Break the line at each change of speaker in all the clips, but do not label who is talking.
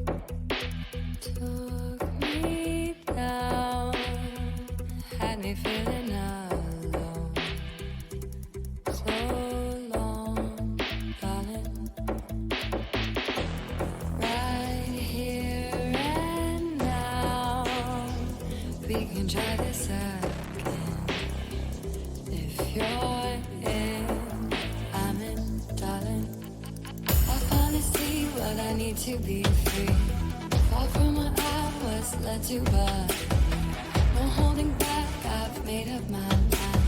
Took me down, had me feeling alone. So long, darling. Right here and now, we can try this again. If you're in, I'm in, darling. I finally see what I need to be free. Far from what I was led to, but no holding back. I've made up my mind.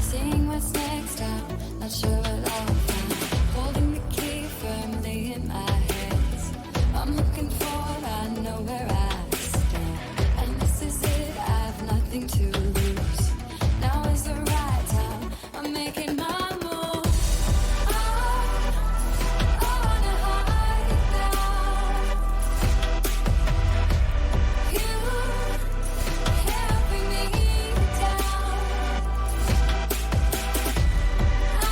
Seeing what's next, I'm not sure what I'll find. Holding the key firmly in my hands. I'm looking forward, I know where I stand. And this is it, I've nothing to lose. Now is the right time, I'm making my move. I wanna hide now. You can't bring me down. I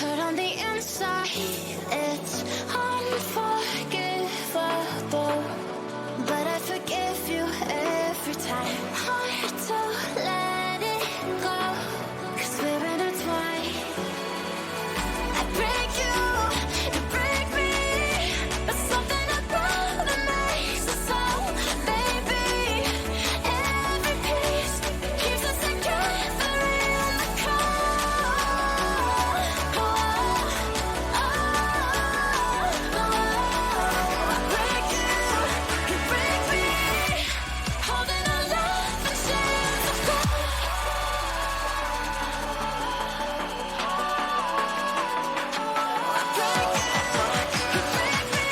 hurt on the inside. It's unforgivable, but I forgive you every time. Hard to let it go, 'cause we're intertwined. I break you, you break me, but something about that makes us so, baby. Every piece keeps us together in the cold. I break you, you break me, holding our love in chains of gold. I break you, you break me,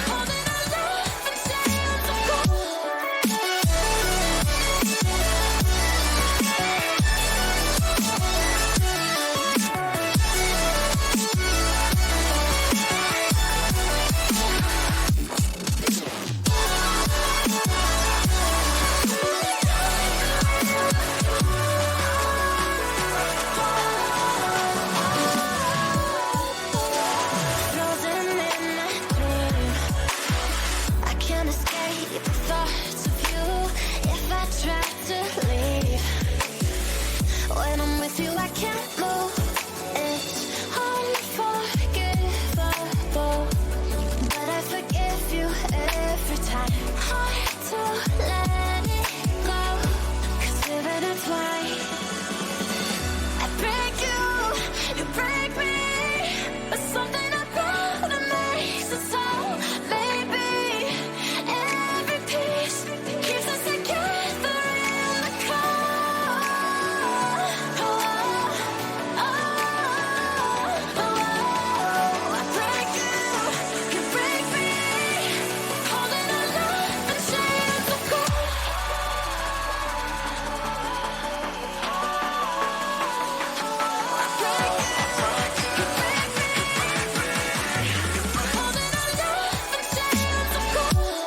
holding our love in chains of gold. Frozen in a dream, I can't escape the thoughts of you. If I try to leave, when I'm with you I can't move. It's unforgivable, but I forgive you every time. Hard to let it go, 'cause we're intertwined. I break you, you break me, but something about that makes us so, baby. Every piece keeps us together in the cold. I break you, you break me, holding our love in chains of gold. I break you, you break me, holding our love in chains of gold.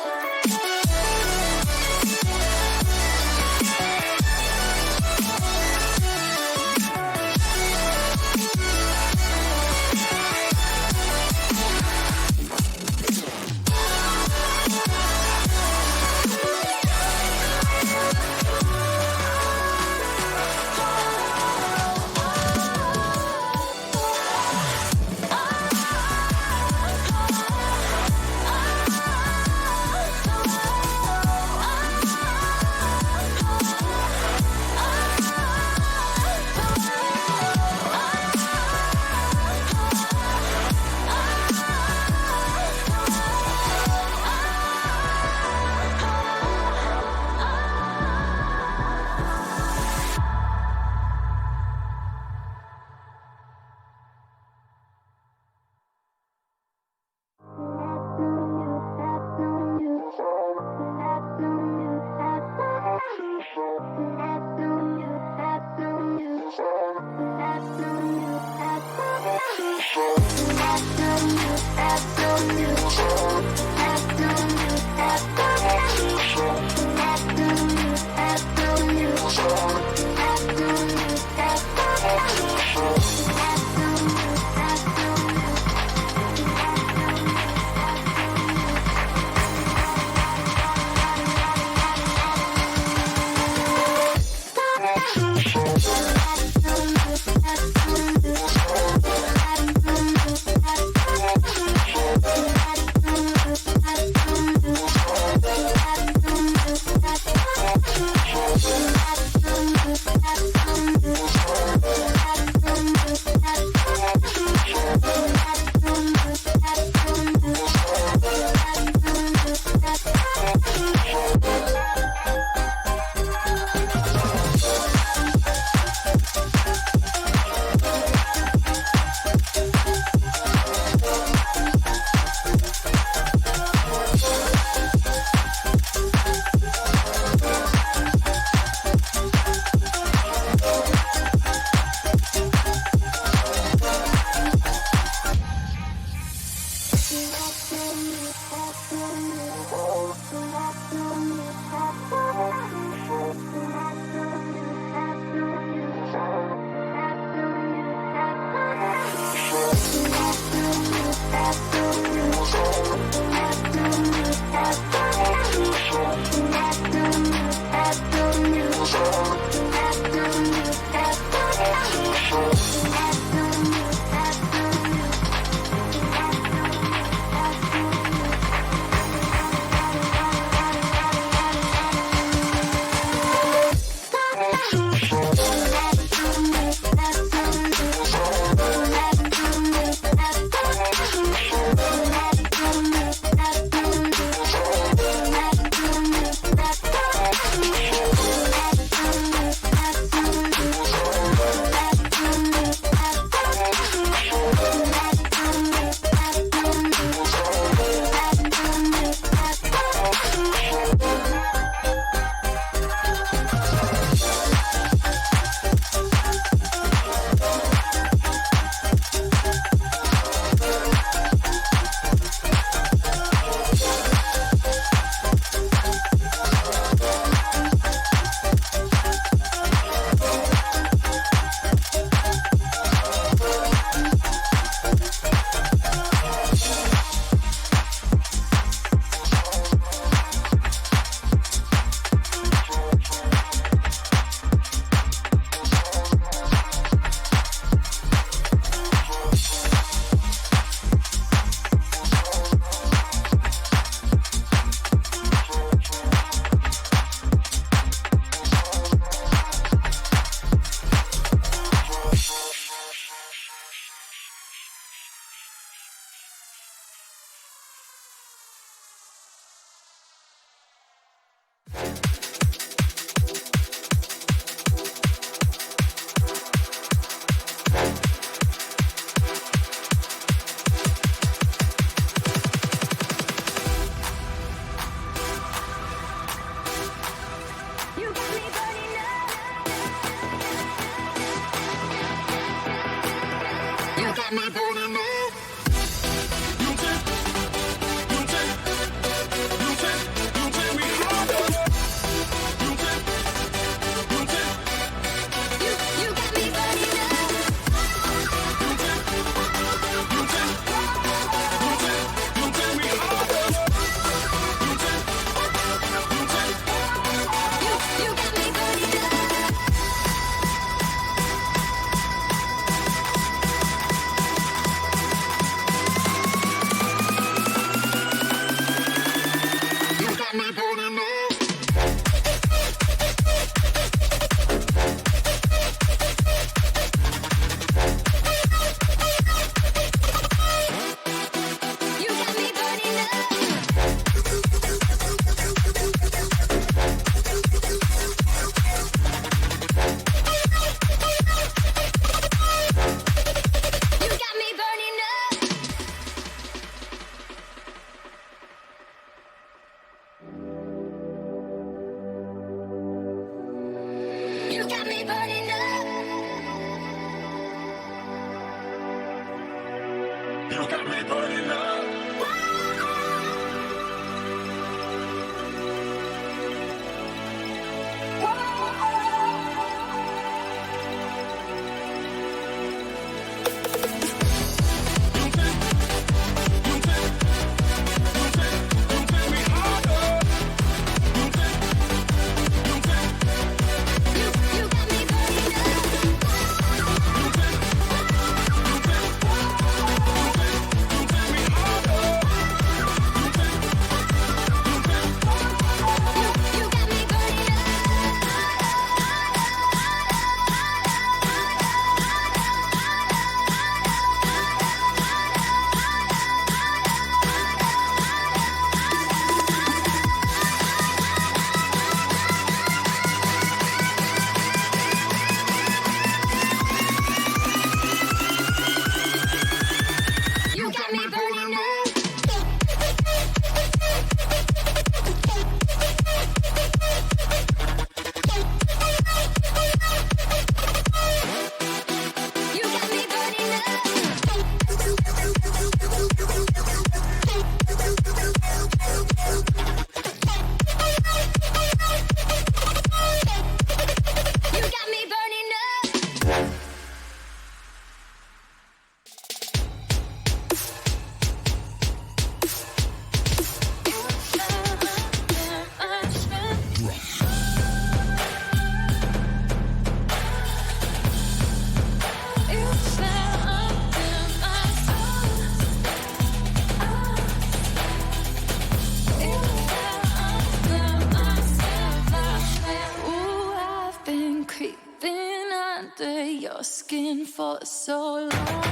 Skin for so long.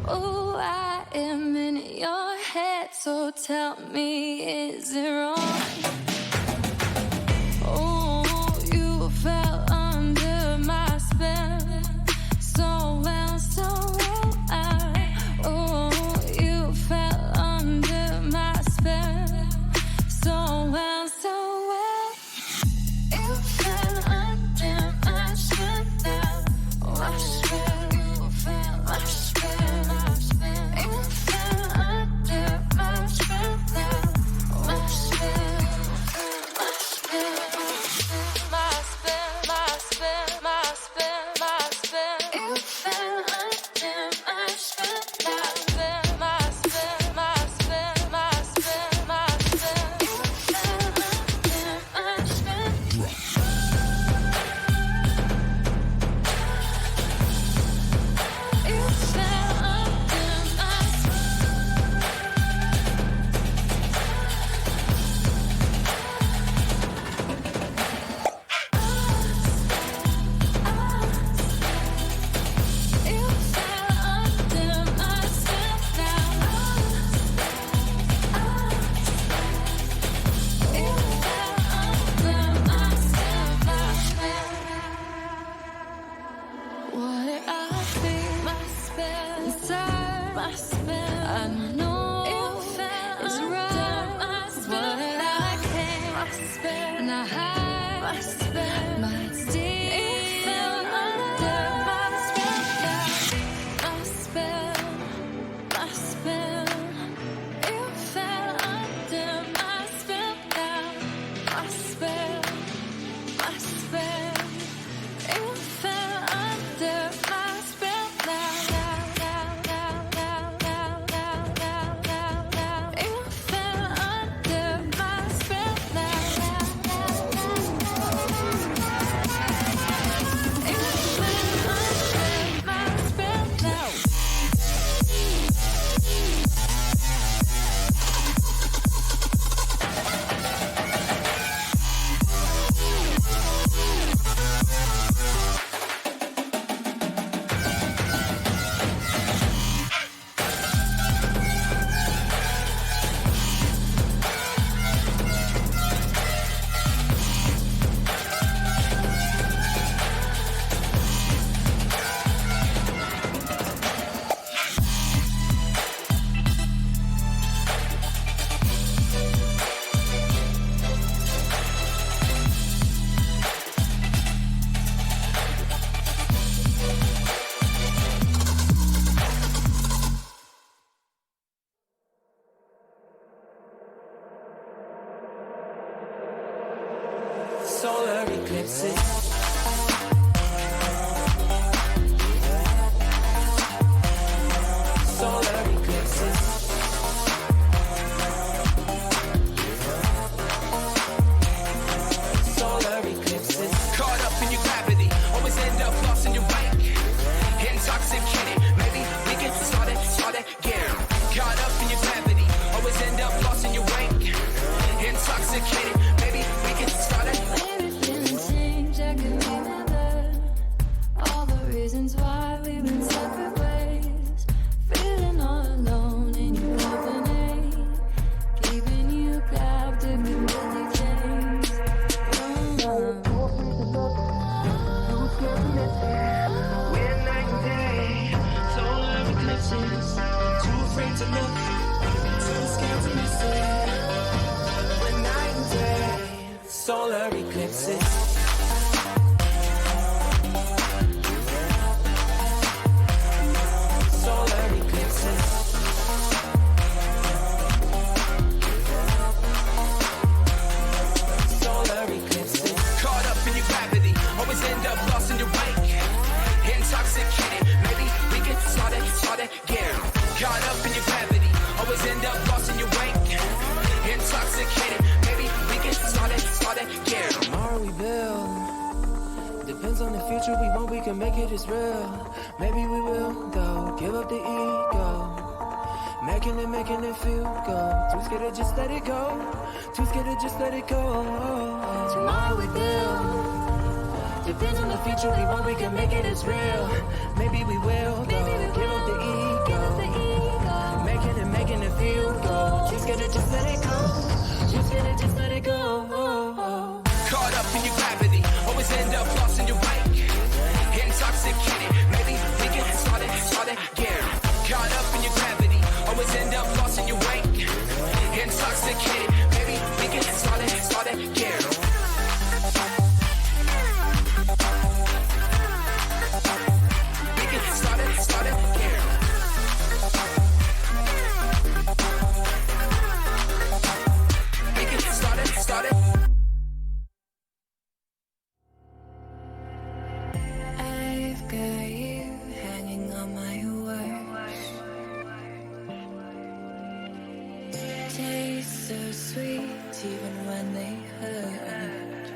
Oh, I am in your head, so tell me, is it wrong? Oh, you fell under my spell, so well, so well. Oh, you fell under my spell, so well, so well. You fell under my spell. My spell, you fell, my spell, my spell. You fell under my spell now. My spell, my spell, my spell, my spell, my spell, my spell. You fell under my spell now. My spell, my spell, my spell, my spell. You fell under my spell. What did I think? My spell inside my spell. I know it's right. What did I came? My spell and I hide my spell. My deep fell under my spell.
up lost in your wake, intoxicated. Maybe we can start it, yeah. Tomorrow we build. Depends on the future we want, we can make it as real. Maybe we will, though. Give up the ego. Making it feel good. Too scared to just let it go. Too scared to just let it go. Tomorrow we build. Depends on the future we want, we can make it as real. Maybe we will, though. Give up the ego. Making it feel good. Too scared to just let it go. Too scared to just let it go. Caught up in your gravity. Always end up lost in your wake. Intoxicated. Maybe we can start it, yeah. Caught up in your gravity. Always end up lost in your wake. Intoxicated. Maybe we can start it, yeah. We can start it, yeah. We can start it.
I've got you hanging on my words. Taste so sweet even when they hurt.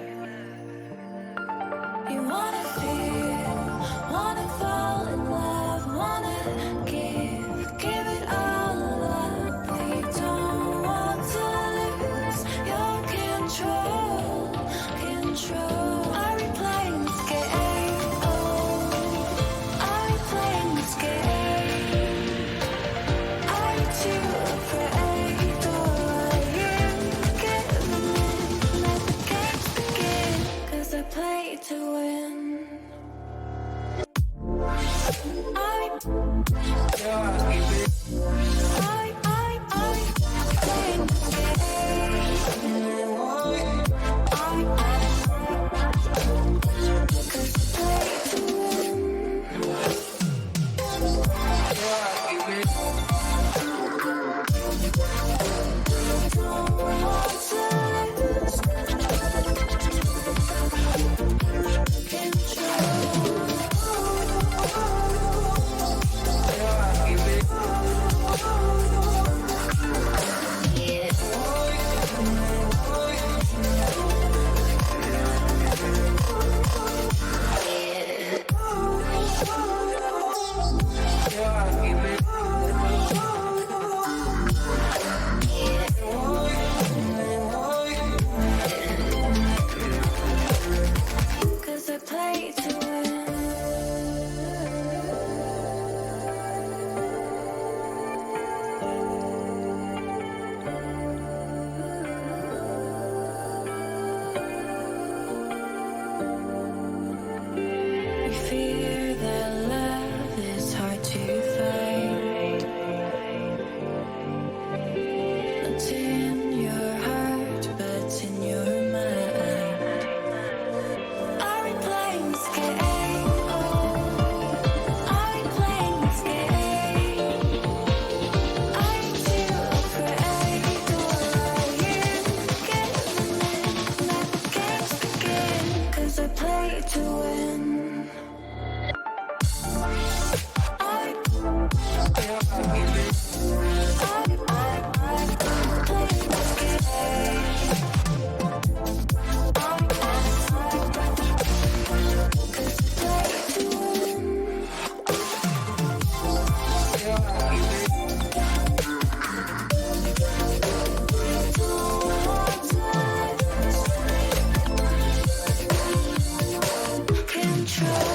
You wanna feel, wanna fall in love, wanna give it all up. But you don't want to lose your control. Are we playing this game? Are we playing this game? Are you too afraid, or are you giving in? Let the games begin, 'cause I play to win. Are we playing this game? Are we 'cause I play to win. Cause I play to win. We fear that love is hard to find. Not in your heart, but in your mind. Are we playing this game? Are we playing this game? Are you too afraid, or are you giving in? Let the games begin, 'cause I play to win. Are we playing this game? Control.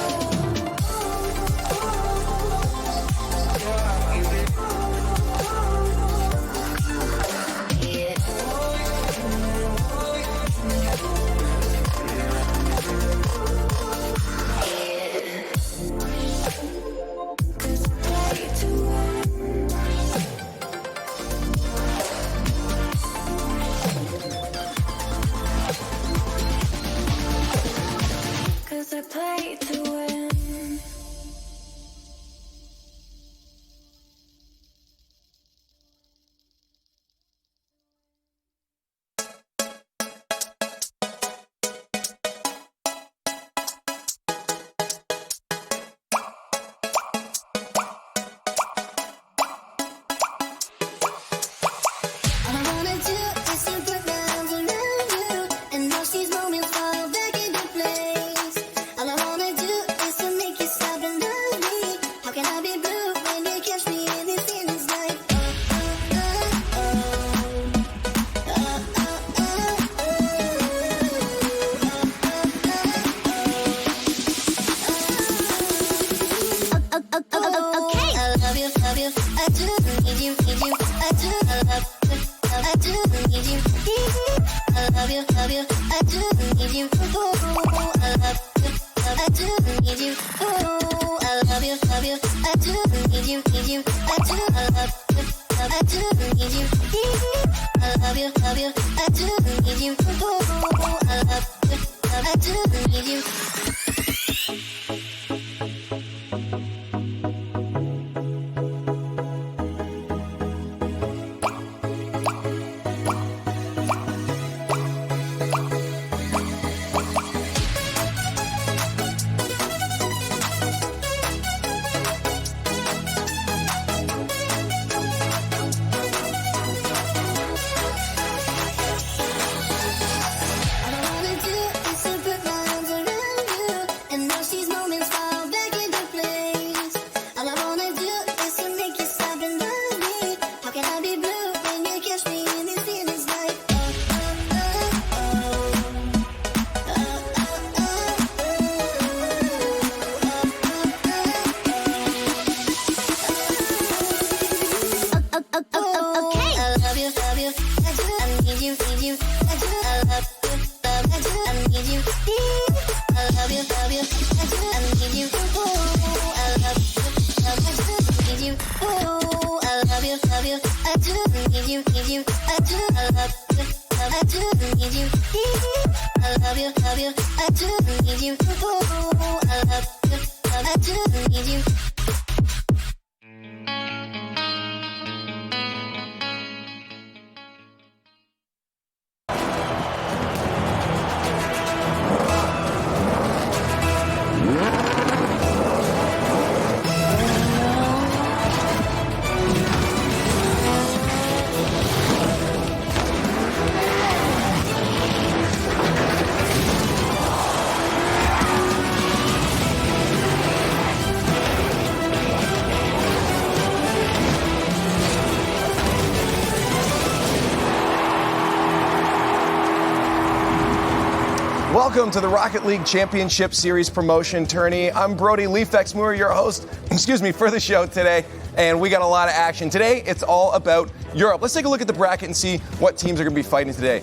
Welcome to the Rocket League Championship Series promotion tourney. I'm Brody Leafex Moore, your host, for the show today, and we got a lot of action. Today, it's all about Europe. Let's take a look at the bracket and see what teams are going to be fighting today.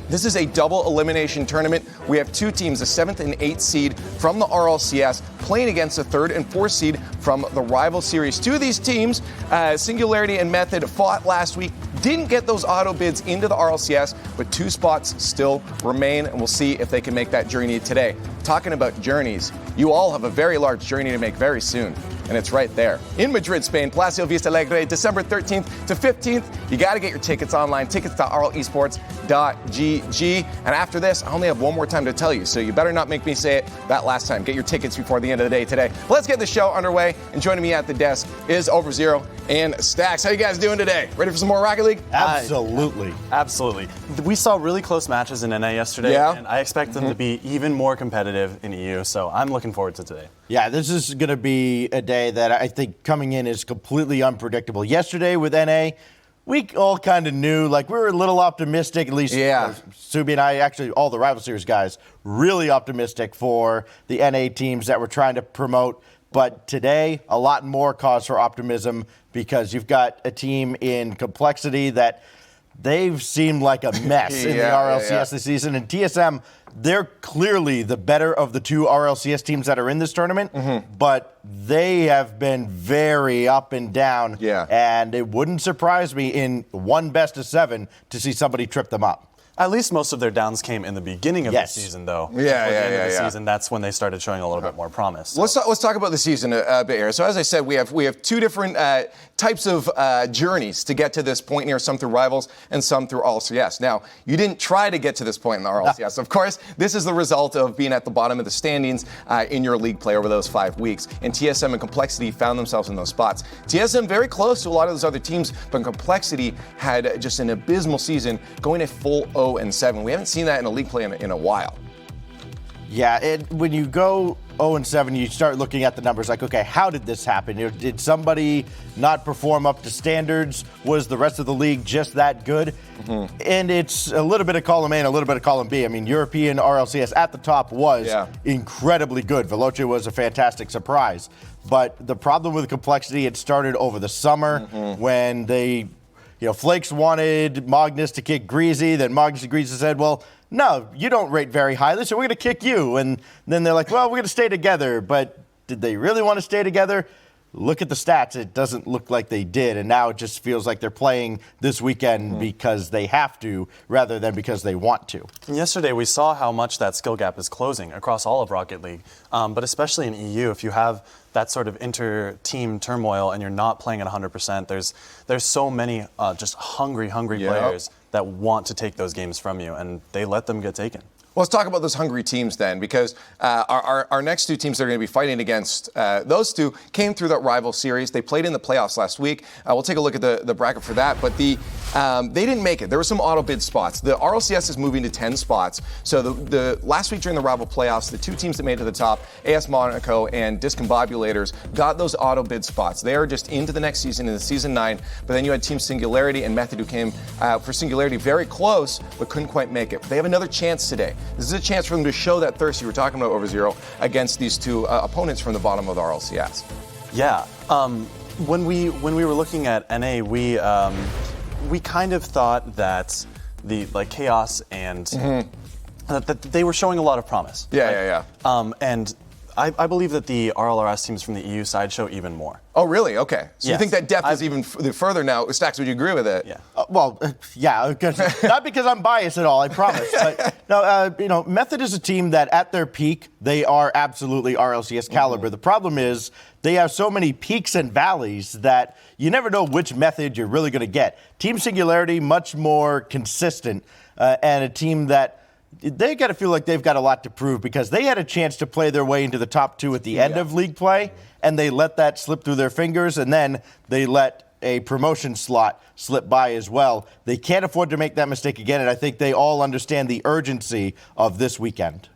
This is a double elimination tournament. We have two teams, the 7th and 8th seed from the RLCS, playing against the 3rd and 4th seed from the rival series. Two of these teams, Singularity and Method, fought last week. Didn't get those auto bids into the RLCS, but 2 spots still remain, and we'll see if they can make that journey today. Talking about journeys, you all have a very large journey to make very soon, and it's right there. In Madrid, Spain, Palacio Vista Alegre, December 13th to 15th. You got to get your tickets online, tickets.rlesports.gg. And after this, I only have one more time to tell you, so you better not make me say it that last time. Get your tickets before the end of the day today. But let's get the show underway, and joining me at the desk is Overzero and Stacks. How you guys doing today? Ready for some more Rocket League?
Absolutely.
Absolutely. We saw really close matches in NA yesterday, and I expect them to be even more competitive in EU, so I'm looking forward to today.
Yeah, this is going to be a day that I think coming in is completely unpredictable. Yesterday with NA, we all kind of knew, like we were a little optimistic, at least Subi and I, actually all the Rival Series guys, really optimistic for the NA teams that were trying to promote. But today, a lot more cause for optimism because you've got a team in Complexity that they've seemed like a mess in the RLCS this season. And TSM, they're clearly the better of the 2 RLCS teams that are in this tournament, but they have been very up and down. And it wouldn't surprise me in one best of 7 to see somebody trip them up.
At least most of their downs came in the beginning of the season, though. Before the end of the season, that's when they started showing a little bit more promise. So.
Let's talk about the season a bit here. So as I said, we have 2 different types of journeys to get to this point here, some through Rivals and some through RLCS. Now, you didn't try to get to this point in the RLCS. Of course, this is the result of being at the bottom of the standings in your league play over those 5 weeks. And TSM and Complexity found themselves in those spots. TSM very close to a lot of those other teams, but Complexity had just an abysmal season, going a full 0-7. We haven't seen that in a league play in a while.
Yeah, when you go 0-7, you start looking at the numbers like, okay, how did this happen? Did somebody not perform up to standards? Was the rest of the league just that good? And it's a little bit of column A and a little bit of column B. I mean, European RLCS at the top was incredibly good. Veloce was a fantastic surprise. But the problem with complexity, it started over the summer when they, Flakes wanted Magnus to kick Greasy. Then Magnus and Greasy said, well, no, you don't rate very highly, so we're going to kick you. And then they're like, well, we're going to stay together. But did they really want to stay together? Look at the stats. It doesn't look like they did. And now it just feels like they're playing this weekend because they have to rather than because they want to.
Yesterday, we saw how much that skill gap is closing across all of Rocket League, but especially in EU. If you have that sort of inter-team turmoil and you're not playing at 100%, there's so many just hungry players that want to take those games from you, and they let them get taken.
Well, let's talk about those hungry teams then, because our next two teams that are going to be fighting against those two came through that rival series. They played in the playoffs last week. We'll take a look at the bracket for that, but they didn't make it. There were some auto bid spots. The RLCS is moving to 10 spots. So the last week during the rival playoffs, the two teams that made it to the top, AS Monaco and Discombobulators, got those auto bid spots. They are just into the next season, into season 9. But then you had Team Singularity and Method, who came for Singularity very close, but couldn't quite make it. But they have another chance today. This is a chance for them to show that thirst you were talking about, Over Zero, against these two opponents from the bottom of the RLCS.
Yeah. When we were looking at NA, we kind of thought that the Chaos and that they were showing a lot of promise.
Yeah.
And I believe that the RLRS teams from the EU side show even more.
Oh, really? Okay. So
Yes.
you think that depth is even further now. Stacks, would you agree with it?
Yeah.
Yeah, not because I'm biased at all, I promise. But no, Method is a team that at their peak, they are absolutely RLCS caliber. The problem is they have so many peaks and valleys that you never know which Method you're really going to get. Team Singularity, much more consistent, and a team that they got to feel like they've got a lot to prove because they had a chance to play their way into the top 2 at the end of league play, and they let that slip through their fingers, and then they let a promotion slot slip by as well. They can't afford to make that mistake again, and I think they all understand the urgency of this weekend.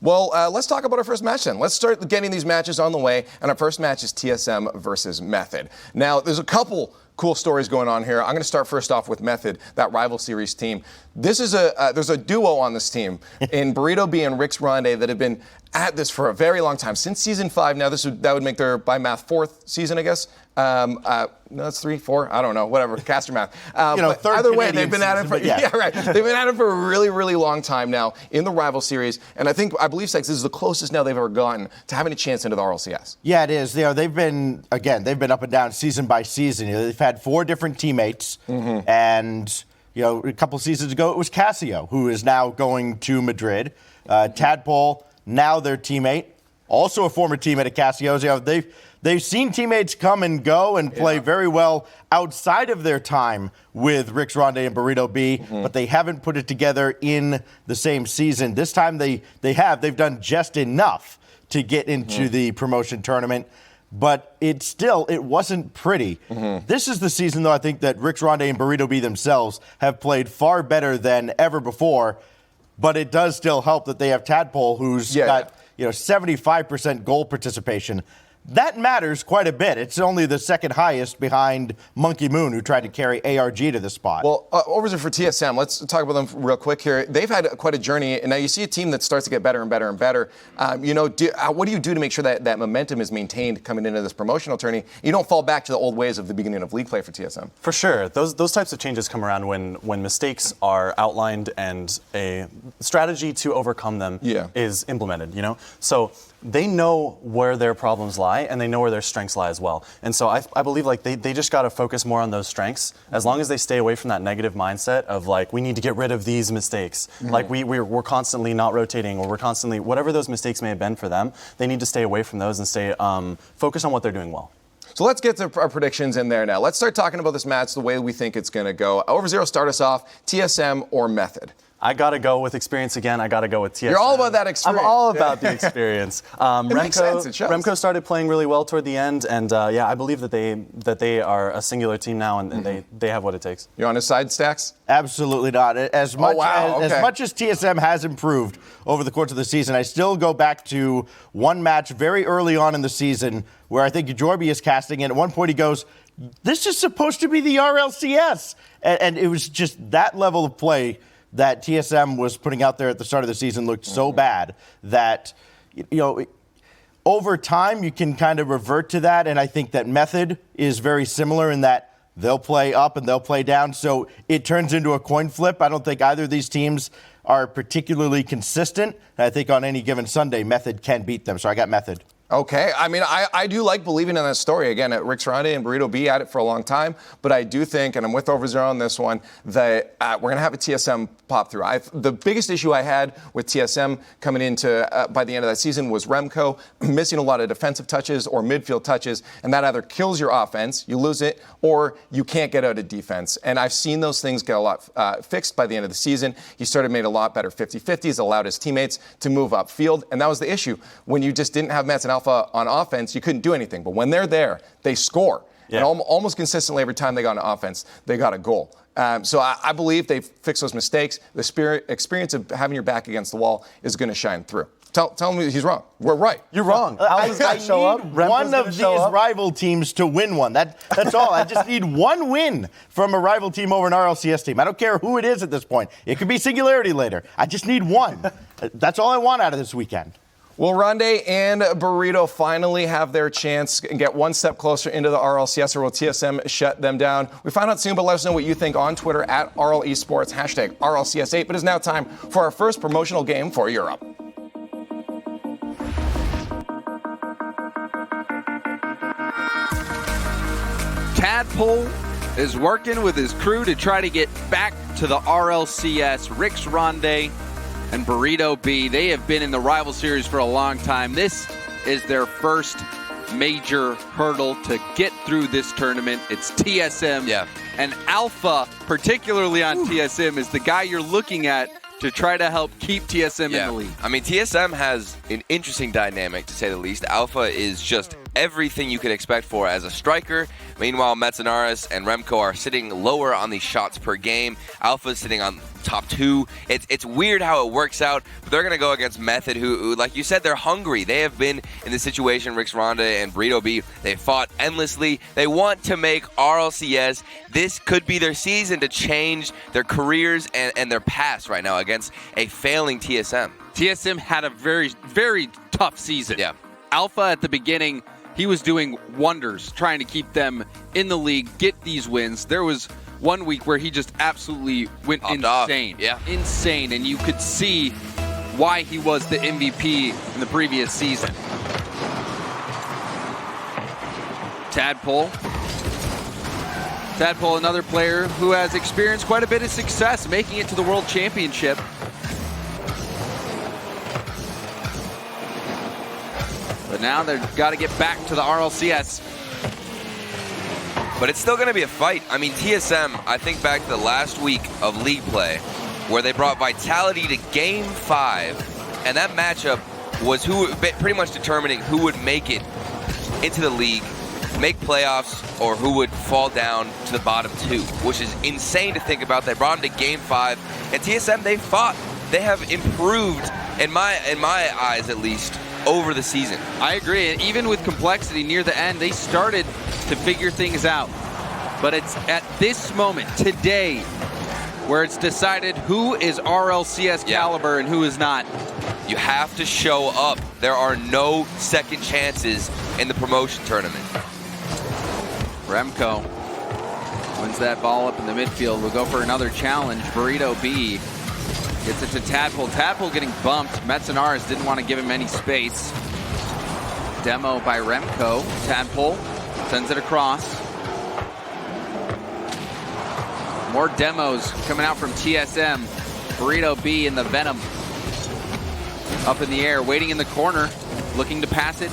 Well, let's talk about our first match then. Let's start getting these matches on the way, and our first match is TSM versus Method. Now, there's a couple cool stories going on here. I'm going to start first off with Method, that rival series team. This is there's a duo on this team in Burrito B and Rix Ronde that have been at this for a very long time, since season 5. Now that would make their, by math, 4th season, I guess. No, that's 3, 4. I don't know. Whatever. Caster math.
Third
either way,
Canadian
they've been at it for
season,
yeah, right. They've been at it for a really, really long time now in the rival series, and I believe, Sex, this is the closest now they've ever gotten to having a chance into the RLCS.
Yeah, it is. They've been up and down season by season. They've had 4 different teammates, and a couple seasons ago it was Casio, who is now going to Madrid. Tadpole, now their teammate, also a former teammate at Casio. They've seen teammates come and go and play very well outside of their time with Rix Ronde and Burrito B, but they haven't put it together in the same season. This time they've done just enough to get into the promotion tournament, but it wasn't pretty. This is the season, though, I think that Rix Ronde and Burrito B themselves have played far better than ever before, but it does still help that they have Tadpole, who's got 75% goal participation. That matters quite a bit. It's only the second highest behind Monkey Moon, who tried to carry ARG to the spot.
Well, over for TSM, let's talk about them real quick here. They've had quite a journey, and now you see a team that starts to get better and better and better. What do you do to make sure that momentum is maintained coming into this promotional tourney? You don't fall back to the old ways of the beginning of league play for TSM. For
sure. Those types of changes come around when mistakes are outlined and a strategy to overcome them is implemented, So they know where their problems lie, and they know where their strengths lie as well. And so I believe they just got to focus more on those strengths. As long as they stay away from that negative mindset of we need to get rid of these mistakes. We're constantly not rotating, or we're constantly, whatever those mistakes may have been for them, they need to stay away from those and stay focused on what they're doing well.
So let's get to our predictions in there now. Let's start talking about this match the way we think it's going to go. Over Zero, start us off. TSM or Method?
I got to go with experience again. I got to go with TSM.
You're all about that experience.
I'm all about the experience.
Makes sense. It shows.
Remco started playing really well toward the end, and I believe that they are a singular team now, and they have what it takes.
You on his side, Stacks?
Absolutely not. As much as TSM has improved over the course of the season, I still go back to one match very early on in the season where I think Jorby is casting, and at one point he goes, "This is supposed to be the RLCS," and it was just that level of play that TSM was putting out there at the start of the season looked so bad that, over time, you can kind of revert to that, and I think that method is very similar in that they'll play up and they'll play down, so it turns into a coin flip. I don't think either of these teams are particularly consistent, and I think on any given Sunday, method can beat them, so I got method.
Okay. I mean, I do like believing in that story. Again, Rick's Ronde and Burrito B at it for a long time, but I do think, and I'm with Overzero on this one, that we're going to have a TSM pop through. The biggest issue I had with TSM coming into by the end of that season was Remco missing a lot of defensive touches or midfield touches, and that either kills your offense, you lose it, or you can't get out of defense. And I've seen those things get a lot fixed by the end of the season. He started made a lot better 50-50s, allowed his teammates to move upfield, and that was the issue. When you just didn't have Metz and Alpha on offense, you couldn't do anything. But when they're there, they score. Yeah. And almost consistently every time they got on offense, they got a goal. So I believe they fixed those mistakes. The experience of having your back against the wall is going to shine through. Tell me he's wrong. We're right.
You're wrong.
I need one of these rival teams to win one. That's all. I just need one win from a rival team over an RLCS team. I don't care who it is at this point. It could be Singularity later. I just need one. That's all I want out of this weekend.
Will Ronde and Burrito finally have their chance and get one step closer into the RLCS, or will TSM shut them down? We find out soon, but let us know what you think on Twitter at RL Esports, hashtag RLCS8. But it's now time for our first promotional game for Europe.
Tadpole is working with his crew to try to get back to the RLCS. Rick's Ronde and Burrito B, they have been in the rival series for a long time. This is their first major hurdle to get through this tournament. It's TSM.
Yeah.
And Alpha, particularly on TSM, is the guy you're looking at to try to help keep TSM in the league.
I mean, TSM has an interesting dynamic, to say the least. Alpha is just everything you could expect for as a striker. Meanwhile, Metzenaris and Remco are sitting lower on the shots per game. Alpha is sitting on top 2. It's weird how it works out, but they're going to go against Method, who, like you said, they're hungry. They have been in this situation, Rick's Ronde and Burrito B. They fought endlessly. They want to make RLCS. This could be their season to change their careers and their past right now against a failing TSM.
TSM had a very, very tough season.
Yeah.
Alpha at the beginning, he was doing wonders trying to keep them in the league, get these wins. There was one week where he just absolutely went insane.
Yeah.
Insane. And you could see why he was the MVP in the previous season. Tadpole. Tadpole, another player who has experienced quite a bit of success making it to the World Championship. But now they've got to get back to the RLCS.
But it's still going to be a fight. I mean, TSM, I think back to the last week of league play where they brought Vitality to Game 5, and that matchup was pretty much determining who would make it into the league, make playoffs, or who would fall down to the bottom 2, which is insane to think about. They brought them to Game 5, and TSM, they fought. They have improved, in my eyes at least, over the season.
I agree. And even with complexity near the end, they started to figure things out. But it's at this moment, today, where it's decided who is RLCS caliber and who is not.
You have to show up. There are no second chances in the promotion tournament.
Remco wins that ball up in the midfield. We'll go for another challenge. Burrito B gets it to Tadpole. Tadpole getting bumped. Metzenaris didn't want to give him any space. Demo by Remco. Tadpole sends it across. More demos coming out from TSM. Burrito B and the Venom up in the air, waiting in the corner, looking to pass it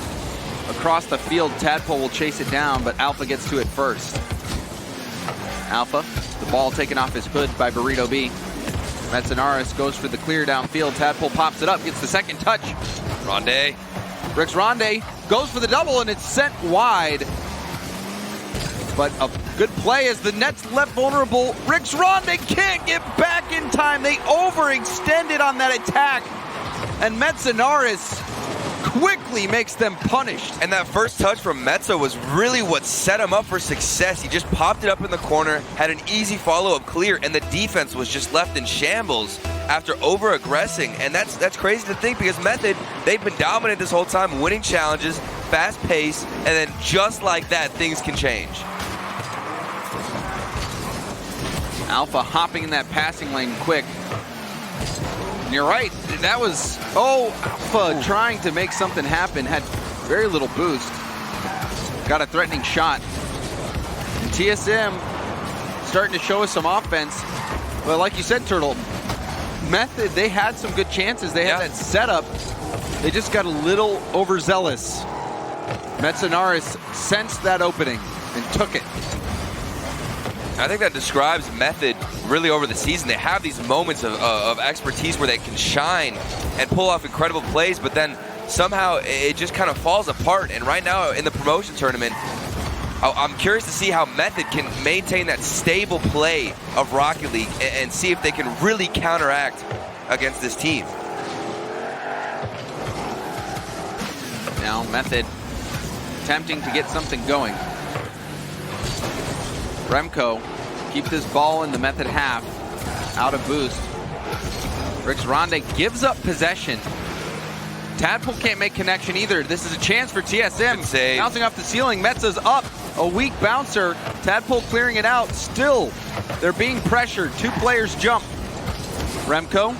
across the field. Tadpole will chase it down, but Alpha gets to it first. Alpha, the ball taken off his hood by Burrito B. Metzenaris goes for the clear downfield. Tadpole pops it up, gets the second touch.
Ronde.
Rick's Ronde goes for the double, and it's sent wide. But a good play as the net's left vulnerable. Rick's Ronde can't get back in time. They overextended on that attack. And Metzenaris quickly makes them punished.
And that first touch from Metza was really what set him up for success. He just popped it up in the corner, had an easy follow-up clear, and the defense was just left in shambles after over-aggressing. And that's crazy to think, because Method, they've been dominant this whole time, winning challenges, fast pace, and then just like that, things can change.
Alpha hopping in that passing lane quick. And you're right, that was, Alpha trying to make something happen, had very little boost. Got a threatening shot. And TSM starting to show us some offense. But like you said, Turtle, Method, they had some good chances. They had that setup. They just got a little overzealous. Metzenaris sensed that opening and took it.
I think that describes Method really over the season. They have these moments of expertise where they can shine and pull off incredible plays, but then somehow it just kind of falls apart. And right now in the promotion tournament, I'm curious to see how Method can maintain that stable play of Rocket League and see if they can really counteract against this team.
Now Method attempting to get something going. Remco keeps his ball in the Method half, out of boost. Rix Ronde gives up possession. Tadpole can't make connection either. This is a chance for TSM. Bouncing off the ceiling, Metza's up. A weak bouncer. Tadpole clearing it out. Still, they're being pressured. 2 players jump. Remco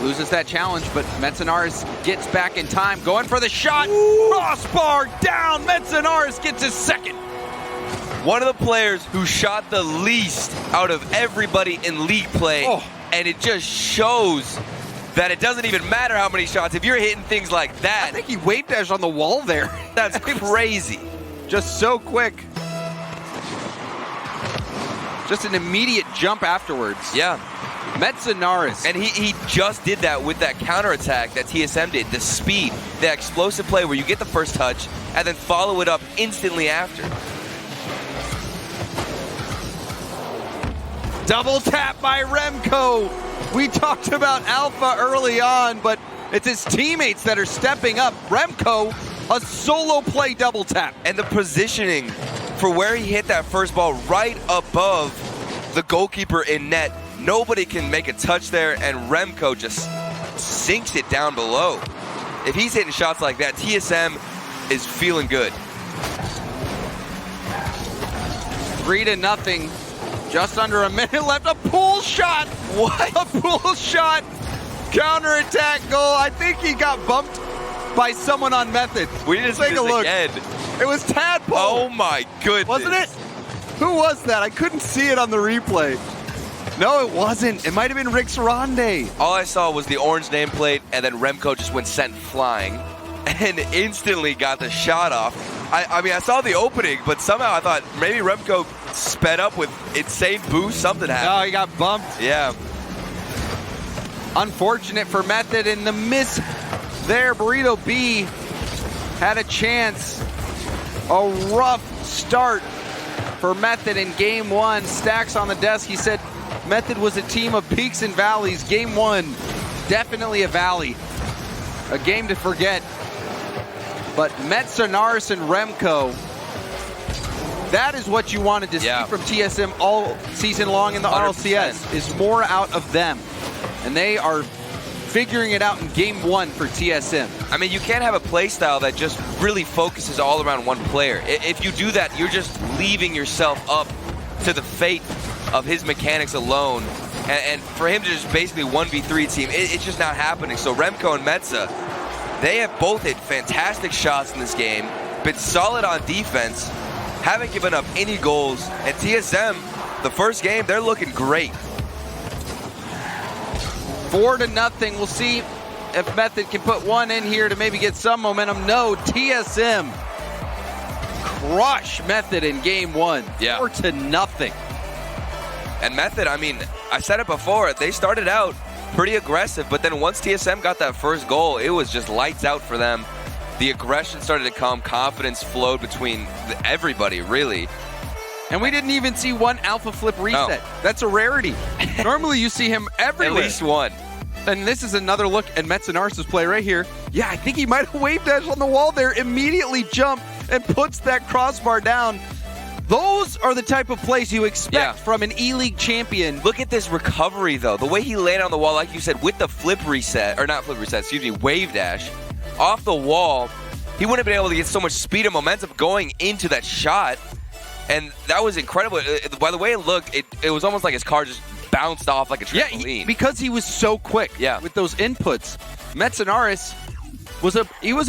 loses that challenge, but Metzenaris gets back in time. Going for the shot. Crossbar down. Metzenaris gets his second.
One of the players who shot the least out of everybody in league play, and it just shows that it doesn't even matter how many shots. If you're hitting things like that,
I think he wave dashed on the wall there.
That's crazy.
Just so quick. Just an immediate jump afterwards.
Yeah.
Metzenaris.
And he just did that with that counterattack that TSM did. The speed, the explosive play where you get the first touch and then follow it up instantly after.
Double tap by Remco. We talked about Alpha early on, but it's his teammates that are stepping up. Remco, a solo play double tap.
And the positioning for where he hit that first ball, right above the goalkeeper in net. Nobody can make a touch there, and Remco just sinks it down below. If he's hitting shots like that, TSM is feeling good.
3-0. Just under a minute left. A pull shot.
What?
A pull shot. Counterattack goal. I think he got bumped by someone on Method.
We need to take a look. Again.
It was Tadpole.
Oh my goodness.
Wasn't it? Who was that? I couldn't see it on the replay. No, it wasn't. It might have been Rix Ronde.
All I saw was the orange nameplate, and then Remco just went sent flying and instantly got the shot off. I mean, I saw the opening, but somehow I thought maybe Remco sped up with insane boost. Something happened.
Oh, he got bumped.
Yeah.
Unfortunate for Method in the miss there. Burrito B had a chance. A rough start for Method in game 1. Stacks on the desk. He said Method was a team of peaks and valleys. Game 1, definitely a valley. A game to forget. But Metzenaris and Remco, that is what you wanted to see from TSM all season long in the 100%. RLCS, is more out of them. And they are figuring it out in game 1 for TSM.
I mean, you can't have a play style that just really focuses all around one player. If you do that, you're just leaving yourself up to the fate of his mechanics alone. And for him to just basically 1v3 team, it's just not happening. So Remco and Metza, they have both hit fantastic shots in this game, been solid on defense, haven't given up any goals. And TSM, the first game, they're looking great.
4-0. We'll see if Method can put one in here to maybe get some momentum. No, TSM crush Method in game 1.
Yeah.
4-0.
And Method, I mean, I said it before, they started out pretty aggressive, but then once TSM got that first goal, it was just lights out for them. The aggression started to come, confidence flowed between everybody, really.
And we didn't even see one alpha flip reset.
No.
That's a rarity. Normally you see him everywhere.
At least one.
And this is another look at Metzenaris' play right here.
Yeah, I think he might have wave dash on the wall there, immediately jump and puts that crossbar down. Those are the type of plays you expect from an E-League champion.
Look at this recovery, though. The way he landed on the wall, like you said, with the flip reset, or not flip reset, excuse me, wave dash, off the wall, he wouldn't have been able to get so much speed and momentum going into that shot. And that was incredible. By the way it looked, it was almost like his car just bounced off like a trampoline.
Yeah, because he was so quick with those inputs. Metzenaris was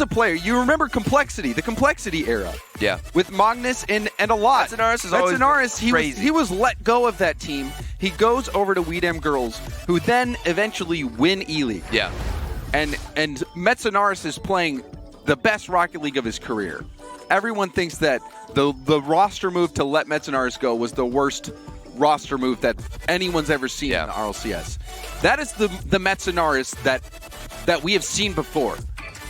a player. You remember Complexity, the Complexity era.
Yeah.
With Magnus and a lot.
Metzenaris is always crazy.
He was let go of that team. He goes over to Weedam Girls, who then eventually win E-League.
Yeah.
And Metzenaris is playing the best Rocket League of his career. Everyone thinks that the roster move to let Metzenaris go was the worst roster move that anyone's ever seen in the RLCS. That is the Metzenaris that we have seen before.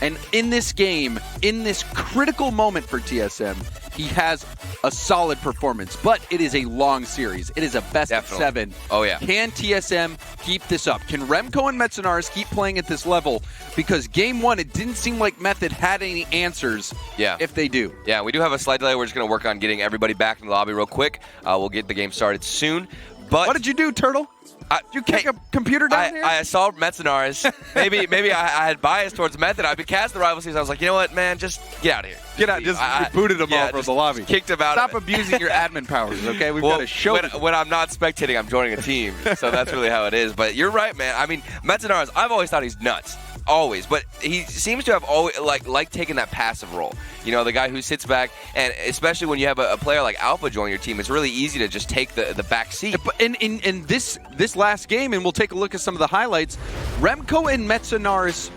And in this game, in this critical moment for TSM, he has a solid performance. But it is a long series. It is a best of 7.
Oh, yeah.
Can TSM keep this up? Can Remco and Metzenaris keep playing at this level? Because game 1, it didn't seem like Method had any answers if they do.
Yeah, we do have a slight delay. We're just going to work on getting everybody back in the lobby real quick. We'll get the game started soon. But
what did you do, Turtle? Did you kick a computer down here?
I saw Metzenaris. Maybe I had bias towards Method. I've been casting the rival series. I was like, you know what, man, just get out of here.
Get out. Just booted him off of the lobby.
Kicked him out.
Stop abusing your admin powers, okay? We've got a show.
When I'm not spectating, I'm joining a team. So that's really how it is. But you're right, man. I mean, Metzenaris, I've always thought he's nuts. Always, but he seems to have always like taking that passive role. You know, the guy who sits back, and especially when you have a player like Alpha join your team, it's really easy to just take the back seat.
But in this last game, and we'll take a look at some of the highlights, Remco and Metzenaris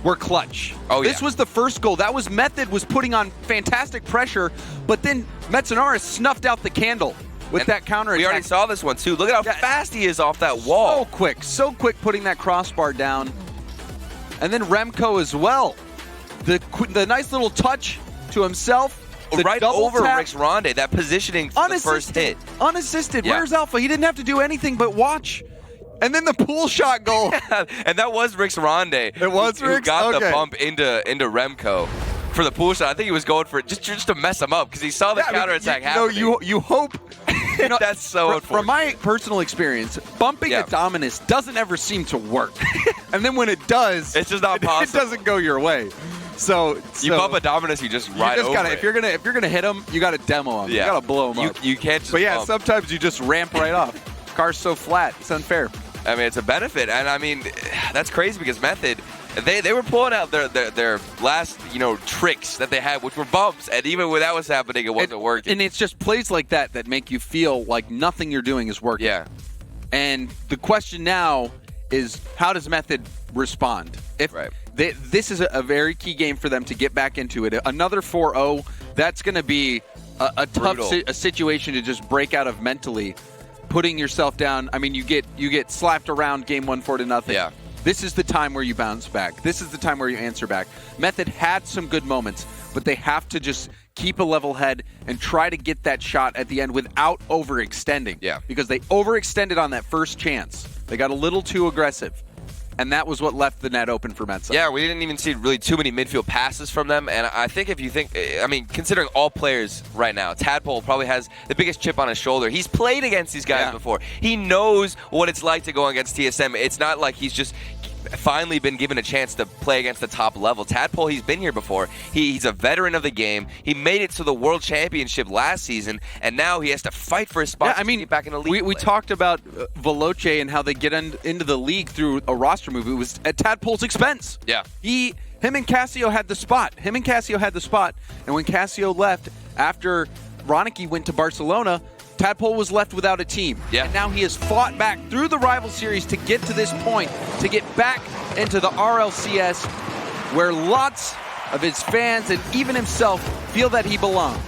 were clutch.
Oh, yeah.
This was the first goal. That was Method was putting on fantastic pressure, but then Metzenaris snuffed out the candle with that counter attack.
We already saw this one, too. Look at how fast he is off that wall.
So quick putting that crossbar down. And then Remco as well. The nice little touch to himself.
Right over Rick's Ronde, that positioning for the first hit.
Unassisted. Yeah. Where's Alpha? He didn't have to do anything but watch. And then the pool shot goal.
And that was Rick's Ronde.
It was Rick's?
Who got the bump into Remco for the pool shot. I think he was going for it just to mess him up because he saw the counterattack happening.
You hope.
That's so unfortunate.
From my personal experience, bumping a Dominus doesn't ever seem to work. And then when it does,
it's just not possible.
It doesn't go your way. So
you bump a Dominus, you just ride over it.
If you're gonna hit him, you gotta demo him. Yeah. You gotta blow him up.
You can't just
bump. Sometimes you just ramp right off. Car's so flat, it's unfair.
I mean, it's a benefit, and I mean, that's crazy because Method, they were pulling out their last tricks that they had, which were bumps, and even when that was happening, it wasn't working.
And it's just plays like that make you feel like nothing you're doing is working.
Yeah.
And the question now is, how does Method respond? This is a very key game for them to get back into it. Another 4-0, that's going to be a tough situation to just break out of mentally. Putting yourself down. I mean, you get slapped around game 1 4-0.
Yeah.
This is the time where you bounce back. This is the time where you answer back. Method had some good moments, but they have to just keep a level head and try to get that shot at the end without overextending.
Yeah.
Because they overextended on that first chance. They got a little too aggressive. And that was what left the net open for Metza.
Yeah, we didn't even see really too many midfield passes from them. And I think considering all players right now, Tadpole probably has the biggest chip on his shoulder. He's played against these guys before. He knows what it's like to go against TSM. It's not like he's just finally been given a chance to play against the top level. Tadpole, he's been here before. He's a veteran of the game. He made it to the World Championship last season, and now he has to fight for his spot to get back in the league.
We talked about Veloce and how they get into the league through a roster move. It was at Tadpole's expense.
Yeah.
Him and Cassio had the spot. And when Cassio left after Ronicky went to Barcelona, Tadpole was left without a team.
Yeah.
And now he has fought back through the rival series to get to this point, to get back into the RLCS, where lots of his fans and even himself feel that he belongs.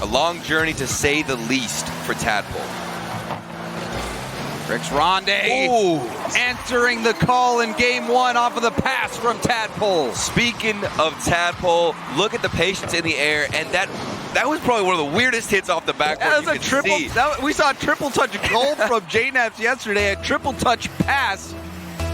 A long journey, to say the least, for Tadpole.
Rick's Ronde answering the call in game 1 off of the pass from Tadpole.
Speaking of Tadpole, look at the patience in the air, and that was probably one of the weirdest hits off the backboard.
That was a triple. We saw a triple touch goal from JNaps yesterday. A triple touch pass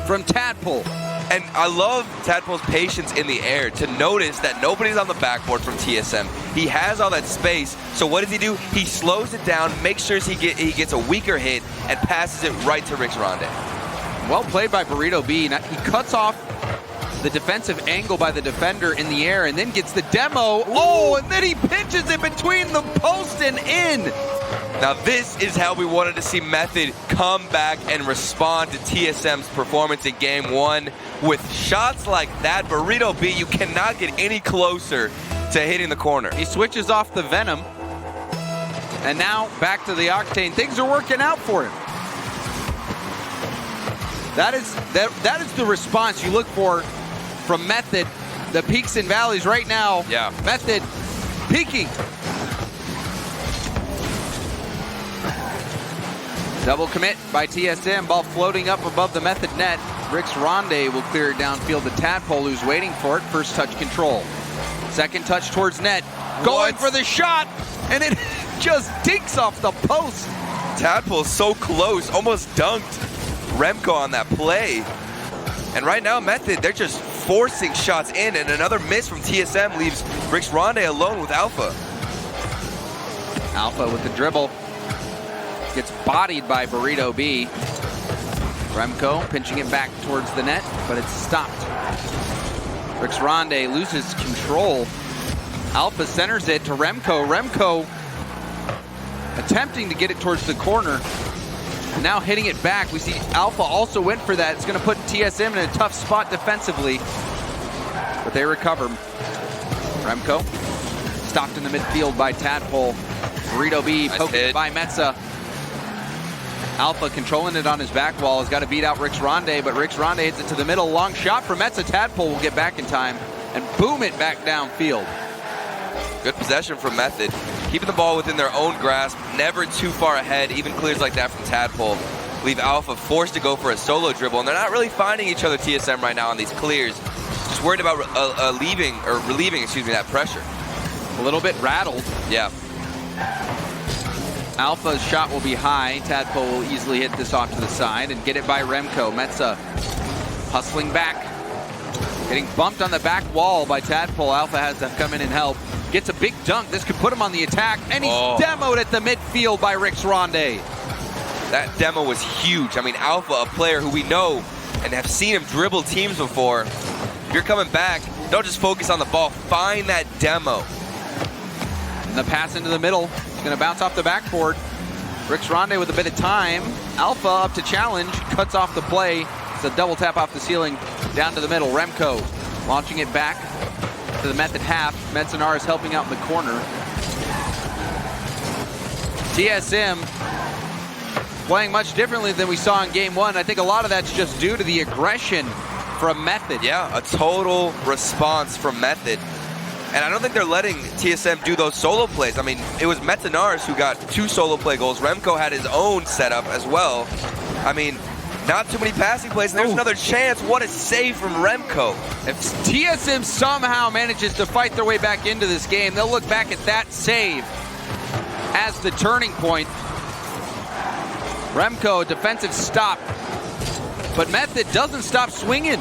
from Tadpole.
And I love Tadpole's patience in the air to notice that nobody's on the backboard from TSM. He has all that space, so what does he do? He slows it down, makes sure he gets a weaker hit, and passes it right to Rix Ronde.
Well played by Burrito B. Now, he cuts off the defensive angle by the defender in the air and then gets the demo. Ooh. Oh, and then he pinches it between the post and in.
Now this is how we wanted to see Method come back and respond to TSM's performance in game 1. With shots like that, Burrito B, you cannot get any closer to hitting the corner.
He switches off the Venom, and now back to the Octane. Things are working out for him. That is the response you look for from Method. The peaks and valleys right now.
Yeah.
Method peaking. Double commit by TSM. Ball floating up above the Method net. Rix Ronde will clear it downfield to Tadpole, who's waiting for it. First touch control. Second touch towards net. Going for the shot, and it just dinks off the post.
Tadpole's so close, almost dunked Remco on that play. And right now, Method, they're just forcing shots in, and another miss from TSM leaves Rix Ronde alone with Alpha.
Alpha with the dribble. Gets bodied by Burrito B. Remco pinching it back towards the net, but it's stopped. Rix Ronde loses control. Alpha centers it to Remco. Remco attempting to get it towards the corner. Now hitting it back. We see Alpha also went for that. It's going to put TSM in a tough spot defensively, but they recover. Remco stopped in the midfield by Tadpole. Burrito B poked by Metza. Alpha controlling it on his back wall. Has got to beat out Rix Ronde, but Rix Ronde hits it to the middle. Long shot from Metza. Tadpole will get back in time and boom it back downfield.
Good possession from Method. Keeping the ball within their own grasp, never too far ahead. Even clears like that from Tadpole leave Alpha forced to go for a solo dribble, and they're not really finding each other, TSM, right now on these clears. Just worried about relieving that pressure.
A little bit rattled.
Yeah.
Alpha's shot will be high. Tadpole will easily hit this off to the side and get it by Remco. Metza hustling back. Getting bumped on the back wall by Tadpole. Alpha has to come in and help. Gets a big dunk. This could put him on the attack. And he's demoed at the midfield by Rix Ronde.
That demo was huge. I mean, Alpha, a player who we know and have seen him dribble teams before. If you're coming back, don't just focus on the ball. Find that demo.
And the pass into the middle. It's going to bounce off the backboard. Rix Ronde with a bit of time. Alpha up to challenge. Cuts off the play. It's a double tap off the ceiling. Down to the middle. Remco launching it back to the Method half. Metzenar is helping out in the corner. TSM playing much differently than we saw in game 1. I think a lot of that's just due to the aggression from Method.
Yeah, a total response from Method. And I don't think they're letting TSM do those solo plays. I mean, it was Metzenaars who got 2 solo play goals. Remco had his own setup as well. I mean, not too many passing plays. And there's another chance. What a save from Remco.
If TSM somehow manages to fight their way back into this game, they'll look back at that save as the turning point. Remco, defensive stop. But Method doesn't stop swinging.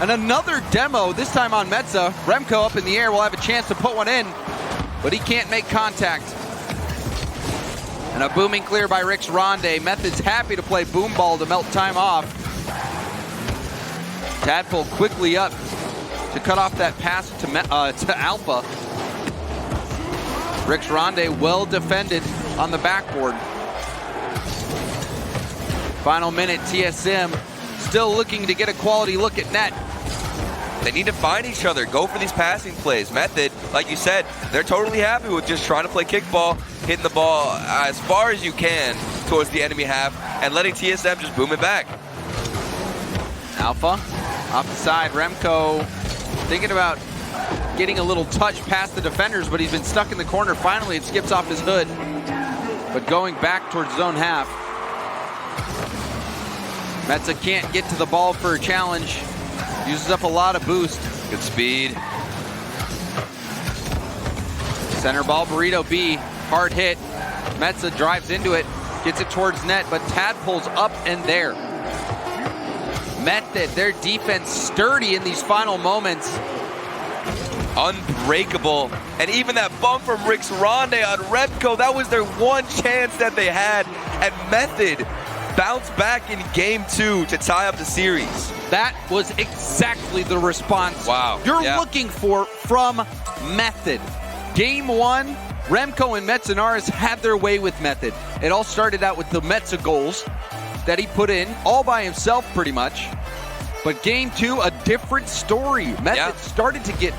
And another demo, this time on Metza. Remco up in the air will have a chance to put one in, but he can't make contact. And a booming clear by Rix Ronde. Method's happy to play boom ball to melt time off. Tadpole quickly up to cut off that pass to Alpha. Rix Ronde well defended on the backboard. Final minute, TSM still looking to get a quality look at net.
They need to find each other, go for these passing plays. Method, like you said, they're totally happy with just trying to play kickball, hitting the ball as far as you can towards the enemy half, and letting TSM just boom it back.
Alpha, off the side, Remco thinking about getting a little touch past the defenders, but he's been stuck in the corner. Finally, it skips off his hood, but going back towards zone half. Metza can't get to the ball for a challenge. Uses up a lot of boost.
Good speed.
Center ball, Burrito B. Hard hit. Metza drives into it. Gets it towards net, but Tadpole's up and there. Method, their defense sturdy in these final moments.
Unbreakable. And even that bump from Rick's Ronde on Remco, that was their one chance that they had. And Method bounced back in game 2 to tie up the series.
That was exactly the response you're looking for from Method. Game 1, Remco and Metzenaris had their way with Method. It all started out with the Metza goals that he put in all by himself pretty much. But game 2, a different story. Method started to get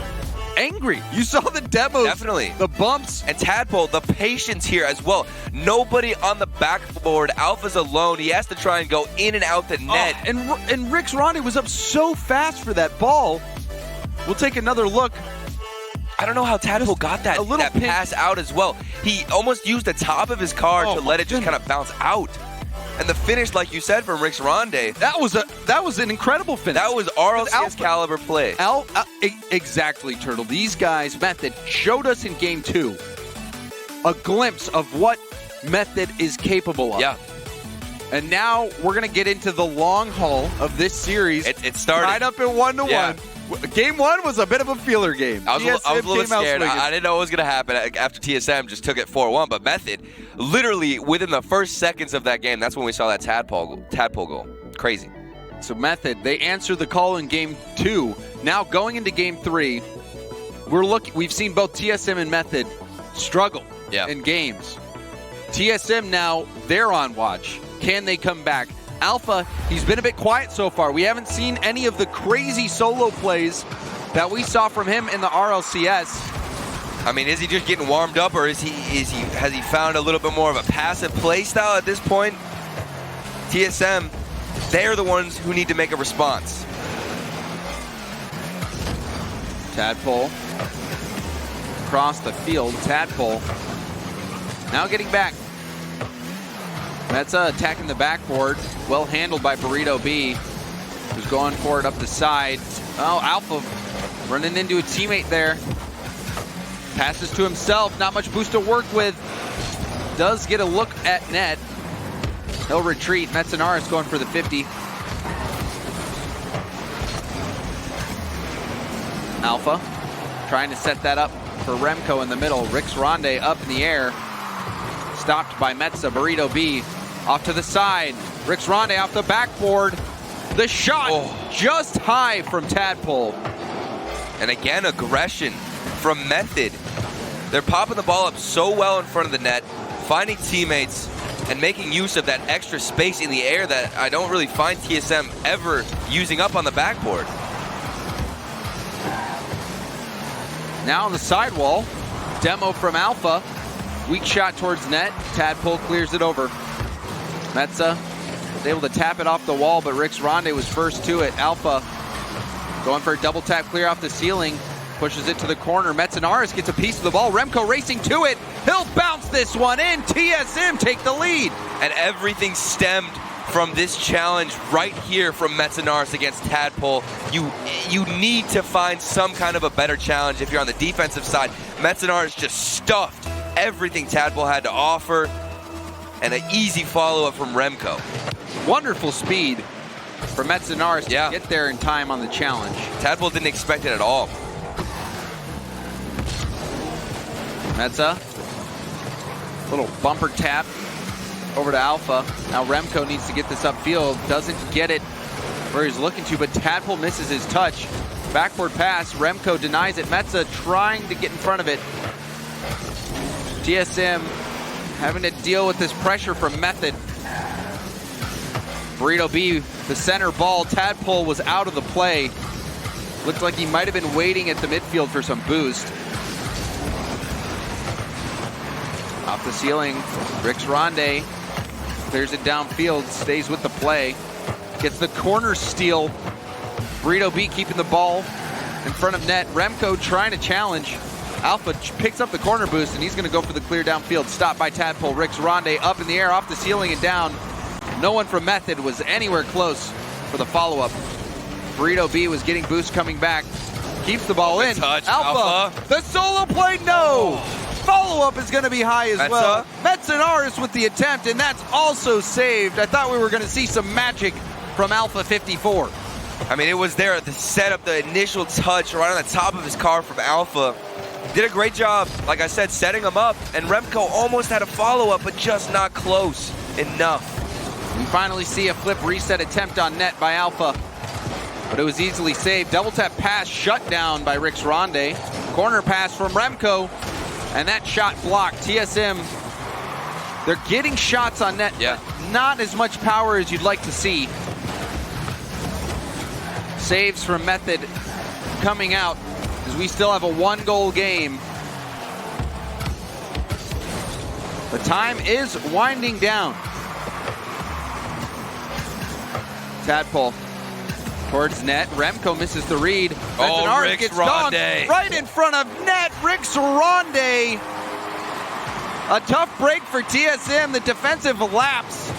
angry. You saw the demos.
Definitely.
The bumps.
And Tadpole, the patience here as well. Nobody on the backboard. Alpha's alone. He has to try and go in and out the net.
And Rick's Ronde was up so fast for that ball. We'll take another look.
I don't know how Tadpole got that pass out as well. He almost used the top of his car to let it just kind of bounce out. And the finish, like you said, from Rick's Ronde.
That was an incredible finish.
That was RLCS caliber play.
Exactly, Turtle. These guys, Method, showed us in game 2 a glimpse of what Method is capable of.
Yeah.
And now we're going to get into the long haul of this series.
It started.
Right up at 1-1. Game 1 was a bit of a feeler game.
I was a little scared. I didn't know what was going to happen after TSM just took it 4-1. But Method, literally within the first seconds of that game, that's when we saw that Tadpole goal. Crazy.
So Method, they answered the call in game 2. Now going into game 3, we've seen both TSM and Method struggle in games. TSM now, they're on watch. Can they come back? Alpha, he's been a bit quiet so far. We haven't seen any of the crazy solo plays that we saw from him in the RLCS.
I mean, is he just getting warmed up, or has he found a little bit more of a passive play style at this point? TSM, they're the ones who need to make a response.
Tadpole across the field. Tadpole now getting back. Metza attacking the backboard. Well handled by Burrito B, who's going for it up the side. Oh, Alpha running into a teammate there. Passes to himself. Not much boost to work with. Does get a look at net. He'll retreat. Metzenaris going for the 50. Alpha trying to set that up for Remco in the middle. Rick's Ronde up in the air. Stopped by Metza. Burrito B off to the side. Rick's Ronde off the backboard. The shot just high from Tadpole.
And again, aggression from Method. They're popping the ball up so well in front of the net, finding teammates, and making use of that extra space in the air that I don't really find TSM ever using up on the backboard.
Now on the sidewall, demo from Alpha. Weak shot towards net. Tadpole clears it over. Metza was able to tap it off the wall, but Rick's Ronde was first to it. Alpha going for a double tap clear off the ceiling. Pushes it to the corner. Metzenaris gets a piece of the ball. Remco racing to it. He'll bounce this one in. TSM take the lead.
And everything stemmed from this challenge right here from Metzenaris against Tadpole. You need to find some kind of a better challenge if you're on the defensive side. Metzenaris just stuffed everything Tadpole had to offer, and an easy follow-up from Remco.
Wonderful speed for Metzenaris to get there in time on the challenge.
Tadpole didn't expect it at all.
Metza, little bumper tap over to Alpha. Now Remco needs to get this upfield. Doesn't get it where he's looking to, but Tadpole misses his touch. Backward pass. Remco denies it. Metza trying to get in front of it. TSM having to deal with this pressure from Method. Burrito B, the center ball. Tadpole was out of the play. Looked like he might have been waiting at the midfield for some boost. Off the ceiling, Rick's Ronde clears it downfield, stays with the play. Gets the corner steal. Burrito B keeping the ball in front of net. Remco trying to challenge. Alpha picks up the corner boost, and he's going to go for the clear downfield. Stopped by Tadpole. Rick's Ronde up in the air, off the ceiling and down. No one from Method was anywhere close for the follow-up. Burrito B was getting boost coming back. Keeps the ball in.
Touch.
Alpha, the solo play, no! Follow-up is going to be high as well. Metzenaris with the attempt, and that's also saved. I thought we were going to see some magic from Alpha 54.
I mean, it was there at the setup, the initial touch right on the top of his car from Alpha. Did a great job, like I said, setting him up, and Remco almost had a follow-up, but just not close enough.
We finally see a flip reset attempt on net by Alpha, but it was easily saved. Double tap pass shut down by Rix Ronde. Corner pass from Remco, and that shot blocked. TSM, they're getting shots on net,
yeah,
but not as much power as you'd like to see. Saves from Method coming out as we still have a 1-goal game. The time is winding down. Tadpole towards net. Remco misses the read.
Rix Ronde
right in front of net. Rix Ronde. A tough break for TSM. The defensive lapse.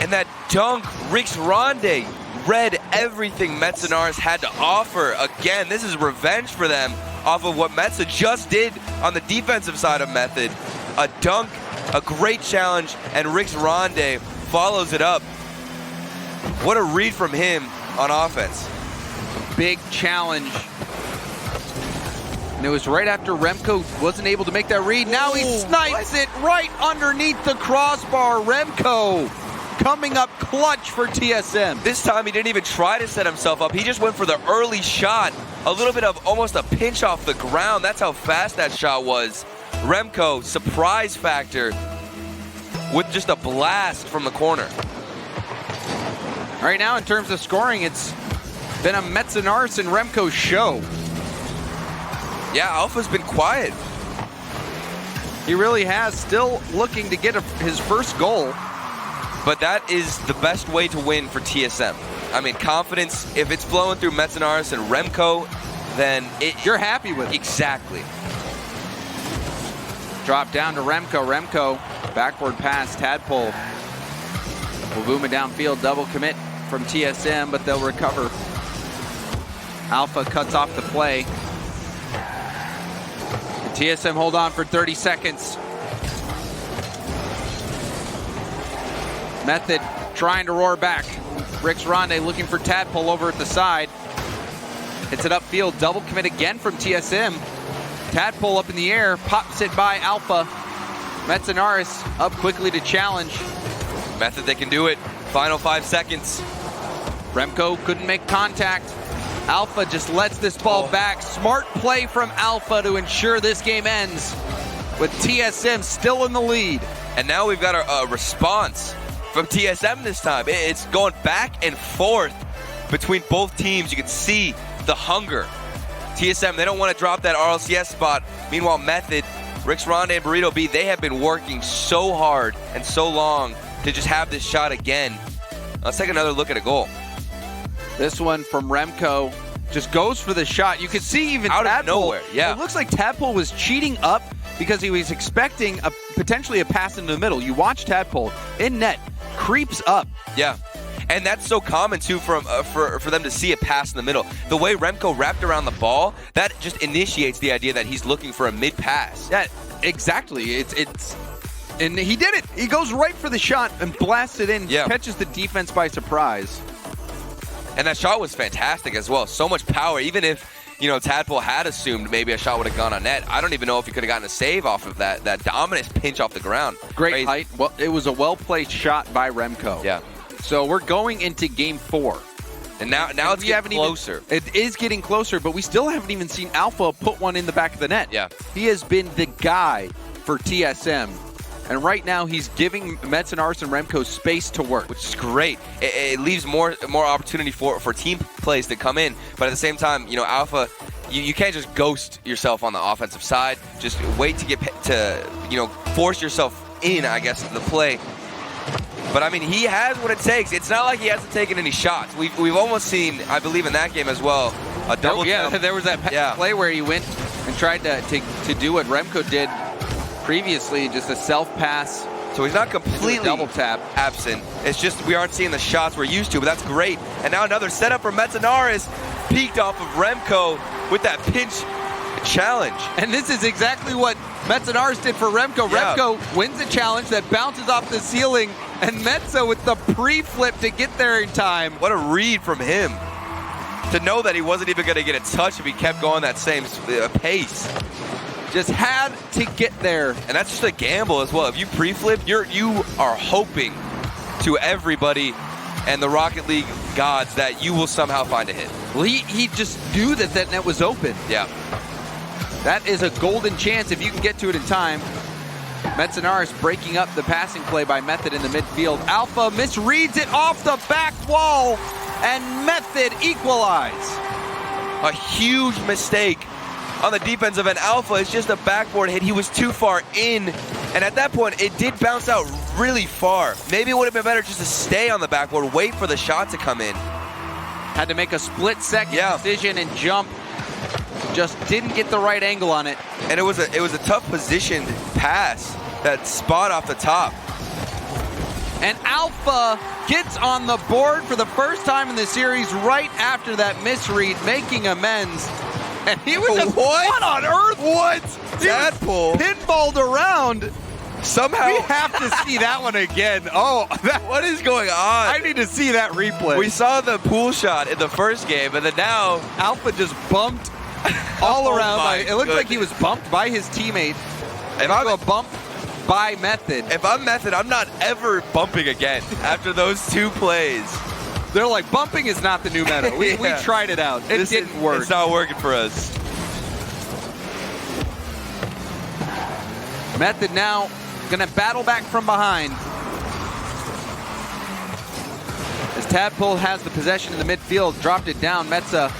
And that dunk, Rix Ronde read everything Metzenaris had to offer. Again, this is revenge for them off of what Metze just did on the defensive side of Method. A dunk, a great challenge, and Rix Ronde follows it up. What a read from him on offense.
Big challenge. And it was right after Remco wasn't able to make that read. Now he snipes it right underneath the crossbar. Remco coming up clutch for TSM.
This time he didn't even try to set himself up. He just went for the early shot. A little bit of almost a pinch off the ground. That's how fast that shot was. Remco, surprise factor with just a blast from the corner.
Right now, in terms of scoring, it's been a Metzenaris and Remco show.
Yeah, Alpha's been quiet.
He really has, still looking to get his first goal.
But that is the best way to win for TSM. I mean, confidence, if it's flowing through Metzenaris and Remco, then
you're happy with it.
Exactly.
Drop down to Remco. Remco, backward pass, Tadpole. Will boom it downfield, double commit from TSM, but they'll recover. Alpha cuts off the play. And TSM hold on for 30 seconds. Method trying to roar back. Rix Ronde looking for Tadpole over at the side. Hits it upfield, double commit again from TSM. Tadpole up in the air, pops it by Alpha. Metzenaris up quickly to challenge.
Method, they can do it. Final 5 seconds.
Remco couldn't make contact. Alpha just lets this ball back. Smart play from Alpha to ensure this game ends with TSM still in the lead.
And now we've got a response from TSM this time. It's going back and forth between both teams. You can see the hunger. TSM, they don't want to drop that RLCS spot. Meanwhile, Method, Rix Ronde, and Burrito B, they have been working so hard and so long to just have this shot again. Let's take another look at a goal.
This one from Remco just goes for the shot. You could see even
out
Tadpole,
of nowhere. Yeah,
it looks like Tadpole was cheating up because he was expecting potentially a pass into the middle. You watch Tadpole in net, creeps up.
Yeah, and that's so common too for them to see a pass in the middle. The way Remco wrapped around the ball, that just initiates the idea that he's looking for a mid pass.
Yeah, exactly. It's. And he did it. He goes right for the shot and blasts it in.
Yeah.
Catches the defense by surprise.
And that shot was fantastic as well. So much power. Even if, Tadpole had assumed maybe a shot would have gone on net, I don't even know if he could have gotten a save off of that dominant pinch off the ground.
Great height. Well, it was a well-placed shot by Remco.
Yeah.
So we're going into game 4.
And now it's getting closer.
It is getting closer, but we still haven't even seen Alpha put one in the back of the net.
Yeah.
He has been the guy for TSM. And right now, he's giving Metzenaris and Remco space to work.
Which is great. It leaves more opportunity for team plays to come in. But at the same time, Alpha, you can't just ghost yourself on the offensive side. Just wait to get to force yourself in, I guess, the play. But, I mean, he has what it takes. It's not like he hasn't taken any shots. We've almost seen, I believe in that game as well, a double jump.
There was that play where he went and tried to do what Remco did previously, just a self-pass.
So he's not completely
double tap
absent. It's just we aren't seeing the shots we're used to, but that's great. And now another setup for Metzenaris, peaked off of Remco with that pinch challenge.
And this is exactly what Metzenaris did for Remco.
Yeah.
Remco wins the challenge that bounces off the ceiling, And Metza with the pre-flip to get there in time.
What a read from him. To know that he wasn't even going to get a touch if he kept going that same pace.
Just had to get there.
And that's just a gamble as well. If you pre-flip, you are hoping to everybody and the Rocket League gods that you will somehow find a hit.
Well, he just knew that that net was open.
Yeah.
That is a golden chance if you can get to it in time. Metzenaris breaking up the passing play by Method in the midfield. Alpha misreads it off the back wall, and Method equalize.
A huge mistake on the defensive end. Alpha is just a backboard hit. He was too far in, and at that point, it did bounce out really far. Maybe it would have been better just to stay on the backboard, wait for the shot to come in.
Had to make a split-second decision and jump. Just didn't get the right angle on it.
And it was a tough positioned pass, that spot off the top.
And Alpha gets on the board for the first time in the series right after that misread, making amends. And he was just, what on earth?
What? Tadpole
Pinballed around.
Somehow.
We have to see that one again. Oh,
what is going on?
I need to see that replay.
We saw the pool shot in the first game, and then now
Alpha just bumped all around. It looked like he was bumped by his teammate.
If I'm
a bump by Method.
If I'm Method, I'm not ever bumping again after those two plays.
They're like, bumping is not the new meta. We tried it out. It didn't work.
It's not working for us.
Method now going to battle back from behind. As Tadpole has the possession in the midfield, dropped it down. Metza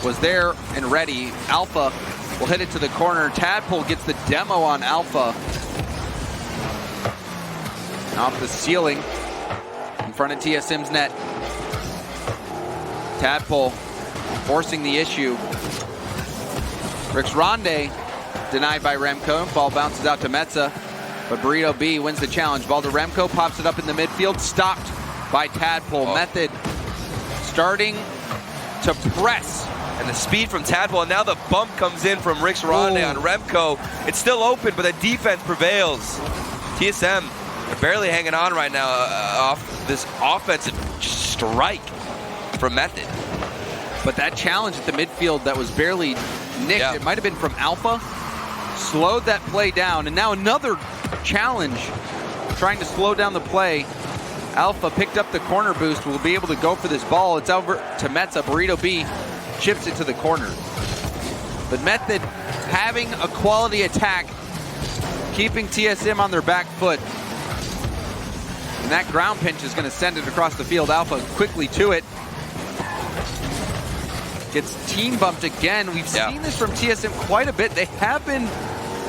was there and ready. Alpha will hit it to the corner. Tadpole gets the demo on Alpha. Off the ceiling in front of TSM's net. Tadpole forcing the issue. Rix Ronde denied by Remco. Ball bounces out to Metza, but Burrito B wins the challenge. Ball to Remco, pops it up in the midfield, stopped by Tadpole. Method starting to press.
And the speed from Tadpole, and now the bump comes in from Rix Ronde on Remco. It's still open, but the defense prevails. TSM barely hanging on right now off this offensive strike from Method.
But that challenge at the midfield that was barely nicked, it might have been from Alpha, slowed that play down. And now another challenge trying to slow down the play. Alpha picked up the corner boost, will be able to go for this ball. It's over to Metza. Burrito B chips it to the corner. But Method having a quality attack, keeping TSM on their back foot. And that ground pinch is going to send it across the field. Alpha quickly to it. Gets team bumped again. We've seen this from TSM quite a bit. They have been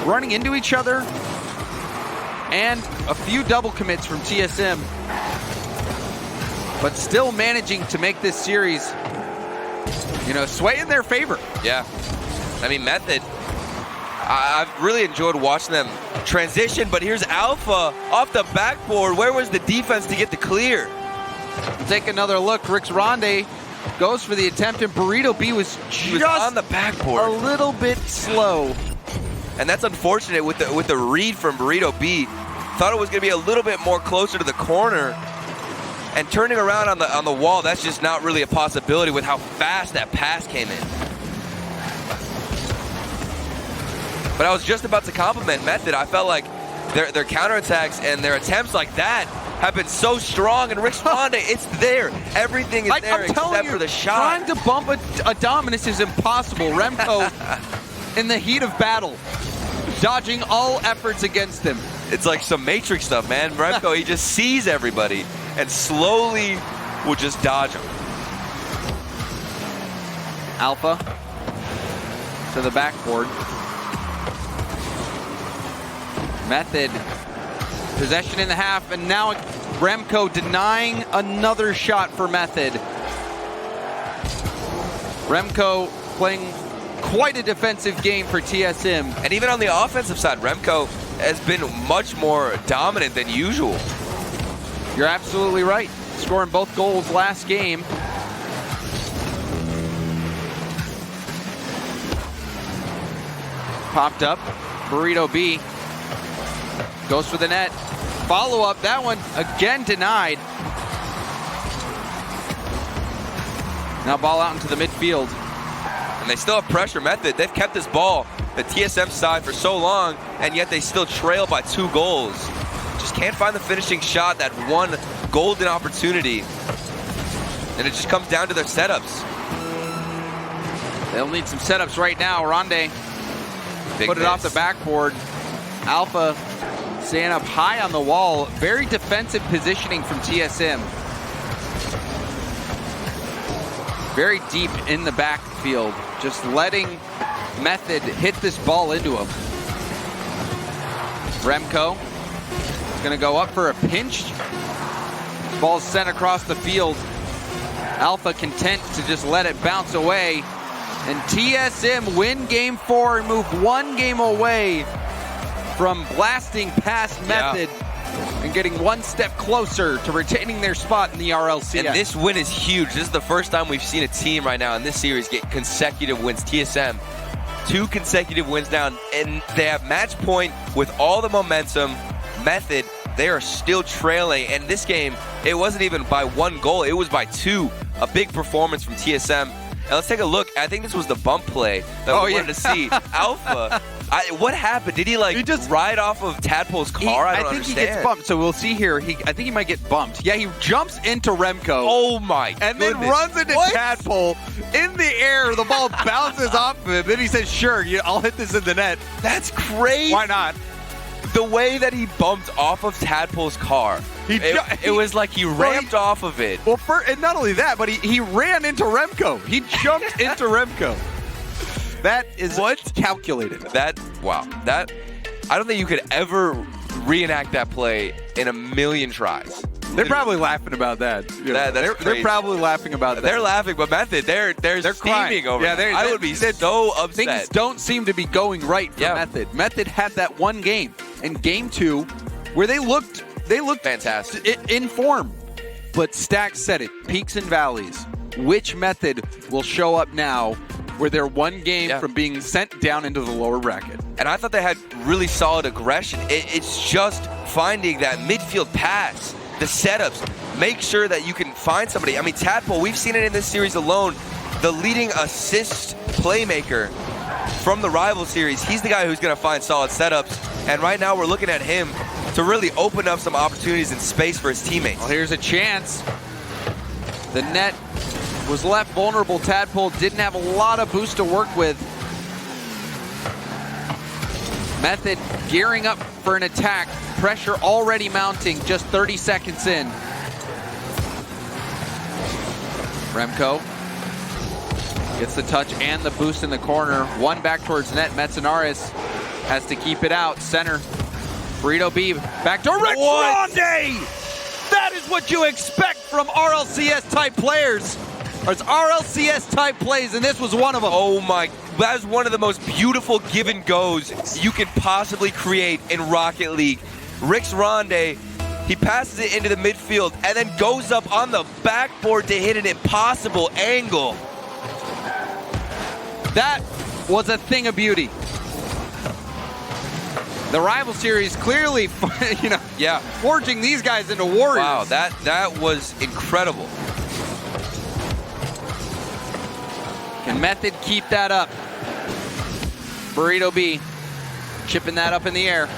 running into each other. And a few double commits from TSM. But still managing to make this series, sway in their favor.
Yeah. I mean, Method, I've really enjoyed watching them transition, but here's Alpha off the backboard. Where was the defense to get the clear?
Take another look. Rix Ronde goes for the attempt, and Burrito B was just
on the backboard.
A little bit slow.
And that's unfortunate with the read from Burrito B. Thought it was going to be a little bit more closer to the corner. And turning around on the wall, that's just not really a possibility with how fast that pass came in. But I was just about to compliment Method. I felt like their counterattacks and their attempts like that have been so strong. And Rix Ronde, it's there. Everything is there except for the shot.
Trying to bump a Dominus is impossible. Remco, in the heat of battle, dodging all efforts against him.
It's like some Matrix stuff, man. Remco, he just sees everybody and slowly will just dodge them.
Alpha to the backboard. Method, possession in the half, and now Remco denying another shot for Method. Remco playing quite a defensive game for TSM.
And even on the offensive side, Remco has been much more dominant than usual.
You're absolutely right. Scoring both goals last game. Popped up. Burrito B goes for the net. Follow-up, that one again denied. Now ball out into the midfield.
And they still have pressure. Method, they've kept this ball, the TSM side, for so long, and yet they still trail by 2 goals. Just can't find the finishing shot, that one golden opportunity. And it just comes down to their setups.
They'll need some setups right now. Ronde put it off the backboard. Alpha staying up high on the wall. Very defensive positioning from TSM. Very deep in the backfield. Just letting Method hit this ball into him. Remco is going to go up for a pinch. Ball's sent across the field. Alpha content to just let it bounce away. And TSM win game 4 and move 1 game away from blasting past Method and getting 1 step closer to retaining their spot in the RLCS.
And this win is huge. This is the first time we've seen a team right now in this series get consecutive wins. TSM, 2 consecutive wins down, and they have match point with all the momentum. Method, they are still trailing. And this game, it wasn't even by 1 goal. It was by 2. A big performance from TSM. And let's take a look. I think this was the bump play that we wanted to see. Alpha, what happened? Did he just ride off of Tadpole's car? I don't understand.
He gets bumped, so we'll see here. I think he might get bumped. Yeah, he jumps into Remco.
Oh my
And
goodness.
then runs into Tadpole in the air. The ball bounces off of him. Then he says, sure, I'll hit this in the net.
That's crazy.
Why not?
The way that he bumped off of Tadpole's car. It was like he ramped off of it.
Well, and not only that, but he ran into Remco. He jumped into Remco. That is calculated.
Wow. I don't think you could ever reenact that play in a million tries.
They're probably laughing about that. They're probably laughing about that.
They're laughing, but Method, they're steaming
crying
over it.
I
would be so upset.
Things don't seem to be going right for Method. Method had that 1 game in game 2 where they looked
fantastic
in form. But Stack said it, peaks and valleys. Which Method will show up now where they're 1 game from being sent down into the lower bracket?
And I thought they had really solid aggression. It's just finding that midfield pass, the setups, make sure that you can find somebody. I mean, Tadpole, we've seen it in this series alone, the leading assist playmaker from the rival series. He's the guy who's going to find solid setups. And right now we're looking at him to really open up some opportunities and space for his teammates.
Well, here's a chance. The net was left vulnerable. Tadpole didn't have a lot of boost to work with. Method gearing up for an attack. Pressure already mounting, just 30 seconds in. Remco gets the touch and the boost in the corner. 1 back towards net. Metzenaris has to keep it out. Center. Burrito B back to Rex Ronde! That is what you expect from RLCS type players. Or it's RLCS type plays, and this was one of them.
Oh my, that is one of the most beautiful give and goes you can possibly create in Rocket League. Rix Ronde, he passes it into the midfield and then goes up on the backboard to hit an impossible angle.
That was a thing of beauty. The rival series clearly, forging these guys into warriors.
Wow, that was incredible.
Can Method keep that up? Burrito B chipping that up in the air.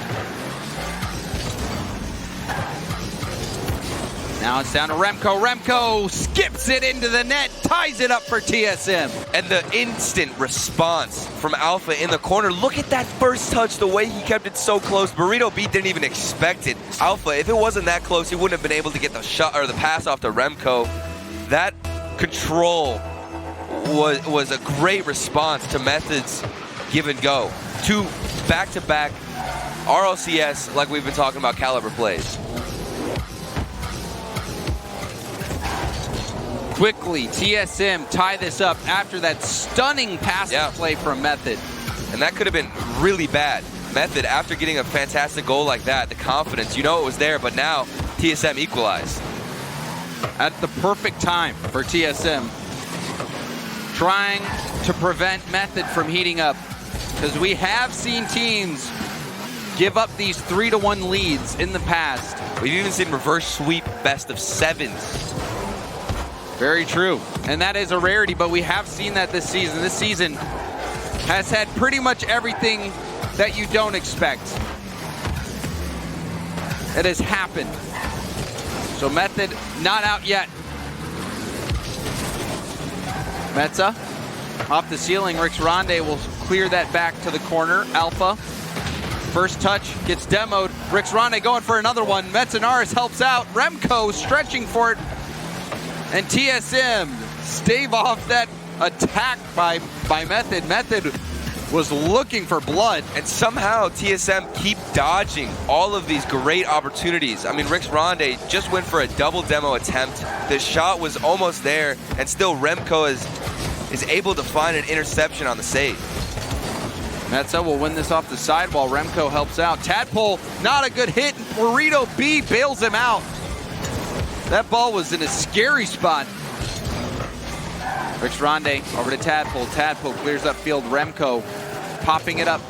Now it's down to Remco. Remco skips it into the net, ties it up for TSM.
And the instant response from Alpha in the corner. Look at that first touch, the way he kept it so close. Burrito B didn't even expect it. Alpha, if it wasn't that close, he wouldn't have been able to get the shot or the pass off to Remco. That control was a great response to Method's give and go. 2 back-to-back RLCS, like we've been talking about, caliber plays.
Quickly, TSM tie this up after that stunning pass play from Method.
And that could have been really bad. Method, after getting a fantastic goal like that, the confidence, it was there, but now TSM equalized.
At the perfect time for TSM. Trying to prevent Method from heating up. Because we have seen teams give up these 3-1 leads in the past.
We've even seen reverse sweep best of 7s.
Very true. And that is a rarity, but we have seen that this season. This season has had pretty much everything that you don't expect. It has happened. So Method not out yet. Metza off the ceiling. Rix Ronde will clear that back to the corner. Alpha. First touch gets demoed. Rix Ronde going for another one. Metzanaris helps out. Remco stretching for it. And TSM stave off that attack by Method. Method was looking for blood.
And somehow TSM keep dodging all of these great opportunities. I mean, Rix Ronde just went for a double demo attempt. The shot was almost there, and still Remco is able to find an interception on the save.
Metza will win this off the sidewall. Remco helps out. Tadpole, not a good hit. Burrito B bails him out. That ball was in a scary spot. Rix Ronde over to Tadpole. Tadpole clears upfield. Remco popping it up.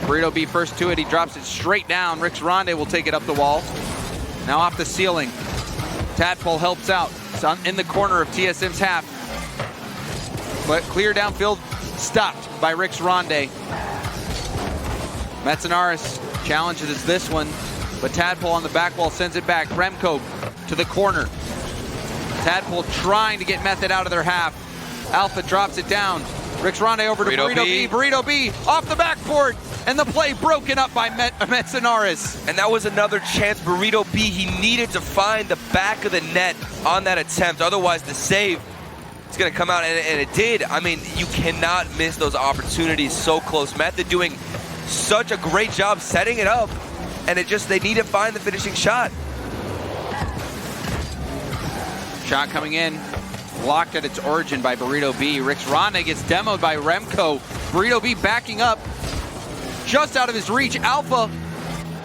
Burrito B first to it. He drops it straight down. Rix Ronde will take it up the wall. Now off the ceiling. Tadpole helps out. It's in the corner of TSM's half. But clear downfield, stopped by Rix Ronde. Metzanaris challenges this one, but Tadpole on the back wall sends it back. Remco to the corner. Tadpole trying to get Method out of their half. Alpha drops it down. Rix Ronde over to Burrito B. Burrito B off the backboard, and the play broken up by Metzanaris.
And that was another chance. Burrito B, he needed to find the back of the net on that attempt. Otherwise, the save is going to come out, and it did. I mean, you cannot miss those opportunities so close. Method doing such a great job setting it up, and they need to find the finishing shot.
Shot coming in, blocked at its origin by Burrito B. Rix Ronde gets demoed by Remco. Burrito B backing up, just out of his reach. Alpha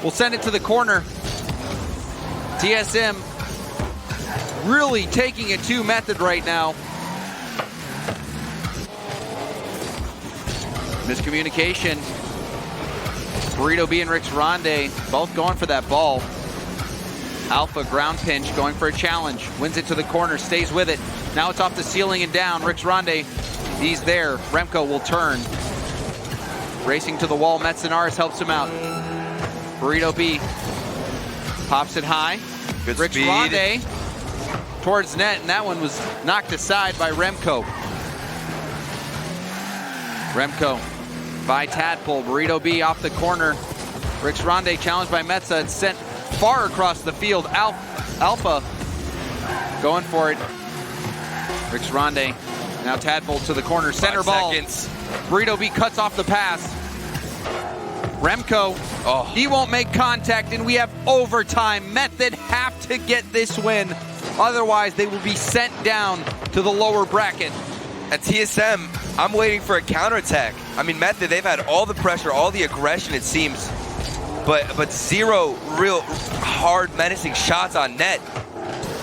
will send it to the corner. TSM really taking it to Method right now. Miscommunication. Burrito B and Rix Ronde both going for that ball. Alpha ground pinch, going for a challenge. Wins it to the corner, stays with it. Now it's off the ceiling and down. Rix Ronde, he's there. Remco will turn. Racing to the wall, Metzanaris helps him out. Burrito B pops it high.
Good
Rix
speed.
Ronde towards net, and that one was knocked aside by Remco. Remco by Tadpole. Burrito B off the corner. Rix Ronde challenged by Metza. It's sent far across the field. Alpha going for it. Rix Ronde. Now Tadpole to the corner. Center
5
ball.
seconds.
Burrito B cuts off the pass. Remco, he won't make contact, and we have overtime. Method have to get this win. Otherwise, they will be sent down to the lower bracket.
At TSM, I'm waiting for a counterattack. I mean, Method, they've had all the pressure, all the aggression, it seems, but zero real hard, menacing shots on net.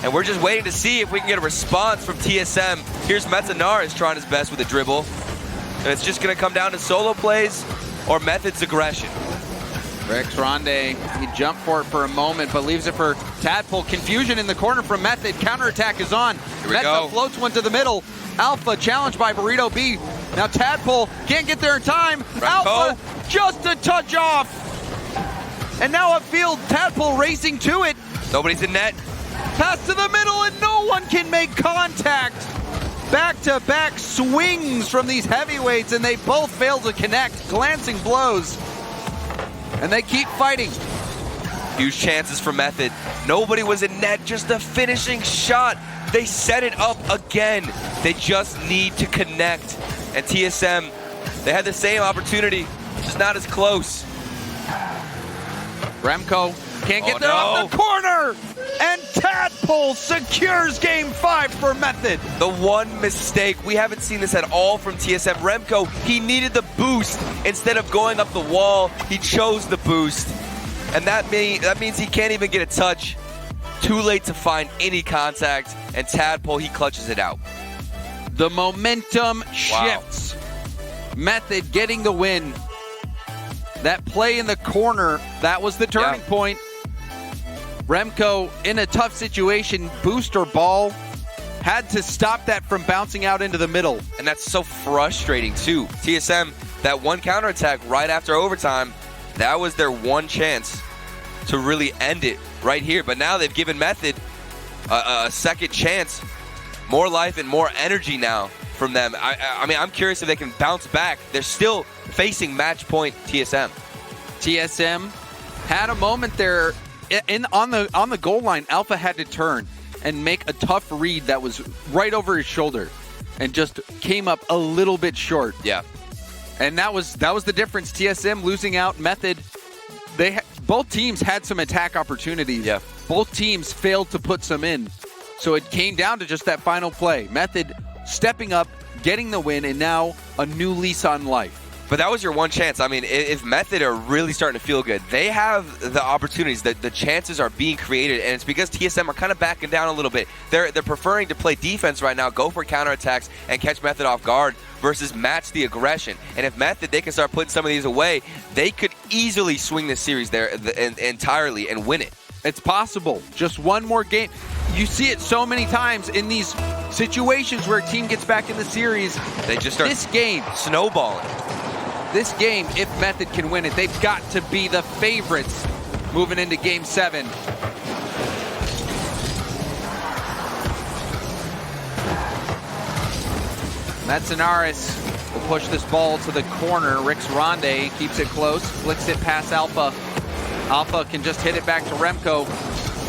And we're just waiting to see if we can get a response from TSM. Here's Metzanaris trying his best with a dribble. And it's just going to come down to solo plays or Method's aggression.
Rix Ronde, he jumped for it for a moment, but leaves it for Tadpole. Confusion in the corner from Method. Counterattack is on. Metza floats one to the middle. Alpha challenged by Burrito B. Now Tadpole can't get there in time. Alpha just a touch off. And now upfield, Tadpole racing to it.
Nobody's in net.
Pass to the middle, and no one can make contact. Back-to-back swings from these heavyweights, and they both fail to connect. Glancing blows. And they keep fighting.
Huge chances for Method. Nobody was in net, just a finishing shot. They set it up again. They just need to connect. And TSM, they had the same opportunity, just not as close.
Remco can't get there off the corner. And Tadpole secures game 5 for Method.
The one mistake, we haven't seen this at all from TSM. Remco, he needed the boost. Instead of going up the wall, he chose the boost. And that means he can't even get a touch. Too late to find any contact. And Tadpole, he clutches it out.
The momentum shifts. Method getting the win. That play in the corner, that was the turning point. Remco, in a tough situation, booster ball, had to stop that from bouncing out into the middle.
And that's so frustrating, too. TSM, that one counterattack right after overtime, that was their one chance to really end it right here. But now they've given Method a second chance. More life and more energy now from them. I mean, I'm curious if they can bounce back. They're still facing match point TSM.
TSM had a moment there on the goal line. Alpha had to turn and make a tough read that was right over his shoulder and just came up a little bit short.
Yeah.
And that was the difference. TSM losing out. Method, both teams had some attack opportunities.
Yeah.
Both teams failed to put some in. So it came down to just that final play. Method stepping up, getting the win, and now a new lease on life.
But that was your one chance. I mean, if Method are really starting to feel good, they have the opportunities. The chances are being created, and it's because TSM are kind of backing down a little bit. They're preferring to play defense right now, go for counterattacks, and catch Method off guard versus match the aggression. And if Method, they can start putting some of these away, they could easily swing this series there entirely and win it.
It's possible. Just one more game. You see it so many times in these situations where a team gets back in the series.
They just start
this game
snowballing.
This game, if Method can win it, they've got to be the favorites moving into Game 7. Metzenaris will push this ball to the corner. Rix Ronde keeps it close, flicks it past Alpha. Alpha can just hit it back to Remco,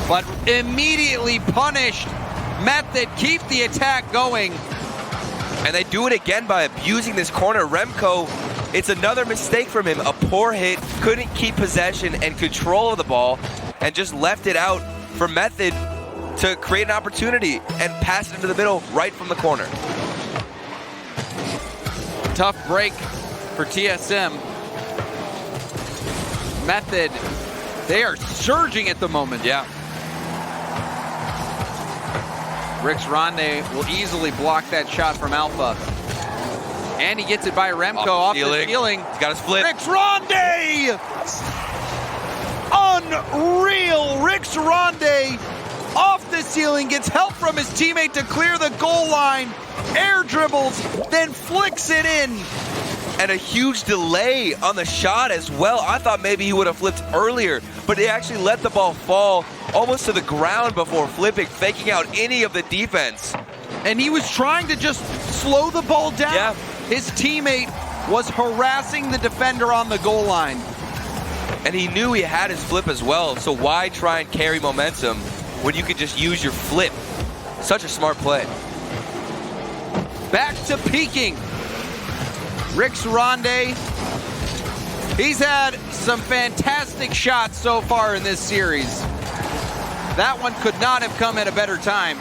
but immediately punished. Method keep the attack going.
And they do it again by abusing this corner. Remco, it's another mistake from him. A poor hit, couldn't keep possession and control of the ball, and just left it out for Method to create an opportunity and pass it into the middle right from the corner.
Tough break for TSM. Method, they are surging at the moment.
Yeah.
Rix Ronde will easily block that shot from Alpha. And he gets it by Remco off the ceiling.
He's got his flip.
Rix Ronde! Unreal! Rix Ronde off the ceiling, gets help from his teammate to clear the goal line, air dribbles, then flicks it in.
And a huge delay on the shot as well. I thought maybe he would have flipped earlier, but he actually let the ball fall almost to the ground before flipping, faking out any of the defense.
And he was trying to just slow the ball down.
Yeah.
His teammate was harassing the defender on the goal line.
And he knew he had his flip as well, so why try and carry momentum when you could just use your flip? Such a smart play.
Back to peaking. Rix Ronde, he's had some fantastic shots so far in this series. That one could not have come at a better time.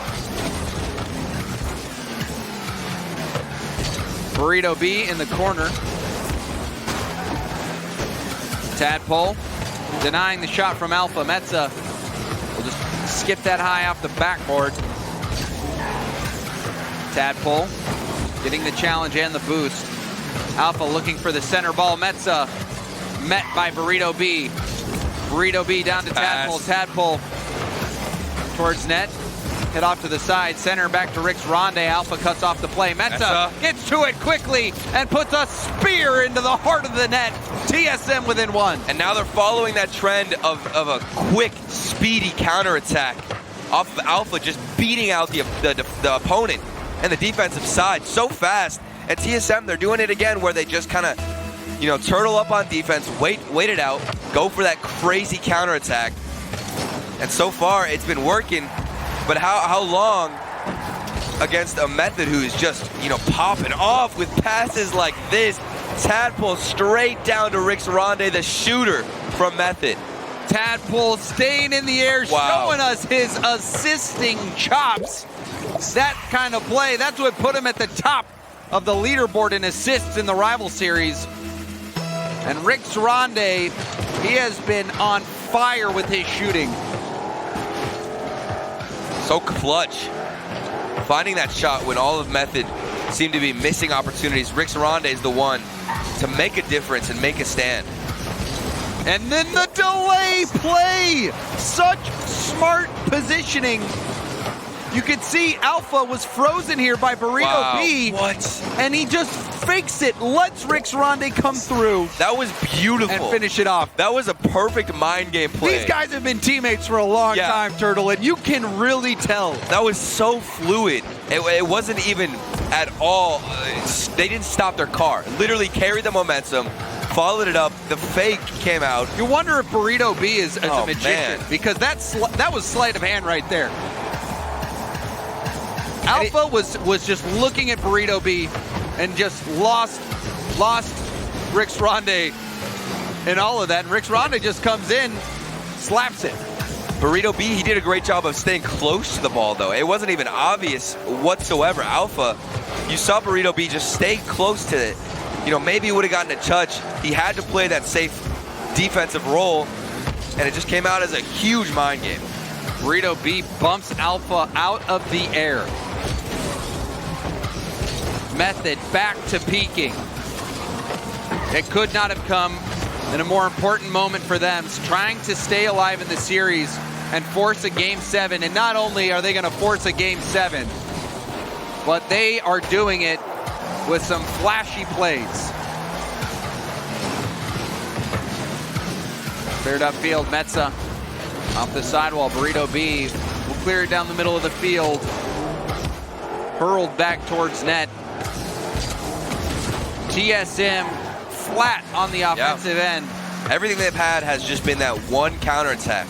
Burrito B in the corner. Tadpole denying the shot from Alpha. Metza will just skip that high off the backboard. Tadpole getting the challenge and the boost. Alpha looking for the center ball. Metza met by Burrito B. Burrito B down to Tadpole. Tadpole towards net. Hit off to the side. Center back to Rix Ronde. Alpha cuts off the play. Metza gets to it quickly and puts a spear into the heart of the net. TSM within one.
And now they're following that trend of a quick, speedy counterattack off of Alpha, just beating out the opponent and the defensive side so fast. And TSM, they're doing it again where they just kind of, turtle up on defense, wait it out, go for that crazy counterattack. And so far, it's been working. But how long against a Method who is just, popping off with passes like this? Tadpole straight down to Rix Ronde, the shooter from Method.
Tadpole staying in the air, showing us his assisting chops. That kind of play, that's what put him at the top of the leaderboard in assists in the rival series. And Rix Ronde, he has been on fire with his shooting.
So clutch. Finding that shot when all of Method seem to be missing opportunities. Rix Ronde is the one to make a difference and make a stand.
And then the delay play. Such smart positioning. You can see Alpha was frozen here by Burrito B.
What?
And he just fakes it, lets Rix Ronde come through.
That was beautiful.
And finish it off.
That was a perfect mind game play.
These guys have been teammates for a long time, Turtle, and you can really tell.
That was so fluid. It wasn't even at all. They didn't stop their car. Literally carried the momentum, followed it up. The fake came out.
You wonder if Burrito B is a magician, because that was sleight of hand right there. Alpha was just looking at Burrito B and just lost Rix Ronde in all of that. And Rix Ronde just comes in, slaps it.
Burrito B, he did a great job of staying close to the ball, though. It wasn't even obvious whatsoever. Alpha, you saw Burrito B just stay close to it. You know, maybe he would have gotten a touch. He had to play that safe defensive role, and it just came out as a huge mind game.
Burrito B bumps Alpha out of the air. Method back to peaking. It could not have come in a more important moment for them, trying to stay alive in the series and force a Game 7. And not only are they going to force a Game 7, but they are doing it with some flashy plays. Cleared up field, Metza off the sidewall. Burrito B will clear it down the middle of the field. Hurled back towards net. TSM flat on the offensive end.
Everything they've had has just been that one counterattack.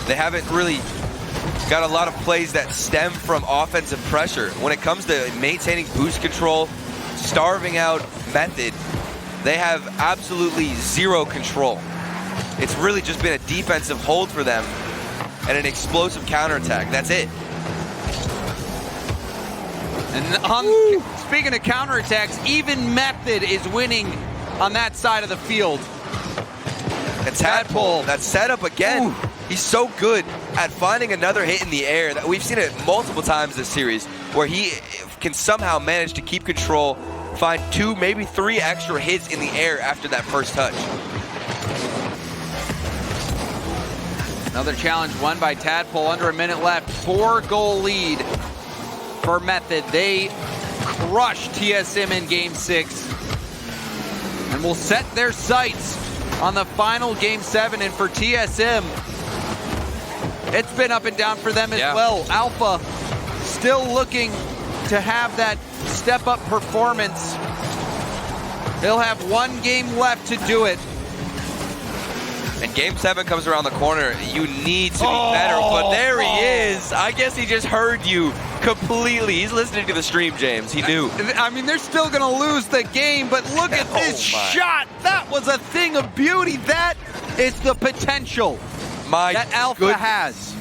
They haven't really got a lot of plays that stem from offensive pressure. When it comes to maintaining boost control, starving out Method, they have absolutely zero control. It's really just been a defensive hold for them and an explosive counterattack. That's it.
And speaking of counterattacks, even Method is winning on that side of the field.
And Tadpole, that setup again. He's so good at finding another hit in the air. That we've seen it multiple times this series, where he can somehow manage to keep control, find 2, maybe 3 extra hits in the air after that first touch.
Another challenge won by Tadpole, under a minute left. 4-goal lead for Method. They crushed TSM in Game 6 and will set their sights on the final Game 7. And for TSM, it's been up and down for them as well. Alpha still looking to have that step-up performance. They'll have 1 game left to do it.
And Game 7 comes around the corner. You need to be better, but there he is. I guess he just heard you completely. He's listening to the stream, James. He knew.
I mean, they're still going to lose the game, but look at this shot. That was a thing of beauty. That is the potential that Alpha has.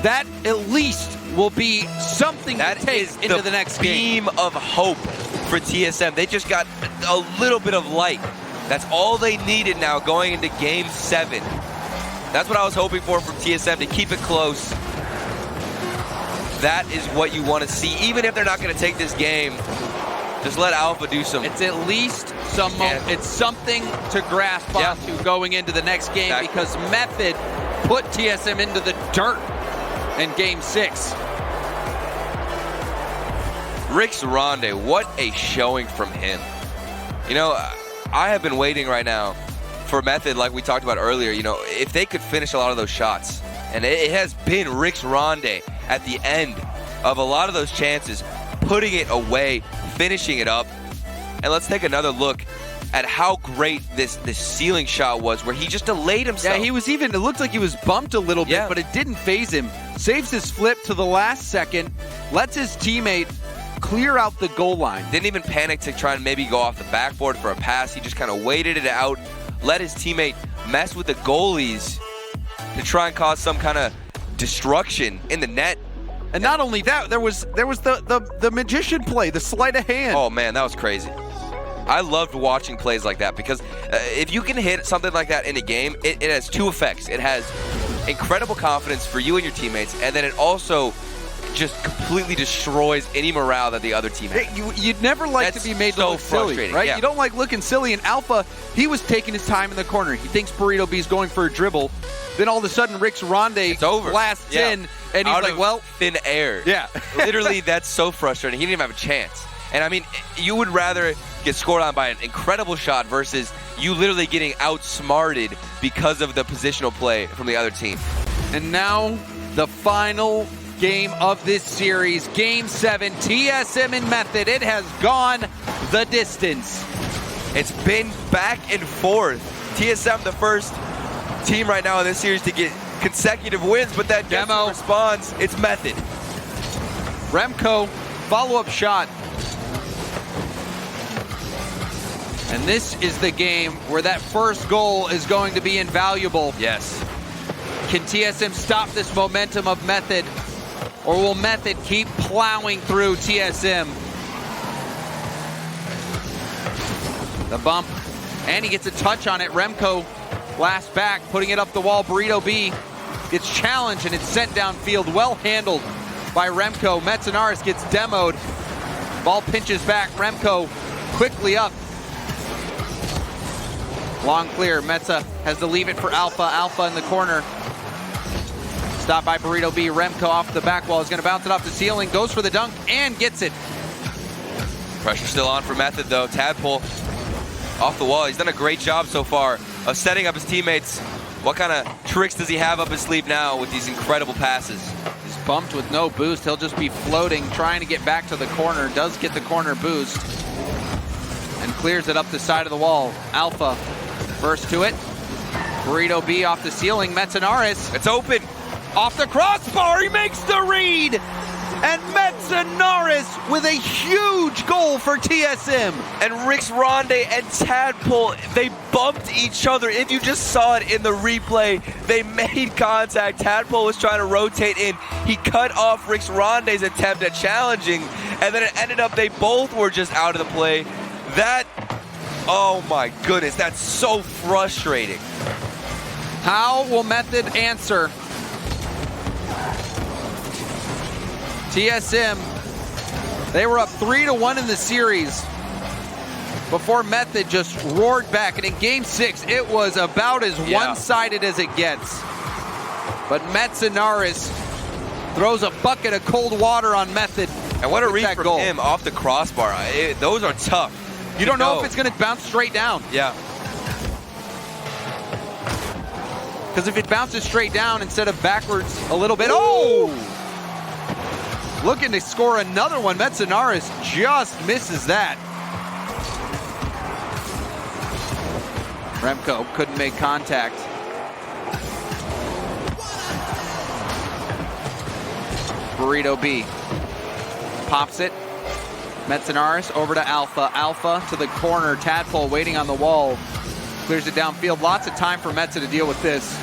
That at least will be something to take into the next game.
Beam of hope for TSM. They just got a little bit of light. That's all they needed now going into Game 7. That's what I was hoping for from TSM, to keep it close. That is what you want to see. Even if they're not going to take this game, just let Alpha do some.
It's at least it's something to grasp onto going into the next game, because Method put TSM into the dirt in Game 6.
Rix Ronde, what a showing from him. You know, I have been waiting right now for Method, like we talked about earlier. You know, if they could finish a lot of those shots, and it has been Rix Ronde at the end of a lot of those chances, putting it away, finishing it up. And let's take another look at how great this ceiling shot was, where he just delayed himself.
Yeah, he was even, it looked like he was bumped a little bit, but it didn't phase him. Saves his flip to the last second, lets his teammate clear out the goal line.
Didn't even panic to try and maybe go off the backboard for a pass. He just kind of waited it out, let his teammate mess with the goalies to try and cause some kind of destruction in the net.
And not only that, there was the magician play, the sleight of hand.
Oh man, that was crazy. I loved watching plays like that, because if you can hit something like that in a game, it has 2 effects. It has incredible confidence for you and your teammates, and then it also just completely destroys any morale that the other team has.
You'd never like to be made to look silly, right?
Yeah.
You don't like looking silly. And Alpha, he was taking his time in the corner. He thinks Burrito B's going for a dribble. Then all of a sudden, Rick's Ronde blasts in, and he's like, well,
thin air.
Yeah.
Literally, that's so frustrating. He didn't even have a chance. And I mean, you would rather get scored on by an incredible shot versus you literally getting outsmarted because of the positional play from the other team.
And now the final game of this series, Game 7, TSM and Method. It has gone the distance.
It's been back and forth. TSM, the first team right now in this series to get consecutive wins, but that demo responds. It's Method.
Remco, follow-up shot. And this is the game where that first goal is going to be invaluable.
Yes.
Can TSM stop this momentum of Method, or will Method keep plowing through TSM? The bump, and he gets a touch on it. Remco blasts back, putting it up the wall. Burrito B gets challenged, and it's sent downfield. Well handled by Remco. Metzenaris gets demoed. Ball pinches back. Remco quickly up. Long clear. Metza has to leave it for Alpha. Alpha in the corner. Stopped by Burrito B. Remco off the back wall. Is going to bounce it off the ceiling. Goes for the dunk and gets it.
Pressure still on for Method, though. Tadpole off the wall. He's done a great job so far of setting up his teammates. What kind of tricks does he have up his sleeve now with these incredible passes?
He's bumped with no boost. He'll just be floating, trying to get back to the corner. Does get the corner boost. And clears it up the side of the wall. Alpha first to it. Burrito B off the ceiling. Metzenaris.
It's open.
Off the crossbar. He makes the read. And Metzenaris with a huge goal for TSM.
And Rick's Ronde and Tadpole, they bumped each other. If you just saw it in the replay, they made contact. Tadpole was trying to rotate in. He cut off Rick's Ronde's attempt at challenging, and then it ended up they both were just out of the play. That, oh my goodness, that's so frustrating.
How will Method answer? TSM, they were up 3-1 in the series before Method just roared back. And in Game 6, it was about as one-sided as it gets. But Metzenaris throws a bucket of cold water on Method.
And what a read from him off the crossbar. Those are tough.
You don't know if it's going to bounce straight down.
Yeah.
Because if it bounces straight down instead of backwards a little bit, oh! Looking to score another one. Metzenaris just misses that. Remco couldn't make contact. Burrito B pops it. Metzenaris over to Alpha. Alpha to the corner. Tadpole waiting on the wall. Clears it downfield. Lots of time for Metza to deal with this.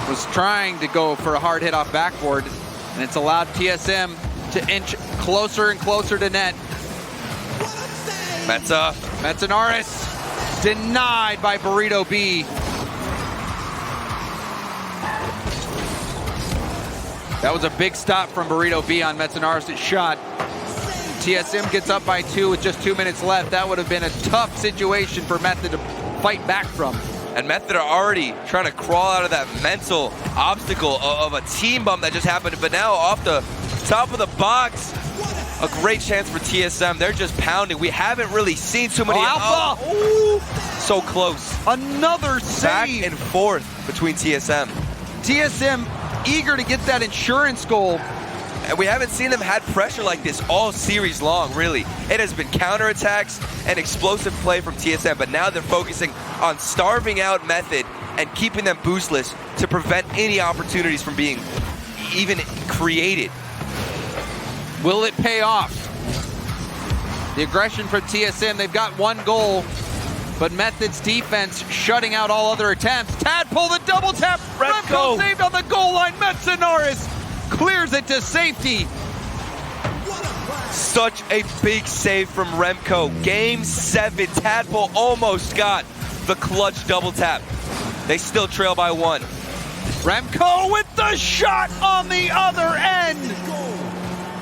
Was trying to go for a hard hit off backboard, and it's allowed TSM to inch closer and closer to net. Metzenaris denied by Burrito B. That was a big stop from Burrito B on Metzenaris' shot. TSM gets up by 2 with just 2 minutes left. That would have been a tough situation for Method to fight back from.
And Method are already trying to crawl out of that mental obstacle of a team bump that just happened. But now off the top of the box, a great chance for TSM. They're just pounding. We haven't really seen too many.
Alpha!
So close.
Another save.
Back and forth between TSM.
TSM eager to get that insurance goal.
And we haven't seen them had pressure like this all series long, really. It has been counterattacks and explosive play from TSM, but now they're focusing on starving out Method and keeping them boostless to prevent any opportunities from being even created.
Will it pay off? The aggression from TSM, they've got one goal, but Method's defense shutting out all other attempts. Tadpole, the double tap. Remco saved on the goal line. Metzenaris clears it to safety.
Such a big save from Remco. Game 7, Tadpole almost got the clutch double tap. They still trail by 1.
Remco with the shot on the other end.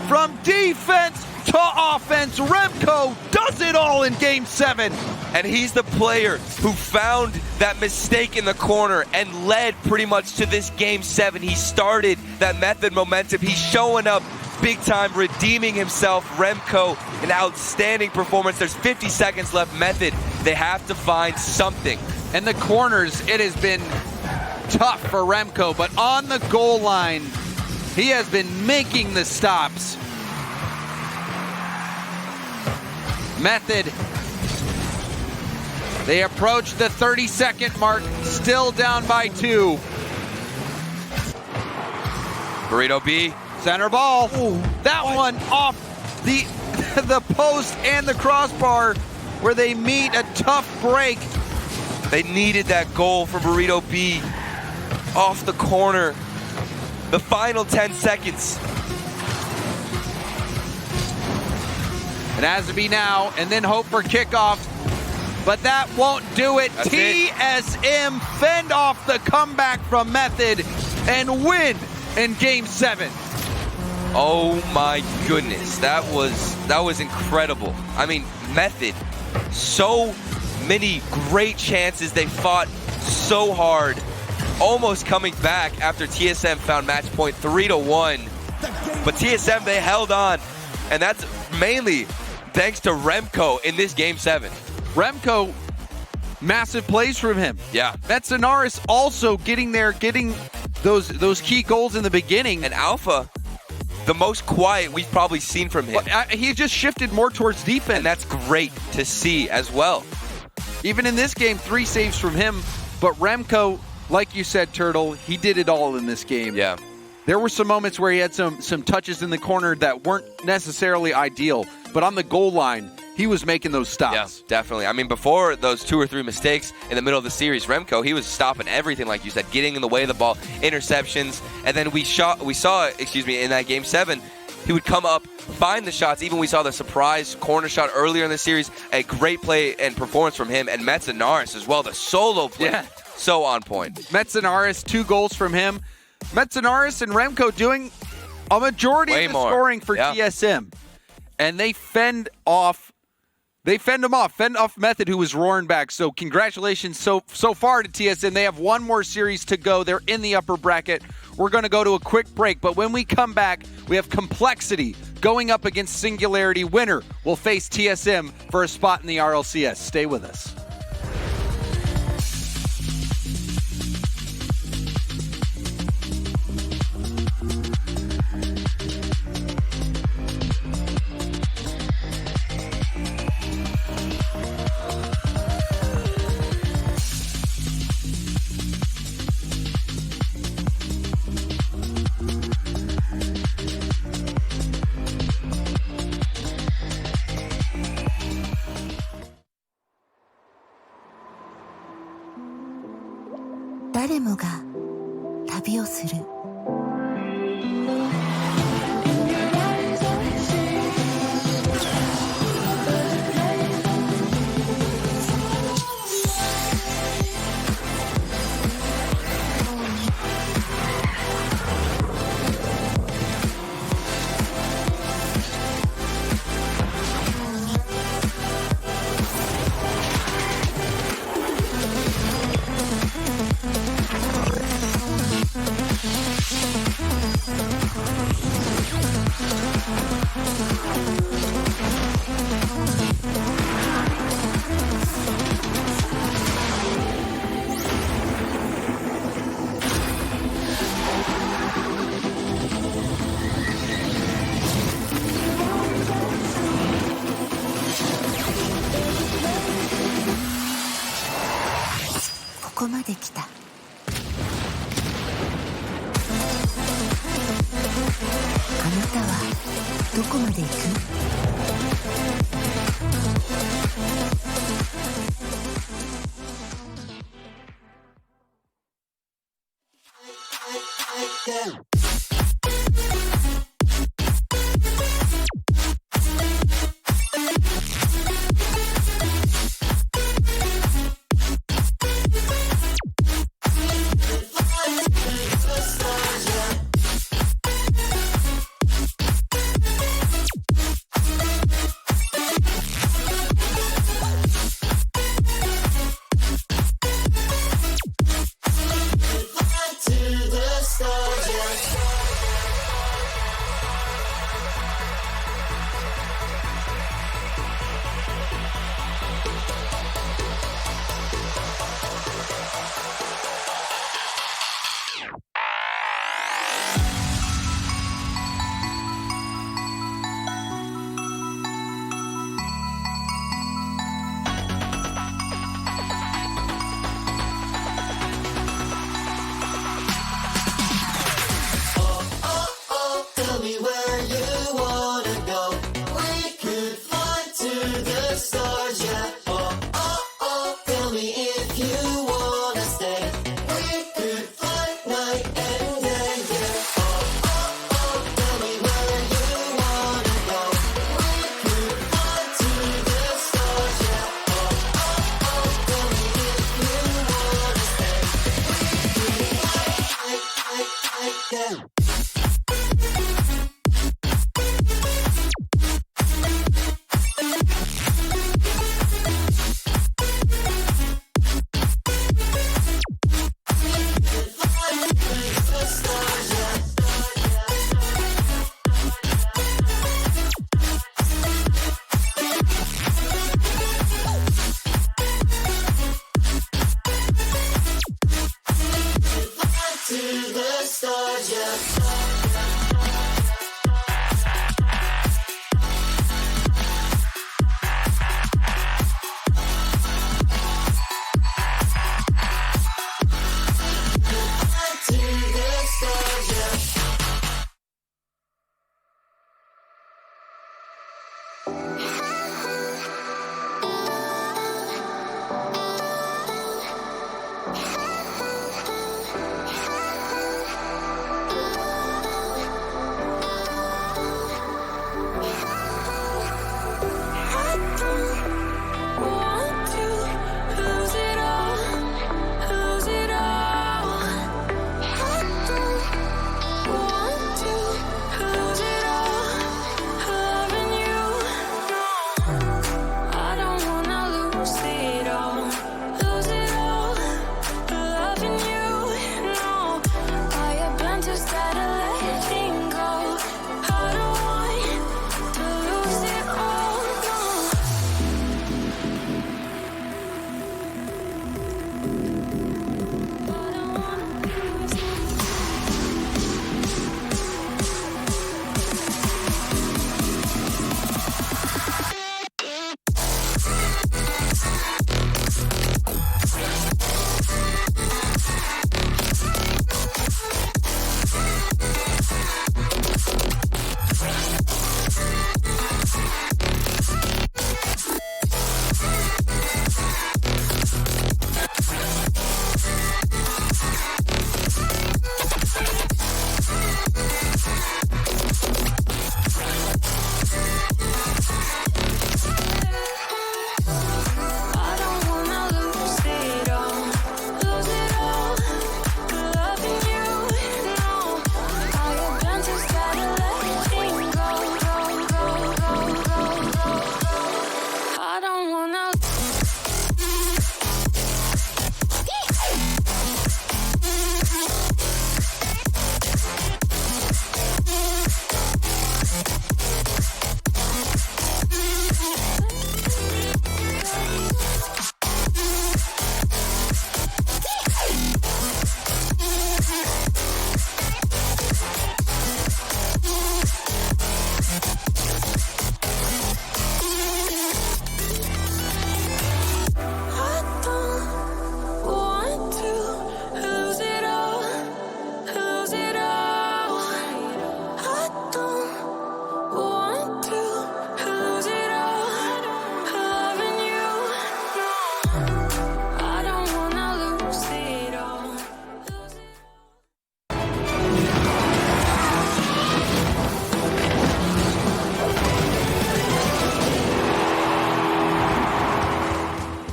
From defense to offense, Remco does it all in Game 7.
And he's the player who found that mistake in the corner and led pretty much to this Game 7. He started that method momentum. He's showing up big time, redeeming himself. Remco, an outstanding performance. There's 50 seconds left. Method, they have to find something.
And the corners, it has been tough for Remco, but on the goal line, he has been making the stops. Method. They approach the 30-second mark, still down by 2.
Burrito B.
Center ball. That one off the post and the crossbar where they meet. A tough break.
They needed that goal for Burrito B. Off the corner. The final 10 seconds.
It has to be now, and then hope for kickoff. But that won't do it.
That's
TSM fend off the comeback from Method and win in Game 7.
Oh my goodness, that was incredible. I mean, Method, so many great chances. They fought so hard, almost coming back after TSM found match point 3-1. But TSM, they held on, and that's mainly thanks to Remco in this Game 7.
Remco, massive plays from him.
Yeah.
Metzenaris also getting there, getting those key goals in the beginning.
And Alpha, the most quiet we've probably seen from him.
He just shifted more towards defense.
And that's great to see as well.
Even in this game, 3 saves from him. But Remco, like you said, Turtle, he did it all in this game.
Yeah.
There were some moments where he had some touches in the corner that weren't necessarily ideal. But on the goal line, he was making those stops.
Yeah, definitely. I mean, before those 2 or 3 mistakes in the middle of the series, Remco, he was stopping everything, like you said, getting in the way of the ball, interceptions. And then we saw, in that Game 7, he would come up, find the shots. Even we saw the surprise corner shot earlier in the series. A great play and performance from him. And Metzenaris as well, the solo play.
Yeah.
So on point.
Metzenaris, 2 goals from him. Metzenaris and Remco doing a majority of the scoring for TSM. And they fend him off Method, who was roaring back. So congratulations so far to TSM. They have one more series to go. They're in the upper bracket. We're going to go to a quick break, but when we come back, we have Complexity going up against Singularity. Winner will face TSM for a spot in the RLCS. Stay with us.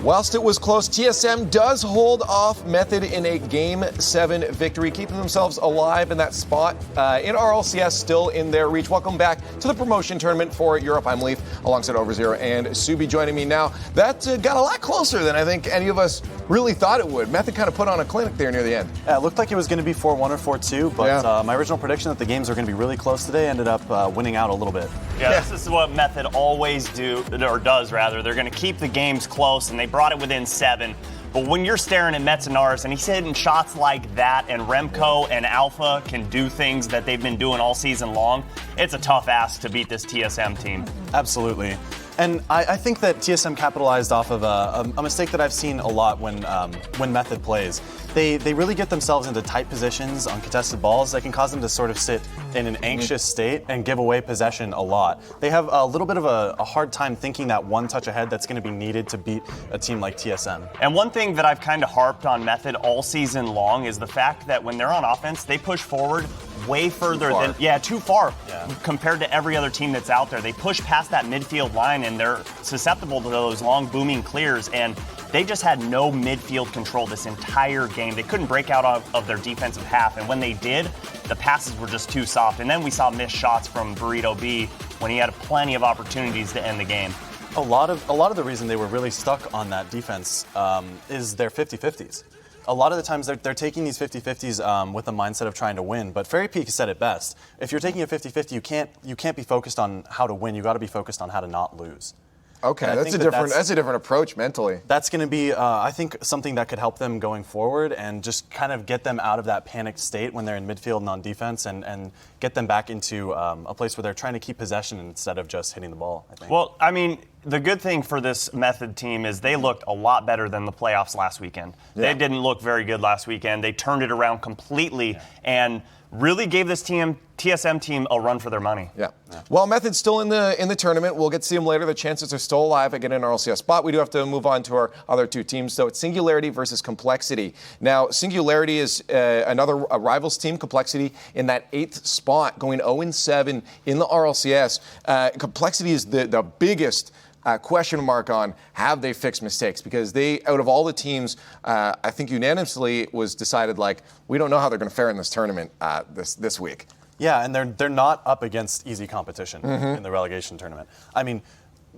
Whilst it was close, TSM does hold off Method in a Game 7 victory, keeping themselves alive in that spot in RLCS, still in their reach. Welcome back to the promotion tournament for Europe. I'm Leaf, alongside Overzero and Subi joining me now. That got a lot closer than I think any of us really thought it would. Method kind of put on a clinic there near the end.
Yeah, it looked like it was going to be 4-1 or 4-2, but my original prediction that the games were going to be really close today ended up winning out a little bit.
Yeah, this is what Method always does. They're going to keep the games close, and they brought it within 7. But when you're staring at Metzenaris and he's hitting shots like that, and Remco and Alpha can do things that they've been doing all season long, it's a tough ask to beat this TSM team.
Absolutely. And I think that TSM capitalized off of a mistake that I've seen a lot when Method plays. They really get themselves into tight positions on contested balls that can cause them to sort of sit in an anxious state and give away possession a lot. They have a little bit of a hard time thinking that one touch ahead that's going to be needed to beat a team like TSM.
And one thing that I've kind of harped on Method all season long is the fact that when they're on offense, they push forward way further too far compared to every other team that's out there. They push past that midfield line and they're susceptible to those long booming clears. And They just had no midfield control this entire game. They couldn't break out of their defensive half, and when they did, the passes were just too soft. And then we saw missed shots from Burrito B when he had plenty of opportunities to end the game.
A lot of the reason they were really stuck on that defense is their 50-50s. A lot of the times they're taking these 50-50s with the mindset of trying to win. But Fairy Peak said it best. If you're taking a 50-50, you can't be focused on how to win. You got to be focused on how to not lose.
Okay, that's a different approach mentally.
That's going to be, I think, something that could help them going forward and just kind of get them out of that panicked state when they're in midfield and on defense and get them back into a place where they're trying to keep possession instead of just hitting the ball, I think.
Well, I mean, the good thing for this Method team is they looked a lot better than the playoffs last weekend. Yeah. They didn't look very good last weekend. They turned it around completely and really gave this TSM team a run for their money.
Yeah. Well, Method's still in the tournament. We'll get to see them later. The chances are still alive at getting an RLCS spot. We do have to move on to our other two teams. So it's Singularity versus Complexity. Now, Singularity is another rivals team, Complexity, in that 8th spot, going 0-7 in the RLCS. Complexity is the biggest question mark on have they fixed mistakes, because they, out of all the teams, I think unanimously was decided, like, we don't know how they're going to fare in this tournament this week.
Yeah, and they're not up against easy competition in the relegation tournament. I mean,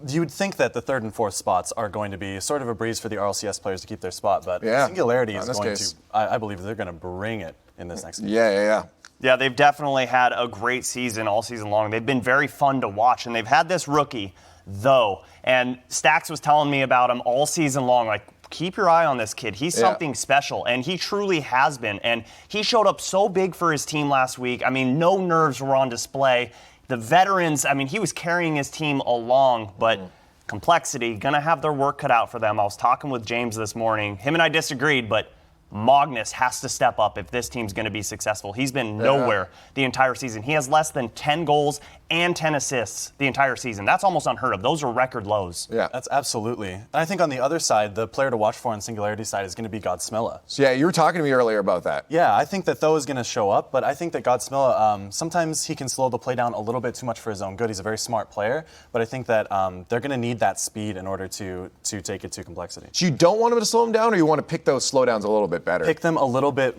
you would think that the 3rd and 4th spots are going to be sort of a breeze for the RLCS players to keep their spot, but Singularity is going to, I believe they're going to bring it in this next game.
Yeah, they've definitely had a great season all season long. They've been very fun to watch, and they've had this rookie, though, and Stax was telling me about him all season long, like, keep your eye on this kid. He's something special, and he truly has been. And he showed up so big for his team last week. I mean, no nerves were on display. The veterans, I mean, he was carrying his team along, but Complexity, going to have their work cut out for them. I was talking with James this morning. Him and I disagreed, but Magnus has to step up if this team's going to be successful. He's been nowhere the entire season. He has less than 10 goals and 10 assists the entire season. That's almost unheard of. Those are record lows.
Yeah, that's absolutely. And I think on the other side, the player to watch for on Singularity side is going to be Godsmilla.
So yeah, you were talking to me earlier about that.
Yeah, I think that Tho is going to show up, but I think that Godsmilla, sometimes he can slow the play down a little bit too much for his own good. He's a very smart player, but I think that they're going to need that speed in order to take it to Complexity.
So you don't want him to slow him down, or you want to pick those slowdowns a little bit better?
Pick them a little bit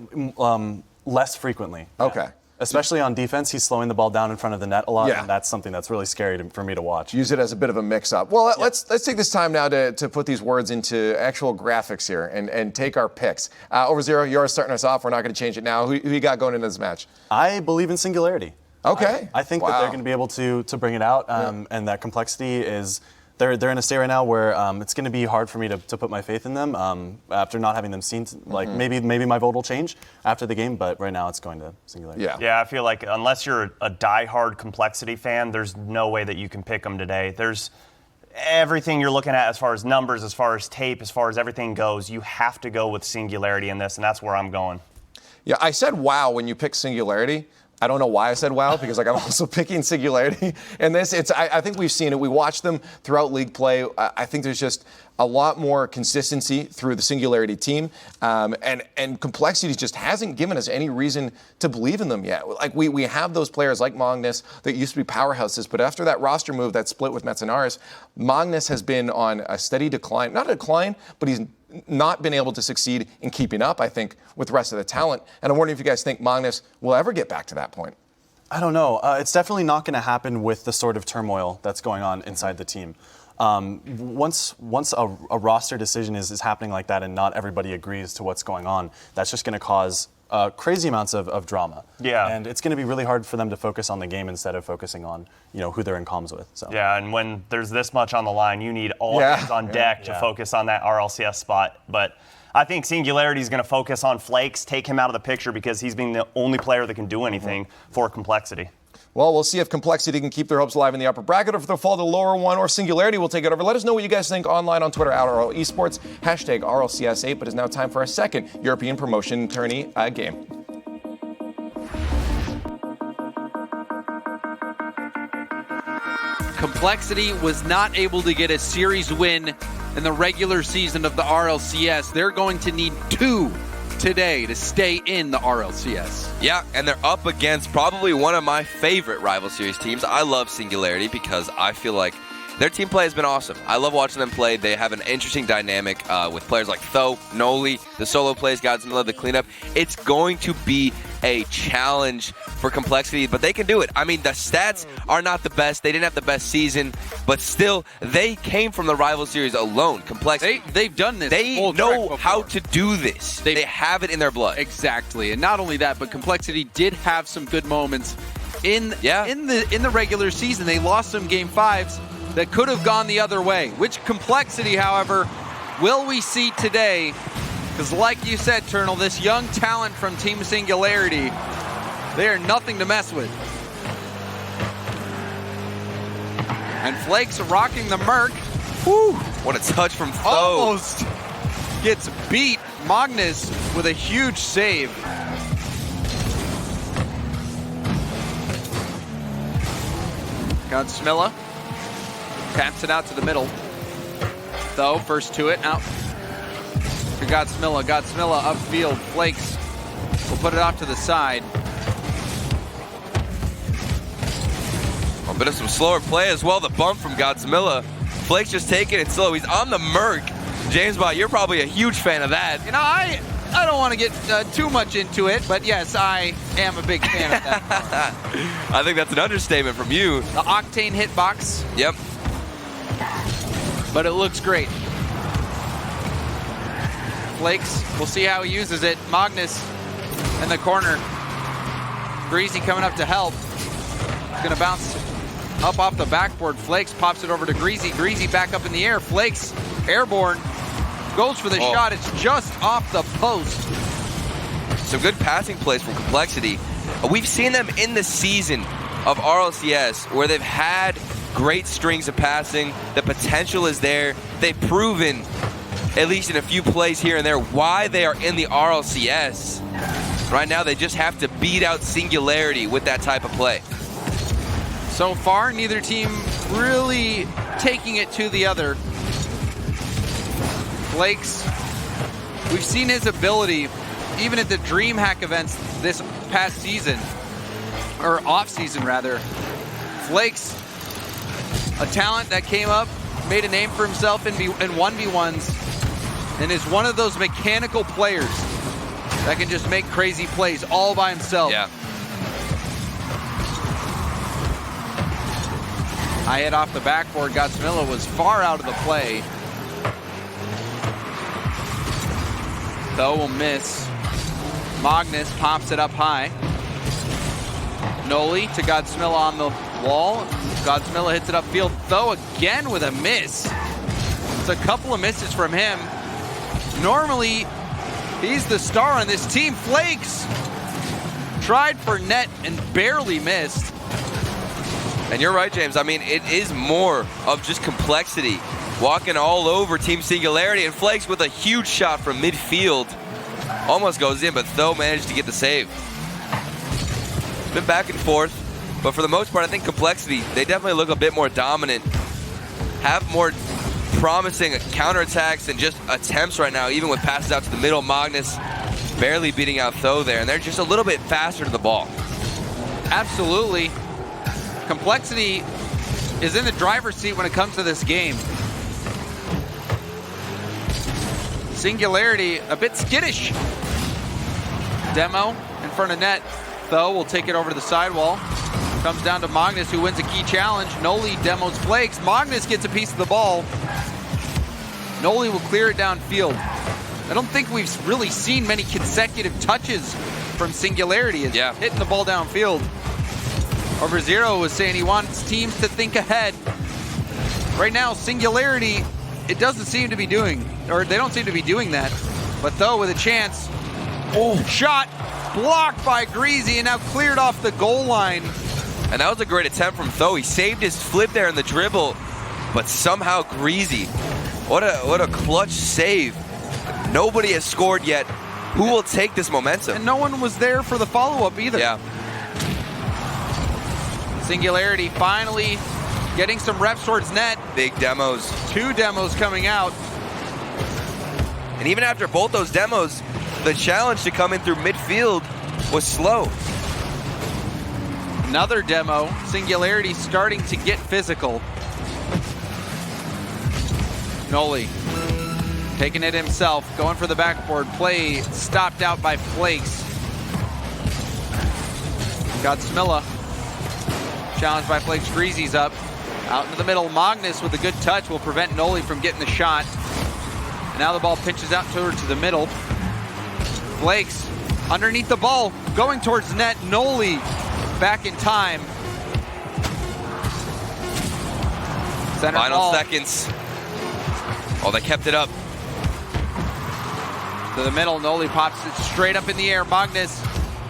less frequently.
Okay.
Especially on defense, he's slowing the ball down in front of the net a lot, and that's something that's really scary for me to watch.
Use it as a bit of a mix-up. Well, let's take this time now to put these words into actual graphics here and take our picks. Over Zero, you're starting us off. We're not going to change it now. Who you got going into this match?
I believe in Singularity.
Okay.
I think that they're going to be able to bring it out, and that Complexity is... They're in a state right now where it's going to be hard for me to put my faith in them after not having them seen. Like maybe my vote will change after the game, but right now it's going to Singularity.
Yeah, I feel like unless you're a diehard Complexity fan, there's no way that you can pick them today. There's everything you're looking at as far as numbers, as far as tape, as far as everything goes. You have to go with Singularity in this, and that's where I'm going.
Yeah, I said wow when you picked Singularity. I don't know why I said wow, because like I'm also picking Singularity. And I think we've seen it. We watched them throughout league play. I think there's just a lot more consistency through the Singularity team. And Complexity just hasn't given us any reason to believe in them yet. Like we have those players like Magnus that used to be powerhouses, but after that roster move, that split with Metzenaris, Magnus has been on a steady decline. Not a decline, but he's not been able to succeed in keeping up, I think, with the rest of the talent. And I'm wondering if you guys think Magnus will ever get back to that point.
I don't know. It's definitely not going to happen with the sort of turmoil that's going on inside the team. Once a roster decision is happening like that and not everybody agrees to what's going on, that's just going to cause crazy amounts of drama.
Yeah.
And it's going to be really hard for them to focus on the game instead of focusing on who they're in comms with. So.
Yeah, and when there's this much on the line, you need all hands on deck to focus on that RLCS spot. But I think Singularity is going to focus on Flakes, take him out of the picture because he's been the only player that can do anything for Complexity.
Well, we'll see if Complexity can keep their hopes alive in the upper bracket, or if they'll fall to the lower one, or Singularity will take it over. Let us know what you guys think online on Twitter, @RL Esports, #RLCS8. But it's now time for our second European promotion tourney game.
Complexity was not able to get a series win in the regular season of the RLCS. They're going to need 2 today to stay in the RLCS.
Yeah, and they're up against probably one of my favorite rival series teams. I love Singularity because I feel like their team play has been awesome. I love watching them play. They have an interesting dynamic with players like Tho, Noli, the solo plays, Godzilla, the cleanup. It's going to be a challenge for Complexity, but they can do it. I mean, the stats are not the best. They didn't have the best season, but still, they came from the rival series alone. Complexity.
They've done this.
They know how to do this. They have it in their blood.
Exactly, and not only that, but Complexity did have some good moments in the regular season. They lost some game 5s that could have gone the other way. Which Complexity, however, will we see today? Because like you said, Turnal, this young talent from Team Singularity, they are nothing to mess with. And Flakes rocking the Merc.
Whew, what a touch from Tho.
Almost gets beat. Magnus with a huge save. Godsmilla taps it out to the middle. Tho first to it, out to Godsmilla. Godsmilla upfield. Flakes will put it off to the side.
A bit of some slower play as well. The bump from Godzilla. Flakes just taking it slow. He's on the Merc. James Bott, you're probably a huge fan of that.
You know, I don't want to get too much into it, but yes, I am a big fan of that.
I think that's an understatement from you.
The Octane hitbox.
Yep.
But it looks great. Flakes, we'll see how he uses it. Magnus in the corner. Greasy coming up to help. He's going to bounce up off the backboard. Flakes pops it over to Greasy. Greasy back up in the air. Flakes airborne. Goes for the shot. It's just off the post.
Some good passing plays from Complexity. We've seen them in the season of RLCS where they've had great strings of passing. The potential is there. They've proven, at least in a few plays here and there, why they are in the RLCS. Right now, they just have to beat out Singularity with that type of play.
So far, neither team really taking it to the other. Flakes, we've seen his ability, even at the DreamHack events this past season, or off-season rather. Flakes, a talent that came up, made a name for himself in 1v1s, and is one of those mechanical players that can just make crazy plays all by himself.
Yeah.
High hit off the backboard. Godsmilla was far out of the play. Tho will miss. Magnus pops it up high. Noli to Godsmilla on the wall. Godsmilla hits it upfield. Tho again with a miss. It's a couple of misses from him. Normally, he's the star on this team. Flakes tried for net and barely missed.
And you're right, James. I mean, it is more of just Complexity walking all over Team Singularity, and Flakes with a huge shot from midfield. Almost goes in, but Tho managed to get the save. It's been back and forth, but for the most part, I think Complexity, they definitely look a bit more dominant, have more promising counterattacks and just attempts right now, even with passes out to the middle. Magnus barely beating out Tho there, and they're just a little bit faster to the ball.
Absolutely. Complexity is in the driver's seat when it comes to this game. Singularity a bit skittish. Demo in front of net. Tho will take it over to the sidewall. Comes down to Magnus, who wins a key challenge. Noli demos Flakes. Magnus gets a piece of the ball. Noli will clear it downfield. I don't think we've really seen many consecutive touches from Singularity. It's hitting the ball downfield. Over Zero was saying he wants teams to think ahead. Right now, Singularity, it doesn't seem to be doing, or they don't seem to be doing that. But Tho with a chance. Oh, shot blocked by Greasy and now cleared off the goal line.
And that was a great attempt from Tho. He saved his flip there in the dribble, but somehow Greasy. What a clutch save. Nobody has scored yet. Who will take this momentum?
And no one was there for the follow-up either.
Yeah.
Singularity finally getting some reps towards net.
Big demos.
2 demos coming out.
And even after both those demos, the challenge to come in through midfield was slow.
Another demo. Singularity starting to get physical. Noli taking it himself, going for the backboard. Play stopped out by Flakes. Godsmilla challenged by Flakes. Greasy's up. Out into the middle. Magnus with a good touch will prevent Noli from getting the shot. And now the ball pinches out to the middle. Flakes underneath the ball, going towards net. Noli back in time. Center
Final
ball.
seconds. Oh, they kept it up.
To the middle, Noli pops it straight up in the air. Magnus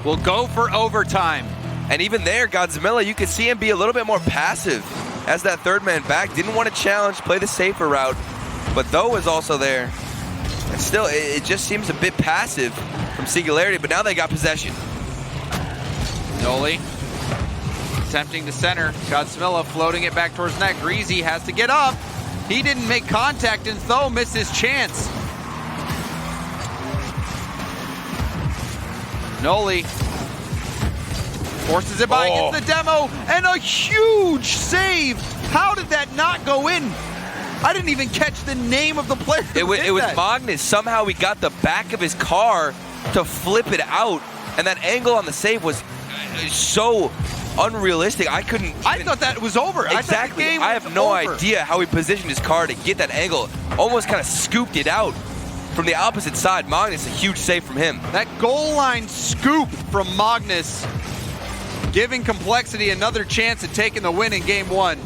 will go for overtime.
And even there, Godzilla, you could see him be a little bit more passive as that third man back. Didn't want to challenge, play the safer route. But Tho was also there. And still, it just seems a bit passive from Singularity, but now they got possession.
Noli attempting to center. Godsmilla floating it back towards net. Greasy has to get up. He didn't make contact, and Tho missed his chance. Noli forces it by, gets the demo, and a huge save. How did that not go in? I didn't even catch the name of the player.
It was Magnus. Somehow he got the back of his car to flip it out, and that angle on the save was so unrealistic. I
thought that was over.
Exactly. I have no idea how he positioned his car to get that angle. Almost kind of scooped it out from the opposite side. Magnus, a huge save from him.
That goal line scoop from Magnus, giving Complexity another chance at taking the win in game one.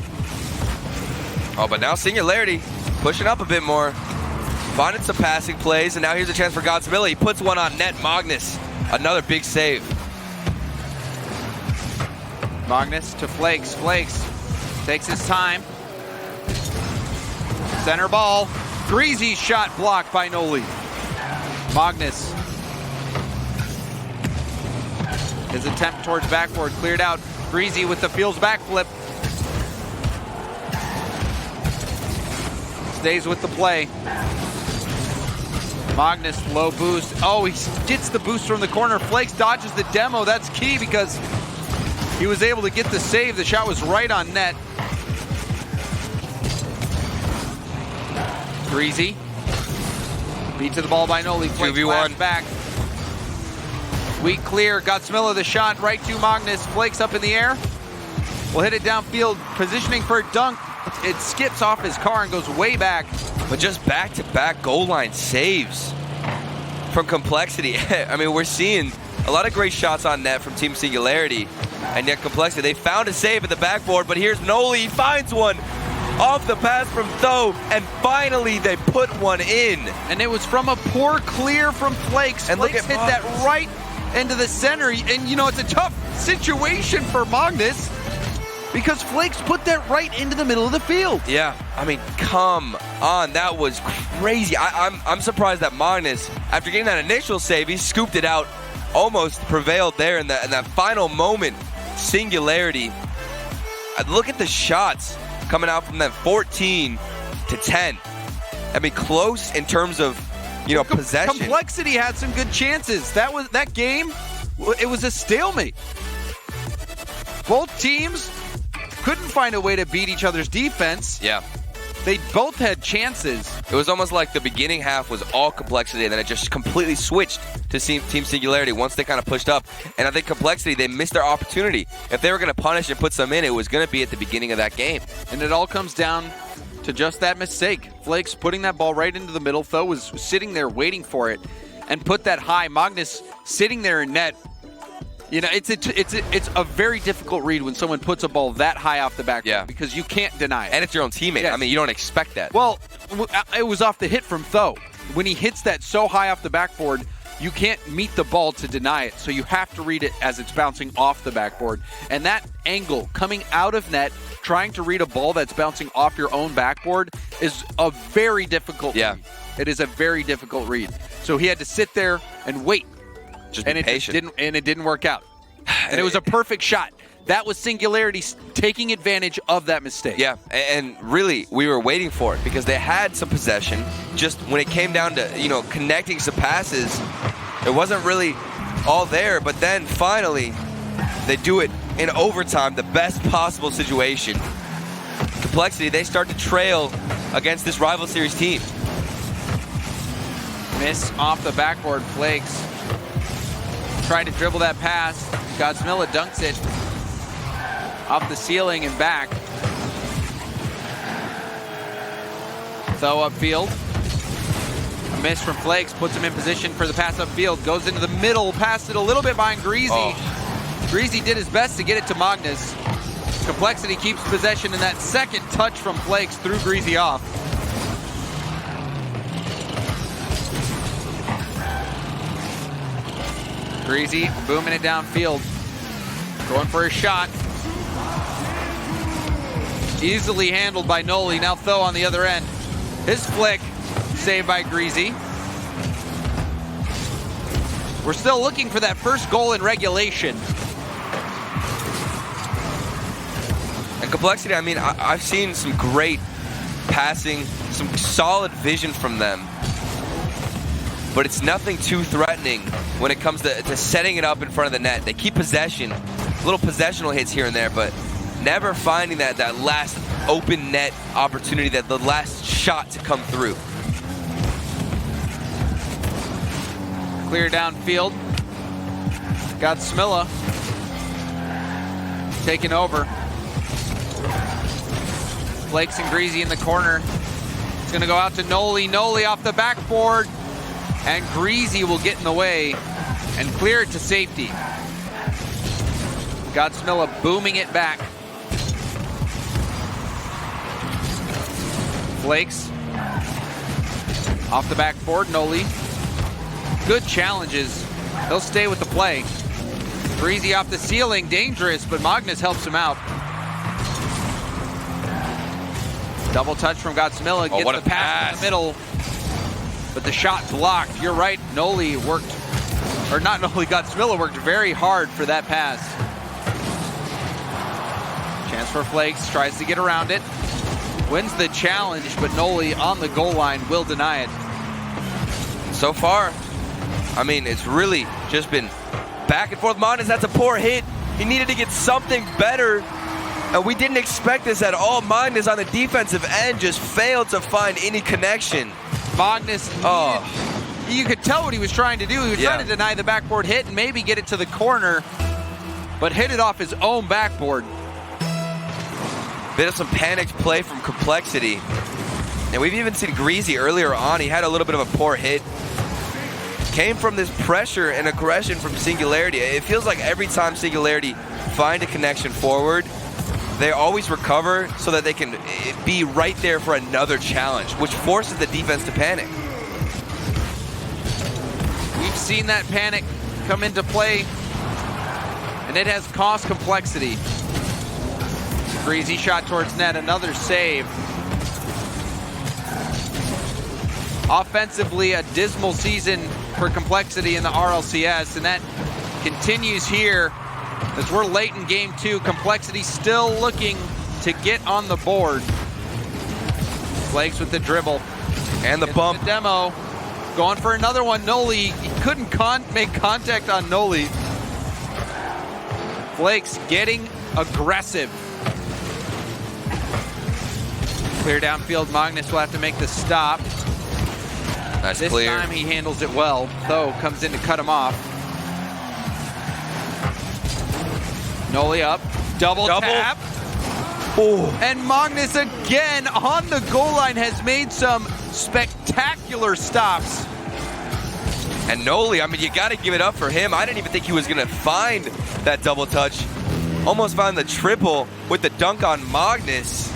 Oh, but now Singularity pushing up a bit more. Finding some passing plays, and now here's a chance for Godsmilla. He puts one on net. Magnus, another big save.
Magnus to Flakes. Flakes takes his time. Center ball. Greasy's shot blocked by Noli. Magnus. His attempt towards backboard cleared out. Greasy with the Fields backflip. Stays with the play. Magnus, low boost. Oh, he gets the boost from the corner. Flakes dodges the demo. That's key because he was able to get the save. The shot was right on net. Greasy. Beat to the ball by Noli. Flakes
2v1
back. Weak clear. Godsmilla the shot right to Magnus. Flakes up in the air. Will hit it downfield. Positioning for a dunk. It skips off his car and goes way back.
But just back-to-back goal line saves from Complexity. I mean, we're seeing a lot of great shots on net from Team Singularity. And yet Complexity, they found a save at the backboard, but here's Noli. He finds one off the pass from Tho, and finally they put one in.
And it was from a poor clear from Flakes.
And
Flakes hit that right into the center. And, you know, it's a tough situation for Magnus because Flakes put that right into the middle of the field.
Yeah, I mean, come on. That was crazy. I'm surprised that Magnus, after getting that initial save, he scooped it out, almost prevailed there in that final moment. Singularity. Look at the shots coming out from that 14 to 10. I mean, close in terms of, you know, possession.
Complexity had some good chances. That game, it was a stalemate. Both teams couldn't find a way to beat each other's defense.
Yeah.
They both had chances.
It was almost like the beginning half was all Complexity, and then it just completely switched to Team Singularity once they kind of pushed up. And I think Complexity, they missed their opportunity. If they were going to punish and put some in, it was going to be at the beginning of that game.
And it all comes down to just that mistake. Flakes putting that ball right into the middle. Tho was sitting there waiting for it and put that high. Magnus sitting there in net. You know, it's a very difficult read when someone puts a ball that high off the backboard because you can't deny it.
And it's your own teammate.
Yes.
I mean, you don't expect that.
Well, it was off the hit from Tho. When he hits that so high off the backboard, you can't meet the ball to deny it. So you have to read it as it's bouncing off the backboard. And that angle coming out of net, trying to read a ball that's bouncing off your own backboard is a very difficult read. It is a very difficult read. So he had to sit there and wait.
Just be patient.
It didn't work out. And it was a perfect shot. That was Singularity taking advantage of that mistake.
Yeah, and really, we were waiting for it because they had some possession. Just when it came down to, you know, connecting some passes, it wasn't really all there. But then finally, they do it in overtime, the best possible situation. Complexity, they start to trail against this rival series team.
Miss off the backboard. Flakes trying to dribble that pass. Godsmilla dunks it off the ceiling and back. Tho upfield. A miss from Flakes puts him in position for the pass upfield. Goes into the middle, passed it a little bit behind Greasy.
Oh.
Greasy did his best to get it to Magnus. Complexity keeps possession, and that second touch from Flakes threw Greasy off. Greasy booming it downfield. Going for a shot. Easily handled by Noli. Now Tho on the other end. His flick saved by Greasy. We're still looking for that first goal in regulation.
And Complexity, I mean, I've seen some great passing, some solid vision from them. But it's nothing too threatening when it comes to setting it up in front of the net. They keep possession, little possessional hits here and there, but never finding that last open net opportunity, that the last shot to come through.
Clear downfield. Godsmilla taking over. Flakes and Greasy in the corner. It's going to go out to Noli. Noli off the backboard. And Greasy will get in the way and clear it to safety. Godsmilla booming it back. Flakes off the backboard. Noli. Good challenges. They'll stay with the play. Greasy off the ceiling. Dangerous, but Magnus helps him out. Double touch from Godsmilla. Gets
what a
the pass in the middle. But the shot blocked. You're right, Noli worked, or not Noli, Godsmilla worked very hard for that pass. Chance for Flakes, tries to get around it. Wins the challenge, but Noli on the goal line will deny it.
So far, I mean, it's really just been back and forth. Magnus, that's a poor hit. He needed to get something better, and we didn't expect this at all. Magnus on the defensive end just failed to find any connection.
Magnus, you could tell what he was trying to do. He was trying to deny the backboard hit and maybe get it to the corner, but hit it off his own backboard.
Bit of some panicked play from Complexity. And we've even seen Greasy earlier on. He had a little bit of a poor hit. Came from this pressure and aggression from Singularity. It feels like every time Singularity find a connection forward, they always recover so that they can be right there for another challenge, which forces the defense to panic.
We've seen that panic come into play, and it has cost Complexity. Greasy shot towards net, another save. Offensively, a dismal season for Complexity in the RLCS, and that continues here. As we're late in game 2, Complexity still looking to get on the board. Flakes with the dribble.
And the bump.
The demo. Going for another one. Noli, he couldn't make contact on Noli. Flakes getting aggressive. Clear downfield. Magnus will have to make the stop.
Nice
this
clear.
time he handles it well. Tho comes in to cut him off. Noli up, double tap.
Oh.
And Magnus again on the goal line has made some spectacular stops.
And Noli, I mean, you got to give it up for him. I didn't even think he was going to find that double touch. Almost found the triple with the dunk on Magnus.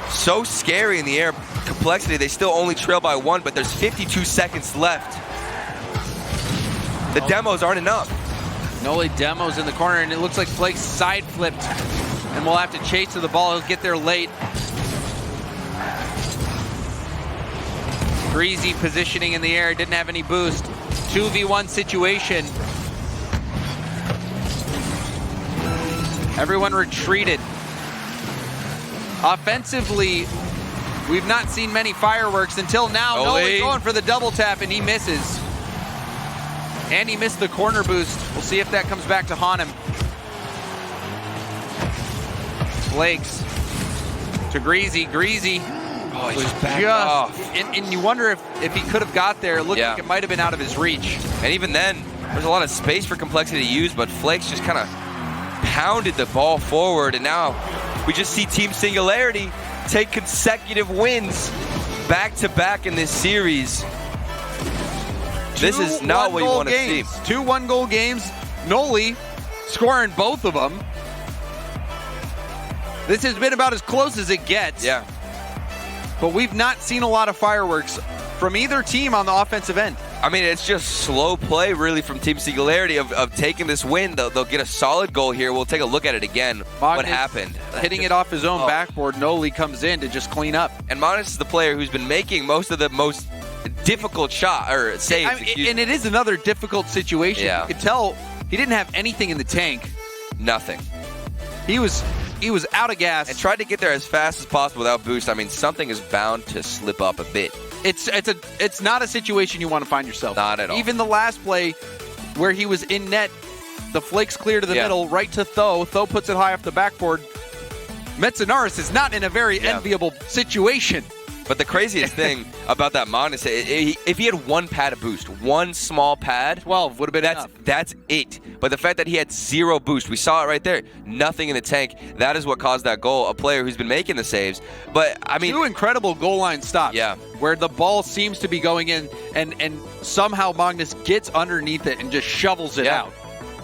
So scary in the air. Complexity, they still only trail by 1, but there's 52 seconds left. The demos aren't enough.
Noli demos in the corner, and it looks like Flakes side flipped, and we'll have to chase to the ball. He'll get there late. Greasy positioning in the air, didn't have any boost. 2v1 situation. Everyone retreated. Offensively, we've not seen many fireworks until now. Noli going for the double tap, and he misses. And he missed the corner boost. We'll see if that comes back to haunt him. Flakes to Greasy. Greasy
Oh, he just backed off.
And you wonder if he could have got there. It looked like it might have been out of his reach.
And even then, there's a lot of space for Complexity to use, but Flakes just kind of pounded the ball forward, and now we just see Team Singularity take consecutive wins back-to-back in this series. This is not what you want to see.
2 one-goal games. Noli scoring both of them. This has been about as close as it gets.
Yeah.
But we've not seen a lot of fireworks from either team on the offensive end.
I mean, it's just slow play, really, from Team Singularity of taking this win. They'll get a solid goal here. We'll take a look at it again. What happened?
Hitting it off his own backboard. Noli comes in to just clean up.
And Magnus is the player who's been making most of the most difficult shot or saves.
And it is another difficult situation.
Yeah.
You could tell he didn't have anything in the tank.
Nothing.
He was out of gas.
And tried to get there as fast as possible without boost. I mean, something is bound to slip up a bit.
It's not a situation you want to find yourself.
Not at all.
Even the last play where he was in net, the Flakes clear to the middle, right to Tho. Tho puts it high off the backboard. Metzanaris is not in a very enviable situation.
But the craziest thing about that Magnus, if he had one pad of boost, one small pad,
12 would have been enough.
That's it. But the fact that he had 0 boost, we saw it right there, nothing in the tank, that is what caused that goal. A player who's been making the saves. But, I mean,
2 incredible goal line stops.
Yeah.
Where the ball seems to be going in, and somehow Magnus gets underneath it and just shovels it out.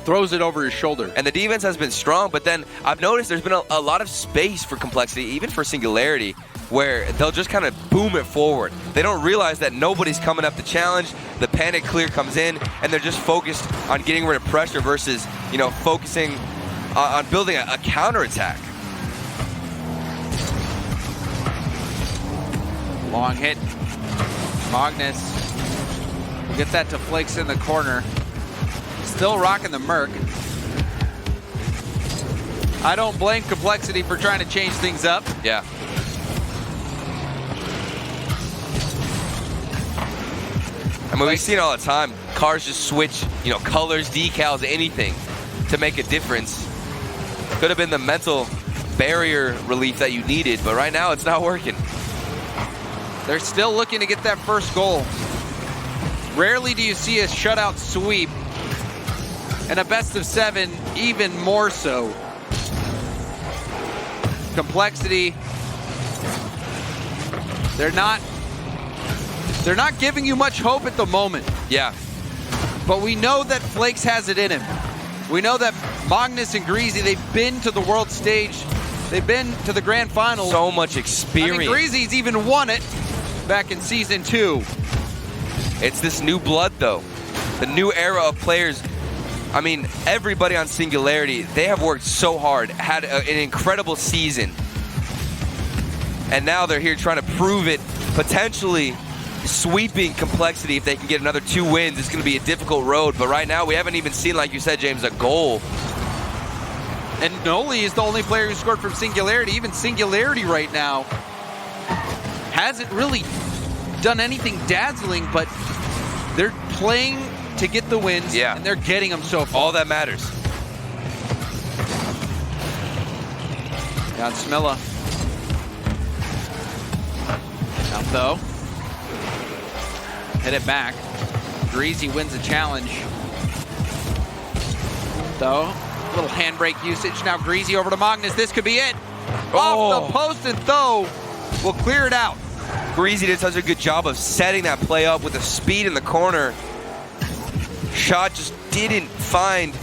Throws it over his shoulder.
And the defense has been strong, but then I've noticed there's been a lot of space for Complexity, even for Singularity, where they'll just kind of boom it forward. They don't realize that nobody's coming up to challenge. The panic clear comes in, and they're just focused on getting rid of pressure versus, focusing on building a counterattack.
Long hit. Magnus will get that to Flakes in the corner. Still rocking the Merc. I don't blame Complexity for trying to change things up.
Yeah. I mean, we've seen it all the time. Cars just switch, colors, decals, anything to make a difference. Could have been the mental barrier relief that you needed, but right now it's not working.
They're still looking to get that first goal. Rarely do you see a shutout sweep, and a best of 7 even more so. Complexity, they're not giving you much hope at the moment.
Yeah.
But we know that Flakes has it in him. We know that Magnus and Greasy, they've been to the world stage. They've been to the grand final.
So much experience.
I mean, Greasy's even won it back in season 2.
It's this new blood, though. The new era of players. I mean, everybody on Singularity, they have worked so hard, had an incredible season. And now they're here trying to prove it, potentially sweeping Complexity. If they can get another 2 wins, it's going to be a difficult road. But right now, we haven't even seen, like you said, James, a goal.
And Noli is the only player who scored from Singularity. Even Singularity right now hasn't really done anything dazzling, but they're playing to get the wins, and they're getting them so far.
All that matters.
Got Smilla. Now Tho. Hit it back. Greasy wins the challenge. Tho. Little handbrake usage. Now Greasy over to Magnus. This could be it. Off the post, and Tho will clear it out.
Greasy did such a good job of setting that play up with the speed in the corner. Shot just didn't find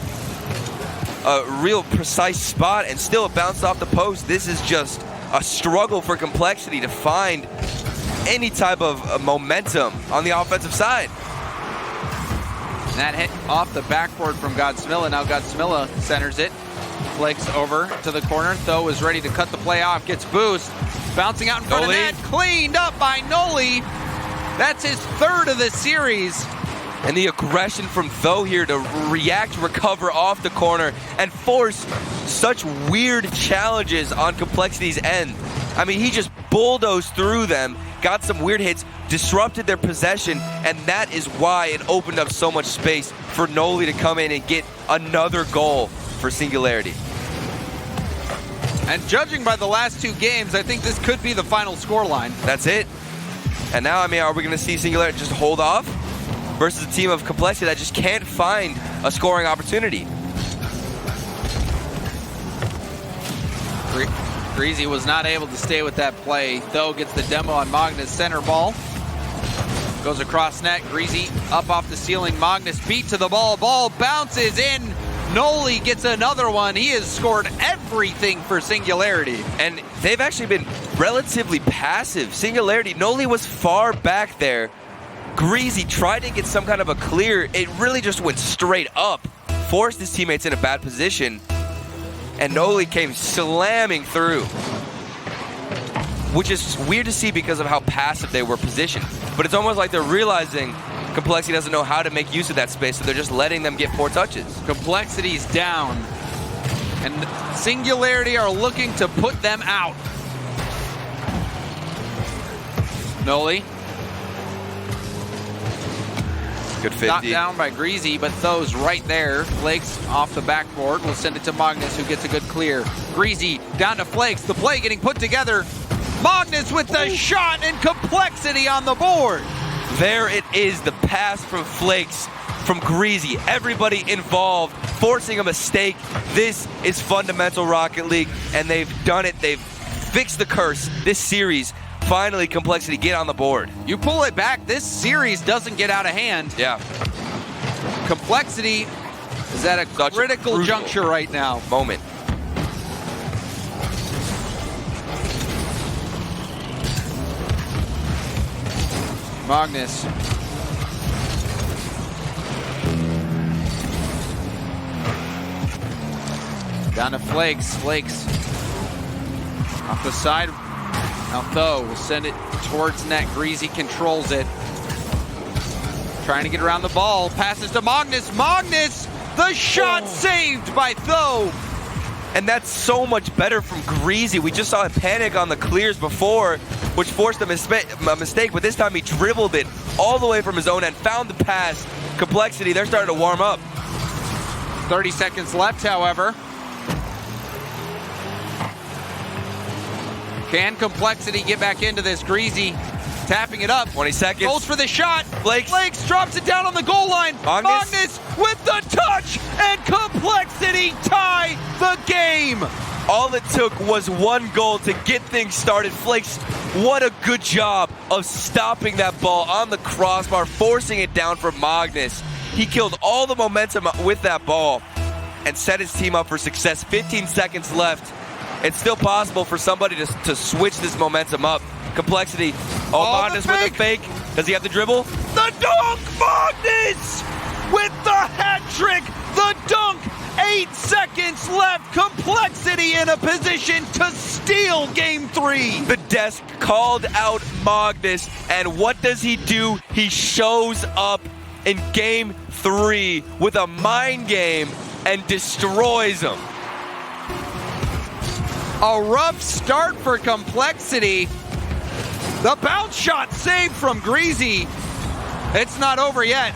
a real precise spot, and still it bounced off the post. This is just a struggle for Complexity to find any type of momentum on the offensive side.
And that hit off the backboard from Godsmilla. Now Godsmilla centers it. Flakes over to the corner. Tho is ready to cut the play off. Gets boost. Bouncing out in front of net. Cleaned up by Noli. That's his 3rd of the series.
And the aggression from Tho here to react, recover off the corner, and force such weird challenges on Complexity's end. I mean, he just bulldozed through them, got some weird hits, disrupted their possession, and that is why it opened up so much space for Noli to come in and get another goal for Singularity.
And judging by the last 2 games, I think this could be the final scoreline.
That's it. And now, I mean, are we going to see Singularity just hold off versus a team of Complexity that just can't find a scoring opportunity?
Greasy was not able to stay with that play. Though gets the demo on Magnus. Center ball. Goes across net. Greasy up off the ceiling. Magnus beat to the ball. Ball bounces in. Noli gets another one. He has scored everything for Singularity.
And they've actually been relatively passive. Singularity, Noli was far back there. Greasy tried to get some kind of a clear. It really just went straight up. Forced his teammates in a bad position. And Noli came slamming through. Which is weird to see because of how passive they were positioned. But it's almost like they're realizing Complexity doesn't know how to make use of that space, so they're just letting them get 4 touches.
Complexity's down. And Singularity are looking to put them out. Noli.
Good 50.
Knocked down by Greasy, but Tho's right there. Flakes off the backboard. We'll send it to Magnus, who gets a good clear. Greasy down to Flakes. The play getting put together. Magnus with the shot and Complexity on the board.
There it is, the pass from Flakes, from Greasy. Everybody involved, forcing a mistake. This is fundamental Rocket League, and they've done it. They've fixed the curse. This series, finally Complexity get on the board.
You pull it back, this series doesn't get out of hand.
Yeah.
Complexity is at a critical juncture right now.
Moment.
Magnus. Down to Flakes. Flakes off the side. Now Tho will send it towards net. Greasy controls it. Trying to get around the ball. Passes to Magnus. Magnus! The shot saved by Tho.
And that's so much better from Greasy. We just saw him panic on the clears before, which forced a mistake, but this time he dribbled it all the way from his own end, found the pass. Complexity, they're starting to warm up.
30 seconds left, however. Can Complexity get back into this? Greasy tapping it up.
20 seconds.
Goes for the shot.
Flakes
drops it down on the goal line. Magnus with the touch, and Complexity tie the game.
All it took was 1 goal to get things started. Flakes, what a good job of stopping that ball on the crossbar, forcing it down for Magnus. He killed all the momentum with that ball and set his team up for success. 15 seconds left. It's still possible for somebody to switch this momentum up. Complexity. Oh, Magnus with a fake. Does he have the dribble?
The dunk! Magnus with the hat trick. The dunk. 8 seconds left. Complexity in a position to steal game 3.
The desk called out Magnus, and what does he do? He shows up in game 3 with a mind game and destroys him.
A rough start for Complexity. The bounce shot saved from Greasy. It's not over yet.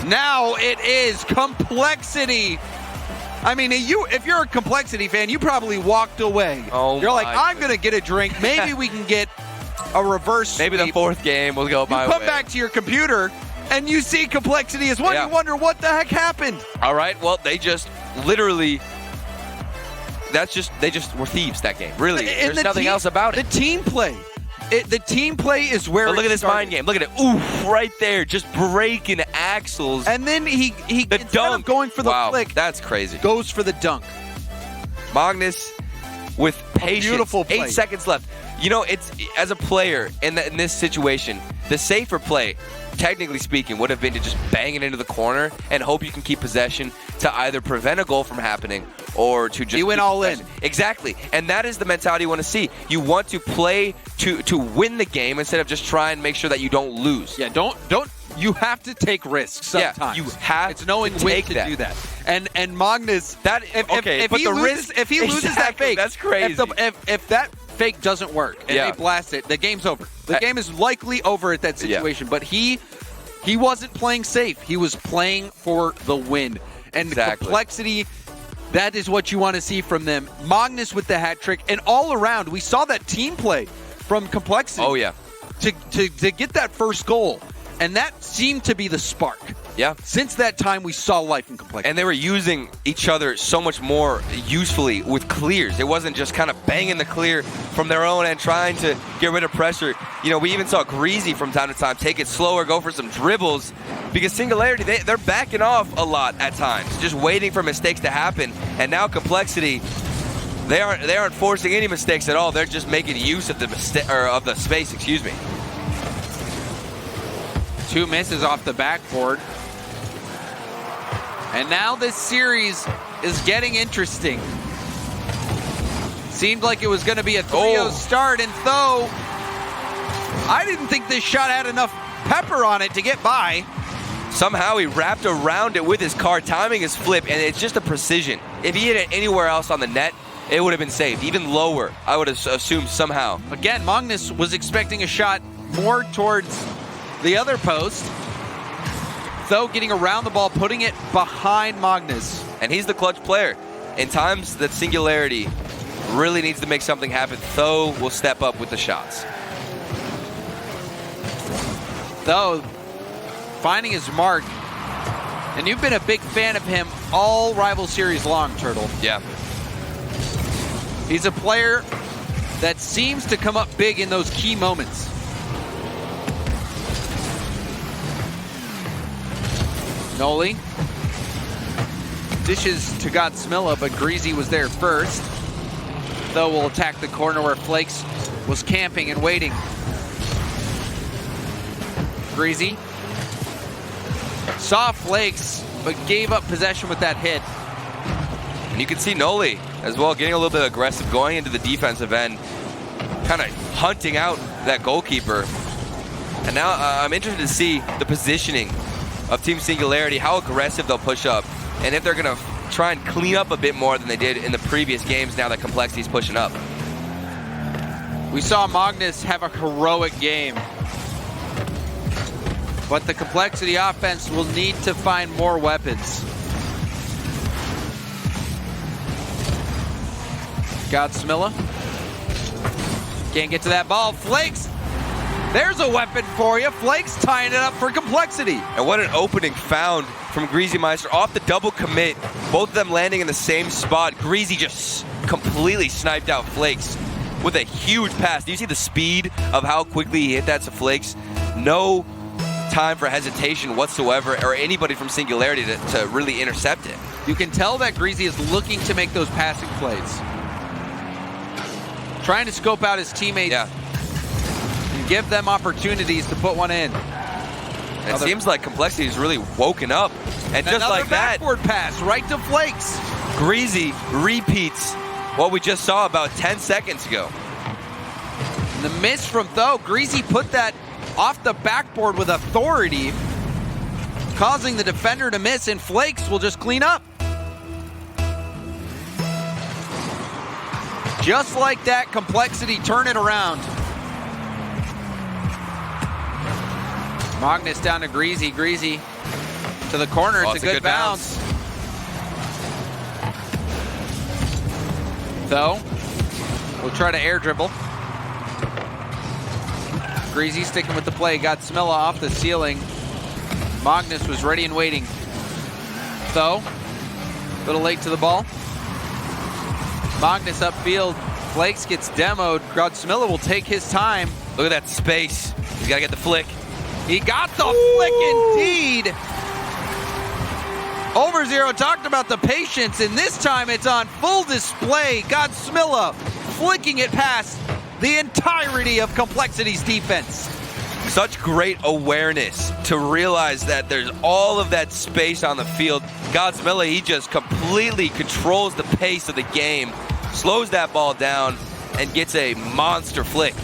Now it is Complexity. I mean, if you're a Complexity fan, you probably walked away.
Oh,
you're like, I'm going to get a drink. Maybe we can get a reverse
Maybe
sweep.
the 4th game will go my way.
You come back to your computer, and you see Complexity as well.
Yeah.
You wonder what the heck happened.
All right, well, they just literally... they just were thieves that game. Really, there's nothing else about it.
The team play. The team play is where
But look
it
at this
started.
mind game. Look at it. Oof, right there. Just breaking axles.
And then he
the
instead
dunk.
of going for the flick,
that's crazy.
goes for the dunk.
Magnus with patience.
Beautiful play.
8 seconds left. You know, it's as a player in this situation, the safer play, technically speaking, would have been to just bang it into the corner and hope you can keep possession to either prevent a goal from happening or to just...
You went all in.
Exactly. And that is the mentality you want to see. You want to play to win the game instead of just try and make sure that you don't lose.
Yeah, don't. You have to take risks sometimes.
Yeah, you have
it's knowing
to
when
take
to
that.
do that. And Magnus,
if
he loses that fake,
that's crazy.
If that fake doesn't work and they blast it, the game's over. The game is likely over at that situation. But he wasn't playing safe. He was playing for the win. And
Exactly.
Complexity, that is what you want to see from them. Magnus with the hat trick, and all around, we saw that team play from Complexity.
Oh, yeah.
To get that first goal. And that seemed to be the spark.
Yeah.
Since that time, we saw life in Complexity.
And they were using each other so much more usefully with clears. It wasn't just kind of banging the clear from their own end, trying to get rid of pressure. You know, we even saw Greasy from time to time take it slower, go for some dribbles, because Singularity, they're backing off a lot at times, just waiting for mistakes to happen. And now Complexity, they aren't forcing any mistakes at all. They're just making use of the space. Excuse me.
2 misses off the backboard. And now this series is getting interesting. Seemed like it was going to be a 3-0 start, and though I didn't think this shot had enough pepper on it to get by.
Somehow he wrapped around it with his car, timing his flip, and it's just a precision. If he hit it anywhere else on the net, it would have been saved. Even lower, I would have assumed somehow.
Again, Magnus was expecting a shot more towards the other post. Though getting around the ball, putting it behind Magnus.
And he's the clutch player. In times that Singularity really needs to make something happen, Though will step up with the shots.
Though finding his mark, and you've been a big fan of him all rival series long, Turtle.
Yeah.
He's a player that seems to come up big in those key moments. Noli dishes to Godsmilla, but Greasy was there first. Though will attack the corner where Flakes was camping and waiting. Greasy saw Flakes, but gave up possession with that hit.
And you can see Noli as well getting a little bit aggressive, going into the defensive end, kind of hunting out that goalkeeper. And now I'm interested to see the positioning of Team Singularity, how aggressive they'll push up, and if they're going to try and clean up a bit more than they did in the previous games now that Complexity's pushing up.
We saw Magnus have a heroic game, but the Complexity offense will need to find more weapons. Godsmilla can't get to that ball. Flakes, there's a weapon for you. Flakes tying it up for Complexity.
And what an opening found from Greasy Meister off the double commit. Both of them landing in the same spot. Greasy just completely sniped out Flakes with a huge pass. Do you see the speed of how quickly he hit that to Flakes? No time for hesitation whatsoever, or anybody from Singularity to really intercept it.
You can tell that Greasy is looking to make those passing plays. Trying to scope out his teammates.
Yeah.
And give them opportunities to put one in.
It seems like Complexity's really woken up. And just like that,
backward pass right to Flakes.
Greasy repeats what we just saw about 10 seconds ago.
And the miss from Though. Greasy put that off the backboard with authority, causing the defender to miss, and Flakes will just clean up. Just like that, Complexity turn it around. Magnus down to Greasy. Greasy to the corner. It's a good bounce. Though we'll try to air dribble. Greasy sticking with the play. Godsmilla off the ceiling. Magnus was ready and waiting. Though a little late to the ball. Magnus upfield. Flakes gets demoed. Godsmilla will take his time.
Look at that space. He's got to get the flick.
He got the flick indeed. Over Zero talked about the patience, and this time it's on full display. Godsmilla flicking it past the entirety of Complexity's defense.
Such great awareness to realize that there's all of that space on the field. Godsmilla, he just completely controls the pace of the game, slows that ball down, and gets a monster flick.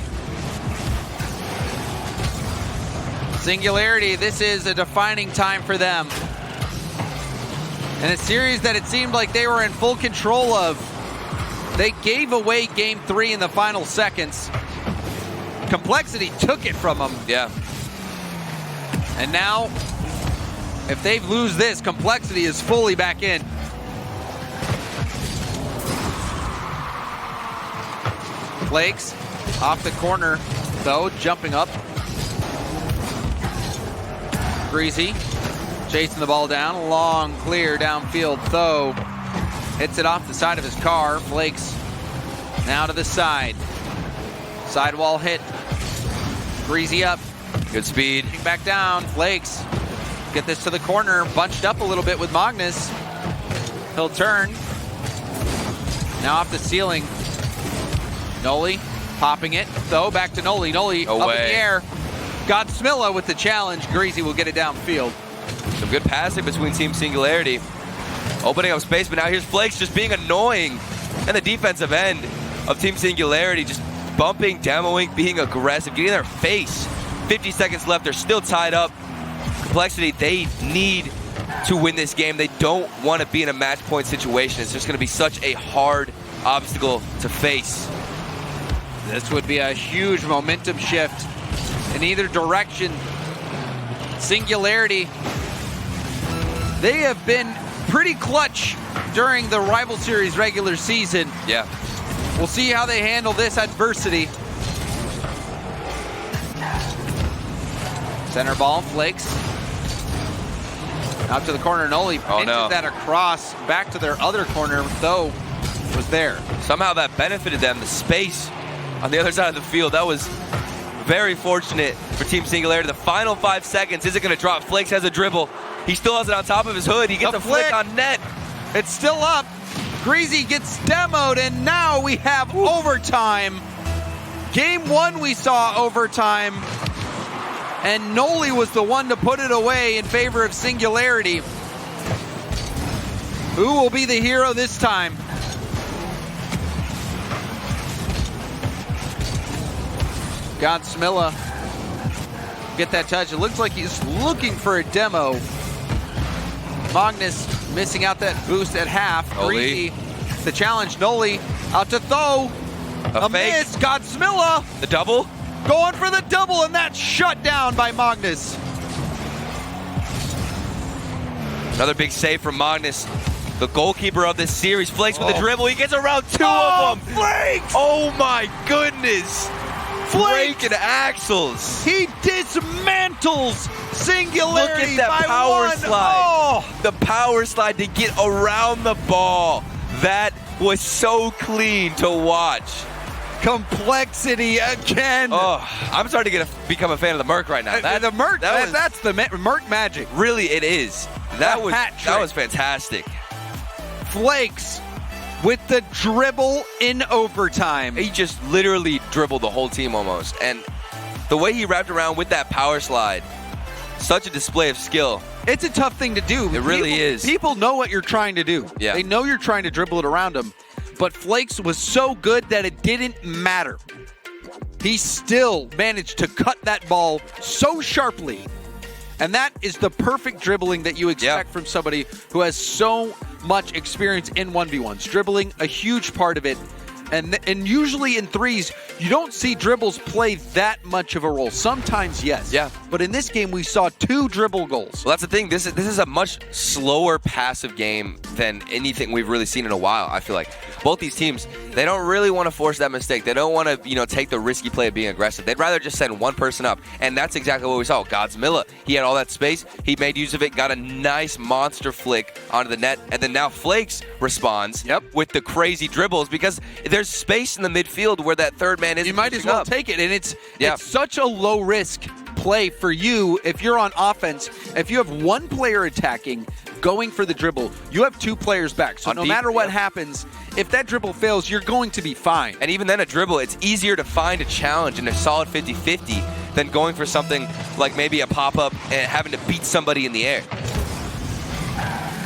Singularity, this is a defining time for them. In a series that it seemed like they were in full control of. They gave away Game 3 in the final seconds. Complexity took it from them.
Yeah.
And now If they lose this, Complexity is fully back in. Flakes off the corner, though, jumping up. Greasy chasing the ball down. Long clear downfield, though. Hits it off the side of his car. Flakes now to the side. Sidewall hit. Greasy up.
Good speed.
Back down. Flakes get this to the corner. Bunched up a little bit with Magnus. He'll turn. Now off the ceiling. Noli popping it, though. Back to Noli. Noli up in the air. Godsmilla with the challenge. Greasy will get it downfield.
Some good passing between Team Singularity. Opening up space, but now here's Flakes just being annoying. And the defensive end of Team Singularity just bumping, demoing, being aggressive, getting in their face. 50 seconds left. They're still tied up. Complexity, they need to win this game. They don't want to be in a match point situation. It's just going to be such a hard obstacle to face.
This would be a huge momentum shift in either direction. Singularity, they have been pretty clutch during the Rival Series regular season.
Yeah.
We'll see how they handle this adversity. Center ball, Flakes. Out to the corner, Noli pinches that across, back to their other corner, though, was there.
Somehow that benefited them, the space on the other side of the field. That was very fortunate for Team Singularity. The final 5 seconds isn't going to drop. Flakes has a dribble. He still has it on top of his hood. He gets a flick on net.
It's still up. Greasy gets demoed, and now we have overtime. Game 1 we saw overtime, and Noli was the one to put it away in favor of Singularity. Who will be the hero this time? Godsmilla get that touch. It looks like he's looking for a demo. Magnus missing out that boost at half. Greasy, the challenge. Noli out to Tho. A miss. Godsmilla.
The double.
Going for the double, and that's shut down by Magnus.
Another big save from Magnus, the goalkeeper of this series. Flakes with the dribble. He gets around 2 of them.
Flakes!
Oh my goodness. Breaking axles.
He dismantles Singularity.
Look at that
by
power
one.
slide.
Oh.
The power slide to get around the ball. That was so clean to watch.
Complexity again.
Oh, I'm starting to become a fan of the Merc right now.
The Merc, that's the Merc magic.
Really, it is. That was fantastic.
Flakes with the dribble in overtime.
He just literally dribbled the whole team almost. And the way he wrapped around with that power slide, such a display of skill.
It's a tough thing to do.
It really is.
People know what you're trying to do.
Yeah.
They know you're trying to dribble it around them. But Flakes was so good that it didn't matter. He still managed to cut that ball so sharply. And that is the perfect dribbling that you expect from somebody who has so much experience in 1v1s. Dribbling, a huge part of it. And usually in threes, you don't see dribbles play that much of a role. Sometimes, yes.
Yeah.
But in this game, we saw 2 dribble goals.
Well, that's the thing. This is a much slower passive game than anything we've really seen in a while, I feel like. Both these teams, they don't really want to force that mistake. They don't want to, take the risky play of being aggressive. They'd rather just send one person up. And that's exactly what we saw. Godsmilla, he had all that space. He made use of it, got a nice monster flick onto the net. And then now Flakes responds with the crazy dribbles because there's space in the midfield where that third man is.
You might as well take it. And it's such a low risk play for you if you're on offense. If you have one player attacking, going for the dribble, you have 2 players back. So no matter what happens, if that dribble fails, you're going to be fine.
And even then a dribble, it's easier to find a challenge in a solid 50-50 than going for something like maybe a pop-up and having to beat somebody in the air.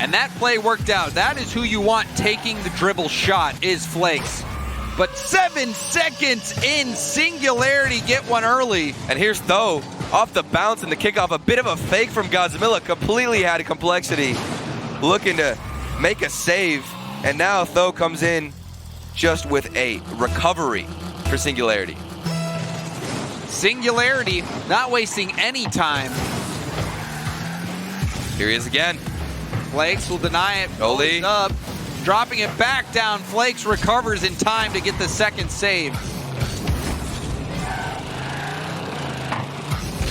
And that play worked out. That is who you want taking the dribble shot, is Flakes. But 7 seconds in, Singularity get one early.
And here's Tho off the bounce and the kickoff. A bit of a fake from Godsmilla. Completely had a Complexity looking to make a save. And now Tho comes in just with a recovery for Singularity.
Singularity not wasting any time.
Here he is again.
Flakes will deny it.
Noli.
Goes up. Dropping it back down. Flakes recovers in time to get the second save.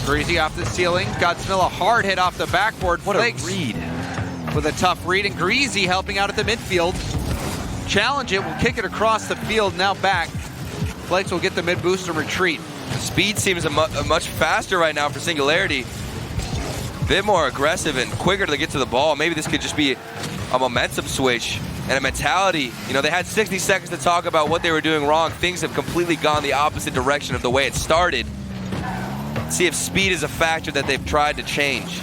Greasy off the ceiling. Godsmill a hard hit off the backboard.
What
Flakes
a read.
with a tough read, and Greasy helping out at the midfield. Challenge it, will kick it across the field, now back. Flakes will get the mid boost and retreat.
The speed seems much faster right now for Singularity. A bit more aggressive and quicker to get to the ball. Maybe this could just be a momentum switch and a mentality. You know, they had 60 seconds to talk about what they were doing wrong. Things have completely gone the opposite direction of the way it started. See if speed is a factor that they've tried to change.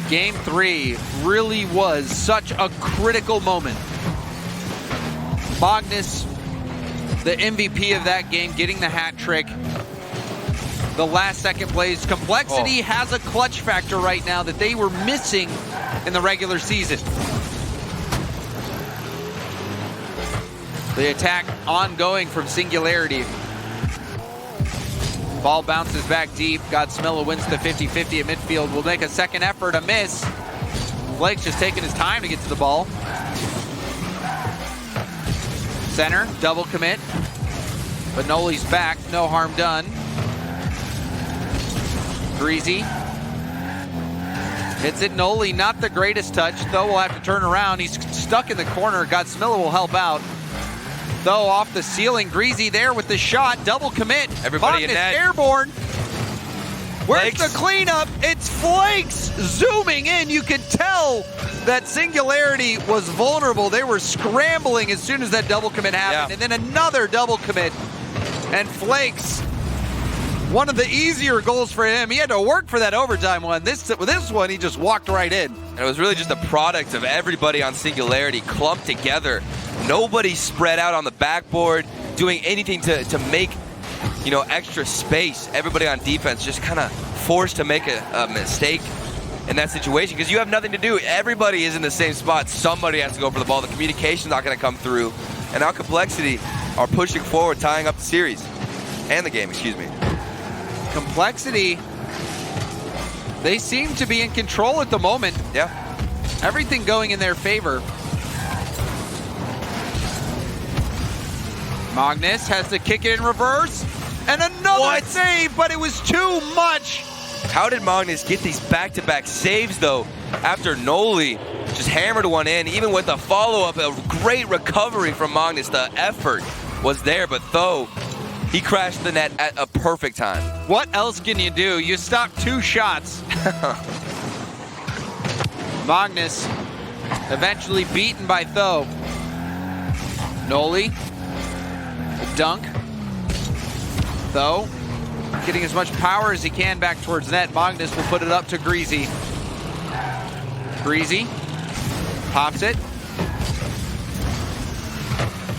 Game 3 really was such a critical moment. Magnus, the MVP of that game, getting the hat trick. The last second plays. Complexity has a clutch factor right now that they were missing in the regular season. The attack ongoing from Singularity. Ball bounces back deep. Godsmilla wins the 50-50 at midfield. Will make a second effort, a miss. Blake's just taking his time to get to the ball. Center, double commit. But Noli's back, no harm done. Greasy. Hits it, Noli, not the greatest touch. Though will have to turn around. He's stuck in the corner. Godsmilla will help out. Though off the ceiling, Greasy there with the shot, double commit.
Everybody in net.
Airborne. Where's
Flakes.
the cleanup? It's Flakes zooming in. You could tell that Singularity was vulnerable. They were scrambling as soon as that double commit happened.
Yeah.
And then another double commit. And Flakes, one of the easier goals for him. He had to work for that overtime one. This one, he just walked right in.
And it was really just a product of everybody on Singularity clumped together. Nobody spread out on the backboard, doing anything to make, you know, extra space. Everybody on defense just kind of forced to make a mistake in that situation because you have nothing to do. Everybody is in the same spot. Somebody has to go for the ball. The communication's not going to come through. And now Complexity are pushing forward, tying up the series. And the game, excuse me.
Complexity, they seem to be in control at the moment.
Yeah.
Everything going in their favor. Magnus has to kick it in reverse. And another save, but it was too much.
How did Magnus get these back-to-back saves, though, after Noli just hammered one in? Even with the follow-up, a great recovery from Magnus. The effort was there, but though, he crashed the net at a perfect time.
What else can you do? You stop 2 shots. Magnus eventually beaten by Tho. Noli. Dunk. Though, getting as much power as he can back towards net. Magnus will put it up to Greasy. Greasy pops it.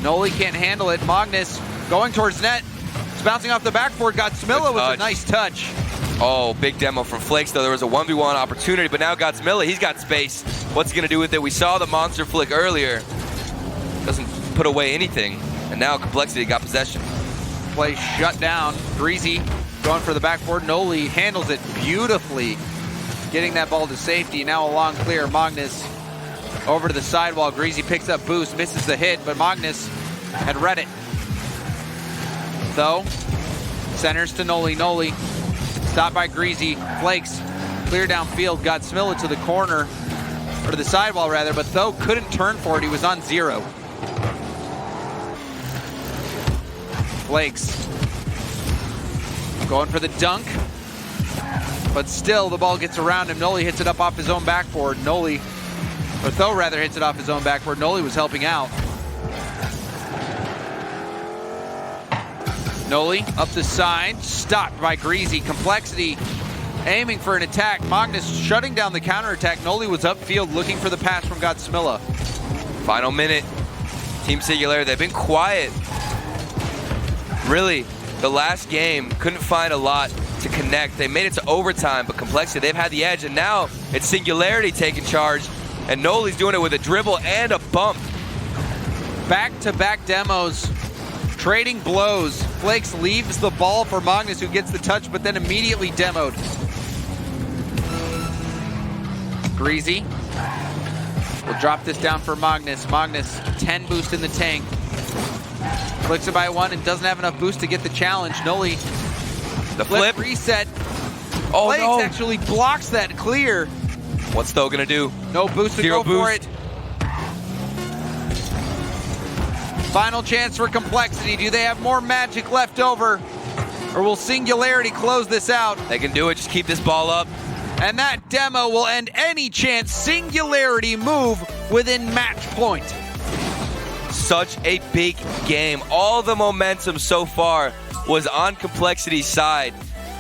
Noli can't handle it. Magnus going towards net. It's bouncing off the backboard. Godsmilla with a nice touch.
Oh, big demo from Flakes, though. There was a 1v1 opportunity, but now Godsmilla, he's got space. What's he going to do with it? We saw the monster flick earlier. Doesn't put away anything. And now Complexity got possession.
Play shut down. Greasy going for the backboard. Noli handles it beautifully, getting that ball to safety. Now a long clear. Magnus over to the sidewall. Greasy picks up boost, misses the hit, but Magnus had read it. Though, centers to Noli. Noli stopped by Greasy. Flakes clear downfield. Godsmilla to the corner, or to the sidewall rather, but Though couldn't turn for it. He was on 0. Flakes going for the dunk, but still the ball gets around him. Noli hits it up off his own backboard. Though rather hits it off his own backboard. Noli was helping out. Noli up the side, stopped by Greasy. Complexity aiming for an attack. Magnus shutting down the counterattack. Noli was upfield looking for the pass from Godsmilla.
Final minute. Team Singularity, they've been quiet. Really, the last game couldn't find a lot to connect. They made it to overtime, but Complexity, they've had the edge, and now it's Singularity taking charge, and Noli's doing it with a dribble and a bump.
Back-to-back demos, trading blows. Flakes leaves the ball for Magnus, who gets the touch, but then immediately demoed. Greasy will drop this down for Magnus. Magnus, 10 boost in the tank. Flicks it by 1 and doesn't have enough boost to get the challenge. Noli,
The flip.
reset.
Oh,
Flakes
no.
actually blocks that clear.
What's Tho going to do?
No boost to
Zero
go for
boost.
it. Final chance for Complexity. Do they have more magic left over? Or will Singularity close this out?
They can do it. Just keep this ball up.
And that demo will end any chance Singularity move within match point.
Such a big game. All the momentum so far was on Complexity's side.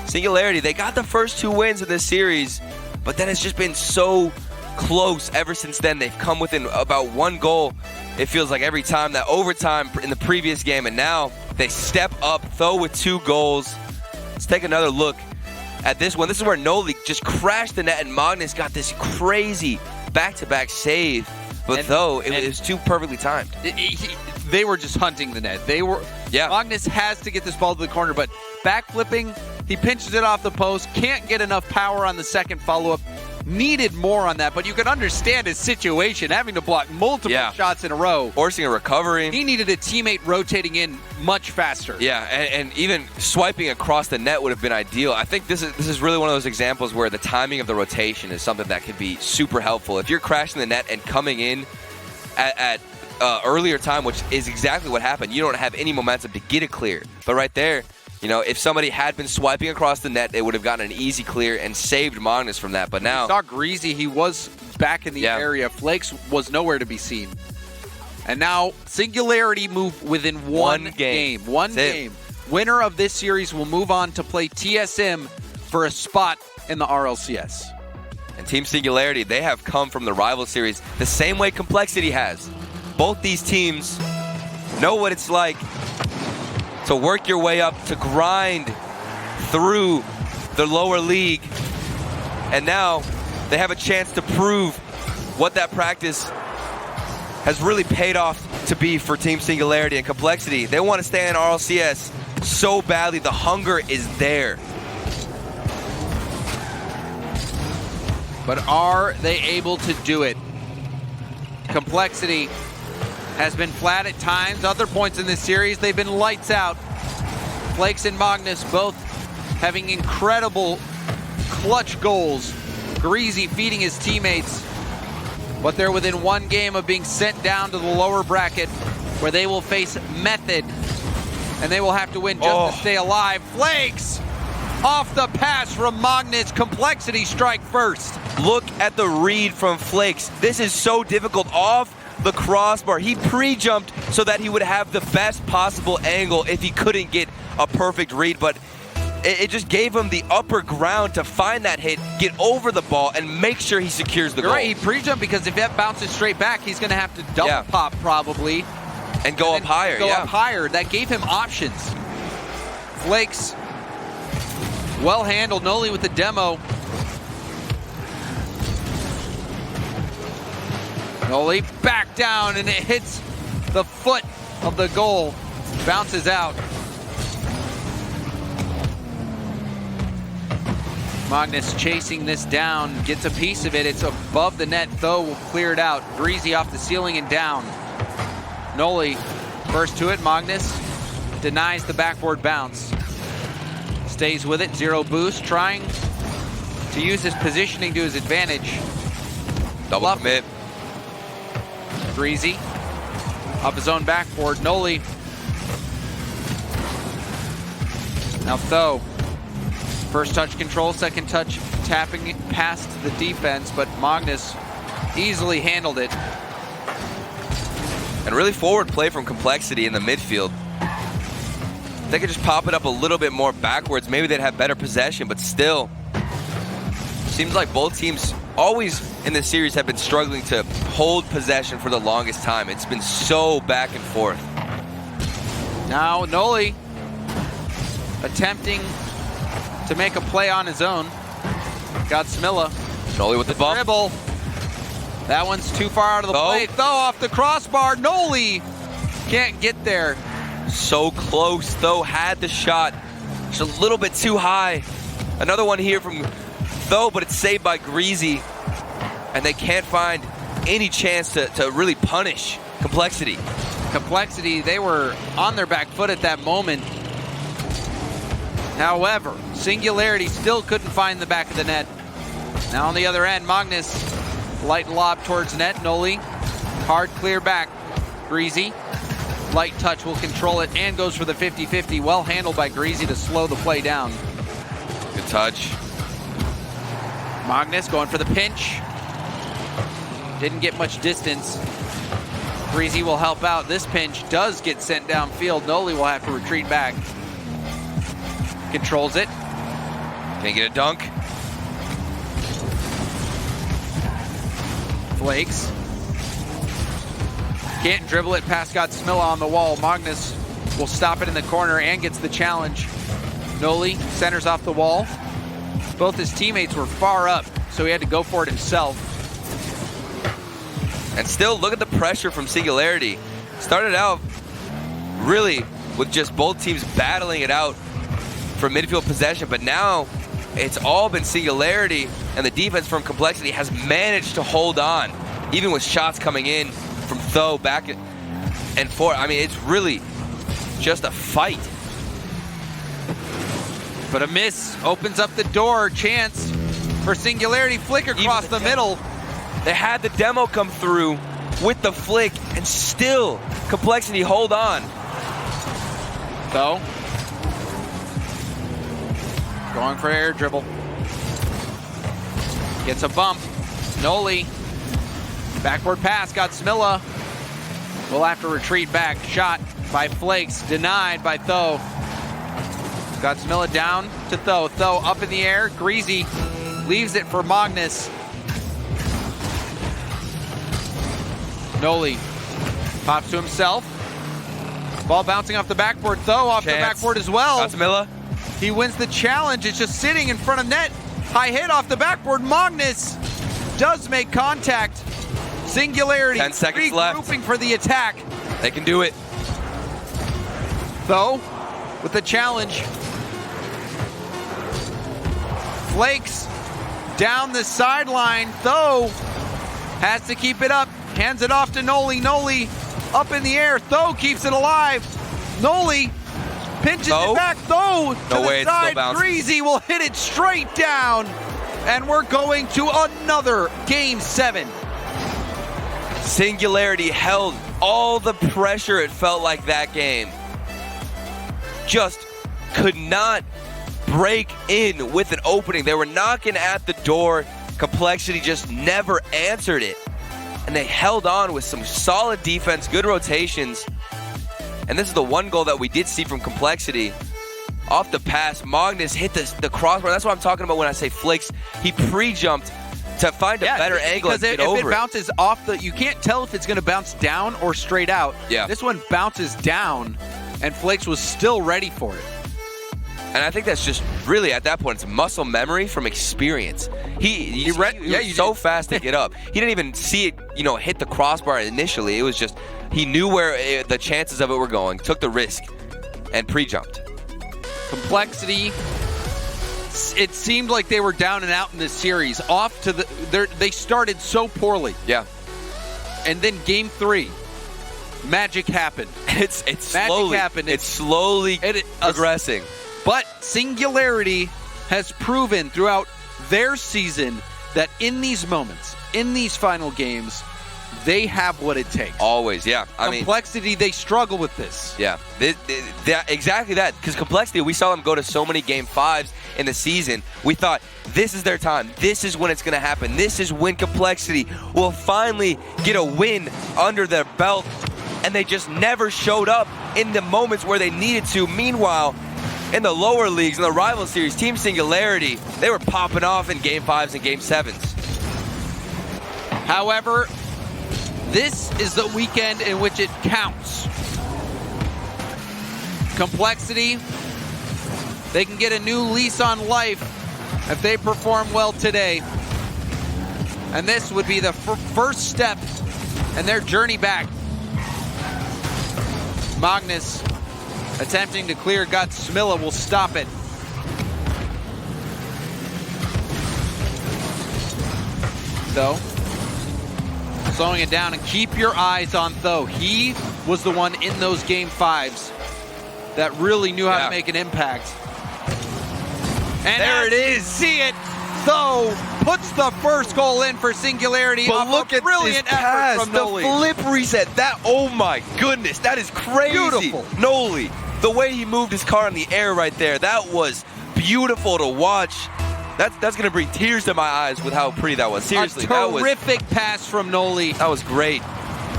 Singularity, they got the first 2 wins of this series, but then it's just been so close ever since then. They've come within about 1 goal, it feels like, every time. That overtime in the previous game, and now they step up, Tho with 2 goals. Let's take another look at this one. This is where Noli just crashed the net, and Magnus got this crazy back-to-back save. But Tho, it was too perfectly timed.
They were just hunting the net. Magnus has to get this ball to the corner, but backflipping, he pinches it off the post, can't get enough power on the second follow-up. Needed more on that, but you can understand his situation, having to block multiple shots in a row.
Forcing a recovery.
He needed a teammate rotating in much faster.
Yeah, and even swiping across the net would have been ideal. I think this is really one of those examples where the timing of the rotation is something that can be super helpful. If you're crashing the net and coming in at earlier time, which is exactly what happened, you don't have any momentum to get it clear. But right there, you know, if somebody had been swiping across the net, they would have gotten an easy clear and saved Magnus from that. But now,
you saw Greasy, he was back in the area. Flakes was nowhere to be seen. And now Singularity move within one game. One game. Winner of this series will move on to play TSM for a spot in the RLCS.
And Team Singularity, they have come from the rival series the same way Complexity has. Both these teams know what it's like to work your way up, to grind through the lower league. And now they have a chance to prove what that practice has really paid off to be for Team Singularity and Complexity. They want to stay in RLCS so badly. The hunger is there.
But are they able to do it? Complexity has been flat at times. Other points in this series, they've been lights out. Flakes and Magnus both having incredible clutch goals. Greasy feeding his teammates. But they're within 1 game of being sent down to the lower bracket where they will face Method. And they will have to win just to stay alive. Flakes off the pass from Magnus. Complexity strike first.
Look at the read from Flakes. This is so difficult off the crossbar. He pre-jumped so that he would have the best possible angle if he couldn't get a perfect read, but it just gave him the upper ground to find that hit, get over the ball, and make sure he secures the goal.
Right, he pre-jumped because if that bounces straight back, he's going to have to double pop probably.
And go up higher,
Go up higher. That gave him options. Flakes, well handled. Noli with the demo. Noli back down, and it hits the foot of the goal. Bounces out. Magnus chasing this down, gets a piece of it. It's above the net, though will clear it out. Greasy off the ceiling and down. Noli first to it. Magnus denies the backboard bounce. Stays with it, 0 boost, trying to use his positioning to his advantage.
Double commit.
Greasy off his own backboard. Noli. Now Tho. First touch control, second touch tapping it past the defense, but Magnus easily handled it.
And really forward play from Complexity in the midfield. They could just pop it up a little bit more backwards. Maybe they'd have better possession, but still. Seems like both teams always in this series have been struggling to hold possession for the longest time. It's been so back and forth.
Now Noli attempting to make a play on his own. Got Smilla.
Noli with the bump.
Dribble. That one's too far out of the plate. Tho off the crossbar. Noli can't get there.
So close. Tho had the shot. Just a little bit too high. Another one here from Tho, but it's saved by Greasy. and they can't find any chance to really punish Complexity.
Complexity, they were on their back foot at that moment. However, Singularity still couldn't find the back of the net. Now on the other end, Magnus, light lob towards net. Noli, hard clear back. Greasy, light touch will control it and goes for the 50-50. Well handled by Greasy to slow the play down.
Good touch.
Magnus going for the pinch. Didn't get much distance. Greasy will help out. This pinch does get sent downfield. Noli will have to retreat back. Controls it.
Can't get a dunk.
Flakes. Can't dribble it past Godsmilla on the wall. Magnus will stop it in the corner and gets the challenge. Noli centers off the wall. Both his teammates were far up, so he had to go for it himself.
And still, look at the pressure from Singularity. Started out really with just both teams battling it out for midfield possession, but now it's all been Singularity, and the defense from Complexity has managed to hold on, even with shots coming in from Tho back and forth. I mean, it's really just a fight.
But a miss opens up the door. Chance for Singularity. Flick across the middle.
They had the demo come through with the flick, and still Complexity hold on.
Tho going for air dribble. Gets a bump. Noli. Backward pass. Godsmilla will have to retreat back. Shot by Flakes. Denied by Tho. Godsmilla down to Tho. Tho up in the air. Greasy leaves it for Magnus. Noli pops to himself. Ball bouncing off the backboard. Tho off the backboard as well.
Godsmilla.
He wins the challenge. It's just sitting in front of net. High hit off the backboard. Magnus does make contact. Singularity
10 seconds left.
Regrouping for the attack.
They can do it.
Tho with the challenge. Flakes down the sideline. Tho has to keep it up. Hands it off to Noli. Noli up in the air. Tho keeps it alive. Noli pinches it back. Tho to the side. Greasy will hit it straight down. And we're going to another Game 7.
Singularity held all the pressure, it felt like, that game. Just could not break in with an opening. They were knocking at the door. Complexity just never answered it. And they held on with some solid defense, good rotations. And this is the one goal that we did see from Complexity. Off the pass, Magnus hit the crossbar. That's what I'm talking about when I say Flakes. He pre-jumped to find a better angle and get over it.
Because if it bounces off you can't tell if it's going to bounce down or straight out.
Yeah.
This one bounces down, and Flakes was still ready for it.
And I think that's just really, at that point, it's muscle memory from experience. He was so fast to get up. He didn't even see it, hit the crossbar initially. It was just, he knew where the chances of it were going, took the risk, and pre-jumped.
Complexity, it seemed like they were down and out in this series. They started so poorly.
Yeah.
And then Game 3, magic happened.
It's slowly progressing.
But Singularity has proven throughout their season that in these moments, in these final games, they have what it takes.
Always, yeah.
Complexity, they struggle with this.
Yeah, exactly that. Because Complexity, we saw them go to so many Game 5s in the season. We thought, this is their time. This is when it's going to happen. This is when Complexity will finally get a win under their belt. And they just never showed up in the moments where they needed to. Meanwhile, in the lower leagues, in the rival series, Team Singularity, they were popping off in Game 5s and Game 7s.
However, this is the weekend in which it counts. Complexity, they can get a new lease on life if they perform well today. And this would be the first step in their journey back. Magnus attempting to clear. Godsmilla will stop it. Tho Slowing it down, and keep your eyes on Tho. He was the one in those game 5s that really knew how to make an impact. And
there it is.
See it. Tho puts the first goal in for Singularity.
But look at
brilliant
this pass,
effort from
the
Noli.
flip reset. That, oh my goodness, that is crazy.
Beautiful.
Noli, the way he moved his car in the air right there, that was beautiful to watch. That's going to bring tears to my eyes with how pretty that was. Seriously,
a terrific pass from Noli.
That was great.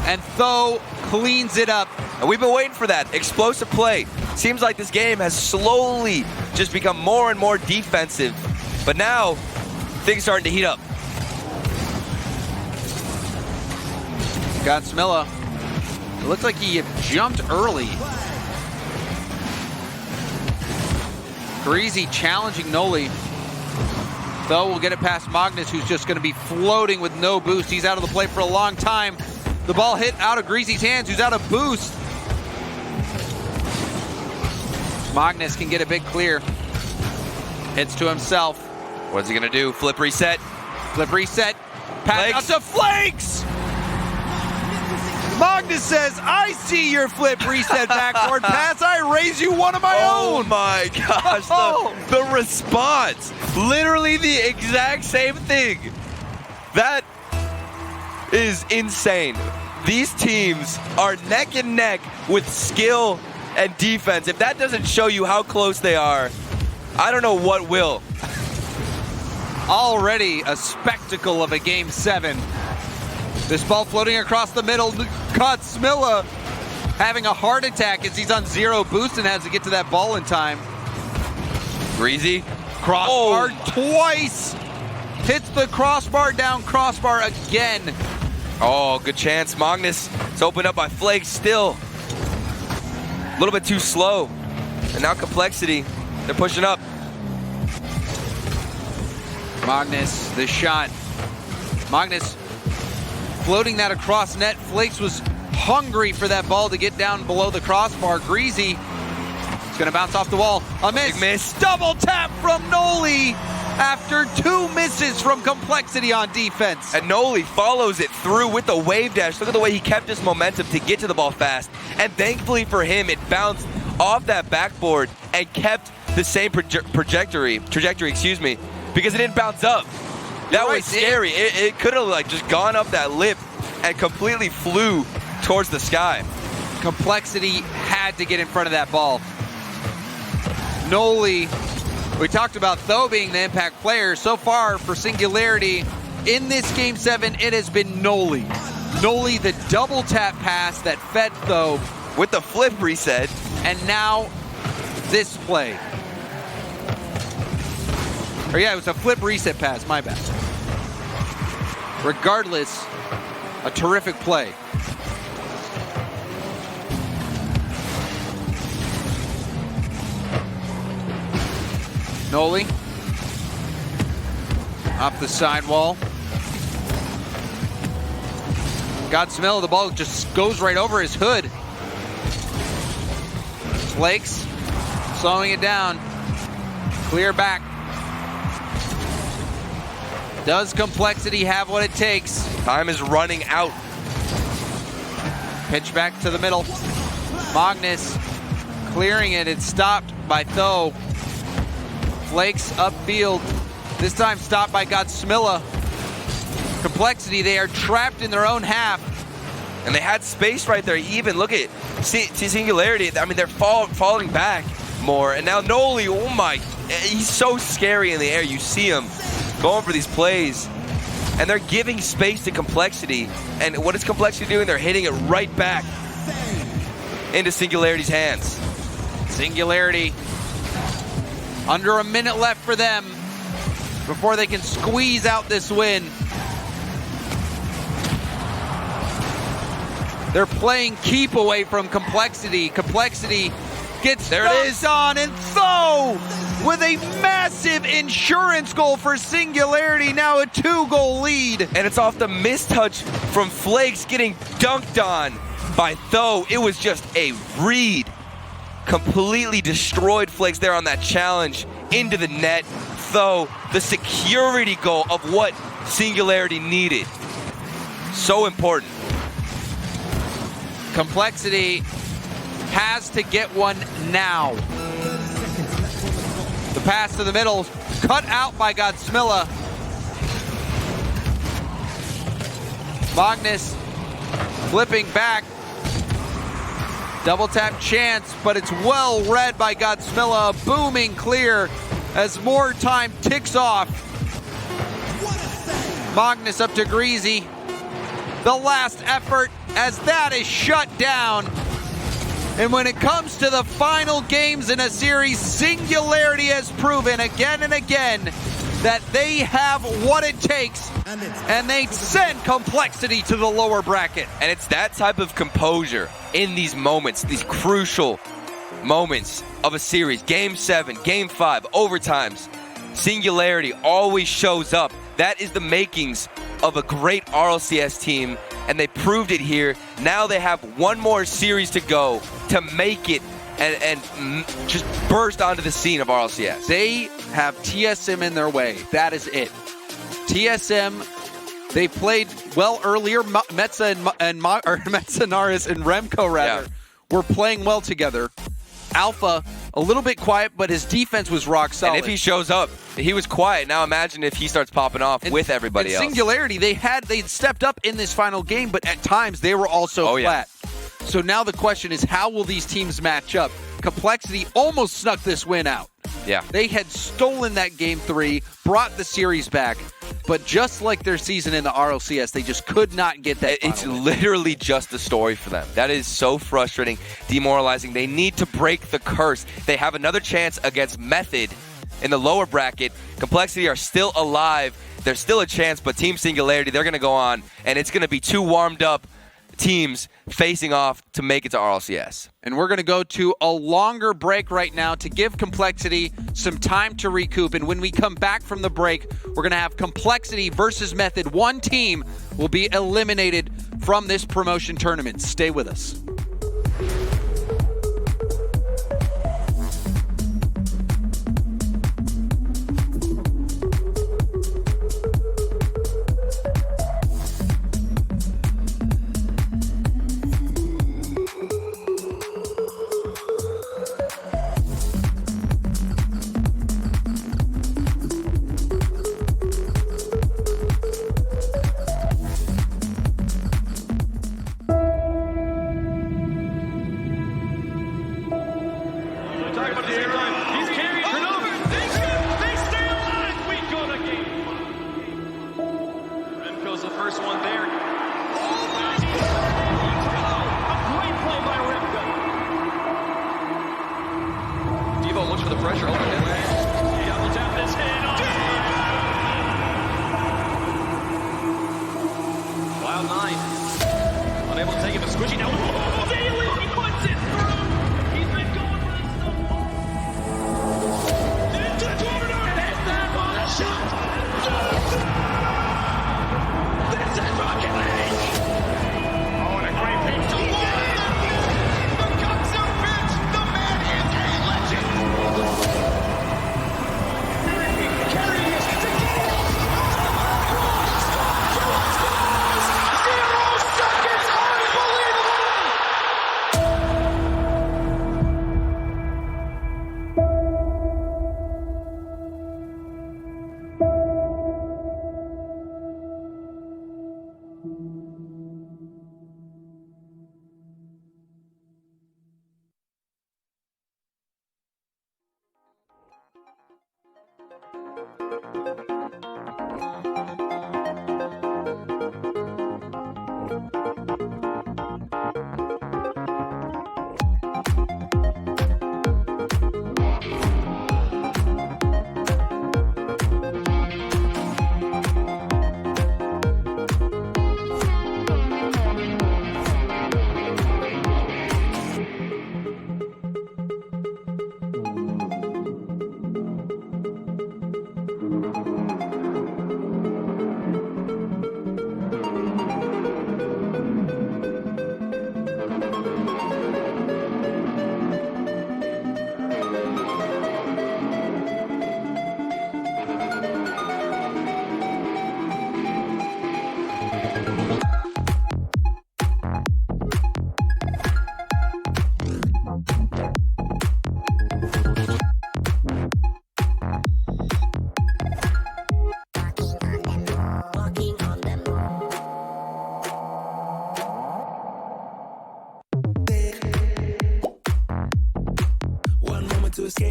And Tho cleans it up.
And we've been waiting for that explosive play. Seems like this game has slowly just become more and more defensive. But now, things starting to heat up.
Godsmilla. It looks like he jumped early. Greasy challenging Noli. Tho will get it past Magnus, who's just going to be floating with no boost. He's out of the play for a long time. The ball hit out of Greasy's hands, who's out of boost. Magnus can get a big clear. Hits to himself.
What's he going to do? Flip reset.
Flip reset. Pass out to Flakes! Magnus says, I see your flip reset backboard pass. I raise you one of my own.
Oh my gosh, the response. Literally the exact same thing. That is insane. These teams are neck and neck with skill and defense. If that doesn't show you how close they are, I don't know what will.
Already a spectacle of a game 7. This ball floating across the middle. Godsmilla having a heart attack as he's on 0 boost and has to get to that ball in time.
Greasy.
Crossbar twice. Hits the crossbar down, crossbar again.
Oh, good chance. Magnus is opened up by Flake still. A little bit too slow. And now Complexity, they're pushing up.
Magnus, the shot. Magnus floating that across net. Flakes was hungry for that ball to get down below the crossbar. Greasy is going to bounce off the wall. A miss.
Big miss.
Double tap from Noli after 2 misses from Complexity on defense.
And Noli follows it through with the wave dash. Look at the way he kept his momentum to get to the ball fast. And thankfully for him, it bounced off that backboard and kept the same trajectory, because it didn't bounce up. That was scary. It could have like just gone up that lip and completely flew towards the sky.
Complexity had to get in front of that ball. Noli, we talked about Tho being the impact player. So far for Singularity, in this game 7, it has been Noli. Noli, the double tap pass that fed Tho.
With the flip reset.
And now this play. Or yeah, it was a flip reset pass, my bad. Regardless, a terrific play. Noli off the sidewall. Godsmilla, the ball just goes right over his hood. Flakes slowing it down. Clear back. Does Complexity have what it takes?
Time is running out.
Pitch back to the middle. Magnus clearing it. It's stopped by Tho. Flakes upfield. This time stopped by Godsmilla. Complexity, they are trapped in their own half.
And they had space right there. Even look at Singularity. I mean, they're falling back more. And now Noli, oh my, he's so scary in the air. You see him going for these plays. And they're giving space to Complexity. And what is Complexity doing? They're hitting it right back into Singularity's hands.
Singularity, under a minute left for them before they can squeeze out this win. They're playing keep away from Complexity. Complexity gets
there it is
on, and Tho with a massive insurance goal for Singularity. Now a 2-goal lead.
And it's off the mistouch from Flakes getting dunked on by Tho. It was just a read. Completely destroyed Flakes there on that challenge into the net. Tho, the security goal of what Singularity needed. So important.
Complexity has to get one now. The pass to the middle, cut out by Godsmilla. Magnus flipping back. Double tap chance, but it's well read by Godsmilla. Booming clear as more time ticks off. Magnus up to Greasy. The last effort as that is shut down. And when it comes to the final games in a series, Singularity has proven again and again that they have what it takes, and they send Complexity to the lower bracket.
And it's that type of composure in these moments, these crucial moments of a series. Game 7, Game 5, overtimes. Singularity always shows up. That is the makings of a great RLCS team, and they proved it here. Now they have one more series to go to make it and just burst onto the scene of RLCS.
They have TSM in their way. That is it. TSM, they played well earlier. Metza and Naris and Remco rather were playing well together. Alpha, a little bit quiet, but his defense was rock solid.
And if he shows up, he was quiet. Now imagine if he starts popping off with everybody else.
Singularity, they'd stepped up in this final game, but at times they were also flat. So now the question is, how will these teams match up? Complexity almost snuck this win out.
Yeah.
They had stolen that game 3, brought the series back, but just like their season in the RLCS, they just could not get that.
It's literally just a story for them. That is so frustrating, demoralizing. They need to break the curse. They have another chance against Method in the lower bracket. Complexity are still alive. There's still a chance, but Team Singularity, they're going to go on, and it's going to be 2 warmed up teams facing off to make it to RLCS.
And we're going to go to a longer break right now to give Complexity some time to recoup. And when we come back from the break, we're going to have Complexity versus Method. One team will be eliminated from this promotion tournament. Stay with us.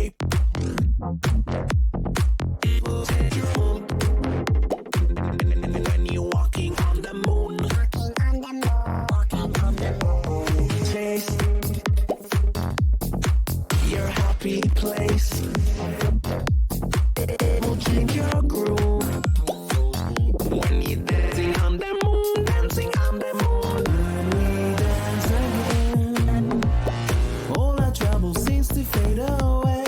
escape. It will set your mood. When you're walking on the moon. Walking on the moon. Taste your happy place. It will change your groove. When you're dancing on the moon, dancing on the moon. When we dance again, all our troubles seems to fade away.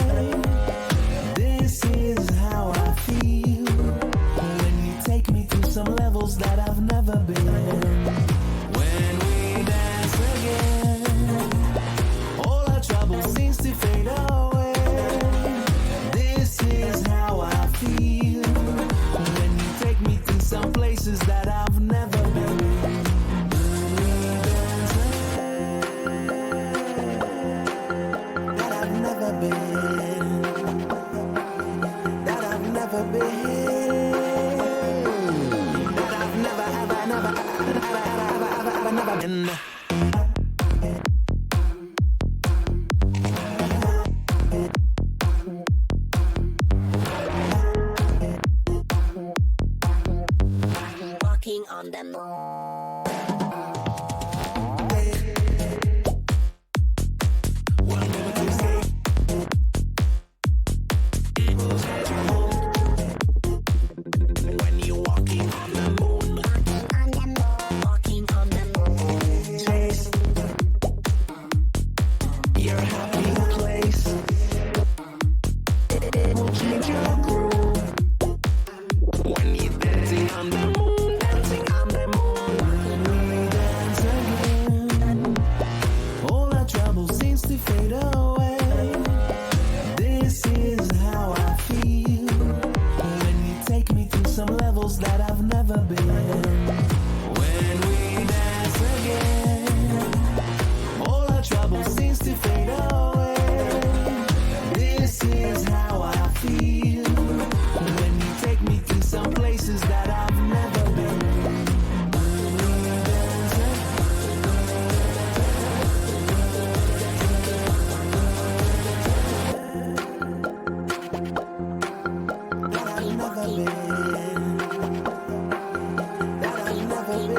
This is how I feel when you take me to some levels that I've never been. When we dance again, all our troubles seems to fade away. This is how I feel when you take me to some places that I've never been. When we dance again, that I've never been, that I've never been, that I've never been.
Walking on the moon.
One minute to escape. It will set your mood. When you're walking on the moon.
Walking on the moon.
Taste your happy place. It will change your groove. When you're dancing on the moon, dancing on the moon. When we dance again, all our troubles seems to fade away. This is how I feel when you take me to some levels that I've never been. When we dance again, all our troubles seems to fade away. This is how I feel when you take me to some places that I've never been. When we dance that I've never been, that I've never been, that I've never been.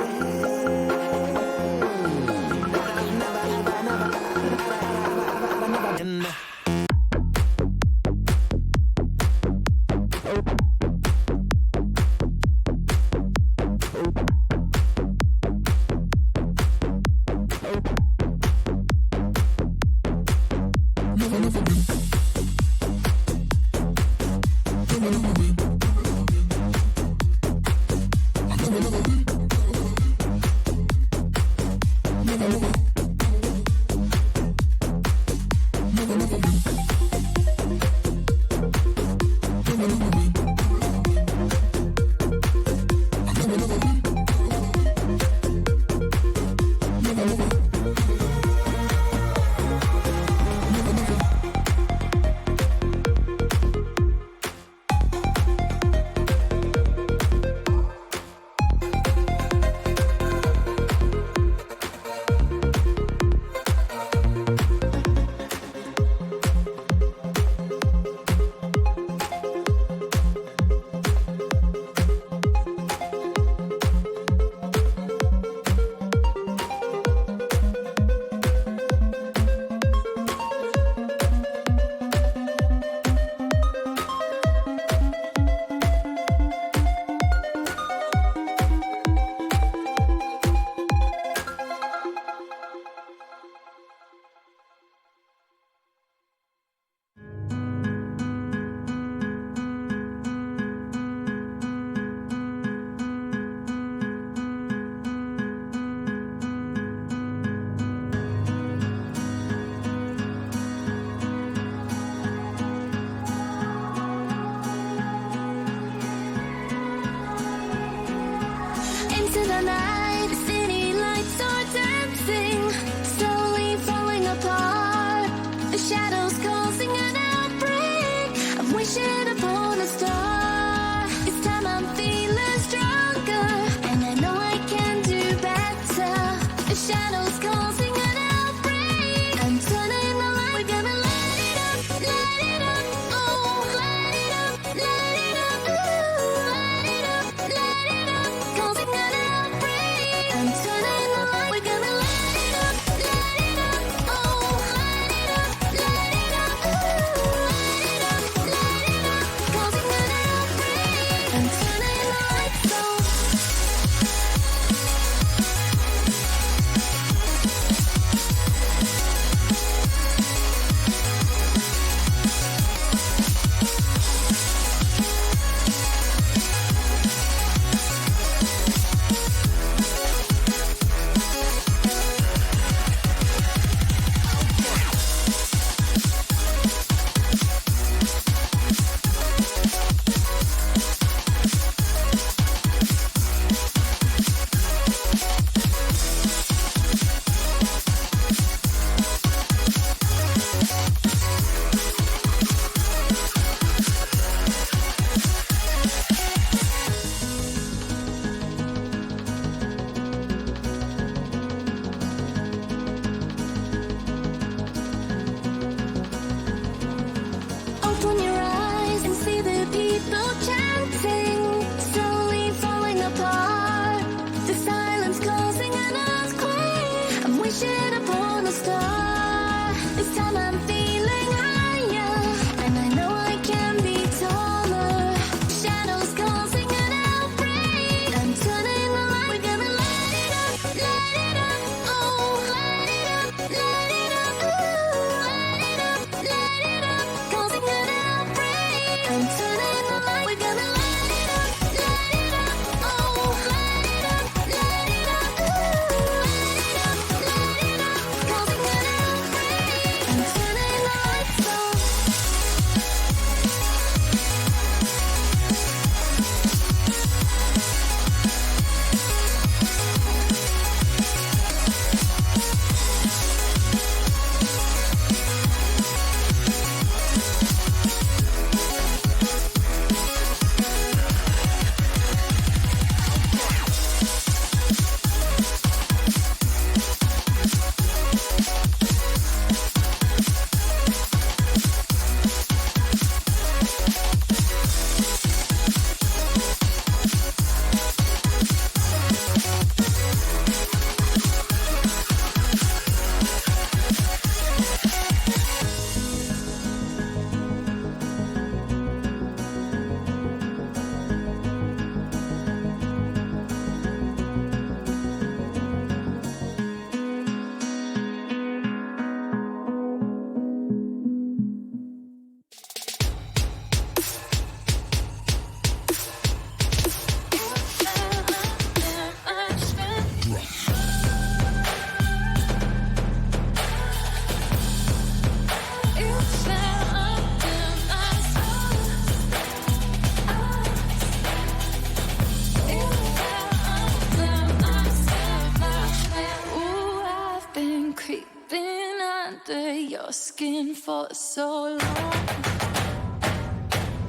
under your skin for so long.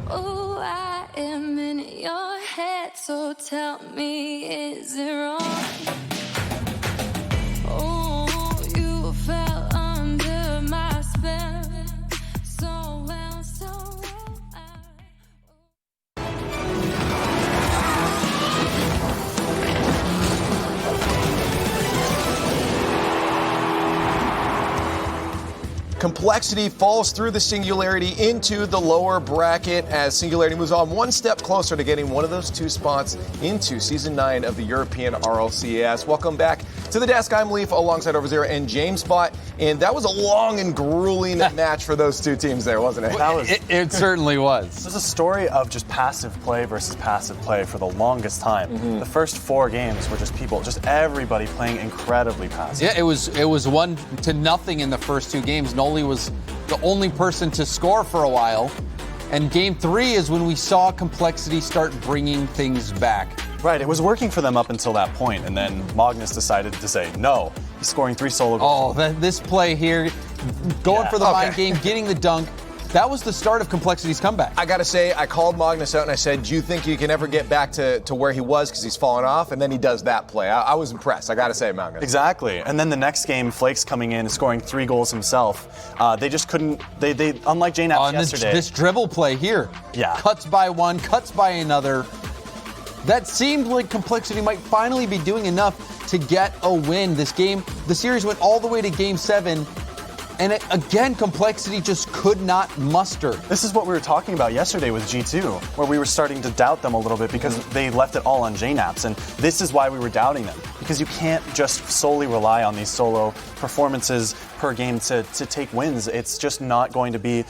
Oh, I am in your head, so tell me, is it wrong? Oh, you fell under my spell so well, so well.
Complexity falls through the Singularity into the lower bracket as Singularity moves on one step closer to getting one of those 2 spots into Season 9 of the European RLCS. Welcome back to the desk. I'm Leaf alongside Overzero and James Bot. And that was a long and grueling match for those 2 teams there, wasn't it?
It
certainly was.
This was a story of just passive play versus passive play for the longest time. The first 4 games were just everybody playing incredibly passive.
Yeah, it was 1-0 in the first 2 games. Noli was the only person to score for a while. And game 3 is when we saw Complexity start bringing things back.
Right, it was working for them up until that point, and then Magnus decided to say no. He's scoring 3 solo goals.
Oh, this play here, going for the mind game, getting the dunk. That was the start of Complexity's comeback.
I got to say, I called Magnus out and I said, do you think you can ever get back to where he was because he's fallen off? And then he does that play. I was impressed, I got to say, Magnus.
Exactly. And then the next game, Flake's coming in, scoring 3 goals himself. They just couldn't, they unlike J-Naps yesterday.
This dribble play here.
Yeah.
Cuts by one, cuts by another. That seemed like Complexity might finally be doing enough to get a win. This game, the series went all the way to game 7. And again, Complexity just could not muster.
This is what we were talking about yesterday with G2, where we were starting to doubt them a little bit because they left it all on J-Naps. And this is why we were doubting them. Because you can't just solely rely on these solo performances per game to take wins. It's just not going to be,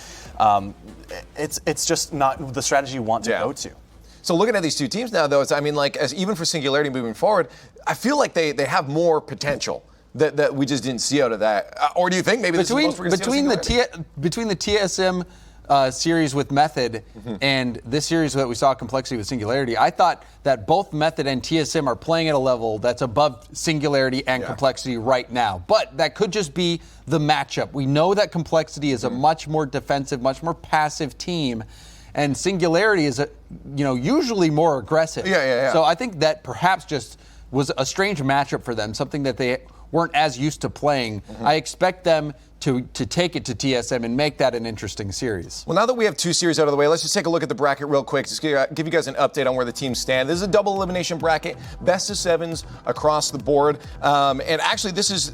it's just not the strategy you want to go to.
So looking at these 2 teams now, though, even for Singularity moving forward, I feel like they have more potential that we just didn't see out of that. Or do you think maybe this is the most we're going to see out of
between the TSM series with Method and this series that we saw Complexity with Singularity, I thought that both Method and TSM are playing at a level that's above Singularity and Complexity right now. But that could just be the matchup. We know that Complexity is a much more defensive, much more passive team. And Singularity is, usually more aggressive.
Yeah.
So I think that perhaps just was a strange matchup for them, something that they weren't as used to playing. I expect them to take it to TSM and make that an interesting series.
Well, now that we have 2 series out of the way, let's just take a look at the bracket real quick. Just give you guys an update on where the teams stand. This is a double elimination bracket, best of 7s across the board. And actually, this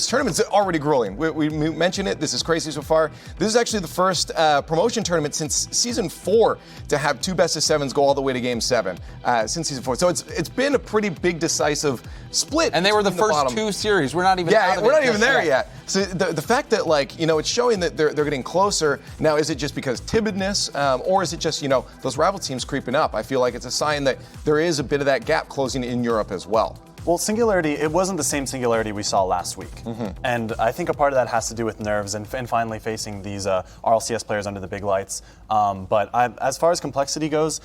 tournament's already grueling. We mentioned it. This is crazy so far. This is actually the first promotion tournament since season 4 to have 2 best of 7s go all the way to game 7 since season 4. So it's been a pretty big decisive split.
And they were the first 2 series. We're not even
we're not even there yet. So the fact that it's showing that they're getting closer. Now, is it just because timidness, or is it just those rival teams creeping up? I feel like it's a sign that there is a bit of that gap closing in Europe as well.
Well, Singularity, it wasn't the same Singularity we saw last week. And I think a part of that has to do with nerves and finally facing these RLCS players under the big lights. But as far as Complexity goes,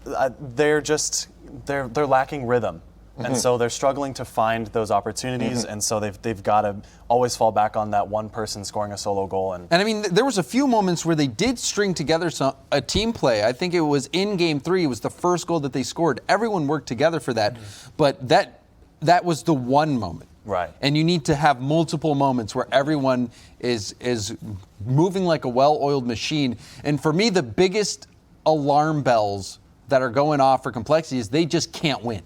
they're lacking rhythm. And so they're struggling to find those opportunities, and so they've got to always fall back on that one person scoring a solo goal. And
I mean, there was a few moments where they did string together a team play. I think it was in Game 3. It was the first goal that they scored. Everyone worked together for that, but that was the one moment.
Right.
And you need to have multiple moments where everyone is moving like a well-oiled machine. And for me, the biggest alarm bells that are going off for Complexity is they just can't win.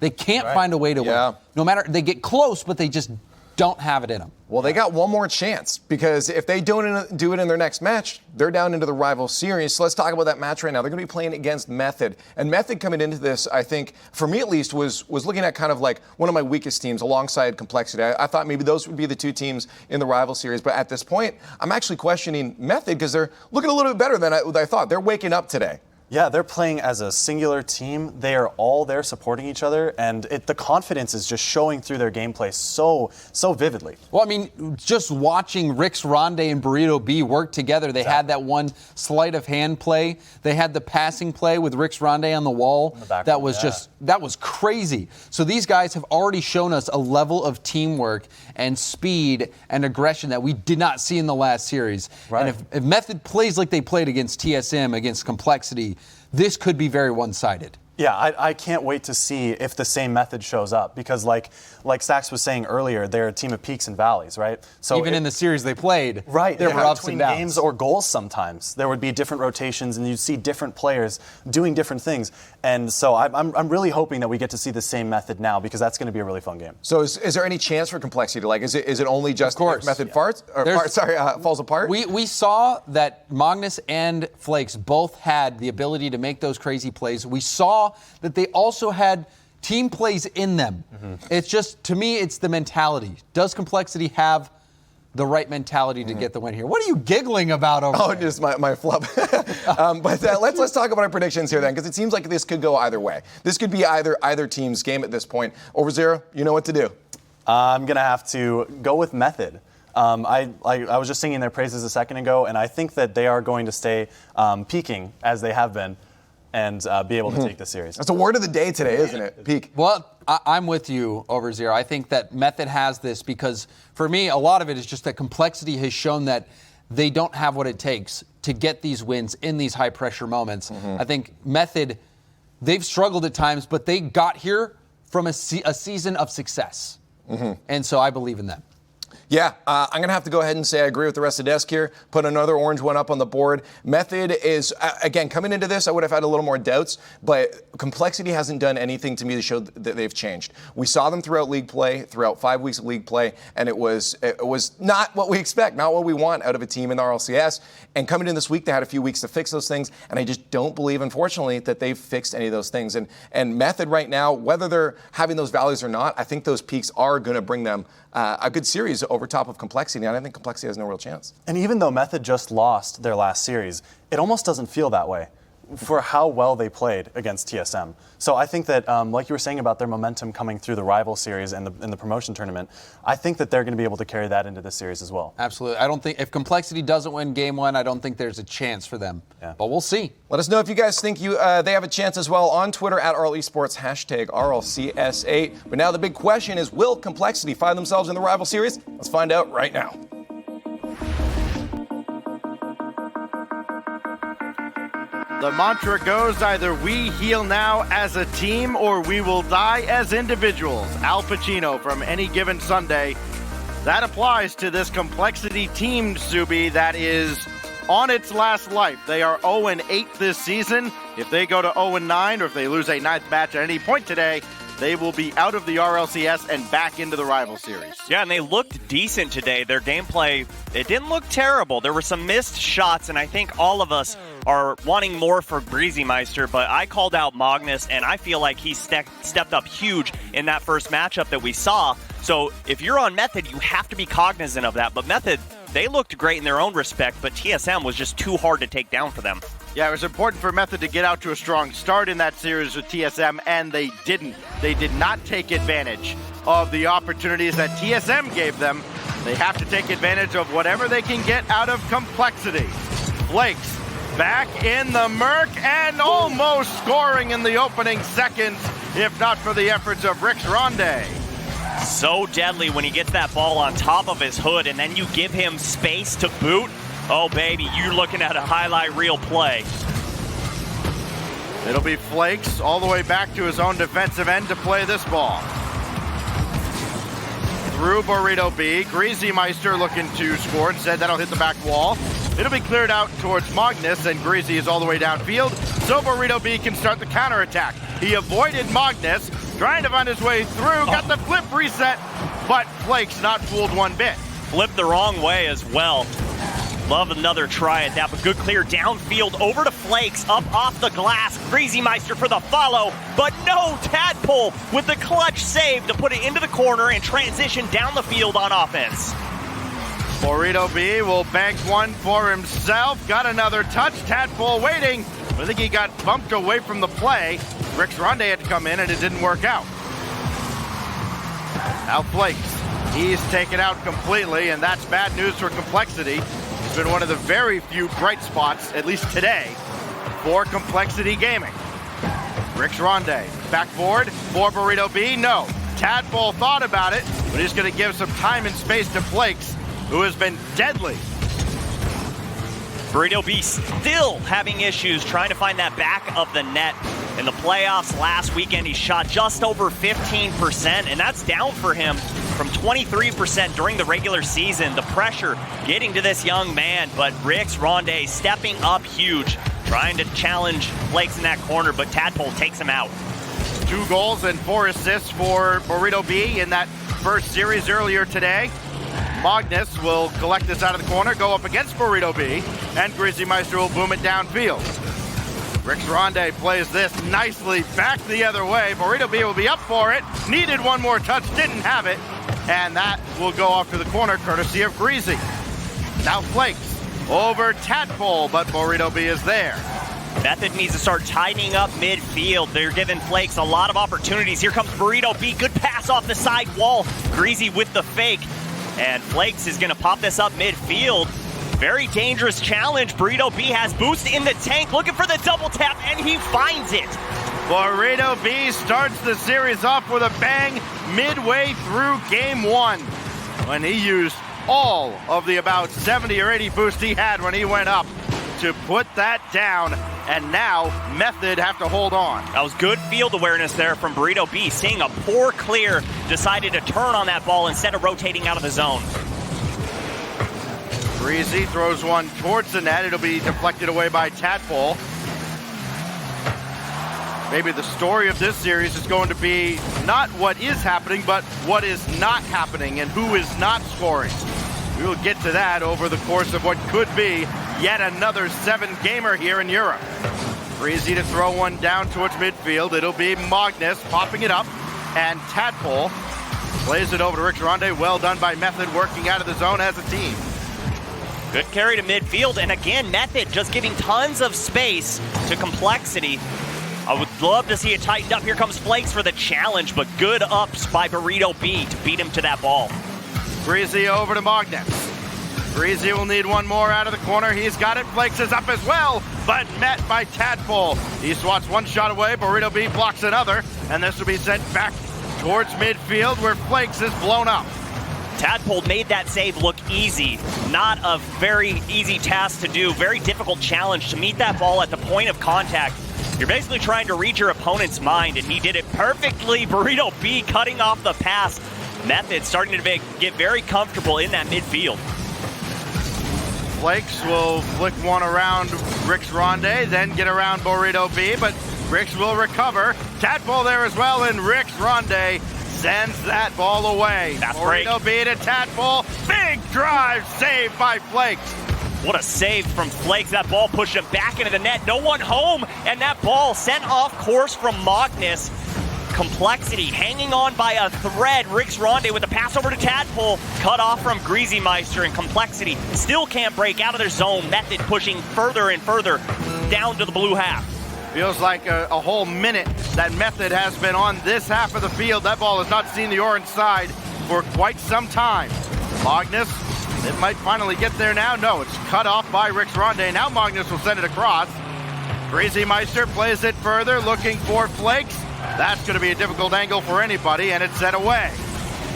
They can't find a way to win. No matter, they get close, but they just don't have it in them.
Well, they got one more chance because if they don't do it in their next match, they're down into the rival series. So let's talk about that match right now. They're going to be playing against Method. And Method coming into this, I think, for me at least, was looking at kind of like one of my weakest teams alongside Complexity. I thought maybe those would be the 2 teams in the rival series. But at this point, I'm actually questioning Method because they're looking a little bit better than I thought. They're waking up today.
Yeah, they're playing as a singular team. They are all there supporting each other, and the confidence is just showing through their gameplay so vividly.
Well, I mean, just watching Rix Ronde and Burrito B work together, they had that one sleight of hand play. They had the passing play with Rix Ronde on the wall. That was crazy. So these guys have already shown us a level of teamwork and speed and aggression that we did not see in the last series.
Right.
And if Method plays like they played against TSM, against Complexity, this could be very one-sided.
Yeah, I can't wait to see if the same method shows up because, like Sax was saying earlier, they're a team of peaks and valleys, right?
So even in the series they played, there were ups and downs.
Games or goals sometimes. There would be different rotations, and you'd see different players doing different things. And so I'm really hoping that we get to see the same method now because that's going to be a really fun game.
So is there any chance for Complexity? Like, is it only just if Method falls apart?
We saw that Magnus and Flakes both had the ability to make those crazy plays. We saw that they also had team plays in them. It's just, to me, it's the mentality. Does Complexity have the right mentality to get the win here? What are you giggling about over there?
Just my flub. But let's talk about our predictions here then, because it seems like this could go either way. This could be either team's game at this point. Over Zero, you know what to do.
I'm going to have to go with Method. I was just singing their praises a second ago, and I think that they are going to stay peaking as they have been and be able to take the series.
That's a word of the day today, isn't it? Peak.
Well, I'm with you, Over Zero. I think that Method has this because, for me, a lot of it is just that Complexity has shown that they don't have what it takes to get these wins in these high-pressure moments. I think Method, they've struggled at times, but they got here from a season of success. And so I believe in them.
Yeah, I'm going to have to go ahead and say I agree with the rest of the desk here. Put another orange one up on the board. Method is, again, coming into this, I would have had a little more doubts, but Complexity hasn't done anything to me to show that they've changed. We saw them throughout league play, throughout 5 weeks of league play, and it was not what we expect, not what we want out of a team in the RLCS. And coming in this week, they had a few weeks to fix those things, and I just don't believe, unfortunately, that they've fixed any of those things. And Method right now, whether they're having those valleys or not, I think those peaks are going to bring them a good series over top of Complexity, and I think Complexity has no real chance.
And even though Method just lost their last series, it almost doesn't feel that way for how well they played against TSM. So I think that, like you were saying about their momentum coming through the rival series and the promotion tournament, I think that they're going to be able to carry that into this series as well.
Absolutely. I don't think, if Complexity doesn't win game one, I don't think there's a chance for them.
Yeah.
But we'll see.
Let us know if you guys think they have a chance as well on Twitter at RL Esports, hashtag RLCS8. But now the big question is, will Complexity find themselves in the rival series? Let's find out right now.
The mantra goes, either we heal now as a team or we will die as individuals. Al Pacino from Any Given Sunday. That applies to this Complexity team, Subi, that is on its last life. They are 0-8 this season. If they go to 0-9 or if they lose a ninth match at any point today, they will be out of the RLCS and back into the rival series.
Yeah, and they looked decent today. Their gameplay, it didn't look terrible. There were some missed shots, and I think all of us are wanting more for Greasymeister, but I called out Magnus, and I feel like he stepped up huge in that first matchup that we saw. So if you're on Method, you have to be cognizant of that. But Method, they looked great in their own respect, but TSM was just too hard to take down for them.
Yeah, it was important for Method to get out to a strong start in that series with TSM, and they didn't. They did not take advantage of the opportunities that TSM gave them. They have to take advantage of whatever they can get out of Complexity. Flakes back in the murk and almost scoring in the opening seconds, if not for the efforts of Rix Ronde.
So deadly when he gets that ball on top of his hood and then you give him space to boot. Oh, baby, you're looking at a highlight reel play.
It'll be Flakes all the way back to his own defensive end to play this ball. Through Burrito B, Greasymeister looking to score. Instead, that'll hit the back wall. It'll be cleared out towards Magnus, and Greasy is all the way downfield, so Burrito B can start the counterattack. He avoided Magnus, trying to find his way through, got the flip reset, but Flakes not fooled one bit.
Flipped the wrong way as well. Love another try at that, but good clear downfield over to Flakes, up off the glass. Greasymeister for the follow, but no, Tadpole with the clutch save to put it into the corner and transition down the field on offense.
Burrito B will bank one for himself. Got another touch. Tadpole waiting. I think he got bumped away from the play. Rix Ronde had to come in, and it didn't work out. Now Flakes, he's taken out completely, and that's bad news for Complexity. He's been one of the very few bright spots, at least today, for Complexity Gaming. Rix Ronde, back forward for Burrito B. No, Tadpole thought about it, but he's going to give some time and space to Flakes, who has been deadly.
Burrito B still having issues trying to find that back of the net. In the playoffs last weekend, he shot just over 15%, and that's down for him from 23% during the regular season. The pressure getting to this young man, but Rix Ronde stepping up huge, trying to challenge Flakes in that corner, but Tadpole takes him out.
2 goals and 4 assists for Burrito B in that first series earlier today. Magnus will collect this out of the corner, go up against Burrito B, and Grizzly Meister will boom it downfield. Rix Ronde plays this nicely back the other way. Burrito B will be up for it. Needed one more touch, didn't have it. And that will go off to the corner, courtesy of Greasy. Now Flakes over Tadpole, but Burrito B is there.
Method needs to start tightening up midfield. They're giving Flakes a lot of opportunities. Here comes Burrito B. Good pass off the side wall. Greasy with the fake. And Flakes is going to pop this up midfield. Very dangerous challenge. Burrito B has boost in the tank, looking for the double tap, and he finds it.
Burrito B starts the series off with a bang midway through game 1 when he used all of the about 70 or 80 boost he had when he went up to put that down, and now Method have to hold on.
That was good field awareness there from Burrito B. Seeing a poor clear, decided to turn on that ball instead of rotating out of the zone.
Greasy throws one towards the net. It'll be deflected away by Tadpole. Maybe the story of this series is going to be not what is happening, but what is not happening and who is not scoring. We will get to that over the course of what could be yet another 7-gamer here in Europe. Greasy to throw one down towards midfield. It'll be Magnus popping it up, and Tadpole plays it over to Rix Ronde. Well done by Method, working out of the zone as a team.
Good carry to midfield, and again, Method just giving tons of space to Complexity. I would love to see it tightened up. Here comes Flakes for the challenge, but good ups by Burrito B to beat him to that ball.
Greasy over to Magnus. Greasy will need one more out of the corner. He's got it. Flakes is up as well, but met by Tadpole. He swats one shot away. Burrito B blocks another, and this will be sent back towards midfield where Flakes is blown up.
Tadpole made that save look easy. Not a very easy task to do. Very difficult challenge to meet that ball at the point of contact. You're basically trying to read your opponent's mind, and he did it perfectly. Burrito B cutting off the pass. Method starting to get very comfortable in that midfield.
Flakes will flick one around Rix Ronde, then get around Burrito B, but Rix will recover. Tadpole there as well, and Rix Ronde sends that ball away. Burrito B to Tadpole. Big drive saved by Flakes.
What a save from Flakes. That ball pushed him back into the net. No one home, and that ball sent off course from Magnus. Complexity hanging on by a thread. Rix Ronde with a pass over to Tadpole. Cut off from Greasy Meister, and Complexity still can't break out of their zone. Method pushing further and further down to the blue half.
Feels like a whole minute that Method has been on this half of the field. That ball has not seen the orange side for quite some time. Magnus, it might finally get there now. No, it's cut off by Rix Ronde. Now Magnus will send it across. Greasy Meister plays it further, looking for Flakes. That's going to be a difficult angle for anybody, and it's set away.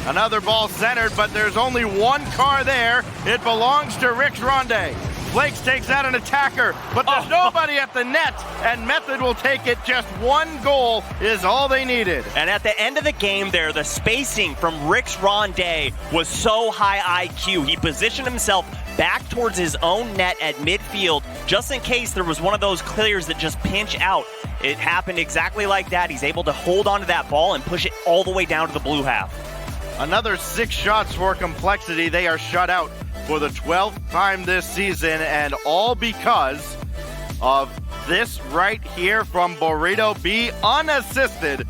Another ball centered, but there's only one car there. It belongs to Rix Ronde. Flakes takes out an attacker, but there's nobody at the net, and Method will take it. Just one goal is all they needed.
And at the end of the game there, the spacing from Rix Ronde was so high IQ. He positioned himself back towards his own net at midfield, just in case there was one of those clears that just pinch out. It happened exactly like that. He's able to hold onto that ball and push it all the way down to the blue half.
Another 6 shots for Complexity. They are shut out for the 12th time this season, and all because of this right here from Burrito B, unassisted.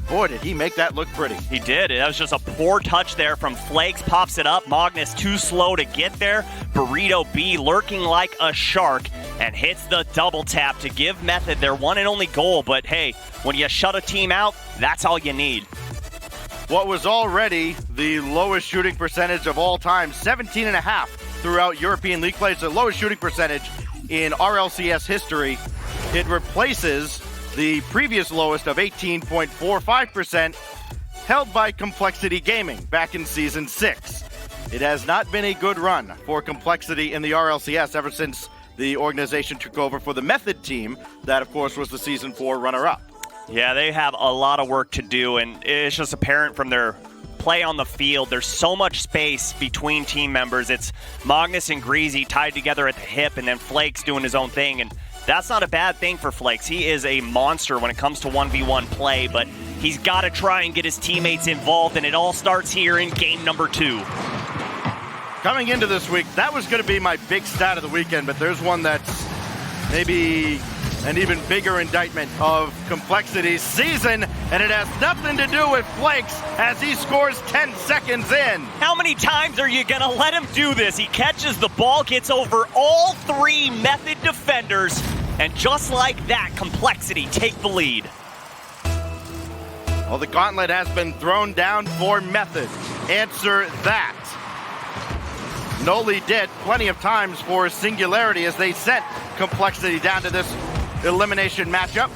Boy, did he make that look pretty.
He did. That was just a poor touch there from Flakes. Pops it up. Magnus too slow to get there. Burrito B lurking like a shark. and hits the double tap to give Method their one and only goal. But hey, when you shut a team out, that's all you need.
What was already the lowest shooting percentage of all time, 17.5 throughout European League play. It's the lowest shooting percentage in RLCS history. It replaces the previous lowest of 18.45% held by Complexity Gaming back in Season 6. It has not been a good run for Complexity in the RLCS ever since the organization took over for the Method team. That, of course, was the Season 4 runner-up.
Yeah, they have a lot of work to do, and it's just apparent from their play on the field. There's so much space between team members. It's Magnus and Greasy tied together at the hip, and then Flakes doing his own thing, and that's not a bad thing for Flakes. He is a monster when it comes to 1v1 play, but he's got to try and get his teammates involved, and it all starts here in game number 2.
Coming into this week, that was going to be my big stat of the weekend, but there's one that's maybe an even bigger indictment of Complexity's season, and it has nothing to do with Flakes as he scores 10 seconds in.
How many times are you going to let him do this? He catches the ball, gets over all 3 Method defenders, and just like that, Complexity take the lead.
Well, the gauntlet has been thrown down for Method. Answer that. Noli did plenty of times for Singularity as they sent Complexity down to this elimination matchup.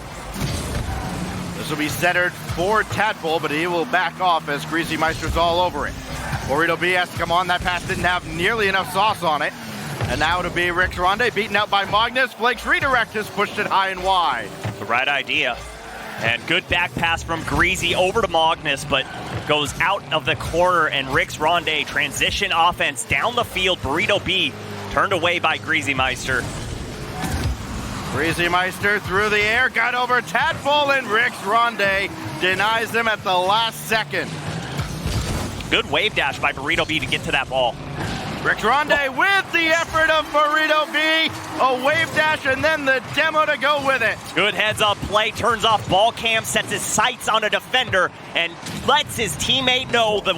This will be centered for Tadpole, but he will back off as Greasy Meister's all over it. Burrito B has to come on. That pass didn't have nearly enough sauce on it. And now it'll be Rick Ronde beaten out by Magnus. Flakes redirect has pushed it high and wide.
The right idea. And good back pass from Greasy over to Magnus, but goes out of the corner, and Rick's Ronde transition offense down the field. Burrito B turned away by Greasy Meister.
Greasy Meister through the air, got over Tadpole, and Rick's Ronde denies him at the last second.
Good wave dash by Burrito B to get to that ball.
Rick Ronde with the effort of Burrito B, a wave dash and then the demo to go with it.
Good heads-up play, turns off ball cam, sets his sights on a defender, and lets his teammate know the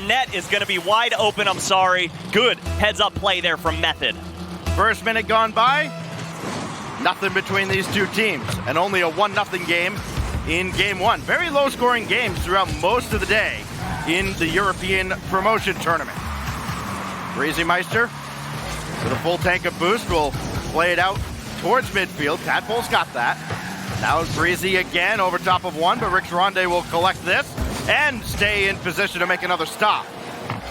net is going to be wide open. I'm sorry. Good heads-up play there from Method.
First minute gone by, nothing between these two teams, and only a 1-0 game in Game 1. Very low-scoring games throughout most of the day in the European promotion tournament. Greasy Meister with a full tank of boost will play it out towards midfield. Tadpole's got that. Now Greasy again over top of one, but Rick Ronde will collect this and stay in position to make another stop.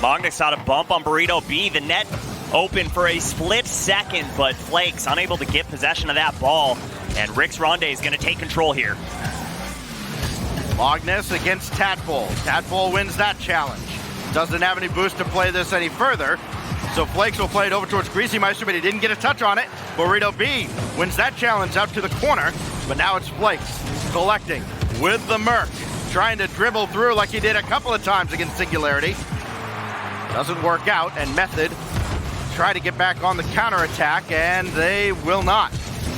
Magnus got a bump on Burrito B. The net open for a split second, but Flakes unable to get possession of that ball, and Rick's Ronde is going to take control here.
Magnus against Tadpole. Tadpole wins that challenge. Doesn't have any boost to play this any further. So Flakes will play it over towards Greasy Meister, but he didn't get a touch on it. Burrito B wins that challenge out to the corner, but now it's Flakes collecting with the Merc, trying to dribble through like he did a couple of times against Singularity. Doesn't work out, and Method try to get back on the counterattack, and they will not.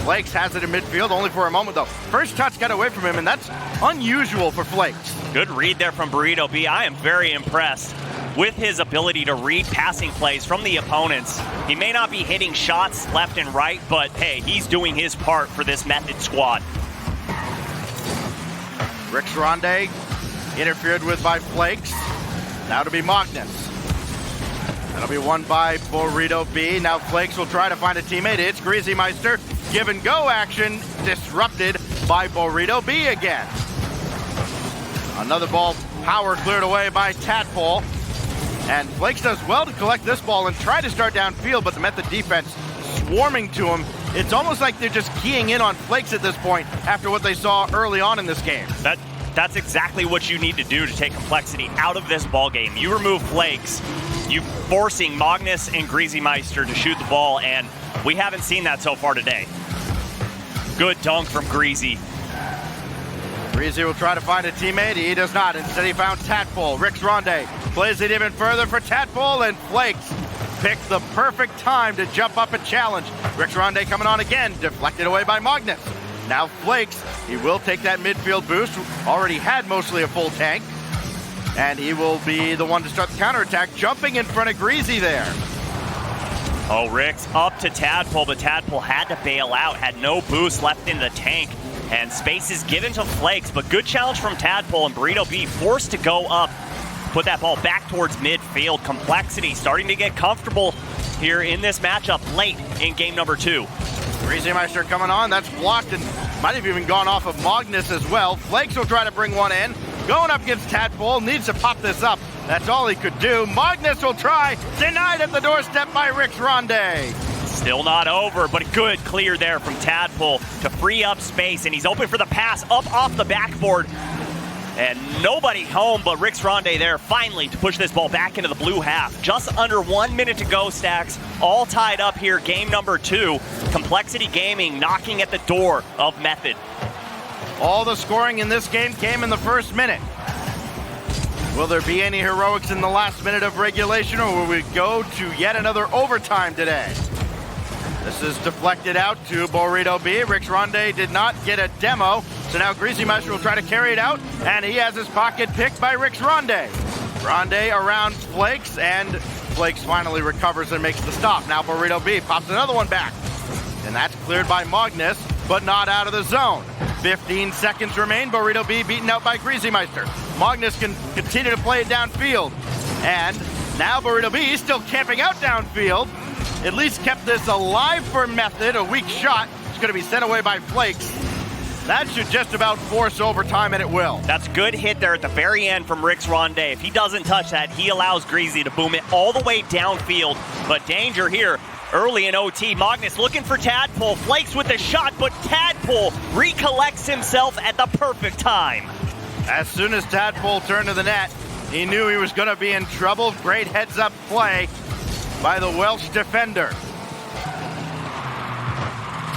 Flakes has it in midfield, only for a moment though. First touch got away from him, and that's unusual for Flakes.
Good read there from Burrito B. I am very impressed with his ability to read passing plays from the opponents. He may not be hitting shots left and right, but hey, he's doing his part for this Method squad.
Rick's Ronde interfered with by Flakes. Now to be Magnus. That'll be won by Burrito B. Now Flakes will try to find a teammate. It's Greasy Meister. Give and go action disrupted by Burrito B again. Another ball power cleared away by Tadpole. And Flakes does well to collect this ball and try to start downfield, but the Method defense swarming to him. It's almost like they're just keying in on Flakes at this point after what they saw early on in this game.
That's exactly what you need to do to take Complexity out of this ball game. You remove Flakes, you forcing Magnus and Greasy Meister to shoot the ball, and we haven't seen that so far today. Good dunk from Greasy.
Greasy will try to find a teammate. He does not. Instead, he found Tadpole. Rick's Ronde plays it even further for Tadpole, and Flakes picked the perfect time to jump up and challenge. Rick's Ronde coming on again, deflected away by Magnus. Now Flakes, he will take that midfield boost. Already had mostly a full tank. And he will be the one to start the counterattack, jumping in front of Greasy there.
Oh, Rick's up to Tadpole, but Tadpole had to bail out, had no boost left in the tank, and space is given to Flakes, but good challenge from Tadpole, and Burrito B forced to go up, put that ball back towards midfield. Complexity starting to get comfortable here in this matchup late in game number 2.
Meister coming on, that's blocked and might have even gone off of Magnus as well. Flakes will try to bring one in. Going up against Tadpole, needs to pop this up. That's all he could do. Magnus will try, denied at the doorstep by Rix Ronde.
Still not over, but a good clear there from Tadpole to free up space, and he's open for the pass up off the backboard. And nobody home but Rix Ronde there finally to push this ball back into the blue half. Just under 1 minute to go, Stacks. All tied up here, game number 2. Complexity Gaming knocking at the door of Method.
All the scoring in this game came in the first minute. Will there be any heroics in the last minute of regulation, or will we go to yet another overtime today? This is deflected out to Burrito B. Rix Ronde did not get a demo, so now Greasy Meister will try to carry it out, and he has his pocket picked by Rix Ronde. Ronde around Flakes, and Flakes finally recovers and makes the stop. Now Burrito B pops another one back, and that's cleared by Magnus, but not out of the zone. 15 seconds remain. Burrito B beaten out by Greasy Meister. Magnus can continue to play it downfield, and now Burrito B is still camping out downfield. At least kept this alive for Method. A weak shot. It's going to be sent away by Flakes. That should just about force overtime, and it will.
That's a good hit there at the very end from Rix Ronde. If he doesn't touch that, he allows Greasy to boom it all the way downfield. But danger here early in OT. Magnus looking for Tadpole. Flakes with the shot, but Tadpole recollects himself at the perfect time.
As soon as Tadpole turned to the net, he knew he was going to be in trouble. Great heads-up play by the Welsh defender.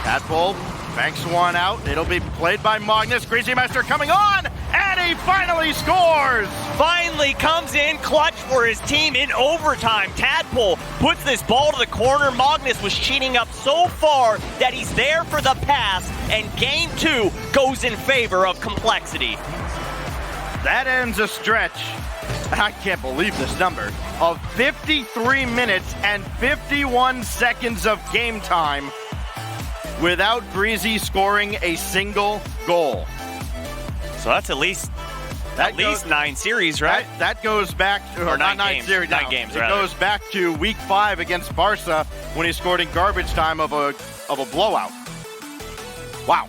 Tadpole banks one out. It'll be played by Magnus. Greasy Meister coming on, and he finally scores!
Finally comes in clutch for his team in overtime. Tadpole puts this ball to the corner. Magnus was cheating up so far that he's there for the pass, and game 2 goes in favor of Complexity.
That ends a stretch, I can't believe this number, of 53 minutes and 51 seconds of game time without Greasy scoring a single goal.
So that's at least 9 series, right?
That goes back to,
or
not
9 games.
Series,
9 games,
it
rather.
goes back to week 5 against Barca when he scored in garbage time of a blowout. Wow.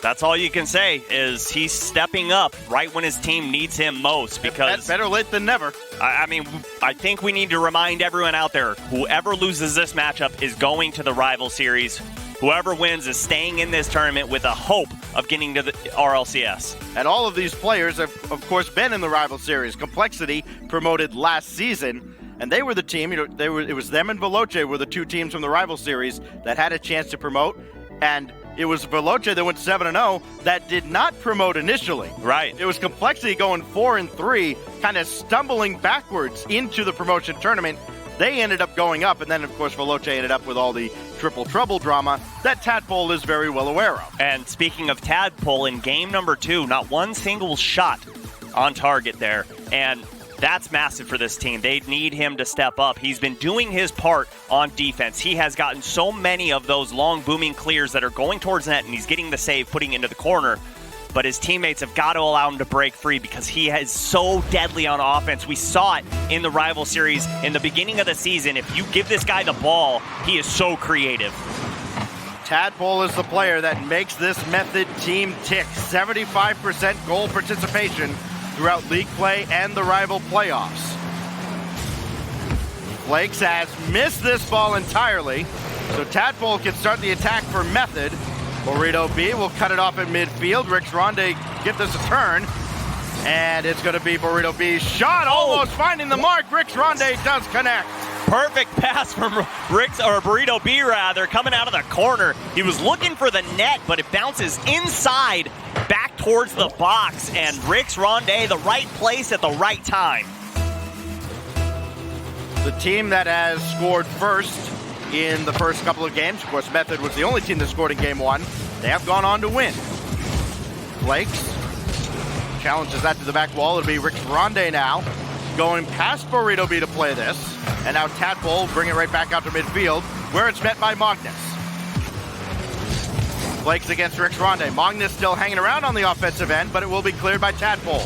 That's all you can say is he's stepping up right when his team needs him most, because
better late than never.
I mean, I think we need to remind everyone out there, whoever loses this matchup is going to the rival series. Whoever wins is staying in this tournament with a hope of getting to the RLCS.
And all of these players have, of course, been in the rival series. Complexity promoted last season, and they were the team. It was them and Veloce were the two teams from the rival series that had a chance to promote, and it was Veloce that went 7-0 that did not promote initially.
Right.
It was Complexity going 4-3, kind of stumbling backwards into the promotion tournament. They ended up going up, and then, of course, Veloce ended up with all the triple trouble drama that Tadpole is very well aware of.
And speaking of Tadpole, in game number 2, not one single shot on target there. And that's massive for this team. They need him to step up. He's been doing his part on defense. He has gotten so many of those long booming clears that are going towards net, and he's getting the save, putting it into the corner. But his teammates have got to allow him to break free because he is so deadly on offense. We saw it in the rival series in the beginning of the season. If you give this guy the ball, he is so creative.
Tadpole is the player that makes this Method team tick. 75% goal participation throughout league play and the rival playoffs. Flakes has missed this ball entirely, so Tadpole can start the attack for Method. Burrito B will cut it off at midfield. Rix Ronde give this a turn, and it's going to be Burrito B's shot, almost finding the mark. Rix Ronde does connect.
Perfect pass from Burrito B, rather, coming out of the corner. He was looking for the net, but it bounces inside, back towards the box, and Rix Ronde, the right place at the right time.
The team that has scored first in the first couple of games, of course, Method was the only team that scored in game 1. They have gone on to win. Flakes challenges that to the back wall. It'll be Rix Ronde now, going past Burrito B to play this. And now Tadpole bring it right back out to midfield, where it's met by Magnus. Flakes against Rix Ronde. Magnus still hanging around on the offensive end, but it will be cleared by Tadpole.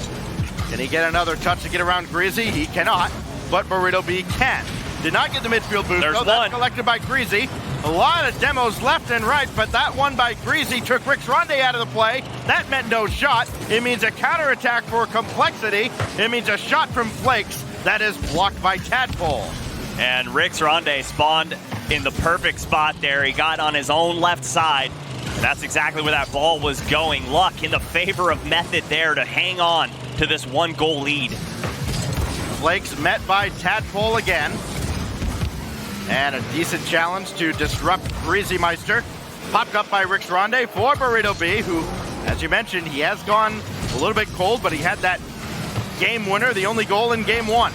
Can he get another touch to get around Greasy? He cannot, but Burrito B can. Did not get the midfield boost.
There's
though. That's collected by Greasy. A lot of demos left and right, but that one by Greasy took Rix Ronde out of the play. That meant no shot. It means a counterattack for Complexity. It means a shot from Flakes that is blocked by Tadpole.
And Rix Ronde spawned in the perfect spot there. He got on his own left side. That's exactly where that ball was going. Luck in the favor of Method there to hang on to this 1-goal lead.
Flakes met by Tadpole again. And a decent challenge to disrupt Greasy Meister. Popped up by Rix Ronde for Burrito B, who, as you mentioned, he has gone a little bit cold, but he had that game winner, the only goal in game 1.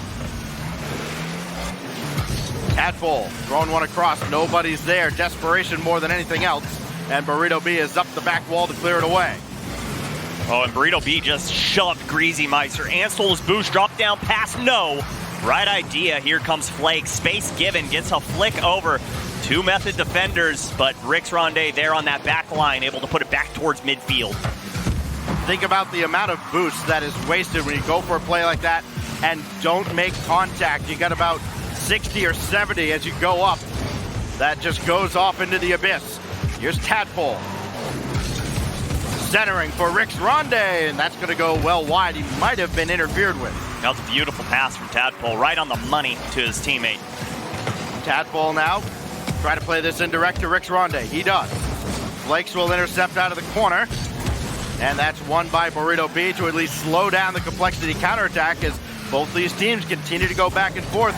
Tadpole throwing one across. Nobody's there. Desperation more than anything else. And Burrito B is up the back wall to clear it away.
Oh, and Burrito B just shoved Greasy Meister. And stole his boost, drop down pass, no. Right idea, here comes Flakes. Space given, gets a flick over. 2 Method defenders, but Rix Ronde there on that back line, able to put it back towards midfield.
Think about the amount of boost that is wasted when you go for a play like that and don't make contact. You got about 60 or 70 as you go up. That just goes off into the abyss. Here's Tadpole. Centering for Rix Ronde, and that's going to go well wide. He might have been interfered with.
That was a beautiful pass from Tadpole, right on the money to his teammate.
Tadpole now, try to play this indirect to Rix Ronde. He does. Flakes will intercept out of the corner, and that's won by Burrito B to at least slow down the Complexity counterattack as both these teams continue to go back and forth.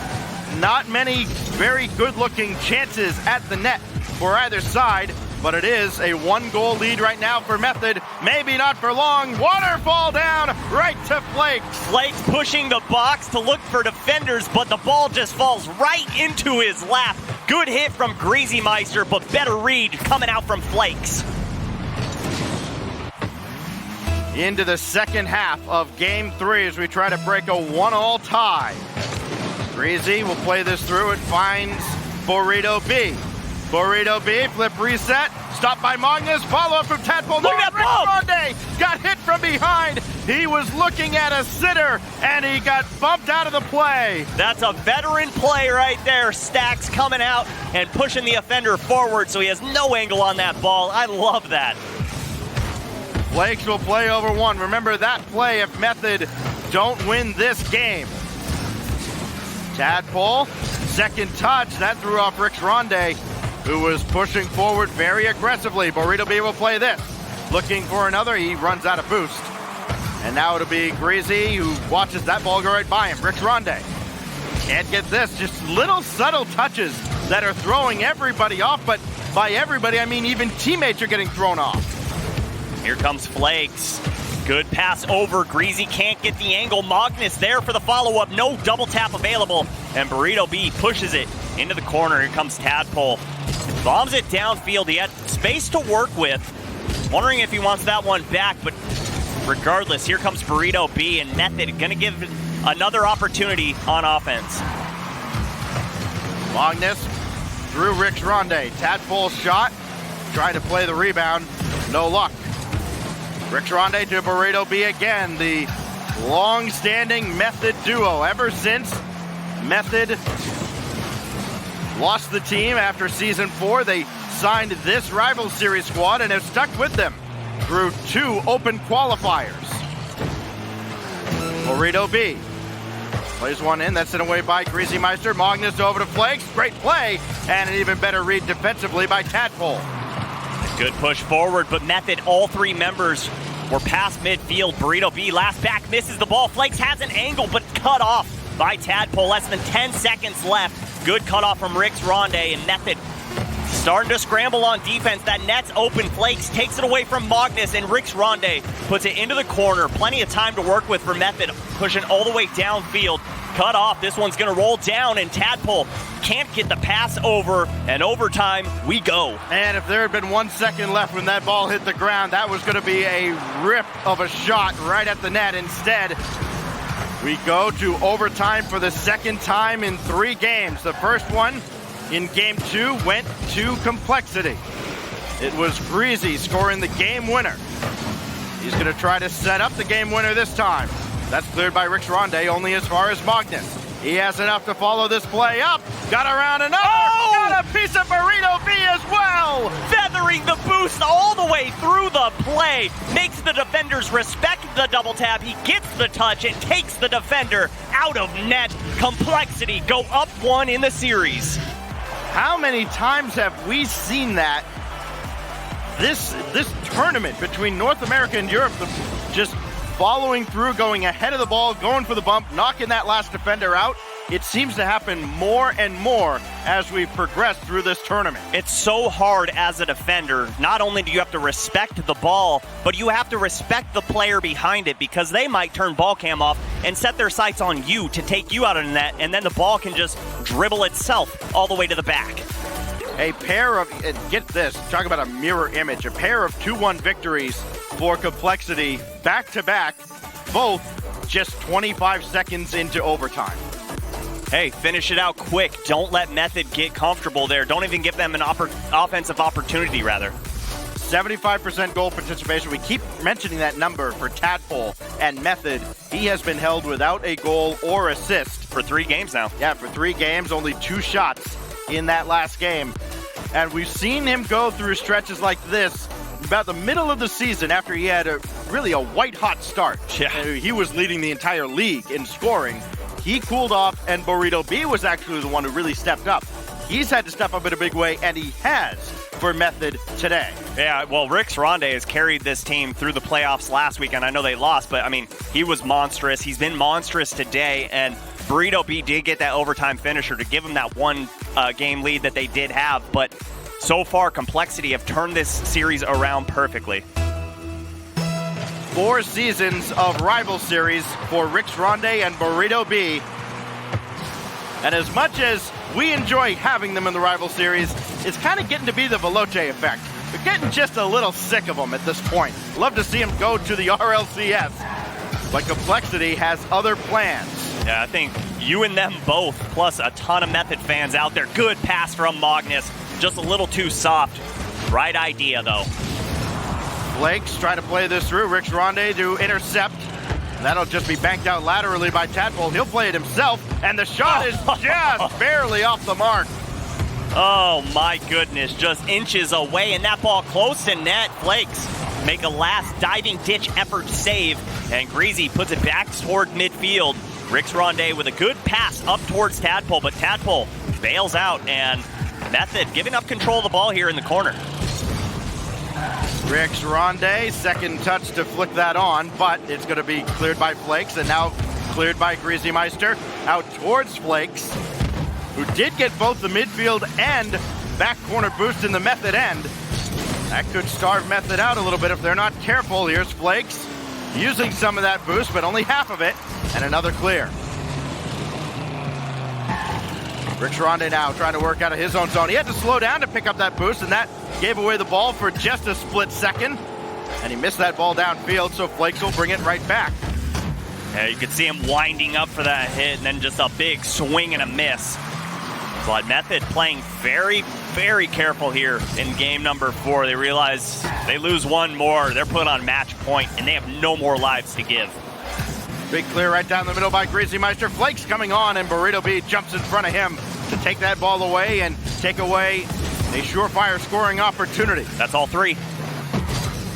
Not many very good-looking chances at the net for either side, but it is a 1-goal lead right now for Method. Maybe not for long. Waterfall down right to Flakes.
Flakes pushing the box to look for defenders, but the ball just falls right into his lap. Good hit from Greasy Meister, but better read coming out from Flakes.
Into the second half of Game 3 as we try to break a 1-1 tie. Greasy will play this through. It finds Burrito B. Burrito B, flip reset, stopped by Magnus, follow-up from Tadpole.
Look at that ball!
Ronde got hit from behind. He was looking at a sitter, and he got bumped out of the play.
That's a veteran play right there. Stacks coming out and pushing the offender forward so he has no angle on that ball. I love that.
Flakes will play over 1. Remember that play if Method don't win this game. Tadpole, second touch. That threw off Rix Ronde, who was pushing forward very aggressively. Burrito B will play this. Looking for another, he runs out of boost. And now it'll be Greasy who watches that ball go right by him. Rix Ronde can't get this. Just little subtle touches that are throwing everybody off, but by everybody, I mean even teammates are getting thrown off.
Here comes Flakes. Good pass over. Greasy can't get the angle. Magnus there for the follow-up. No double tap available. And Burrito B pushes it into the corner. Here comes Tadpole. Bombs it downfield. He had space to work with. Wondering if he wants that one back, but regardless, here comes Burrito B, and Method going to give another opportunity on offense.
Magnus through Rix Ronde. Tadpole shot. Trying to play the rebound. No luck. Rix Ronde to Burrito B again. The long-standing Method duo. Ever since Method lost the team after Season 4, they signed this rival series squad and have stuck with them through 2 open qualifiers. Burrito B plays one in. That's sent away by Greasy Meister. Magnus over to Flakes. Great play. And an even better read defensively by Tadpole.
Good push forward, but Method, all 3 members were past midfield. Burrito B, last back, misses the ball. Flakes has an angle, but cut off by Tadpole. Less than 10 seconds left. Good cutoff from Rix Ronde, and Method starting to scramble on defense. That net's open. Flakes takes it away from Magnus, and Rix Ronde puts it into the corner. Plenty of time to work with for Method, pushing all the way downfield. Cut off. This one's going to roll down, and Tadpole can't get the pass over, and overtime we go.
And if there had been 1 second left when that ball hit the ground, that was going to be a rip of a shot right at the net. Instead, We go to overtime for the second time in 3 games. The first one in game 2 went to Complexity. It was Greasy scoring the game winner. He's going to try to set up the game winner this time. That's cleared by Rix Ronde, only as far as Magnus. He has enough to follow this play up. Got around another. Got a piece of Burrito B as well.
Feathering the boost all the way through the play. Makes the defenders respect the double tap. He gets the touch and takes the defender out of net. Complexity go up 1 in the series.
How many times have we seen that? This tournament between North America and Europe, just following through, going ahead of the ball, going for the bump, knocking that last defender out. It seems to happen more and more as we progress through this tournament.
It's so hard as a defender. Not only do you have to respect the ball, but you have to respect the player behind it, because they might turn ball cam off and set their sights on you to take you out of the net, and then the ball can just dribble itself all the way to the back.
A pair of, and get this, talk about a mirror image, a pair of 2-1 victories for Complexity back-to-back, both just 25 seconds into overtime.
Hey, finish it out quick. Don't let Method get comfortable there. Don't even give them an offensive opportunity, rather.
75% goal participation. We keep mentioning that number for Tadpole and Method. He has been held without a goal or assist.
For 3 games now.
Yeah, for 3 games, only 2 shots in that last game. And we've seen him go through stretches like this about the middle of the season after he had really a white-hot start.
Yeah.
He was leading the entire league in scoring. He cooled off, and Burrito B was actually the one who really stepped up. He's had to step up in a big way, and he has for Method today.
Yeah, well, Rix Ronde has carried this team through the playoffs last week, and I know they lost, but, I mean, he was monstrous. He's been monstrous today, and Burrito B did get that overtime finisher to give him that 1 game lead that they did have, but so far, Complexity have turned this series around perfectly.
4 seasons of rival series for Rix Ronde and Burrito B. And as much as we enjoy having them in the rival series, it's kind of getting to be the Veloce effect. We're getting just a little sick of them at this point. Love to see them go to the RLCS. But Complexity has other plans.
Yeah, I think you and them both, plus a ton of Method fans out there. Good pass from Magnus. Just a little too soft. Right idea, though.
Flakes try to play this through. Rix Ronde to intercept. That'll just be banked out laterally by Tadpole. He'll play it himself, and the shot is just barely off the mark.
Oh, my goodness. Just inches away, and that ball close to net. Flakes make a last diving ditch effort save, and Greasy puts it back toward midfield. Rix Ronde with a good pass up towards Tadpole, but Tadpole bails out, and Method giving up control of the ball here in the corner.
Rix Ronde, second touch to flick that on, but it's going to be cleared by Flakes, and now cleared by Greasy Meister. Out towards Flakes, who did get both the midfield and back corner boost in the Method end. That could starve Method out a little bit if they're not careful. Here's Flakes using some of that boost, but only half of it, and another clear. Rix Ronde now trying to work out of his own zone. He had to slow down to pick up that boost, and that gave away the ball for just a split second. And he missed that ball downfield, so Flakes will bring it right back.
Yeah, you could see him winding up for that hit, and then just a big swing and a miss. But Method playing very, very careful here in game number 4. They realize they lose one more, they're put on match point, and they have no more lives to give.
Big clear right down the middle by Greasy Meister. Flakes coming on, and Burrito B jumps in front of him to take that ball away and take away a surefire scoring opportunity.
That's all 3.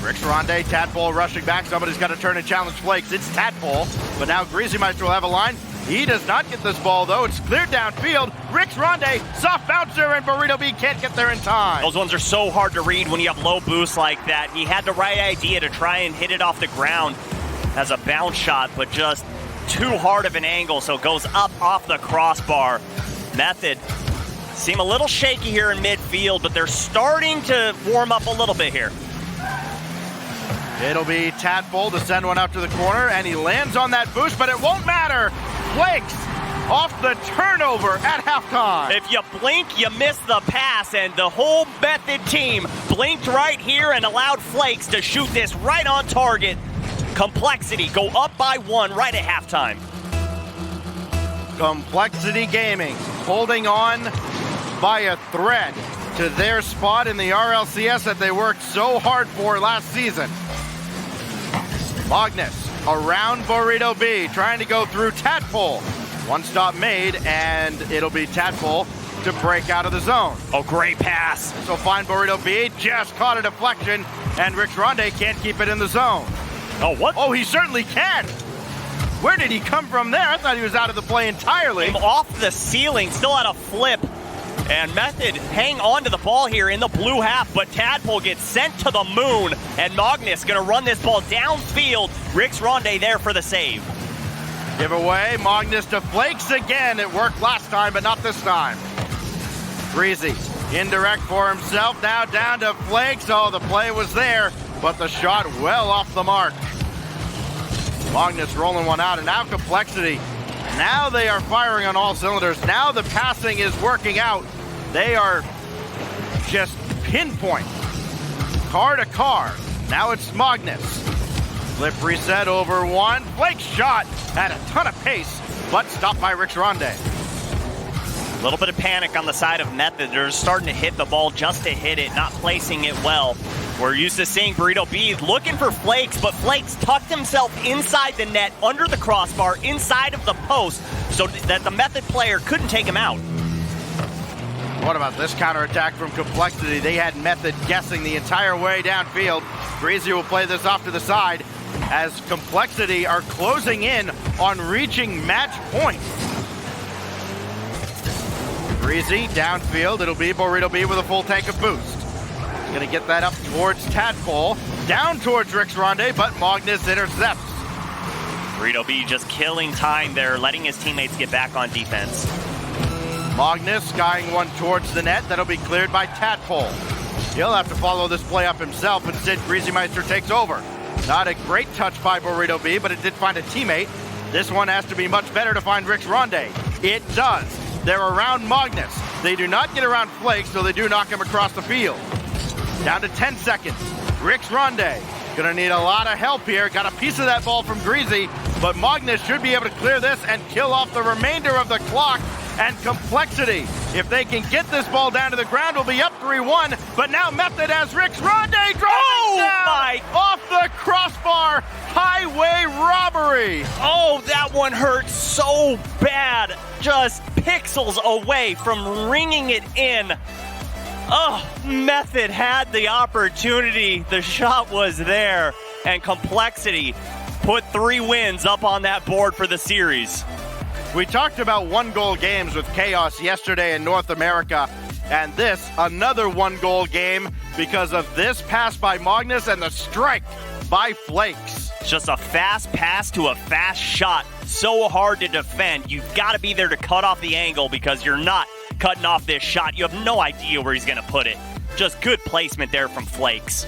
Rix Ronde, Tadpole rushing back. Somebody's got to turn and challenge Flakes. It's Tadpole, but now Greasy Meister will have a line. He does not get this ball, though. It's cleared downfield. Rix Ronde, soft bouncer, and Burrito B can't get there in time.
Those ones are so hard to read when you have low boosts like that. He had the right idea to try and hit it off the ground as a bounce shot, but just too hard of an angle, so it goes up off the crossbar. Method seem a little shaky here in midfield, but they're starting to warm up a little bit here.
It'll be Tadpole to send one out to the corner, and he lands on that boost, but it won't matter. Flakes off the turnover at halftime.
If you blink, you miss the pass, and the whole Method team blinked right here and allowed Flakes to shoot this right on target. Complexity go up by 1 right at halftime.
Complexity Gaming holding on by a thread to their spot in the RLCS that they worked so hard for last season. Magnus around Burrito B, trying to go through Tadpole. One stop made, and it'll be Tadpole to break out of the zone.
Oh, great pass.
So fine, Burrito B just caught a deflection, and Rix Ronde can't keep it in the zone.
Oh, what?
Oh, he certainly can. Where did he come from there? I thought he was out of the play entirely.
Came off the ceiling, still had a flip. And Method hang on to the ball here in the blue half, but Tadpole gets sent to the moon, and Magnus gonna run this ball downfield. Rix Ronde there for the save.
Giveaway, Magnus to Flakes again. It worked last time, but not this time. Greasy, indirect for himself, now down to Flakes. Oh, the play was there, but the shot well off the mark. Magnus rolling one out, and now Complexity. Now they are firing on all cylinders. Now the passing is working out. They are just pinpoint, car to car. Now it's Magnus. Flip reset over one. Flake shot at a ton of pace, but stopped by Rix Ronde.
A little bit of panic on the side of Method. They're starting to hit the ball just to hit it, not placing it well. We're used to seeing Burrito B looking for Flakes, but Flakes tucked himself inside the net, under the crossbar, inside of the post, so that the Method player couldn't take him out.
What about this counterattack from Complexity? They had Method guessing the entire way downfield. Greasy will play this off to the side as Complexity are closing in on reaching match point. Greasy downfield. It'll be Burrito B with a full tank of boost. He's going to get that up towards Tadpole. Down towards Rix Ronde, but Magnus intercepts.
Burrito B just killing time there, letting his teammates get back on defense.
Magnus skying one towards the net. That'll be cleared by Tadpole. He'll have to follow this play up himself. Instead, Greasy Meister takes over. Not a great touch by Burrito B, but it did find a teammate. This one has to be much better to find Rix Ronde. It does. They're around Magnus. They do not get around Flake, so they do knock him across the field. Down to 10 seconds. Rix Ronde gonna need a lot of help here. Got a piece of that ball from Greasy, but Magnus should be able to clear this and kill off the remainder of the clock. And Complexity, if they can get this ball down to the ground, will be up 3-1. But now Method has Rix Ronde driving down off the crossbar. Highway robbery.
Oh, that one hurt so bad. Just pixels away from ringing it in. Oh, Method had the opportunity. The shot was there. And Complexity put 3 wins up on that board for the series.
We talked about one-goal games with Chaos yesterday in North America, and this, another one-goal game because of this pass by Magnus and the strike by Flakes.
Just a fast pass to a fast shot. So hard to defend. You've got to be there to cut off the angle because you're not cutting off this shot. You have no idea where he's going to put it. Just good placement there from Flakes.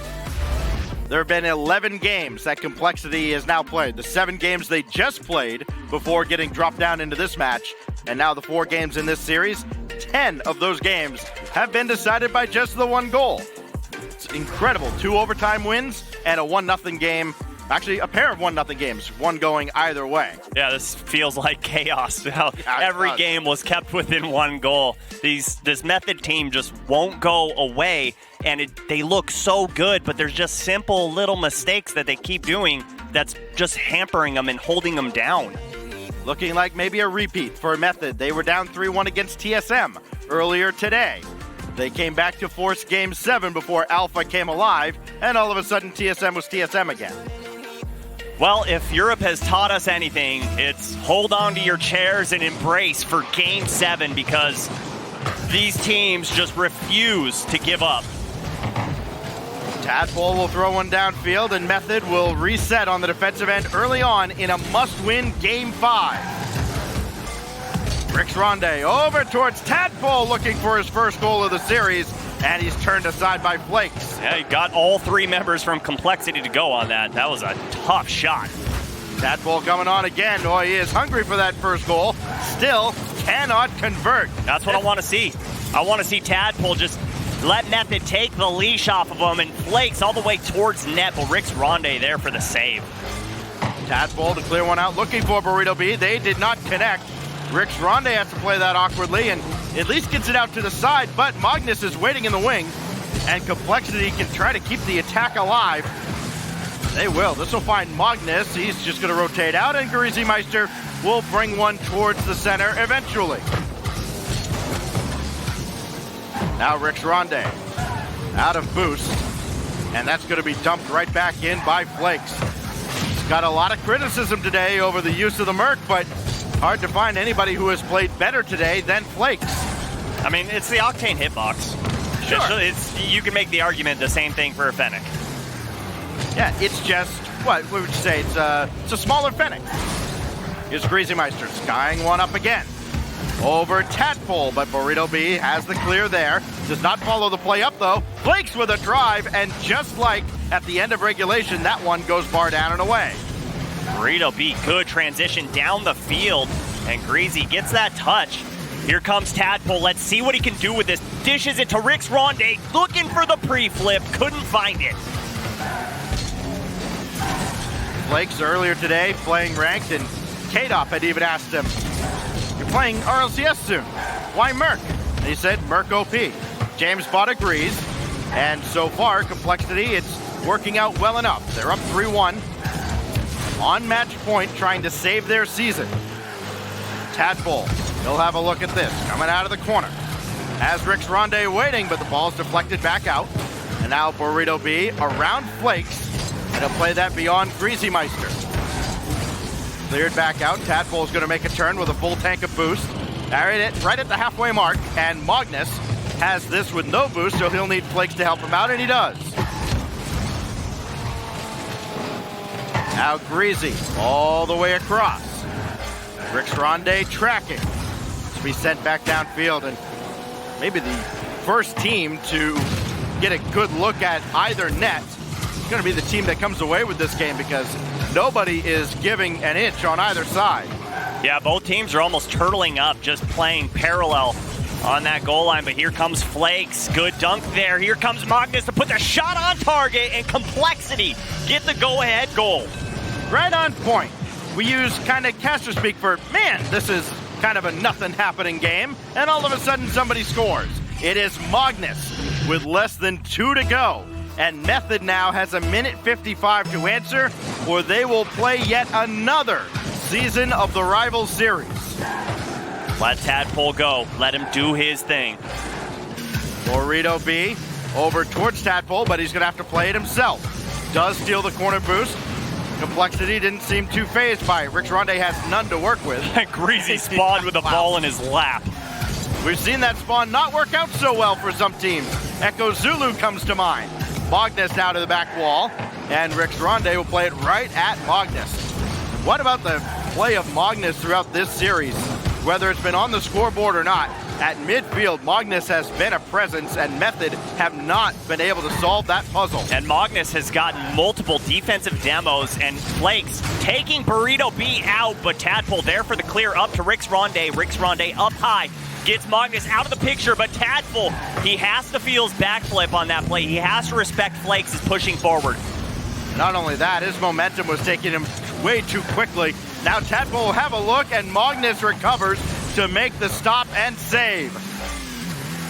There have been 11 games that Complexity has now played. The 7 games they just played before getting dropped down into this match. And now the 4 games in this series, 10 of those games have been decided by just the 1 goal. It's incredible. 2 overtime wins and a 1-0 game. Actually, a pair of 1-0 games, one going either way.
Yeah, this feels like chaos. Every game was kept within 1 goal. This Method team just won't go away, and they look so good, but there's just simple little mistakes that they keep doing that's just hampering them and holding them down.
Looking like maybe a repeat for Method. They were down 3-1 against TSM earlier today. They came back to force Game 7 before Alpha came alive, and all of a sudden TSM was TSM again.
Well, if Europe has taught us anything, it's hold on to your chairs and embrace for Game 7 because these teams just refuse to give up.
Tadpole will throw one downfield, and Method will reset on the defensive end early on in a must-win Game 5. Rix Ronde over towards Tadpole looking for his first goal of the series, and he's turned aside by Flakes.
Yeah, he got all 3 members from Complexity to go on that. That was a tough shot.
Tadpole coming on again. Oh, he is hungry for that first goal. Still cannot convert.
That's what I want to see. I want to see Tadpole just let Method take the leash off of him and Flakes all the way towards net, but Rix Ronde there for the save.
Tadpole to clear one out, looking for Burrito B. They did not connect. Rick Ronde has to play that awkwardly and at least gets it out to the side, but Magnus is waiting in the wings, and Complexity can try to keep the attack alive. They will. This will find Magnus. He's just going to rotate out, and Greasy Meister will bring one towards the center eventually. Now Rick Ronde out of boost, and that's going to be dumped right back in by Flakes. He's got a lot of criticism today over the use of the Merc, but hard to find anybody who has played better today than Flakes.
I mean, it's the Octane hitbox. Sure. You can make the argument the same thing for a Fennec.
Yeah, it's just, what would you say? It's a smaller Fennec. Here's Greasy Meister skying one up again. Over Tadpole, but Burrito B has the clear there. Does not follow the play up, though. Flakes with a drive, and just like at the end of regulation, that one goes bar down and away.
Burrito B, good transition down the field, and Greasy gets that touch. Here comes Tadpole. Let's see what he can do with this. Dishes it to Rick Ronde, looking for the pre-flip, couldn't find it.
Flakes earlier today playing ranked, and K-Dop had even asked him, "You're playing RLCS soon. Why Merc?" And he said, "Merc OP." James Bott agrees, and so far, Complexity, it's working out well enough. They're up 3-1. On match point, trying to save their season. Tadpole, he'll have a look at this. Coming out of the corner. Has Rick Ronde waiting, but the ball's deflected back out. And now Burrito B around Flakes. And he'll play that beyond Greasy Meister. Cleared back out. Tadpole's going to make a turn with a full tank of boost. Right at the halfway mark. And Magnus has this with no boost, so he'll need Flakes to help him out, and he does. Now Greasy all the way across. Rick Ronde tracking to be sent back downfield, and maybe the first team to get a good look at either net is going to be the team that comes away with this game, because nobody is giving an inch on either side.
Yeah, both teams are almost turtling up, just playing parallel on that goal line, but here comes Flakes. Good dunk there. Here comes Magnus to put the shot on target, and Complexity get the go-ahead goal.
Right on point. We use kind of caster speak for, man, this is kind of a nothing happening game, and all of a sudden somebody scores. It is Magnus with less than 2 to go, and Method now has a minute 55 to answer, or they will play yet another season of the Rival Series.
Let Tadpole go. Let him do his thing.
Burrito B over towards Tadpole, but he's going to have to play it himself. Does steal the corner boost. Complexity didn't seem too fazed by it. Rick Ronde has none to work with.
Greasy spawned with a ball in his lap.
We've seen that spawn not work out so well for some teams. Echo Zulu comes to mind. Magnus now to the back wall, and Rick Ronde will play it right at Magnus. What about the play of Magnus throughout this series? Whether it's been on the scoreboard or not, at midfield, Magnus has been a presence, and Method have not been able to solve that puzzle.
And Magnus has gotten multiple defensive demos, and Flakes taking Burrito B out, but Tadpole there for the clear up to Rick Ronde. Rick Ronde up high, gets Magnus out of the picture, but Tadpole, he has to feel his backflip on that play. He has to respect Flakes is pushing forward.
Not only that, his momentum was taking him way too quickly. Now Tadpole will have a look, and Magnus recovers to make the stop and save.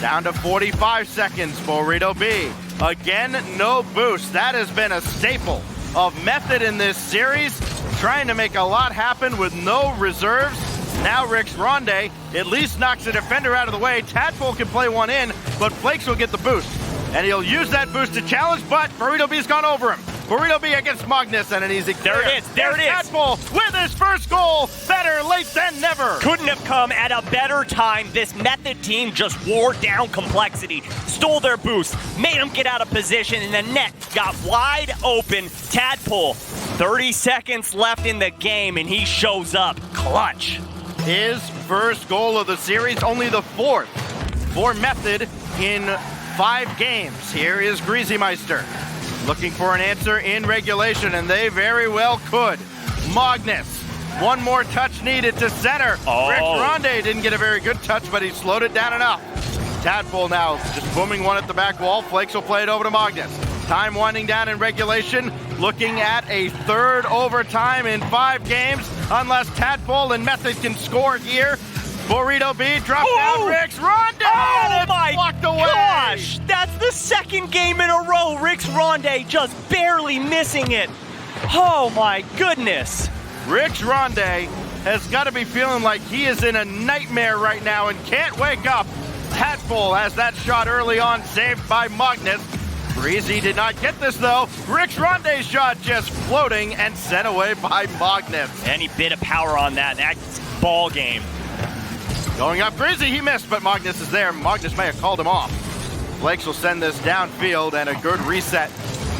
Down to 45 seconds, Burrito B. Again, no boost. That has been a staple of Method in this series, trying to make a lot happen with no reserves. Now Rick Ronde at least knocks a defender out of the way. Tadpole can play one in, but Flakes will get the boost. And he'll use that boost to challenge, but Burrito B's gone over him. Burrito B against Magnus, and an easy clear.
There it is. There it is.
Tadpole with his first goal. Better late than never.
Couldn't have come at a better time. This Method team just wore down Complexity, stole their boost, made them get out of position, and the net got wide open. Tadpole, 30 seconds left in the game, and he shows up clutch.
His first goal of the series, only the 4th for Method in 5 games. Here is Greasy Meister looking for an answer in regulation, and they very well could. Magnus, one more touch needed to center. Rick Ronde didn't get a very good touch, but he slowed it down enough. Tadpole now just booming one at the back wall. Flakes will play it over to Magnus. Time winding down in regulation, looking at a 3rd overtime in 5 games. unless Tadpole and Method can score here. Burrito B drops down Rix Ronde.
Oh my
blocked away.
gosh! That's the second game in a row. Rix Ronde just barely missing it. Oh my goodness.
Rix Ronde has got to be feeling like he is in a nightmare right now and can't wake up. Tadpole has that shot early on, saved by Magnus. Breezy did not get this though. Rix Ronde's shot just floating and sent away by Magnus.
Any bit of power on that. That's ball game.
Going up Breezy, he missed, but Magnus is there. Magnus may have called him off. Flakes will send this downfield and a good reset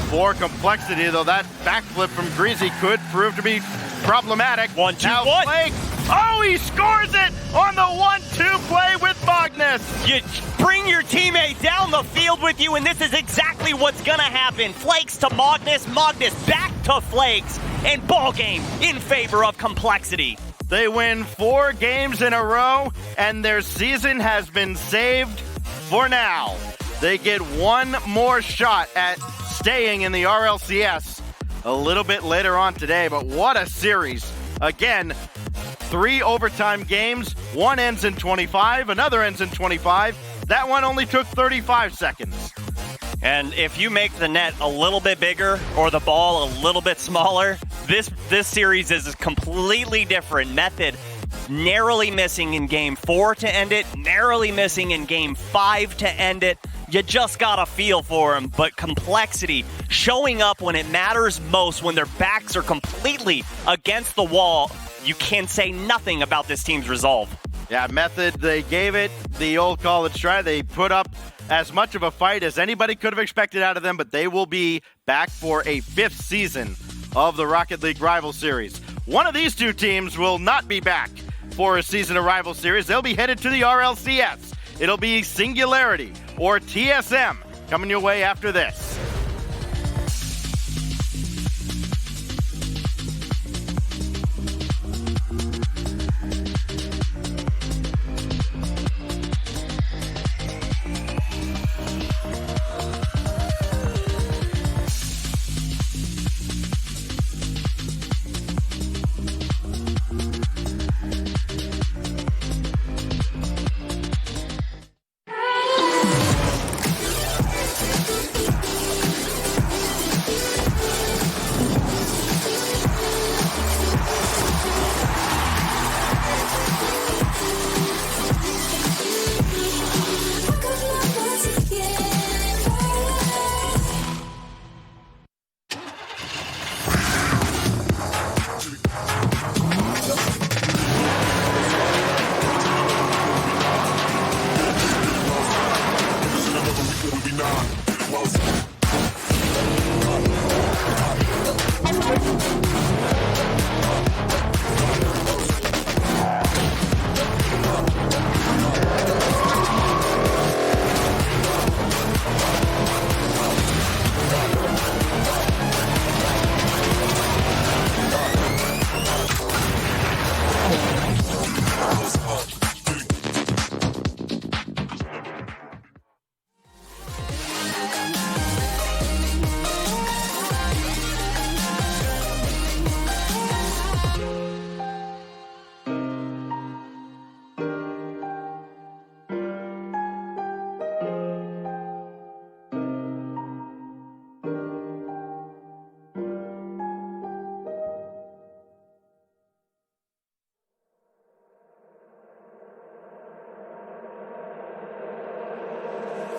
for Complexity, though that backflip from Breezy could prove to be problematic.
1-2,
now
one.
Flake, oh, he scores it on the 1-2 play with Magnus.
You bring your teammate down the field with you, and this is exactly what's gonna happen. Flakes to Magnus, Magnus back to Flakes, and ball game in favor of Complexity.
They win 4 games in a row, and their season has been saved for now. They get one more shot at staying in the RLCS a little bit later on today, but what a series. Again, 3 overtime games. One ends in 25, another ends in 25. That one only took 35 seconds.
And if you make the net a little bit bigger or the ball a little bit smaller, this series is completely different. Method narrowly missing in game 4 to end it, narrowly missing in game 5 to end it. You just got a feel for him, but Complexity showing up when it matters most, when their backs are completely against the wall. You can say nothing about this team's resolve.
Yeah, Method, they gave it the old college try. They put up as much of a fight as anybody could have expected out of them, but they will be back for a 5th season of the Rocket League Rival Series. One of these 2 teams will not be back for a season of Rival Series. They'll be headed to the RLCS. It'll be Singularity or TSM coming your way after this.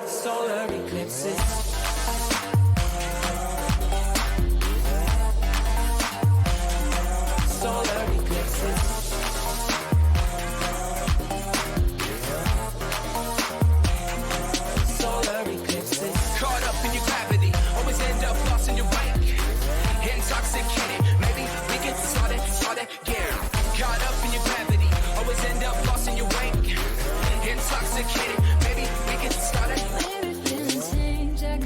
Solar eclipses. Solar eclipses. Solar eclipses. Caught up in your gravity, always end up lost in your wake. Intoxicated, maybe we can start it, yeah. Caught up in your gravity, always end up lost in your wake. Intoxicated, maybe we can start it.
Everything changed, I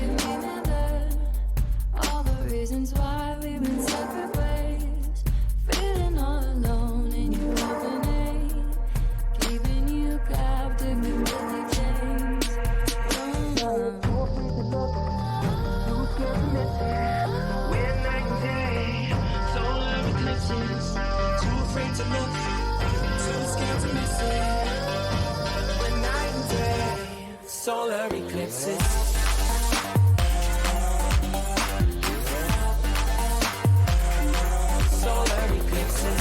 When night and day, solar eclipses. Solar eclipses.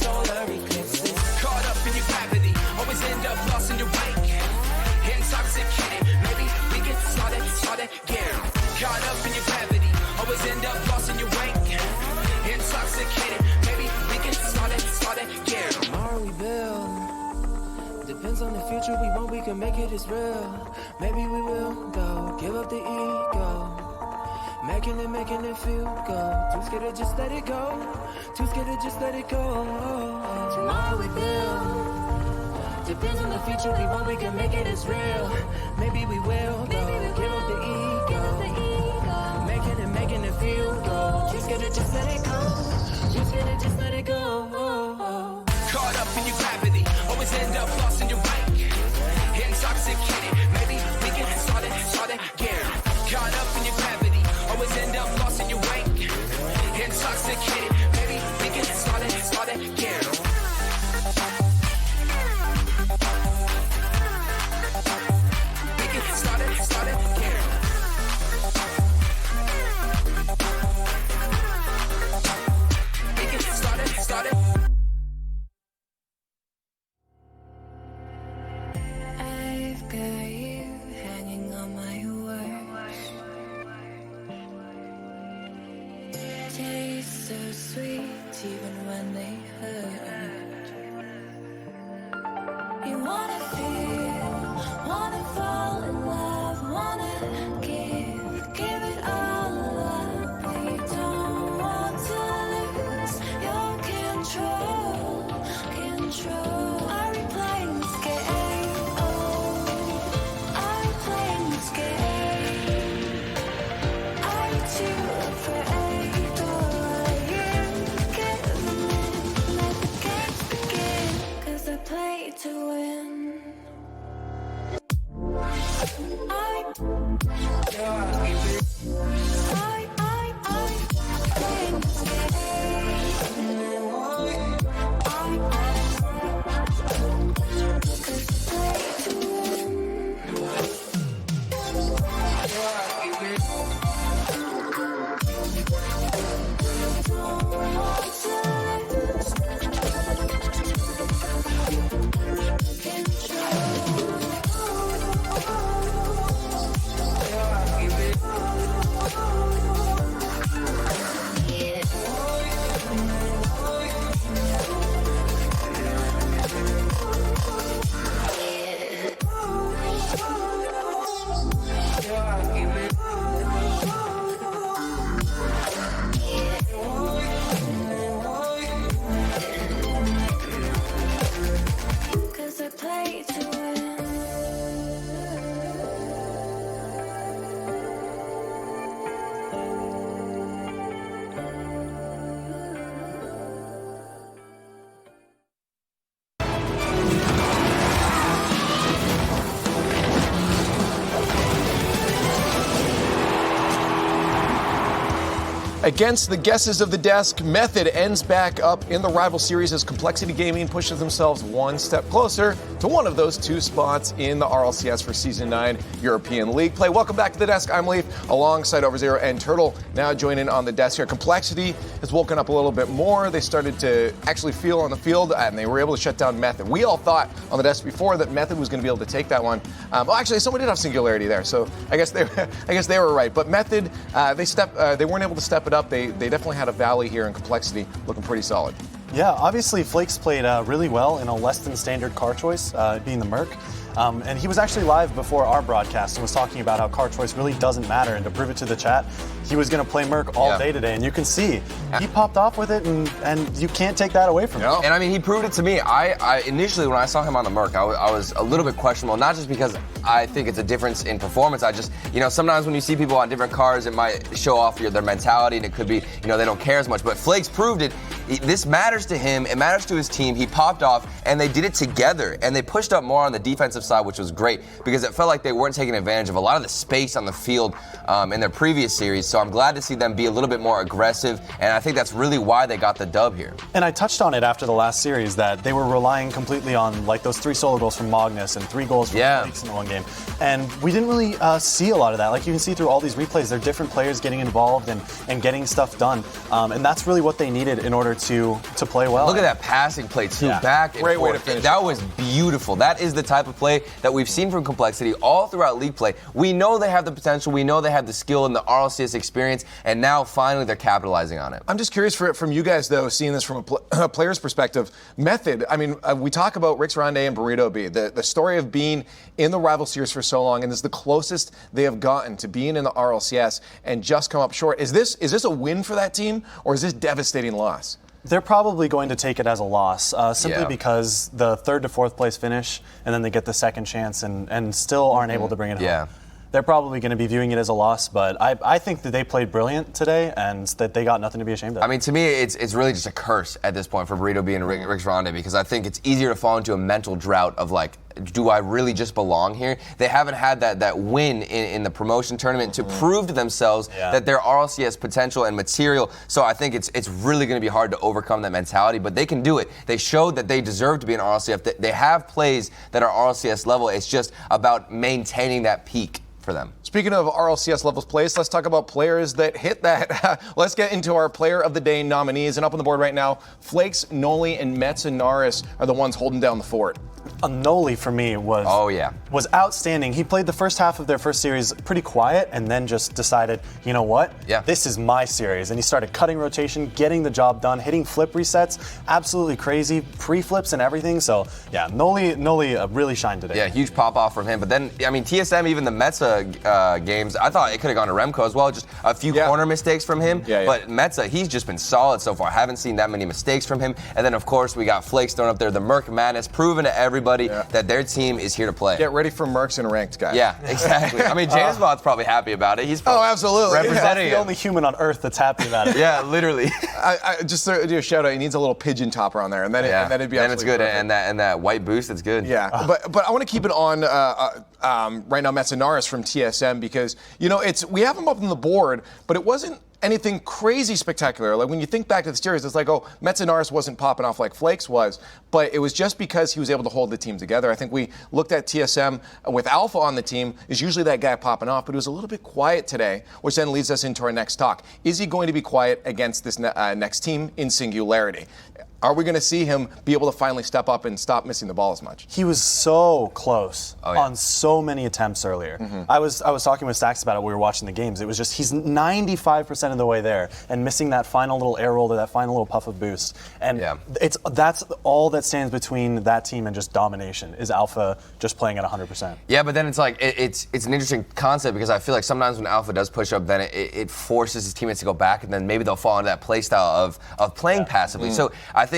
Solar eclipses. Caught up in your gravity, always end up lost in your wake. Intoxicated, maybe we get started again. Caught up in your gravity, always end up lost in your wake. Intoxicated, maybe we get started again. Tomorrow we build. Depends on the future we want, we can make it as real. Maybe we will go, give up the ego. Making it feel good. Too scared to just let it go. Too scared to just let it go. Tomorrow we build. Depends on the future we want, we can make it as real. Maybe we will go, give up the ego. Making it feel good. Too scared to just let it go. Too scared to just let it go. Caught up in your gravity, always end up lost in your wake. Intoxicated, maybe we get started again. Caught up in your gravity, always end up lost in your wake. Intoxicated, maybe we get started again. We get started again. We get started.
I've got you hanging on my words. Taste so sweet even when they hurt. You wanna feel, wanna fall in love, wanna give it all up. But you don't want to lose your control. Are we playing this game? Are we playing this game? Are you too afraid, or are you giving in? Let the games begin, 'cause I play to win. I playing this game. 'Cause I play to win. Cause I play to win.
Against the guesses of the desk, Method ends back up in the rival series as Complexity Gaming pushes themselves one step closer to one of those two spots in the RLCS for Season 9 European League play. Welcome back to the desk. I'm Leaf, alongside Overzero and Turtle, now joining on the desk here. Complexity has woken up a little bit more. They started to actually feel on the field, and they were able to shut down Method. We all thought on the desk before that Method was going to be able to take that one. Well, actually, someone did have Singularity there, so I guess they were right. But Method, they weren't able to step it up. They definitely had a valley here in Complexity, looking pretty solid.
Yeah, obviously Flakes played really well in a less than standard car choice, being the Merc. And he was actually live before our broadcast and was talking about how car choice really doesn't matter. And to prove it to the chat, he was going to play Merc all day today. And you can see he popped off with it, and you can't take that away from him.
And I mean, he proved it to me. I initially, when I saw him on the Merc, I was a little bit questionable, not just because I think it's a difference in performance. I just, sometimes when you see people on different cars, it might show off their mentality, and it could be, they don't care as much. But Flakes proved it. This matters to him. It matters to his team. He popped off, and they did it together. And they pushed up more on the defensive side, which was great because it felt like they weren't taking advantage of a lot of the space on the field in their previous series. So I'm glad to see them be a little bit more aggressive, and I think that's really why they got the dub here.
And I touched on it after the last series that they were relying completely on like those 3 solo goals from Magnus and 3 goals from Felix in the one game. And we didn't really see a lot of that. Like you can see through all these replays, they're different players getting involved and getting stuff done. And that's really what they needed in order to play well.
Look at that passing play, too.
Yeah.
Back and
Great way
forth.
to finish.
That was beautiful. That is the type of play that we've seen from Complexity all throughout league play. We know they have the potential. We know they have the skill and the RLCS experience, and now finally they're capitalizing on it.
I'm just curious from you guys, though, seeing this from a player's perspective. Method, I mean, we talk about Rix Ronde and Burrito B, the story of being in the rival series for so long, and this is the closest they have gotten to being in the RLCS and just come up short. Is this a win for that team, or is this devastating loss?
They're probably going to take it as a loss, simply because the 3rd to 4th place finish, and then they get the second chance and still aren't able to bring it home.
Yeah.
They're probably going to be viewing it as a loss, but I think that they played brilliant today and that they got nothing to be ashamed of.
I mean, to me, it's really just a curse at this point for Burrito B and Rix Ronde because I think it's easier to fall into a mental drought of like, do I really just belong here? They haven't had that win in the promotion tournament to prove to themselves that they're RLCS potential and material. So I think it's really going to be hard to overcome that mentality, but they can do it. They showed that they deserve to be an RLCS. They have plays that are RLCS level. It's just about maintaining that peak for them.
Speaking of RLCS levels placed, let's talk about players that hit that. Let's get into our Player of the Day nominees. And up on the board right now, Flakes, Noli, and Metzenaris are the ones holding down the fort.
Noli for me was outstanding. He played the first half of their first series pretty quiet and then just decided, you know what? This is my series. And he started cutting rotation, getting the job done, hitting flip resets, absolutely crazy, pre-flips and everything. So yeah, Noli really shined today.
Yeah, huge pop off from him. But then, I mean, TSM, even the Metza games, I thought it could have gone to Remco as well. Just a few corner mistakes from him. But Metza, he's just been solid so far. Haven't seen that many mistakes from him. And then, of course, we got Flakes thrown up there, the Merc Madness, proving to everybody that their team is here to play.
Get ready for Mercs and ranked, guys.
Yeah, exactly. I mean, James probably happy about it. He's
absolutely
representing
the only human on earth that's happy about it.
Yeah, literally.
I just do a shout out. He needs a little pigeon topper on there, and then it'd be.
Then it's good,
perfect.
and that white boost, it's good.
Yeah, but I want to keep it on right now, Metzenaris from TSM, because we have him up on the board, but it wasn't anything crazy spectacular. Like when you think back to the series, it's like, oh, Metzenaris wasn't popping off like Flakes was, but it was just because he was able to hold the team together. I think we looked at TSM with Alpha on the team, is usually that guy popping off, but it was a little bit quiet today, which then leads us into our next talk. Is he going to be quiet against this next team in Singularity? Are we going to see him be able to finally step up and stop missing the ball as much?
He was so close on so many attempts earlier. I was talking with Stacks about it when we were watching the games. It was just he's 95% of the way there and missing that final little air roll to that final little puff of boost. And that's all that stands between that team and just domination is Alpha just playing at 100%.
Yeah, but then it's like it's an interesting concept because I feel like sometimes when Alpha does push up, then it forces his teammates to go back, and then maybe they'll fall into that play style of playing passively. So I think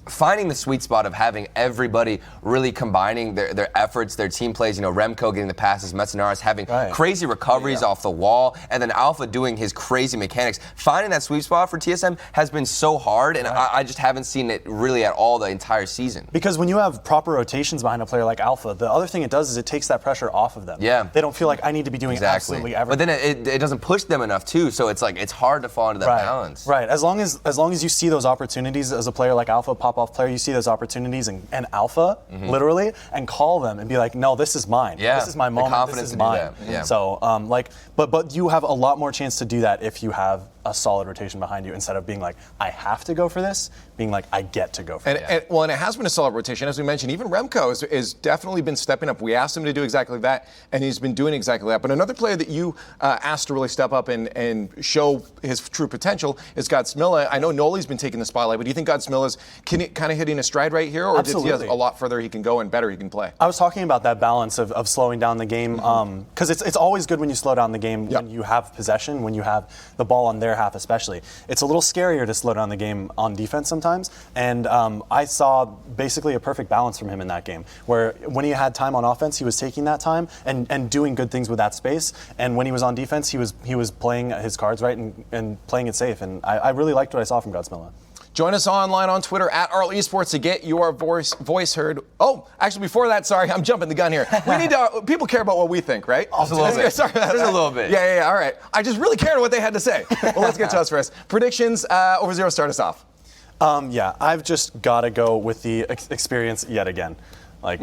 finding the sweet spot of having everybody really combining their efforts, their team plays, Remco getting the passes, Metzenaris having crazy recoveries off the wall, and then Alpha doing his crazy mechanics. Finding that sweet spot for TSM has been so hard, and I just haven't seen it really at all the entire season.
Because when you have proper rotations behind a player like Alpha, the other thing it does is it takes that pressure off of them.
Yeah.
They don't feel like I need to be doing absolutely everything.
But then it doesn't push them enough too, so it's like it's hard to fall into that balance.
Right. As long as you see those opportunities as a player like Alpha, pop-off player, you see those opportunities and Alpha, literally, and call them and be like, no, this is mine.
Yeah.
This is my moment. This is mine.
Yeah.
So, but you have a lot more chance to do that if you have a solid rotation behind you instead of being like, I have to go for this, being like, I get to go for it.
And it has been a solid rotation. As we mentioned, even Remco has definitely been stepping up. We asked him to do exactly that, and he's been doing exactly that. But another player that you asked to really step up and show his true potential is Godsmilla. I know Noli's been taking the spotlight, but do you think Godsmilla's kind of hitting a stride right here, or does he have a lot further he can go and better he can play?
I was talking about that balance of slowing down the game, because it's always good when you slow down the game when you have possession, when you have the ball on their half especially. It's a little scarier to slow down the game on defense sometimes, and I saw basically a perfect balance from him in that game, where when he had time on offense, he was taking that time and doing good things with that space, and when he was on defense, he was playing his cards right and playing it safe, and I really liked what I saw from Godsmilla.
Join us online on Twitter at Arl Esports to get your voice heard. Oh, actually, before that, sorry, I'm jumping the gun here. We need to. People care about what we think, right?
Just a little bit.
Sorry about
Just
that.
a little bit.
Yeah. All right. I just really cared what they had to say. Well, let's get to us first. Predictions. Over zero. Start us off.
Yeah, I've just got to go with the experience yet again. Like,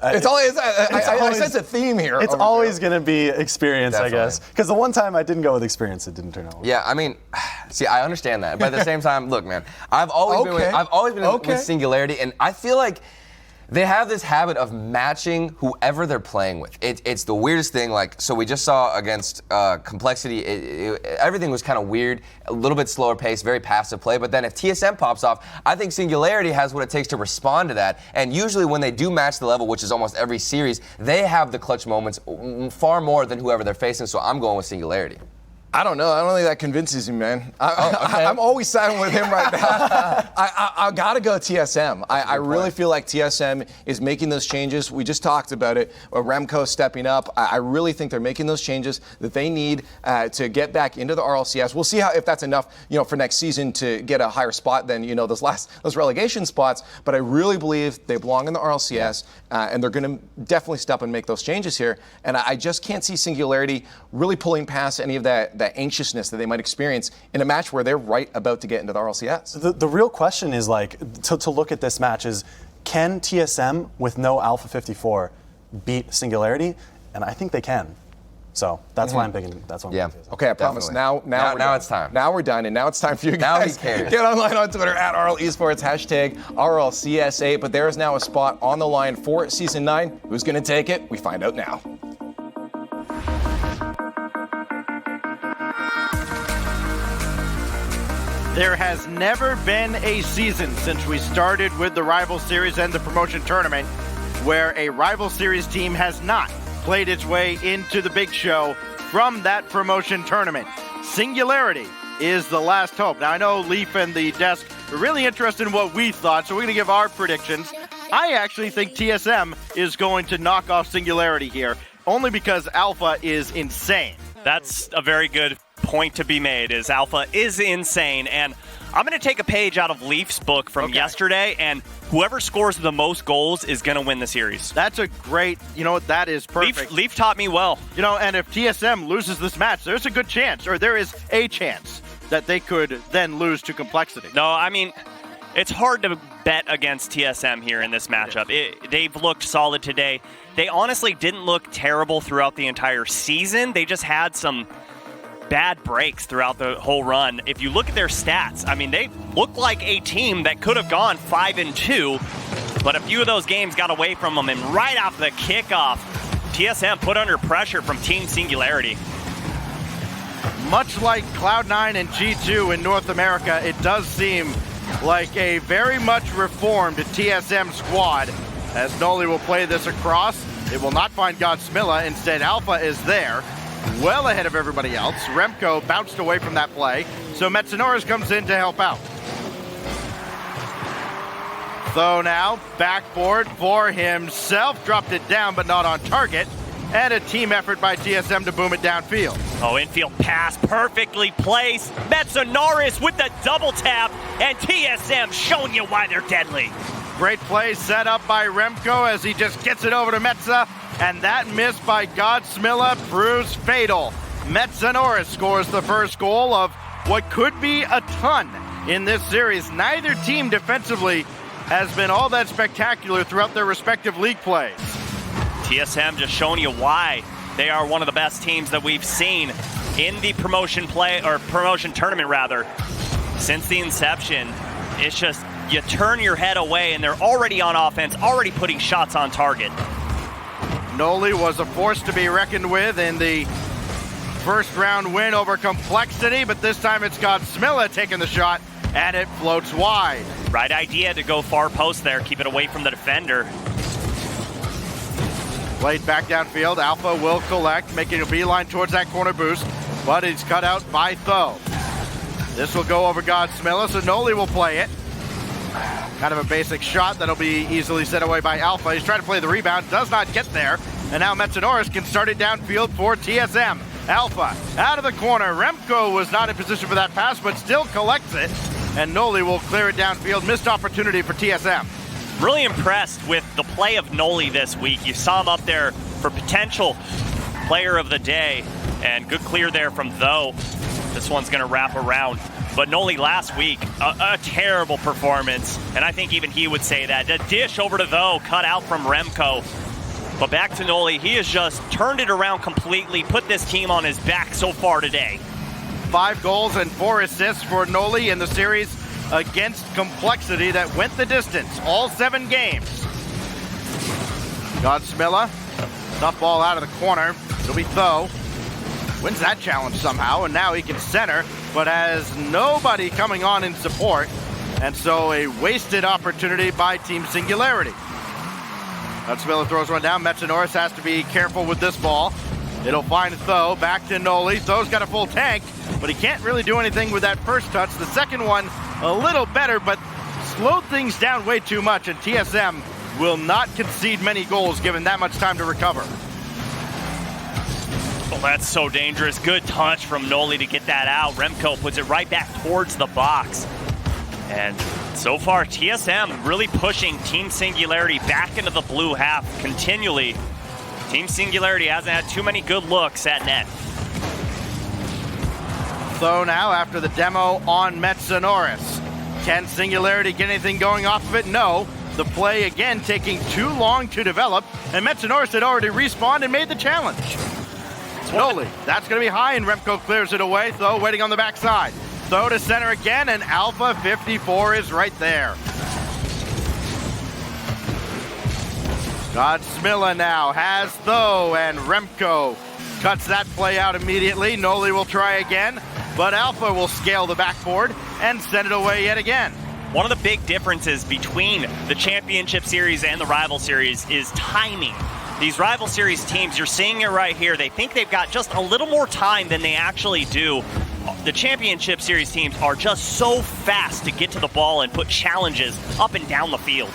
It's always. I sense a theme here.
It's always going to be experience,
Definitely.
I guess. Because the one time I didn't go with experience, it didn't turn out well.
Yeah, I mean, see, I understand that, but at the same time, look, man, I've always been with Singularity, and I feel like they have this habit of matching whoever they're playing with. It's the weirdest thing. Like, so we just saw against Complexity, everything was kind of weird, a little bit slower pace, very passive play. But then if TSM pops off, I think Singularity has what it takes to respond to that. And usually when they do match the level, which is almost every series, they have the clutch moments far more than whoever they're facing. So I'm going with Singularity.
I don't know. I don't think that convinces me, man. I'm always siding with him right now. I gotta go TSM. I really feel like TSM is making those changes. We just talked about it. Remco stepping up. I really think they're making those changes that they need to get back into the RLCS. We'll see if that's enough, for next season to get a higher spot than those relegation spots. But I really believe they belong in the RLCS, and they're going to definitely step and make those changes here. And I just can't see Singularity really pulling past any of that anxiousness that they might experience in a match where they're right about to get into the RLCS.
The real question is, like, to look at this match is, can TSM with no Alpha 54 beat Singularity? And I think they can. So that's why I'm picking. That's why I'm picking.
Okay, I promise. Now
it's time.
Now we're done, and now it's time for you
Now
guys.
he cares.
Get online on Twitter at Arl Esports, hashtag RLCS8. But there is now a spot on the line for Season 9. Who's going to take it? We find out now.
There has never been a season since we started with the Rival Series and the Promotion Tournament where a Rival Series team has not played its way into the big show from that Promotion Tournament. Singularity is the last hope. Now, I know Leaf and the desk are really interested in what we thought, so we're going to give our predictions. I actually think TSM is going to knock off Singularity here, only because Alpha is insane.
That's a very good point to be made, is Alpha is insane. And I'm going to take a page out of Leaf's book from yesterday, and whoever scores the most goals is going to win the series.
That's a great, that is perfect.
Leaf taught me well.
And if TSM loses this match, there's a good chance, or there is a chance, that they could then lose to Complexity.
No, I mean, it's hard to bet against TSM here in this matchup. They've looked solid today. They honestly didn't look terrible throughout the entire season. They just had some bad breaks throughout the whole run. If you look at their stats, I mean, they look like a team that could have gone 5-2, but a few of those games got away from them, and right off the kickoff, TSM put under pressure from Team Singularity.
Much like Cloud9 and G2 in North America, it does seem like a very much reformed TSM squad, as Noli will play this across. It will not find Godsmilla. Instead, Alpha is there, well ahead of everybody else. Remco bounced away from that play, so Metsonoris comes in to help out. So now, backboard for himself, dropped it down but not on target, and a team effort by TSM to boom it downfield.
Oh, infield pass perfectly placed. Metsonoris with the double tap, and TSM showing you why they're deadly.
Great play set up by Remco as he just gets it over to Metza, and that miss by Godsmilla proves fatal. Metsonoris scores the first goal of what could be a ton in this series. Neither team defensively has been all that spectacular throughout their respective league plays.
TSM just showing you why they are one of the best teams that we've seen in the promotion tournament rather. Since the inception, it's just you turn your head away and they're already on offense, already putting shots on target.
Noli was a force to be reckoned with in the first round win over Complexity, but this time it's Godsmilla taking the shot, and it floats wide.
Right idea to go far post there, keep it away from the defender.
Played back downfield, Alpha will collect, making a beeline towards that corner boost, but it's cut out by Tho. This will go over Godsmilla, so Noli will play it. Kind of a basic shot that'll be easily set away by Alpha. He's trying to play the rebound, does not get there, and now Metsonoris can start it downfield for TSM. Alpha out of the corner. Remco was not in position for that pass, but still collects it. and Noli will clear it downfield. Missed opportunity for TSM.
Really impressed with the play of Noli this week. You saw him up there for potential player of the day, and good clear there from Though. This one's going to wrap around. But Noli last week, a terrible performance, and I think even he would say that. The dish over to Though, cut out from Remco. But back to Noli, he has just turned it around completely, put this team on his back so far today.
5 goals and 4 assists for Noli in the series against Complexity that went the distance, all 7 games. Godsmilla, tough ball out of the corner. It'll be Though. Wins that challenge somehow, and now he can center, but has nobody coming on in support, and so a wasted opportunity by Team Singularity. Godsmilla throws one down. Metanoris has to be careful with this ball. It'll find Though, back to Noli. Though's got a full tank, but he can't really do anything with that first touch. The second one, a little better, but slowed things down way too much, and TSM will not concede many goals given that much time to recover.
Oh, that's so dangerous. Good touch from Noli to get that out. Remco puts it right back towards the box. And so far, TSM really pushing Team Singularity back into the blue half continually. Team Singularity hasn't had too many good looks at net.
So now, after the demo on Metanoris, can Singularity get anything going off of it? No. The play, again, taking too long to develop, and Metanoris had already respawned and made the challenge. Noli, that's going to be high, and Remco clears it away. Though waiting on the backside. Though to center again, and Alpha 54 is right there. Godsmilla now has Though, and Remco cuts that play out immediately. Noli will try again, but Alpha will scale the backboard and send it away yet again.
One of the big differences between the Championship Series and the Rival Series is timing. These Rival Series teams, you're seeing it right here, they think they've got just a little more time than they actually do. The Championship Series teams are just so fast to get to the ball and put challenges up and down the field.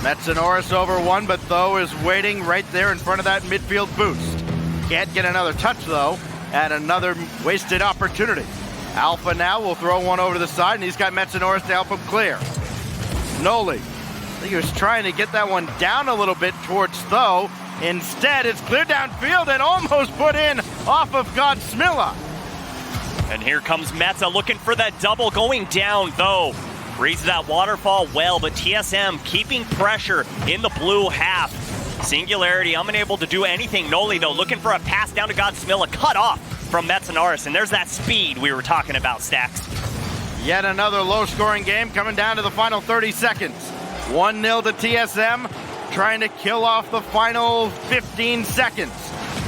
Metanoris over one, but Though is waiting right there in front of that midfield boost. Can't get another touch, though, and another wasted opportunity. Alpha now will throw one over to the side, and he's got Metanoris to help him clear. Noli, I think he was trying to get that one down a little bit towards Though. Instead, it's cleared downfield and almost put in off of Godsmilla.
And here comes Metza looking for that double going down, Though. Reads that waterfall well, but TSM keeping pressure in the blue half. Singularity unable to do anything. Noli, though, looking for a pass down to Godsmilla, cut off from Metanoris, and there's that speed we were talking about, Stacks.
Yet another low-scoring game coming down to the final 30 seconds. 1-0 to TSM, trying to kill off the final 15 seconds.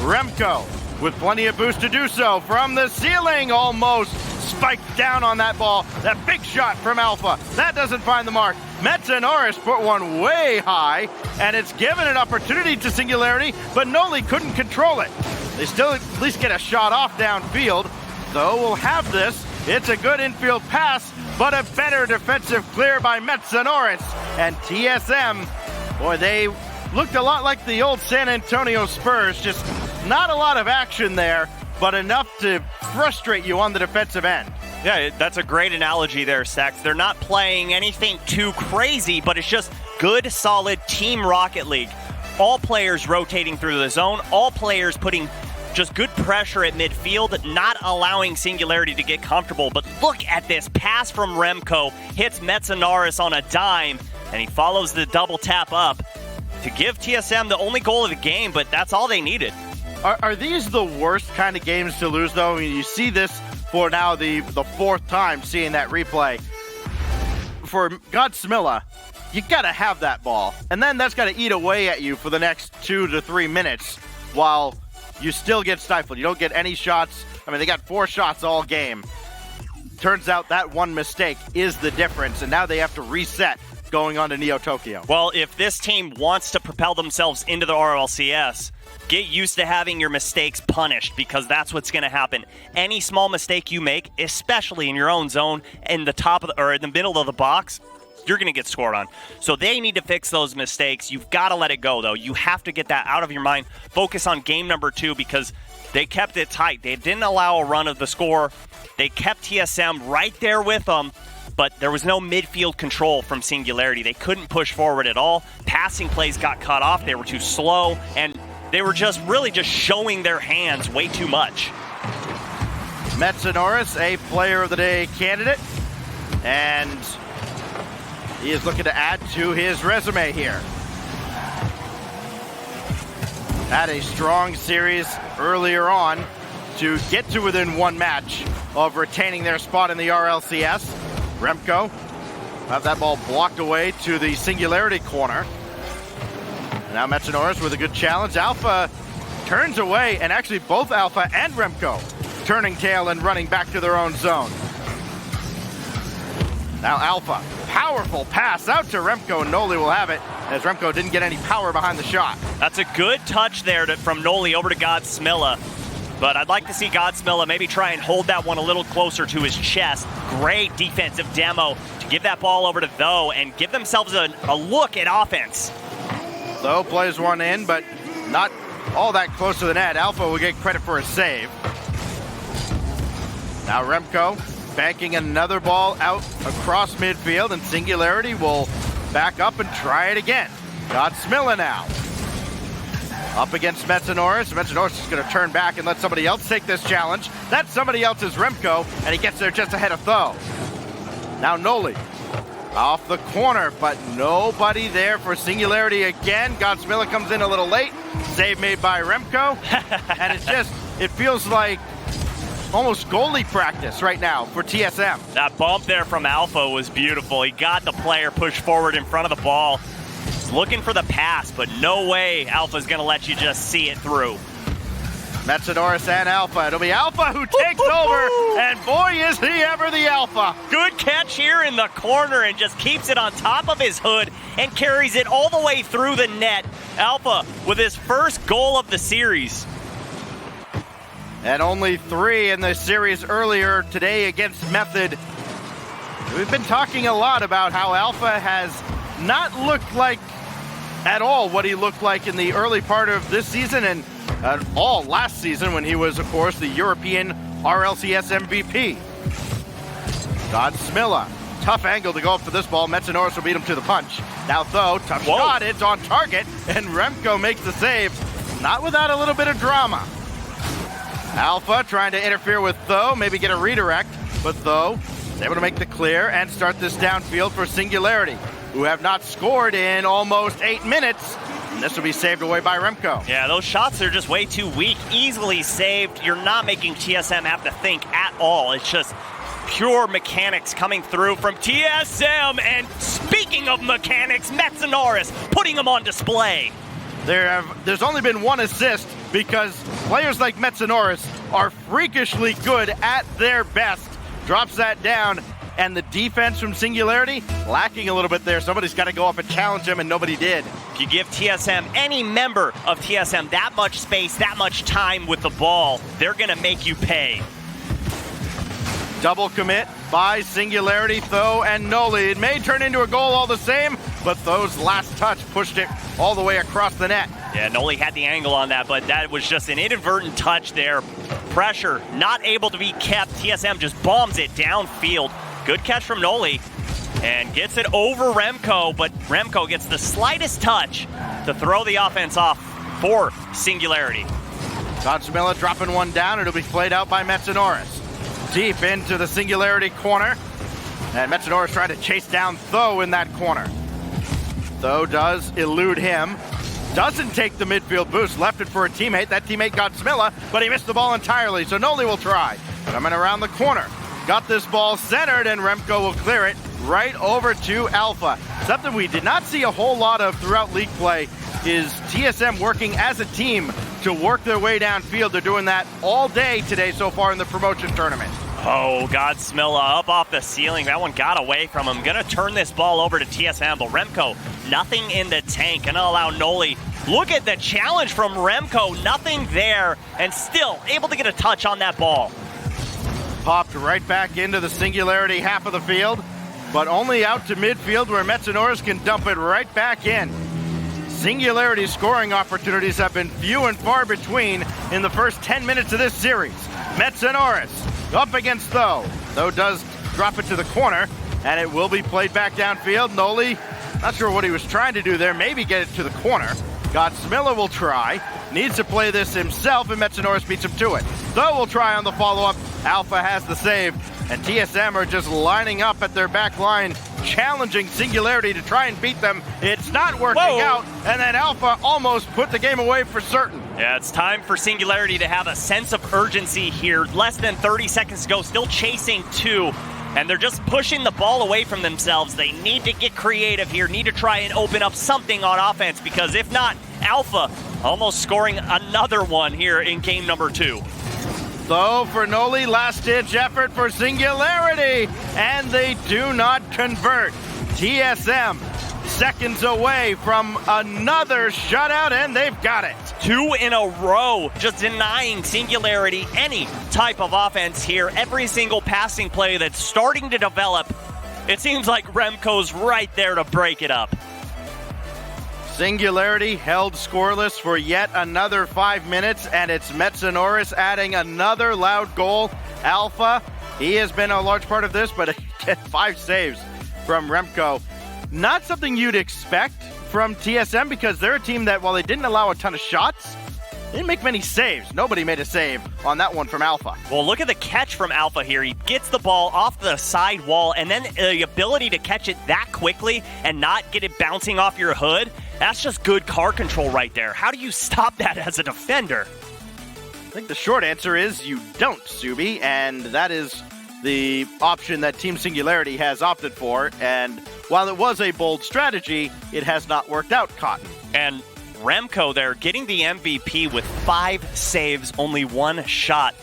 Remco with plenty of boost to do so from the ceiling, almost spiked down on that ball. That big shot from Alpha, that doesn't find the mark. Metanoris put one way high, and it's given an opportunity to Singularity, but Noli couldn't control it. They still at least get a shot off downfield, though we'll have this. It's a good infield pass, but a better defensive clear by Metanoris. And TSM, boy, they looked a lot like the old San Antonio Spurs, just not a lot of action there, but enough to frustrate you on the defensive end.
Yeah, that's a great analogy there, Stacks. They're not playing anything too crazy, but it's just good, solid Team Rocket League. All players rotating through the zone, all players putting just good pressure at midfield, not allowing Singularity to get comfortable. But look at this pass from Remco, hits Metanoris on a dime, and he follows the double tap up to give TSM the only goal of the game, but that's all they needed.
Are these the worst kind of games to lose, though? I mean, you see this for now the fourth time seeing that replay. For Godsmilla, you got to have that ball, and then that's got to eat away at you for the next 2 to 3 minutes while you still get stifled. You don't get any shots. I mean, they got 4 shots all game. Turns out that one mistake is the difference, and now they have to reset going on to Neo Tokyo.
Well, if this team wants to propel themselves into the RLCS, get used to having your mistakes punished, because that's what's going to happen. Any small mistake you make, especially in your own zone, in the top of or in the middle of the box, you're going to get scored on. So they need to fix those mistakes. You've got to let it go, though. You have to get that out of your mind. Focus on game number 2, because They kept it tight. They didn't allow a run of the score. They kept TSM right there with them, but there was no midfield control from Singularity. They couldn't push forward at all. Passing plays got cut off. They were too slow, and they were just showing their hands way too much.
Metsonoris, a Player of the Day candidate, and he is looking to add to his resume here. Had a strong series earlier on to get to within one match of retaining their spot in the RLCS. Remco have that ball blocked away to the Singularity corner. Now Metsonoris with a good challenge. Alpha turns away, and actually both Alpha and Remco turning tail and running back to their own zone. Now Alpha, powerful pass out to Remco, and Noli will have it, as Remco didn't get any power behind the shot.
That's a good touch there from Noli over to Godsmilla. But I'd like to see Godsmilla maybe try and hold that one a little closer to his chest. Great defensive demo to give that ball over to Tho and give themselves a look at offense.
Tho plays one in, but not all that close to the net. Alpha will get credit for a save. Now Remco banking another ball out across midfield, and Singularity will back up and try it again. Godsmilla now. Up against Metsonoris. Metsonoris is going to turn back and let somebody else take this challenge. That somebody else is Remco, and he gets there just ahead of Tho. Now Noli off the corner, but nobody there for Singularity again. Godsmilla comes in a little late. Save made by Remco. And it feels like almost goalie practice right now for TSM.
That bump there from Alpha was beautiful. He got the player pushed forward in front of the ball. He's looking for the pass, but no way Alpha's going to let you just see it through.
Metsonoris and Alpha. It'll be Alpha who takes over, and boy, is he ever the Alpha.
Good catch here in the corner, and just keeps it on top of his hood and carries it all the way through the net. Alpha with his first goal of the series.
And only 3 in the series earlier today against Method. We've been talking a lot about how Alpha has not looked like at all what he looked like in the early part of this season and all last season when he was, of course, the European RLCS MVP. Godsmilla, tough angle to go up for this ball. Metsonoris will beat him to the punch. Now Tho, tough shot, it's on target, and Remco makes the save, not without a little bit of drama. Alpha trying to interfere with Tho, maybe get a redirect, but Tho is able to make the clear and start this downfield for Singularity, who have not scored in almost 8 minutes. And this will be saved away by Remco.
Yeah, those shots are just way too weak. Easily saved. You're not making TSM have to think at all. It's just pure mechanics coming through from TSM. And speaking of mechanics, Metsonoris putting them on display.
There's only been 1 assist because players like Metsonoris are freakishly good at their best. Drops that down, and the defense from Singularity lacking a little bit there. Somebody's got to go up and challenge him, and nobody did.
If you give TSM, any member of TSM, that much space, that much time with the ball, they're going to make you pay.
Double commit by Singularity, Tho, and Noli. It may turn into a goal all the same, but Tho's last touch pushed it all the way across the net.
Yeah, Noli had the angle on that, but that was just an inadvertent touch there. Pressure not able to be kept. TSM just bombs it downfield. Good catch from Noli and gets it over Remco, but Remco gets the slightest touch to throw the offense off for Singularity.
Godsmilla dropping one down. It'll be played out by Metsonoris. Deep into the Singularity corner. And Metsonoris trying to chase down Tho in that corner. Tho does elude him. Doesn't take the midfield boost. Left it for a teammate. That teammate Godsmilla, but he missed the ball entirely. So Noli will try. Coming around the corner. Got this ball centered, and Remco will clear it right over to Alpha. Something we did not see a whole lot of throughout league play is TSM working as a team to work their way downfield. They're doing that all day today so far in the promotion tournament.
Oh, Godsmilla up off the ceiling. That one got away from him. Gonna turn this ball over to TSM, but Remco, nothing in the tank. Gonna allow Noli. Look at the challenge from Remco. Nothing there, and still able to get a touch on that ball.
Popped right back into the Singularity half of the field, but only out to midfield where Metsonoris can dump it right back in. Singularity scoring opportunities have been few and far between in the first 10 minutes of this series. Metsanaris up against Tho. Tho does drop it to the corner, and it will be played back downfield. Noli, not sure what he was trying to do there. Maybe get it to the corner. Godsmilla will try. Needs to play this himself, and Metsanaris beats him to it. Tho will try on the follow-up. Alpha has the save, and TSM are just lining up at their back line, challenging Singularity to try and beat them. It's not working out, and then Alpha almost put the game away for certain.
Yeah, it's time for Singularity to have a sense of urgency here. Less than 30 seconds to go, still chasing 2. And they're just pushing the ball away from themselves. They need to get creative here, need to try and open up something on offense, because if not, Alpha almost scoring another one here in game number 2.
Though for Noli, last-ditch effort for Singularity, and they do not convert. TSM seconds away from another shutout, and they've got it.
2 in a row, just denying Singularity any type of offense here. Every single passing play that's starting to develop, it seems like Remco's right there to break it up.
Singularity held scoreless for yet another 5 minutes, and it's Metsanaris adding another loud goal. Alpha, he has been a large part of this, but 5 saves from Remco. Not something you'd expect from TSM, because they're a team that, while they didn't allow a ton of shots, they didn't make many saves. Nobody made a save on that one from Alpha.
Well, look at the catch from Alpha here. He gets the ball off the side wall, and then the ability to catch it that quickly and not get it bouncing off your hood, that's just good car control right there. How do you stop that as a defender?
I think the short answer is you don't, Subi, and that is the option that Team Singularity has opted for. And while it was a bold strategy, it has not worked out, Cotton.
And Remco there getting the MVP with 5 saves, only 1 shot.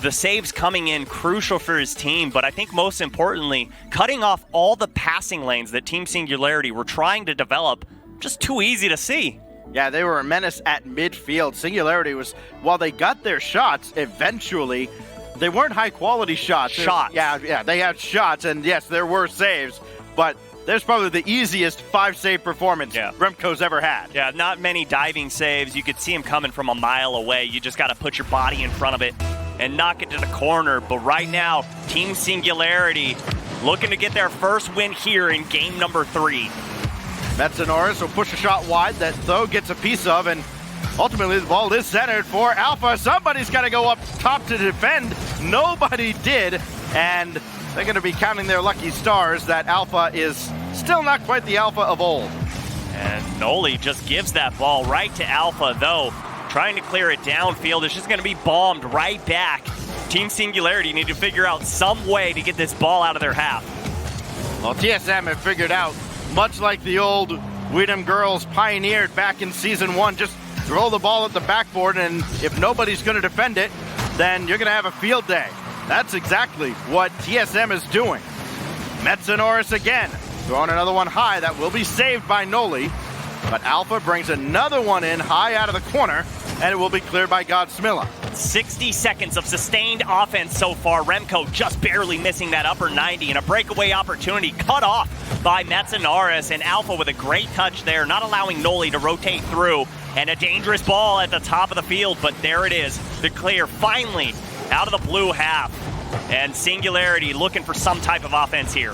The saves coming in crucial for his team, but I think most importantly, cutting off all the passing lanes that Team Singularity were trying to develop. Just too easy to see.
Yeah, they were a menace at midfield. Singularity was, while they got their shots eventually, they weren't high-quality shots. Yeah, they had shots, and yes, there were saves, but there's probably the easiest 5-save performance Remco's ever had.
Yeah, not many diving saves. You could see him coming from a mile away. You just got to put your body in front of it and knock it to the corner. But right now, Team Singularity looking to get their first win here in game number 3.
Metsanaris will push a shot wide that Tho gets a piece of, and ultimately the ball is centered for Alpha. Somebody's got to go up top to defend. Nobody did, and they're going to be counting their lucky stars that Alpha is still not quite the Alpha of old.
And Noli just gives that ball right to Alpha, though. Trying to clear it downfield. It's just going to be bombed right back. Team Singularity need to figure out some way to get this ball out of their half.
Well, TSM have figured out, much like the old Weedham girls pioneered back in Season 1, just throw the ball at the backboard, and if nobody's going to defend it, then you're going to have a field day. That's exactly what TSM is doing. Metsanaris again, throwing another one high. That will be saved by Noli, but Alpha brings another one in high out of the corner, and it will be cleared by Godsmilla.
60 seconds of sustained offense so far. Remco just barely missing that upper 90, and a breakaway opportunity cut off by Metsanaris, and Alpha with a great touch there, not allowing Noli to rotate through, and a dangerous ball at the top of the field, but there it is, the clear finally out of the blue half, and Singularity looking for some type of offense here.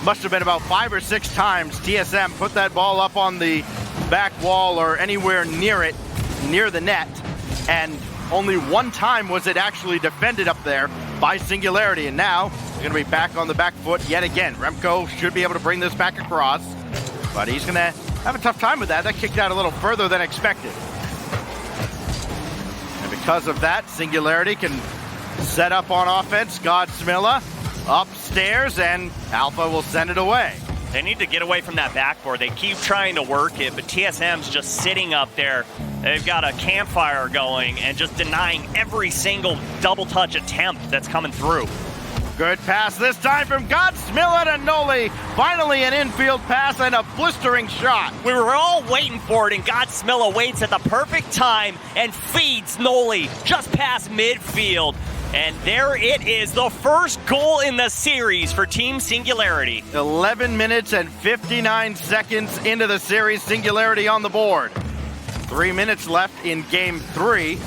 Must have been about 5 or 6 times TSM put that ball up on the back wall or anywhere near it, near the net, and only 1 time was it actually defended up there by Singularity, and now they're going to be back on the back foot yet again. Remco should be able to bring this back across, but he's going to have a tough time with that. That kicked out a little further than expected. And because of that, Singularity can set up on offense. Godsmilla upstairs, and Alpha will send it away.
They need to get away from that backboard. They keep trying to work it, but TSM's just sitting up there. They've got a campfire going and just denying every single double touch attempt that's coming through.
Good pass this time from Godsmilla to Noli. Finally an infield pass and a blistering shot.
We were all waiting for it, and Godsmilla waits at the perfect time and feeds Noli just past midfield. And there it is, the first goal in the series for Team Singularity.
11 minutes and 59 seconds into the series, Singularity on the board. 3 minutes left in game 3.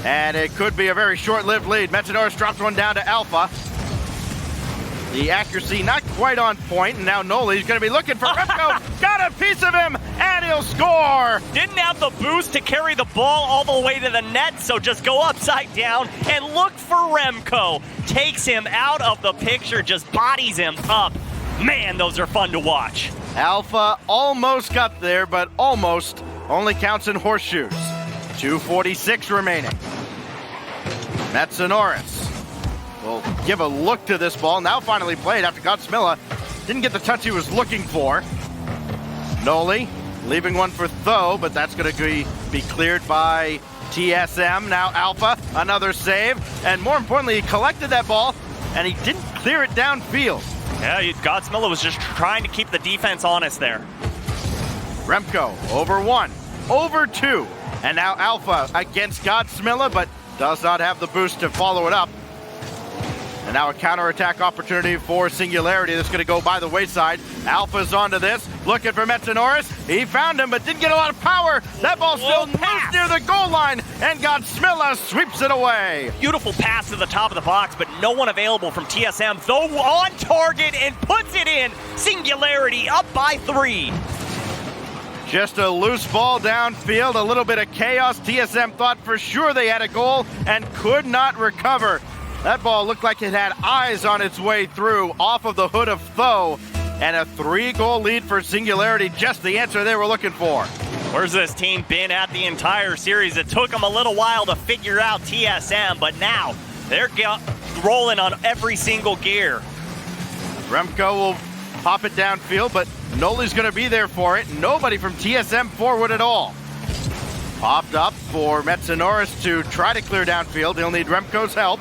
And it could be a very short-lived lead. Metanoris drops one down to Alpha. The accuracy not quite on point, and now Noli's going to be looking for Remco. Got a piece of him, and he'll score.
Didn't have the boost to carry the ball all the way to the net, so just go upside down and look for Remco. Takes him out of the picture, just bodies him up. Man, those are fun to watch.
Alpha almost got there, but almost only counts in horseshoes. 2:46 remaining. Metanoris will give a look to this ball. Now finally played after Godsmilla didn't get the touch he was looking for. Noli leaving one for Tho, but that's going to be cleared by TSM. Now Alpha, another save. And more importantly, he collected that ball, and he didn't clear it downfield.
Yeah, Godsmilla was just trying to keep the defense honest there.
Remco over 1, over 2. And now Alpha against Godsmilla, but does not have the boost to follow it up. And now a counterattack opportunity for Singularity that's going to go by the wayside. Alpha's onto this, looking for Metanoris. He found him, but didn't get a lot of power. That ball still moves near the goal line, and Godsmilla sweeps it away.
Beautiful pass to the top of the box, but no one available from TSM. Though on target and puts it in. Singularity up by 3.
Just a loose ball downfield, a little bit of chaos. TSM thought for sure they had a goal and could not recover. That ball looked like it had eyes on its way through, off of the hood of Tho, and a 3-goal lead for Singularity, just the answer they were looking for.
Where's this team been at the entire series? It took them a little while to figure out TSM, but now they're rolling on every single gear.
Remco will pop it downfield, but Noli's going to be there for it. Nobody from TSM forward at all. Popped up for Metanoris to try to clear downfield. He'll need Remco's help.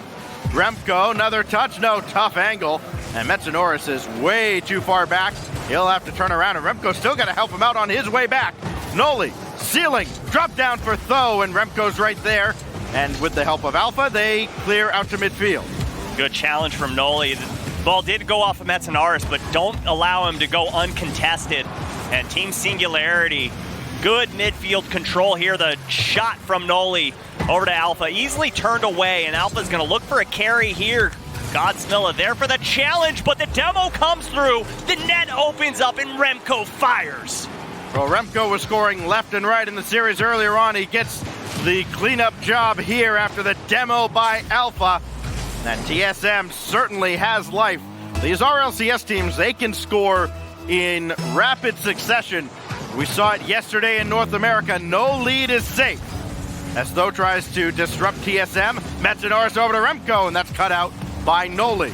Remco, another touch, no, tough angle. And Metanoris is way too far back. He'll have to turn around, and Remco's still got to help him out on his way back. Noli, ceiling, drop down for Tho, and Remco's right there. And with the help of Alpha, they clear out to midfield.
Good challenge from Noli. The ball did go off of Metanoris, but don't allow him to go uncontested. And Team Singularity, good midfield control here. The shot from Noli over to Alpha, easily turned away, and Alpha's going to look for a carry here. Godsmilla there for the challenge, but the demo comes through. The net opens up, and Remco fires.
Well, Remco was scoring left and right in the series earlier on. He gets the cleanup job here after the demo by Alpha. And TSM certainly has life. These RLCS teams, they can score in rapid succession. We saw it yesterday in North America. No lead is safe. As Tho tries to disrupt TSM, Metanoris over to Remco, and that's cut out by Noli.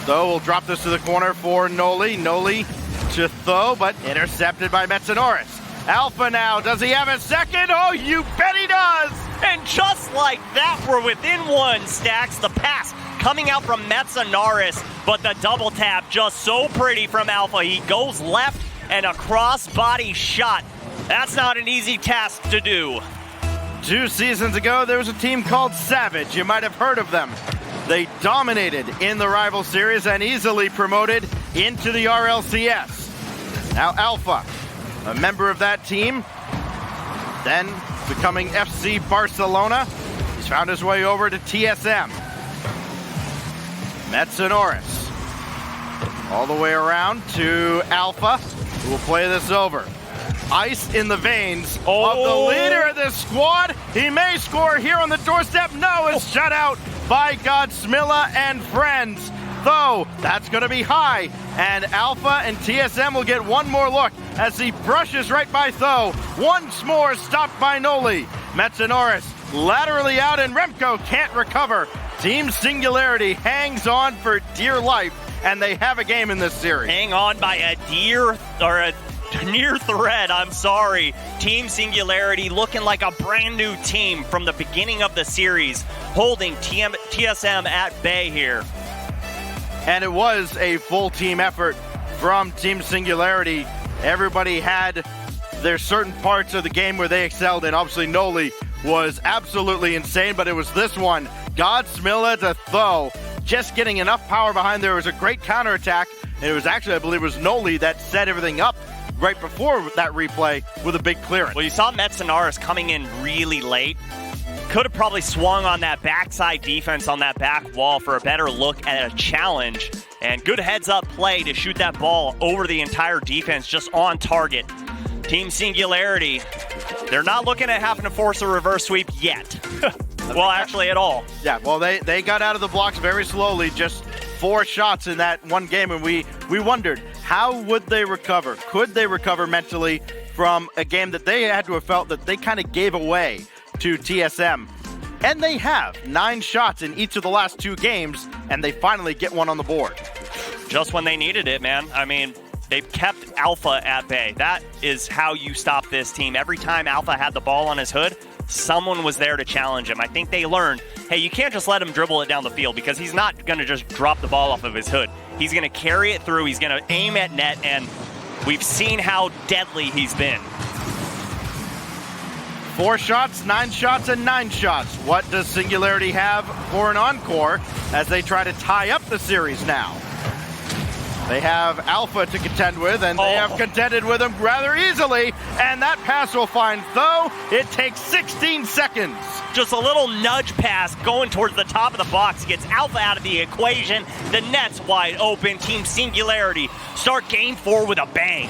Tho will drop this to the corner for Noli. Noli to Tho, but intercepted by Metanoris. Alpha now, does he have a second? Oh, you bet he does!
And just like that, we're within 1, Stacks. The pass coming out from Metanoris, but the double tap just so pretty from Alpha. He goes left and a cross-body shot. That's not an easy task to do.
2 seasons ago, there was a team called Savage. You might have heard of them. They dominated in the rival series and easily promoted into the RLCS. Now Alpha, a member of that team, then becoming FC Barcelona. He's found his way over to TSM. Metanoris all the way around to Alpha, who will play this over. Ice in the veins of the leader of this squad. He may score here on the doorstep. No, it's shut out by Godsmilla and friends. Though that's going to be high, and Alpha and TSM will get one more look as he brushes right by Tho. Once more stopped by Noli. Metanoris laterally out, and Remco can't recover. Team Singularity hangs on for dear life, and they have a game in this series.
Hang on by a near thread, I'm sorry. Team Singularity looking like a brand new team from the beginning of the series, holding TSM at bay here.
And it was a full team effort from Team Singularity. Everybody had there's certain parts of the game where they excelled, and obviously Noli was absolutely insane, but it was this one. Godsmilla to Tho, just getting enough power behind there. It was a great counterattack, and it was actually, I believe it was Noli that set everything up right before that replay with a big clearance.
Well, you saw Metzenaris coming in really late. Could have probably swung on that backside defense on that back wall for a better look at a challenge. And good heads-up play to shoot that ball over the entire defense, just on target. Team Singularity, they're not looking at having to force a reverse sweep yet. Well, actually at all.
Yeah, well, they got out of the blocks very slowly, just 4 shots in that one game, and we wondered, how would they recover? Could they recover mentally from a game that they had to have felt that they kind of gave away to TSM? And they have 9 shots in each of the last 2 games, and they finally get one on the board.
Just when they needed it, man. I mean, they've kept Alpha at bay. That is how you stop this team. Every time Alpha had the ball on his hood, someone was there to challenge him. I think they learned, hey, you can't just let him dribble it down the field because he's not going to just drop the ball off of his hood. He's going to carry it through. He's going to aim at net, and we've seen how deadly he's been.
4 shots, 9 shots, and 9 shots. What does Singularity have for an encore as they try to tie up the series now? They have Alpha to contend with, and they have contended with him rather easily. And that pass will find Tho. It takes 16 seconds.
Just a little nudge pass going towards the top of the box gets Alpha out of the equation. The net's wide open. Team Singularity start game 4 with a bang.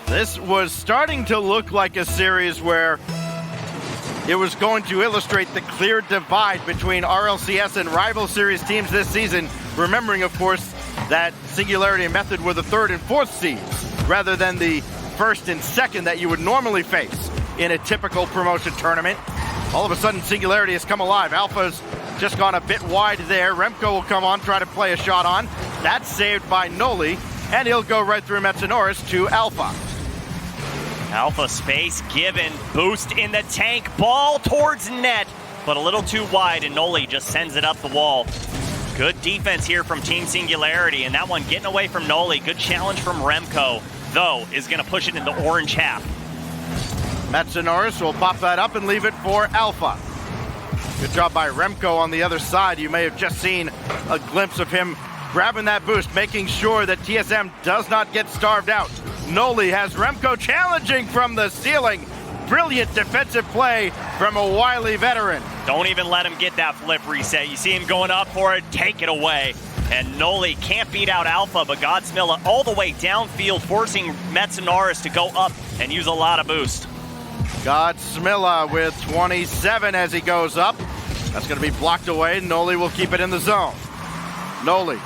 This was starting to look like a series where it was going to illustrate the clear divide between RLCS and rival series teams this season. Remembering, of course, that Singularity and Method were the 3rd and 4th seeds, rather than the 1st and 2nd that you would normally face in a typical promotion tournament. All of a sudden, Singularity has come alive. Alpha's just gone a bit wide there. Remco will come on, try to play a shot on. That's saved by Noli, and he'll go right through Metzenaris to Alpha.
Alpha space given, boost in the tank, ball towards net, but a little too wide, and Noli just sends it up the wall. Good defense here from Team Singularity, and that one getting away from Noli. Good challenge from Remco, though, is going to push it in the orange half.
Metzenaris will pop that up and leave it for Alpha. Good job by Remco on the other side. You may have just seen a glimpse of him grabbing that boost, making sure that TSM does not get starved out. Noli has Remco challenging from the ceiling. Brilliant defensive play from a wily veteran.
Don't even let him get that flip reset. You see him going up for it, take it away. And Noli can't beat out Alpha, but Godsmilla all the way downfield, forcing Metzenaris to go up and use a lot of boost.
Godsmilla with 27 as he goes up. That's going to be blocked away. Noli will keep it in the zone. Noli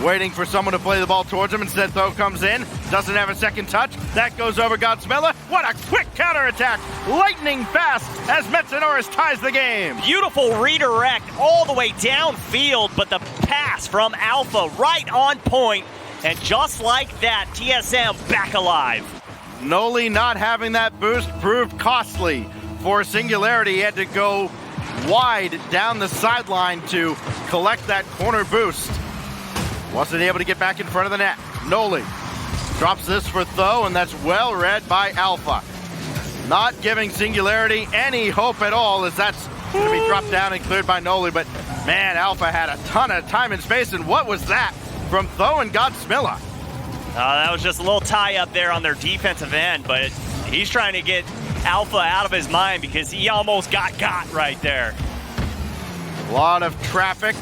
waiting for someone to play the ball towards him. Instead, Tho comes in. Doesn't have a second touch. That goes over Godsmilla. What a quick counterattack. Lightning fast as Metzenaris ties the game.
Beautiful redirect all the way downfield, but the pass from Alpha right on point. And just like that, TSM back alive.
Noli not having that boost proved costly for Singularity. He had to go wide down the sideline to collect that corner boost. Wasn't able to get back in front of the net. Noli drops this for Tho, and that's well read by Alpha. Not giving Singularity any hope at all, as that's going to be dropped down and cleared by Noli. But man, Alpha had a ton of time and space, and what was that from Tho and Godsmilla?
That was just a little tie up there on their defensive end, but he's trying to get Alpha out of his mind because he almost got right there.
A lot of traffic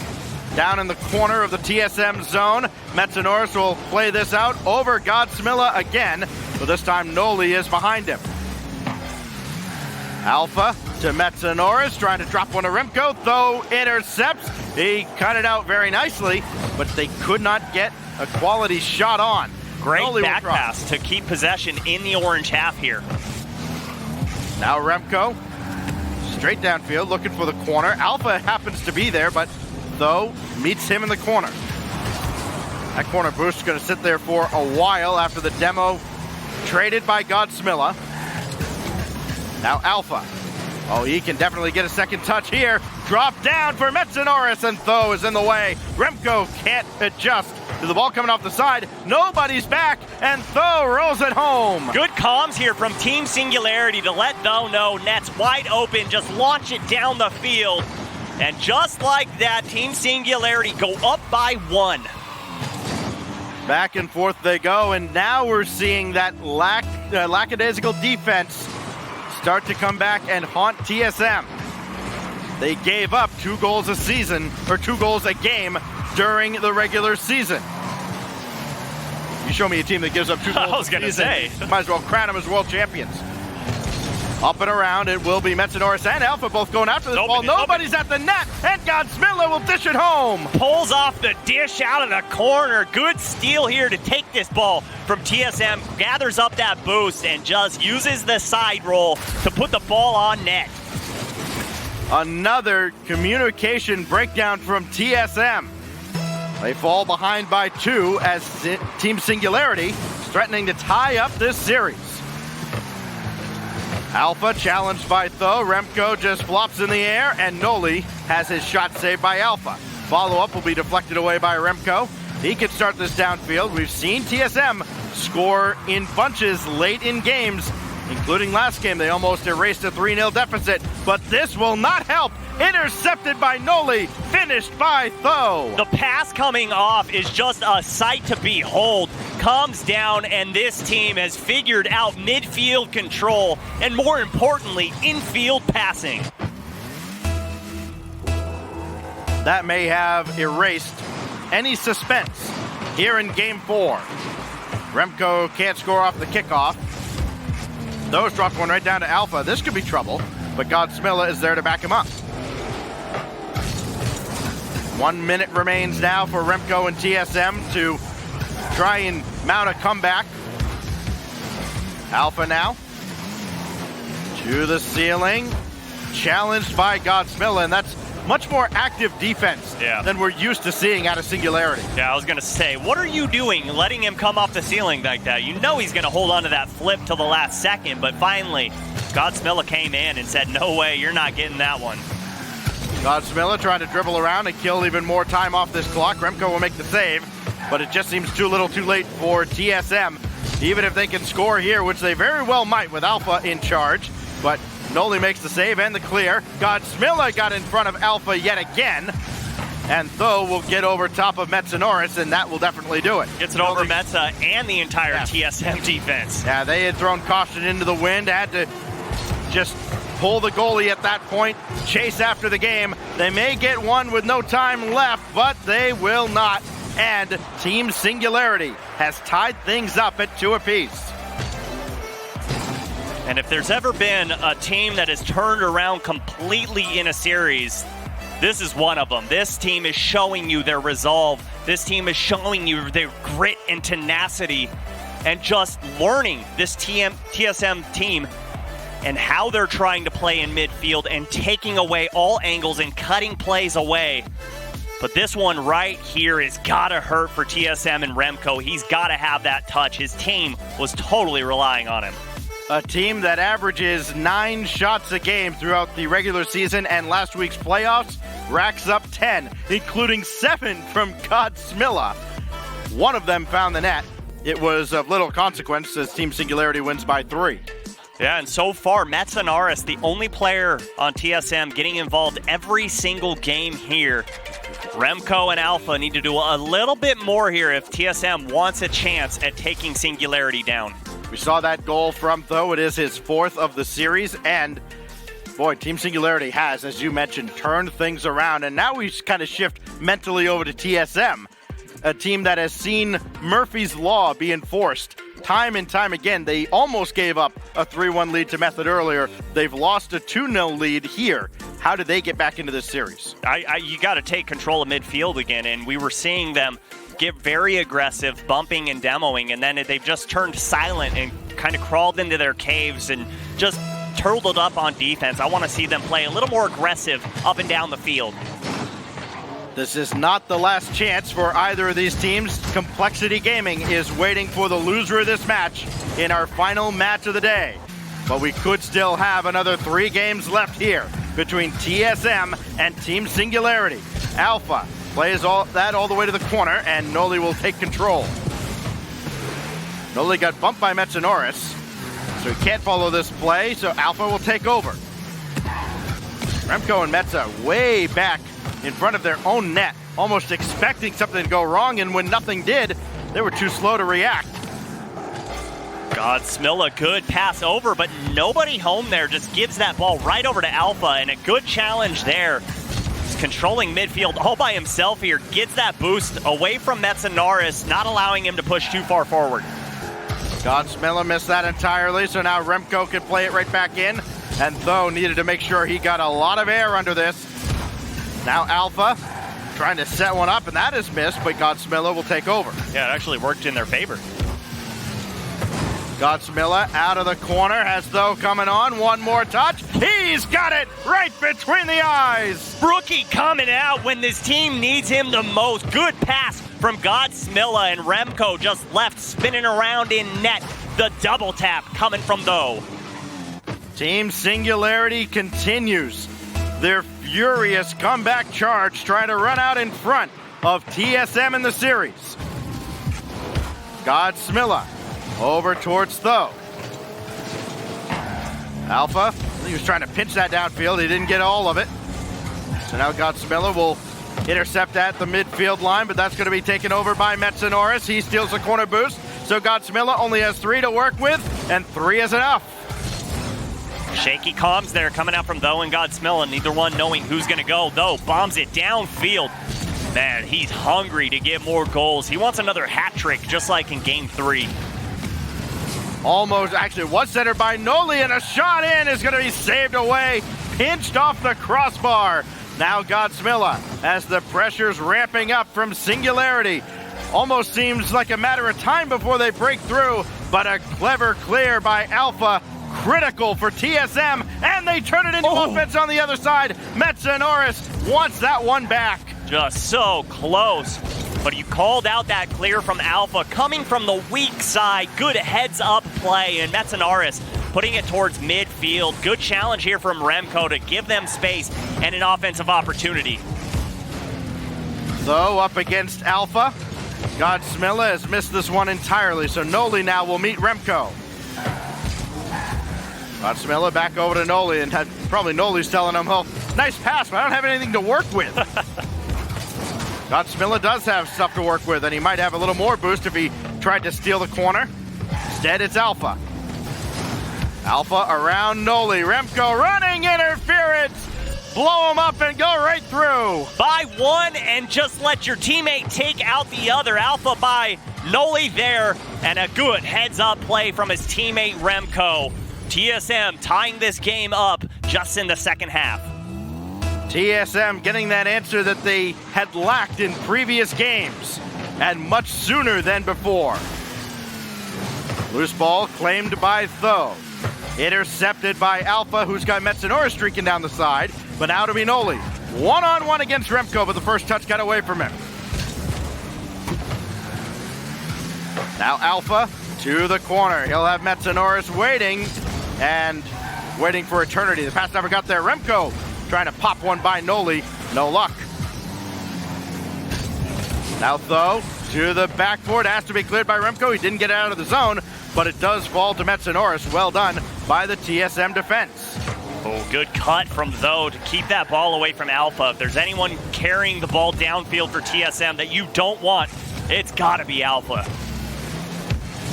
down in the corner of the TSM zone. Metzenaris will play this out over Godsmilla again, but this time Noli is behind him. Alpha to Metzenaris, trying to drop one to Remco, Tho intercepts. He cut it out very nicely, but they could not get a quality shot on.
Great back pass to keep possession in the orange half here.
Now Remco, straight downfield, looking for the corner. Alpha happens to be there, but Tho meets him in the corner. That corner boost is going to sit there for a while after the demo traded by Godsmilla. Now Alpha. Oh, he can definitely get a second touch here. Drop down for Metzenaris, and Tho is in the way. Remco can't adjust The ball coming off the side. Nobody's back, and Tho rolls it home.
Good comms here from Team Singularity to let Tho know net's wide open. Just launch it down the field. And just like that, Team Singularity go up by 1.
Back and forth they go, and now we're seeing that lackadaisical defense start to come back and haunt TSM. They gave up 2 goals a season, or 2 goals a game during the regular season. You show me a team that gives up 2 goals
I was going to say.
might as well crown them as world champions. Up and around, it will be Metanoris and Alpha both going after this ball. Nobody's at the net, and Godsmilla will dish it home.
Pulls off the dish out of the corner. Good steal here to take this ball from TSM. Gathers up that boost and just uses the side roll to put the ball on net.
Another communication breakdown from TSM. They fall behind by 2 as Team Singularity is threatening to tie up this series. Alpha challenged by Tho. Remco just flops in the air, and Noli has his shot saved by Alpha. Follow-up will be deflected away by Remco. He can start this downfield. We've seen TSM score in bunches late in games, including last game. They almost erased a 3-0 deficit, but this will not help. Intercepted by Noli, finished by Tho.
The pass coming off is just a sight to behold. Comes down, and this team has figured out midfield control and, more importantly, infield passing.
That may have erased any suspense here in Game 4. Remco can't score off the kickoff. Those dropped one right down to Alpha. This could be trouble, but Godsmilla is there to back him up. 1 minute remains now for Remco and TSM to try and mount a comeback. Alpha now to the ceiling, challenged by Godsmilla, and that's much more active defense than we're used to seeing out of Singularity.
Yeah, I was going to say, what are you doing letting him come off the ceiling like that? You know he's going to hold on to that flip till the last second, but finally, Godsmilla came in and said, no way, you're not getting that one.
Godsmilla trying to dribble around and kill even more time off this clock. Remco will make the save, but it just seems too little too late for TSM. Even if they can score here, which they very well might with Alpha in charge, but Noli makes the save and the clear. Godsmilla got in front of Alpha yet again, and Tho will get over top of Metanoris, and that will definitely do it.
Gets it over Metza and the entire TSM defense.
Yeah, they had thrown caution into the wind, had to just pull the goalie at that point, chase after the game. They may get one with no time left, but they will not. And Team Singularity has tied things up at 2 apiece.
And if there's ever been a team that has turned around completely in a series, this is one of them. This team is showing you their resolve. This team is showing you their grit and tenacity, and just learning this TSM team and how they're trying to play in midfield and taking away all angles and cutting plays away. But this one right here has got to hurt for TSM and Remco. He's got to have that touch. His team was totally relying on him.
A team that averages 9 shots a game throughout the regular season and last week's playoffs racks up 10, including 7 from Godsmilla. One of them found the net. It was of little consequence as Team Singularity wins by 3.
Yeah, and so far, Metanoris, the only player on TSM getting involved every single game here. Remco and Alpha need to do a little bit more here if TSM wants a chance at taking Singularity down.
We saw that goal from Tho. It is his 4th of the series, and boy, Team Singularity has, as you mentioned, turned things around, and now we kind of shift mentally over to TSM, a team that has seen Murphy's Law be enforced time and time again. They almost gave up a 3-1 lead to Method earlier. They've lost a 2-0 lead here. How did they get back into this series?
You got to take control of midfield again, and we were seeing them get very aggressive, bumping and demoing, and then they've just turned silent and kind of crawled into their caves and just turtled up on defense. I want to see them play a little more aggressive up and down the field.
This is not the last chance for either of these teams. Complexity Gaming is waiting for the loser of this match in our final match of the day. But we could still have another 3 games left here between TSM and Team Singularity. Alpha Plays all the way to the corner, and Noli will take control. Noli got bumped by Metsanoris, so he can't follow this play, so Alpha will take over. Remco and Metza way back in front of their own net, almost expecting something to go wrong, and when nothing did, they were too slow to react.
Godsmilla, good pass over, but nobody home there. Just gives that ball right over to Alpha, and a good challenge there. He's controlling midfield all by himself here. Gets that boost away from Metsanoris, not allowing him to push too far forward.
Godsmilla missed that entirely, so now Remco can play it right back in. And Tho needed to make sure he got a lot of air under this. Now Alpha trying to set one up, and that is missed, but Godsmilla will take over.
Yeah, it actually worked in their favor.
Godsmilla out of the corner, has Tho coming on, one more touch. He's got it right between the eyes.
Brookie coming out when this team needs him the most. Good pass from Godsmilla, and Remco just left spinning around in net. The double tap coming from Tho.
Team Singularity continues their furious comeback charge, trying to run out in front of TSM in the series. Godsmilla over towards Tho. Alpha, he was trying to pinch that downfield. He didn't get all of it. So now Godsmilla will intercept at the midfield line, but that's going to be taken over by Metsanoris. He steals the corner boost, so Godsmilla only has 3 to work with, and 3 is enough.
Shaky comms there coming out from Tho and Godsmilla, neither one knowing who's going to go. Tho bombs it downfield. Man, he's hungry to get more goals. He wants another hat trick, just like in Game 3.
Almost, actually, was centered by Noli, and a shot in is going to be saved away. Pinched off the crossbar. Now Godsmilla, as the pressure's ramping up from Singularity. Almost seems like a matter of time before they break through, but a clever clear by Alpha. Critical for TSM, and they turn it into offense on the other side. Metsanoris wants that one back.
Just so close. But you called out that clear from Alpha, coming from the weak side. Good heads-up play, and Metsanoris putting it towards midfield. Good challenge here from Remco to give them space and an offensive opportunity.
Tho up against Alpha. Godsmilla has missed this one entirely, so Noli now will meet Remco. Godsmilla back over to Noli, and probably Noli's telling him, oh, nice pass, but I don't have anything to work with. Godsmilla does have stuff to work with, and he might have a little more boost if he tried to steal the corner. Instead, it's Alpha. Alpha around Noli. Remco running interference. Blow him up and go right through.
By one and just let your teammate take out the other. Alpha by Noli there, and a good heads-up play from his teammate Remco. TSM tying this game up just in the second half.
TSM getting that answer that they had lacked in previous games, and much sooner than before. Loose ball claimed by Tho. Intercepted by Alpha, who's got Metsanoris streaking down the side, but now to be Noli. One-on-one against Remco, but the first touch got away from him. Now Alpha to the corner. He'll have Metsanoris waiting, and waiting for eternity. The pass never got there. Remco trying to pop one by Noli. No luck. Now Tho to the backboard. Has to be cleared by Remco. He didn't get out of the zone, but it does fall to Metsanoris. Well done by the TSM defense.
Oh, good cut from Tho to keep that ball away from Alpha. If there's anyone carrying the ball downfield for TSM that you don't want, it's got to be Alpha.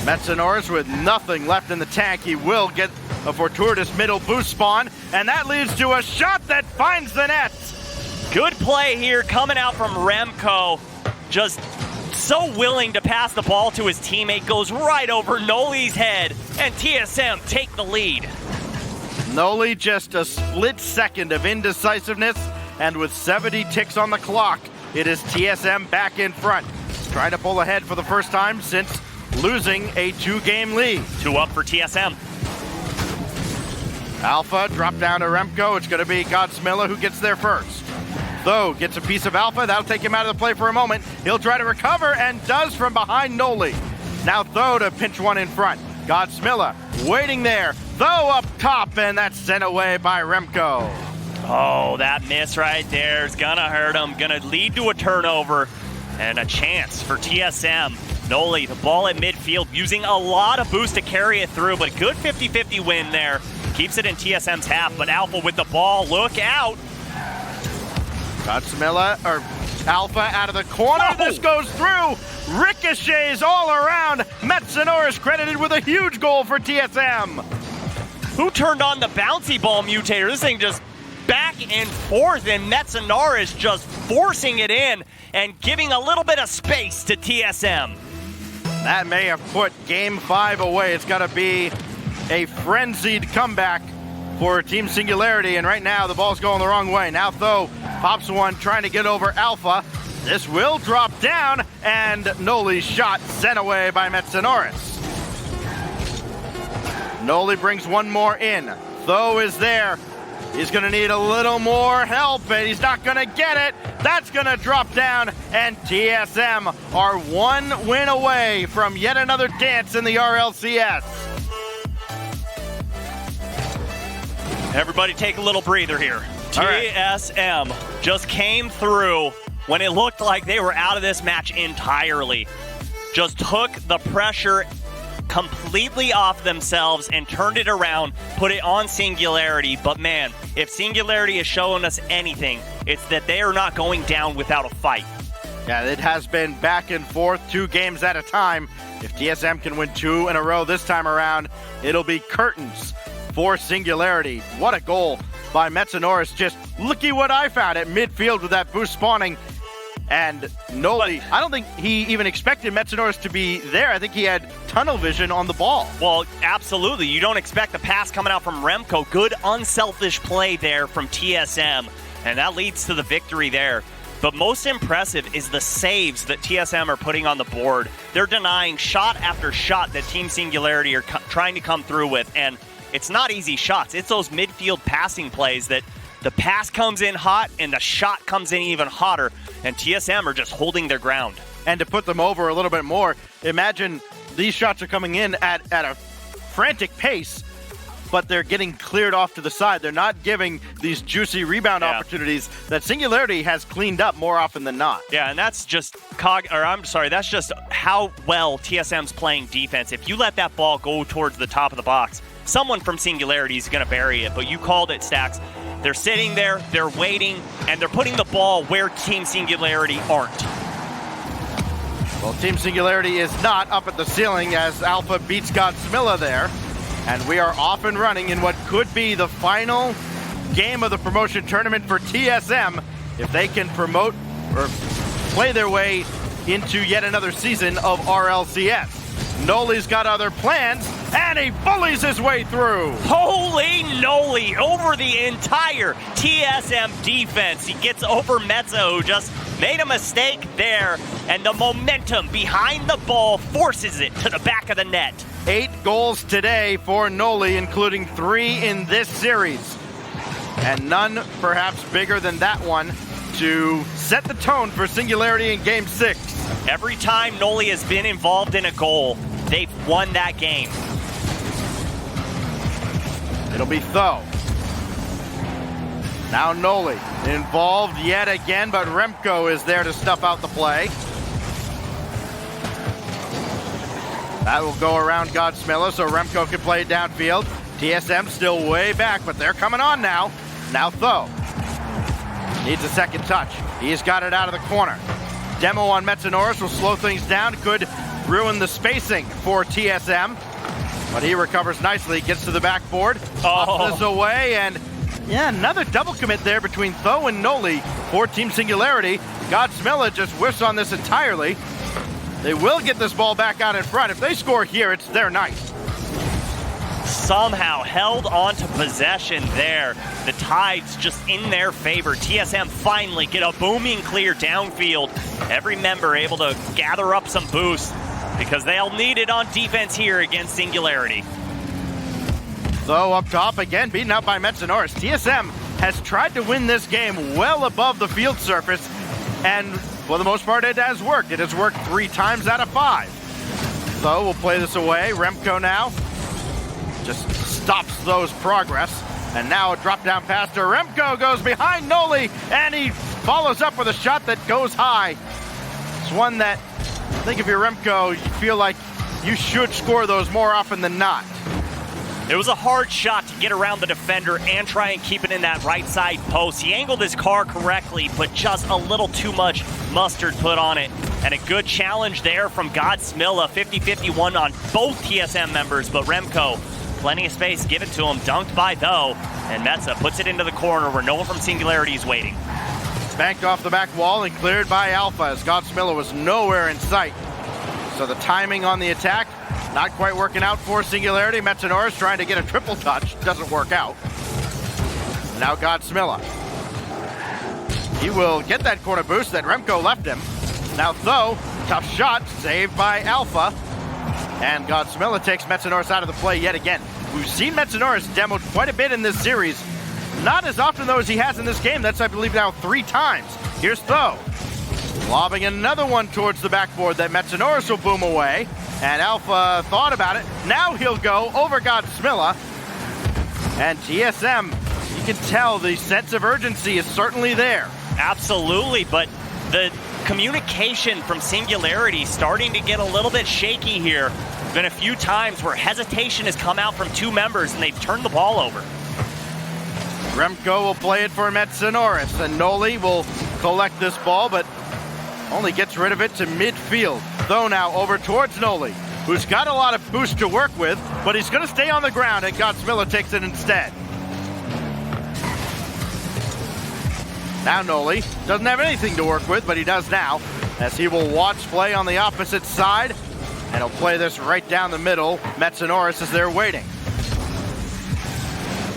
Metsanoris with nothing left in the tank. He will get a fortuitous middle boost spawn, and that leads to a shot that finds the net.
Good play here coming out from Remco. Just so willing to pass the ball to his teammate. Goes right over Noli's head, and TSM take the lead.
Noli just a split second of indecisiveness, and with 70 ticks on the clock, it is TSM back in front. Trying to pull ahead for the first time since losing a 2-game lead.
2 up for TSM.
Alpha drop down to Remco. It's going to be Godsmilla who gets there first. Tho gets a piece of Alpha. That'll take him out of the play for a moment. He'll try to recover and does from behind Noli. Now Tho to pinch one in front. Godsmilla waiting there. Tho up top, and that's sent away by Remco.
Oh, that miss right there is gonna hurt him. Gonna lead to a turnover and a chance for TSM. Noli, the ball at midfield, using a lot of boost to carry it through, but a good 50-50 win there. Keeps it in TSM's half, but Alpha with the ball. Look out.
Alpha out of the corner.
Oh.
This goes through. Ricochets all around. Metsonoris credited with a huge goal for TSM.
Who turned on the bouncy ball mutator? This thing just back and forth, and Metsonoris just forcing it in and giving a little bit of space to TSM.
That may have put Game 5 away. It's got to be a frenzied comeback for Team Singularity, and right now the ball's going the wrong way. Now, though, pops one trying to get over Alpha. This will drop down, and Noli's shot sent away by Metsonoris. Noli brings one more in. Tho is there. He's going to need a little more help, and he's not going to get it. That's going to drop down, and TSM are one win away from yet another dance in the RLCS.
Everybody take a little breather here. TSM just came through when it looked like they were out of this match entirely. Just took the pressure completely off themselves and turned it around, put it on Singularity. But man, if Singularity is showing us anything, it's that they are not going down without a fight.
Yeah, it has been back and forth, 2 games at a time. If TSM can win 2 in a row this time around, it'll be curtains for Singularity. What a goal by Metsonoris. Just looky what I found at midfield with that boost spawning. And Noli, I don't think he even expected Metsonoris to be there. I think he had tunnel vision on the ball.
Well, absolutely. You don't expect the pass coming out from Remco. Good unselfish play there from TSM, and that leads to the victory there. But most impressive is the saves that TSM are putting on the board. They're denying shot after shot that Team Singularity are trying to come through with, and it's not easy shots. It's those midfield passing plays that the pass comes in hot and the shot comes in even hotter, and TSM are just holding their ground.
And to put them over a little bit more, imagine these shots are coming in at a frantic pace, but they're getting cleared off to the side. They're not giving these juicy rebound opportunities that Singularity has cleaned up more often than not.
Yeah, and that's just that's just how well TSM's playing defense. If you let that ball go towards the top of the box, someone from Singularity is going to bury it, but you called it, Stacks. They're sitting there, they're waiting, and they're putting the ball where Team Singularity aren't.
Well, Team Singularity is not up at the ceiling as Alpha beats Godsmilla there. And we are off and running in what could be the final game of the promotion tournament for TSM if they can promote or play their way into yet another season of RLCS. Noli's got other plans, and he bullies his way through.
Holy Noli over the entire TSM defense. He gets over Metzo, who just made a mistake there, and the momentum behind the ball forces it to the back of the net.
8 goals today for Noli, including 3 in this series. And none perhaps bigger than that one to set the tone for Singularity in Game 6.
Every time Noli has been involved in a goal, they've won that game.
It'll be Tho. Now Noli involved yet again, but Remco is there to stuff out the play. That will go around Godsmilla, so Remco can play it downfield. TSM still way back, but they're coming on now. Now Tho needs a second touch. He's got it out of the corner. Demo on Metsonoris will slow things down, could ruin the spacing for TSM. But he recovers nicely, gets to the backboard, pops this away, and yeah, another double commit there between Tho and Noli for Team Singularity. Godsmilla just whiffs on this entirely. They will get this ball back out in front. If they score here, it's their night.
Somehow held on to possession there. The tide's just in their favor. TSM finally get a booming clear downfield. Every member able to gather up some boost because they'll need it on defense here against Singularity.
Tho up top again, beaten out by Metsonoris. TSM has tried to win this game well above the field surface, and for the most part, it has worked. It has worked 3 times out of 5. Tho will play this away. Remco now just stops Tho's progress. And now a drop down pass to Remco, goes behind Noli, and he follows up with a shot that goes high. It's one that, I think if you're Remco, you feel like you should score those more often than not.
It was a hard shot to get around the defender and try and keep it in that right side post. He angled his car correctly, but just a little too much mustard put on it. And a good challenge there from Godsmilla, 50-51 on both TSM members, but Remco, plenty of space given to him, dunked by Though, and Metza puts it into the corner where no one from Singularity is waiting.
Banked off the back wall and cleared by Alpha as Godsmilla was nowhere in sight. So the timing on the attack, not quite working out for Singularity. Metanoris trying to get a triple touch, doesn't work out. Now Godsmilla. He will get that corner boost that Remco left him. Now Though, tough shot, saved by Alpha. And Godsmilla takes Metanoris out of the play yet again. We've seen Metanoris demoed quite a bit in this series. Not as often, though, as he has in this game. That's, I believe, now 3 times. Here's Though. Lobbing another one towards the backboard that Metanoris will boom away. And Alpha thought about it. Now he'll go over Godsmilla. And TSM, you can tell the sense of urgency is certainly there.
Absolutely, but the communication from Singularity starting to get a little bit shaky here. There's been a few times where hesitation has come out from 2 members and they've turned the ball over.
Remco will play it for Metanoris, and Noli will collect this ball, but only gets rid of it to midfield. Though now over towards Noli, who's got a lot of boost to work with, but he's going to stay on the ground, and Godsmilla takes it instead. Now Noli doesn't have anything to work with, but he does now, as he will watch play on the opposite side, and he'll play this right down the middle. Metanoris is there waiting.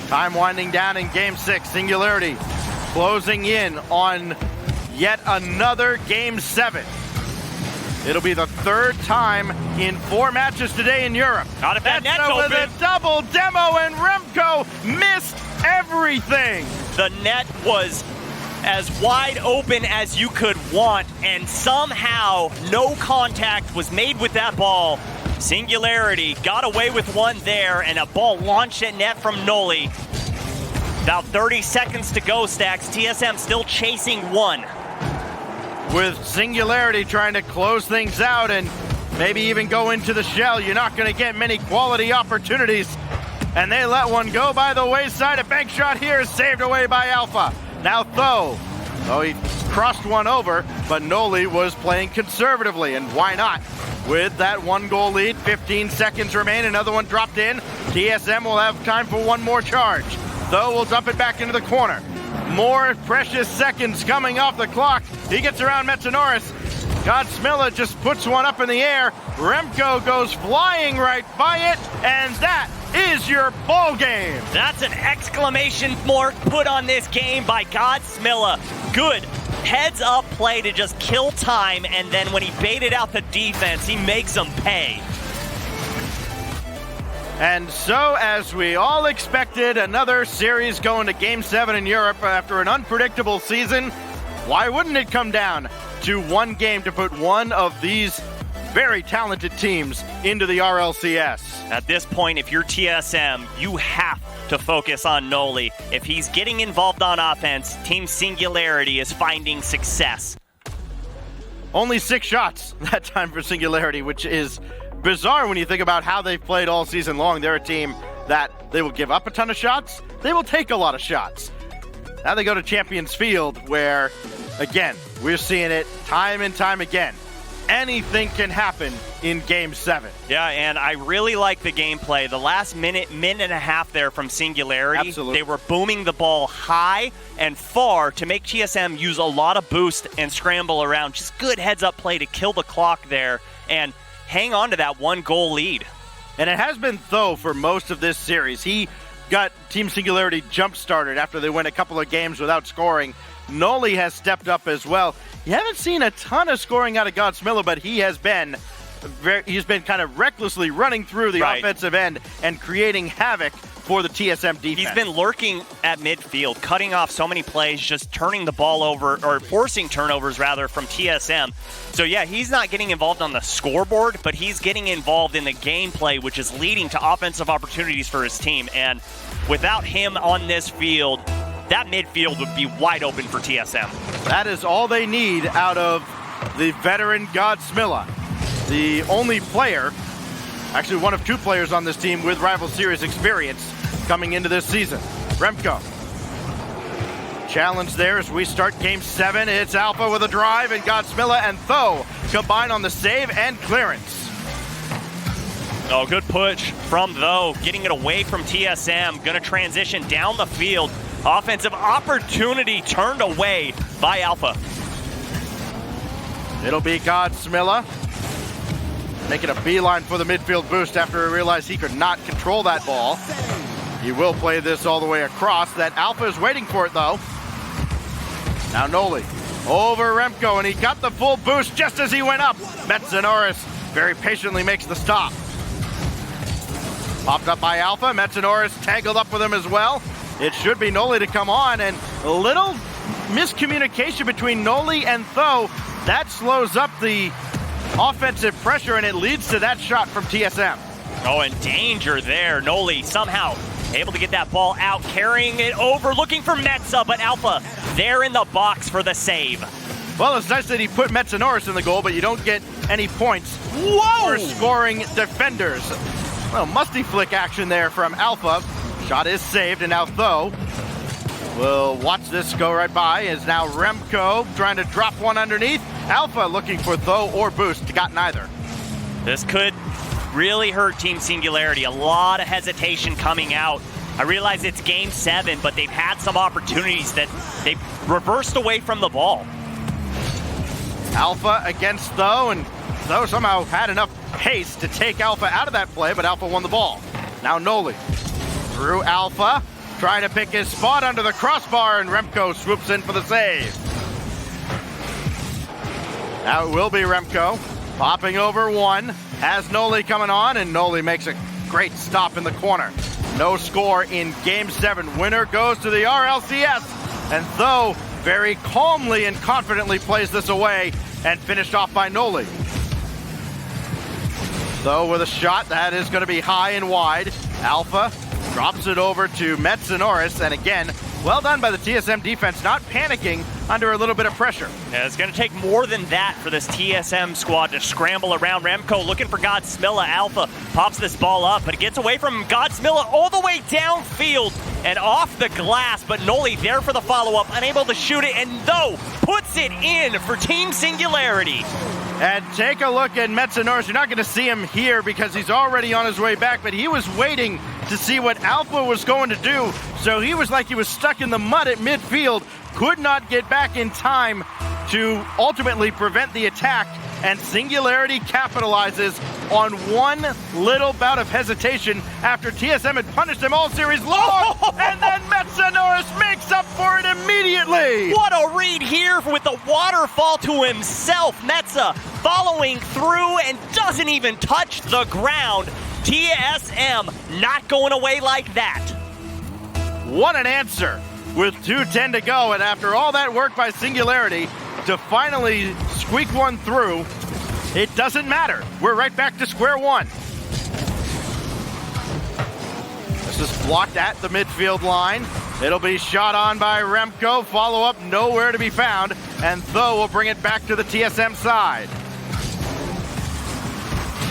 Time winding down in Game 6. Singularity closing in on yet another Game 7. It'll be the 3rd time in 4 matches today in Europe.
Not if that net's
with
open.
a double demo, and Remco missed everything.
The net was as wide open as you could want, and somehow no contact was made with that ball. Singularity got away with one there, and a ball launched at net from Noli. About 30 seconds to go, Stacks. TSM still chasing one.
With Singularity trying to close things out and maybe even go into the shell, you're not going to get many quality opportunities. And they let one go by the wayside. A bank shot here is saved away by Alpha. Now Though. Oh, he crossed one over, but Noli was playing conservatively, and why not? With that 1-goal lead, 15 seconds remain, another one dropped in. TSM will have time for one more charge. Though will dump it back into the corner. More precious seconds coming off the clock. He gets around Metanoris. Godsmilla just puts one up in the air. Remco goes flying right by it, and that is your ball game.
That's an exclamation mark put on this game by Godsmilla. Good heads up play to just kill time, and then when he baited out the defense, he makes them pay.
And so, as we all expected, another series going to Game 7 in Europe after an unpredictable season. Why wouldn't it come down to one game to put one of these very talented teams into the RLCS?
At this point, if you're TSM, you have to focus on Noli. If he's getting involved on offense, Team Singularity is finding success.
Only 6 shots that time for Singularity, which is bizarre when you think about how they've played all season long. They're a team that they will give up a ton of shots. They will take a lot of shots. Now they go to Champions Field where, again, we're seeing it time and time again. Anything can happen in Game 7.
Yeah, and I really like the gameplay. The last minute and a half there from Singularity,
Absolutely.
They were booming the ball high and far to make TSM use a lot of boost and scramble around. Just good heads-up play to kill the clock there and hang on to that 1-goal lead.
And it has been, though, for most of this series. He got Team Singularity jump-started after they went a couple of games without scoring. Noli has stepped up as well. You haven't seen a ton of scoring out of Godsmilla, but he's been kind of recklessly running through the offensive end and creating havoc for the TSM defense.
He's been lurking at midfield, cutting off so many plays, just turning the ball over, or forcing turnovers rather, from TSM. So yeah, he's not getting involved on the scoreboard, but he's getting involved in the gameplay, which is leading to offensive opportunities for his team. And without him on this field, that midfield would be wide open for TSM.
That is all they need out of the veteran Godsmilla. The only player, actually one of two players on this team with Rival Series experience coming into this season. Remco. Challenge there as we start game 7. It's Alpha with a drive, and Godsmilla and Tho combine on the save and clearance.
Oh, good push from Tho, getting it away from TSM. Gonna transition down the field. Offensive opportunity turned away by Alpha.
It'll be Godsmilla making a beeline for the midfield boost after he realized he could not control that ball. He will play this all the way across. That Alpha is waiting for it, though. Now Noli over Remco, and he got the full boost just as he went up. Metzenorris very patiently makes the stop. Popped up by Alpha. Metzenorris tangled up with him as well. It should be Noli to come on, and a little miscommunication between Noli and Tho. That slows up the offensive pressure, and it leads to that shot from TSM.
Oh, and danger there. Noli somehow able to get that ball out, carrying it over, looking for Metza, but Alpha there in the box for the save.
Well, it's nice that he put Metzenorris in the goal, but you don't get any points for scoring defenders. Well, musty flick action there from Alpha. Shot is saved, and now Tho will watch this go right by. Is now Remco trying to drop one underneath. Alpha looking for Tho or boost. Got neither.
This could really hurt Team Singularity. A lot of hesitation coming out. I realize it's game 7, but they've had some opportunities that they've reversed away from the ball.
Alpha against Tho, and Tho somehow had enough pace to take Alpha out of that play, but Alpha won the ball. Now Noli through Alpha, trying to pick his spot under the crossbar, and Remco swoops in for the save. Now it will be Remco popping over one. Has Noli coming on, and Noli makes a great stop in the corner. No score in game 7. Winner goes to the RLCS, and Tho very calmly and confidently plays this away and finished off by Noli. Tho with a shot that is going to be high and wide. Alpha drops it over to Metzenorris, and again, well done by the TSM defense, not panicking under a little bit of pressure.
Yeah, it's going to take more than that for this TSM squad to scramble around. Remco looking for Godsmilla. Alpha pops this ball up, but it gets away from Godsmilla all the way downfield and off the glass, but Noli there for the follow-up, unable to shoot it, and Tho puts it in for Team Singularity.
And take a look at Metzenorris. You're not going to see him here because he's already on his way back, but he was waiting to see what Alpha was going to do. So he was like he was stuck in the mud at midfield, could not get back in time to ultimately prevent the attack, and Singularity capitalizes on one little bout of hesitation after TSM had punished him all series long, and then Metzenorris makes up for it immediately.
What a read here with the waterfall to himself. Metza following through and doesn't even touch the ground. TSM not going away like that.
What an answer with 2:10 to go, and after all that work by Singularity to finally squeak one through, it doesn't matter. We're right back to square one. This is blocked at the midfield line. It'll be shot on by Remco. Follow-up nowhere to be found, and Tho will bring it back to the TSM side.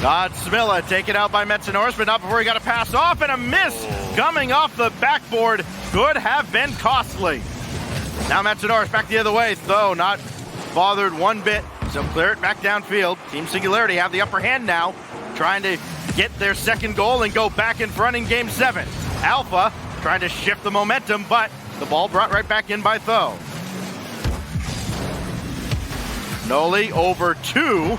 Godsmilla taken out by Metzenorris, but not before he got a pass off, and a miss coming off the backboard could have been costly. Now Metzenorris back the other way. Tho not bothered one bit, so clear it back downfield. Team Singularity have the upper hand now, trying to get their second goal and go back in front in game 7. Alpha trying to shift the momentum, but the ball brought right back in by Tho. Noli over 2.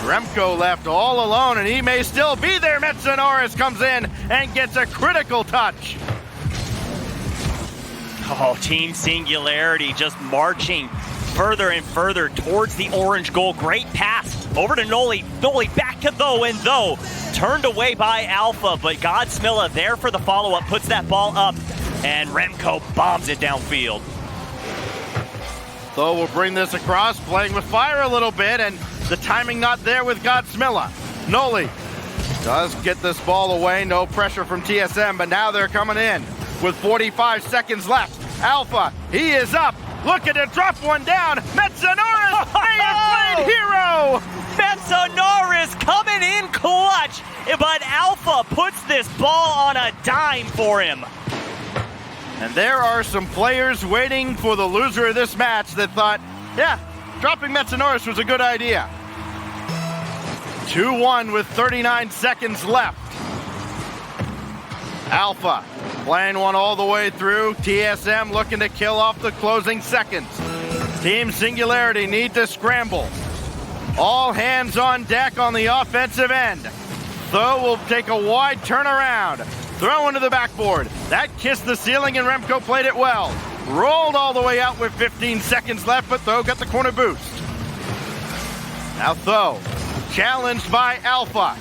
Remco left all alone, and he may still be there. Metzenorris comes in and gets a critical touch.
Oh, Team Singularity just marching further and further towards the orange goal. Great pass Over to Noli. Noli back to Tho, and Tho turned away by Alpha, but Godsmilla there for the follow-up, puts that ball up, and Remco bombs it downfield.
Tho will bring this across, playing with fire a little bit, and the timing not there with Godsmilla. Noli does get this ball away, no pressure from TSM, but now they're coming in with 45 seconds left. Alpha, he is up, looking to drop one down. Metsonoris may have played hero.
Metsonoris coming in clutch, but Alpha puts this ball on a dime for him.
And there are some players waiting for the loser of this match that thought, yeah, dropping Metsonoris was a good idea. 2-1 with 39 seconds left. Alpha playing one all the way through. TSM looking to kill off the closing seconds. Team Singularity need to scramble. All hands on deck on the offensive end. Tho will take a wide turnaround. Throw into the backboard. That kissed the ceiling and Remco played it well. Rolled all the way out with 15 seconds left, but Tho got the corner boost. Now Tho, challenged by Alpha.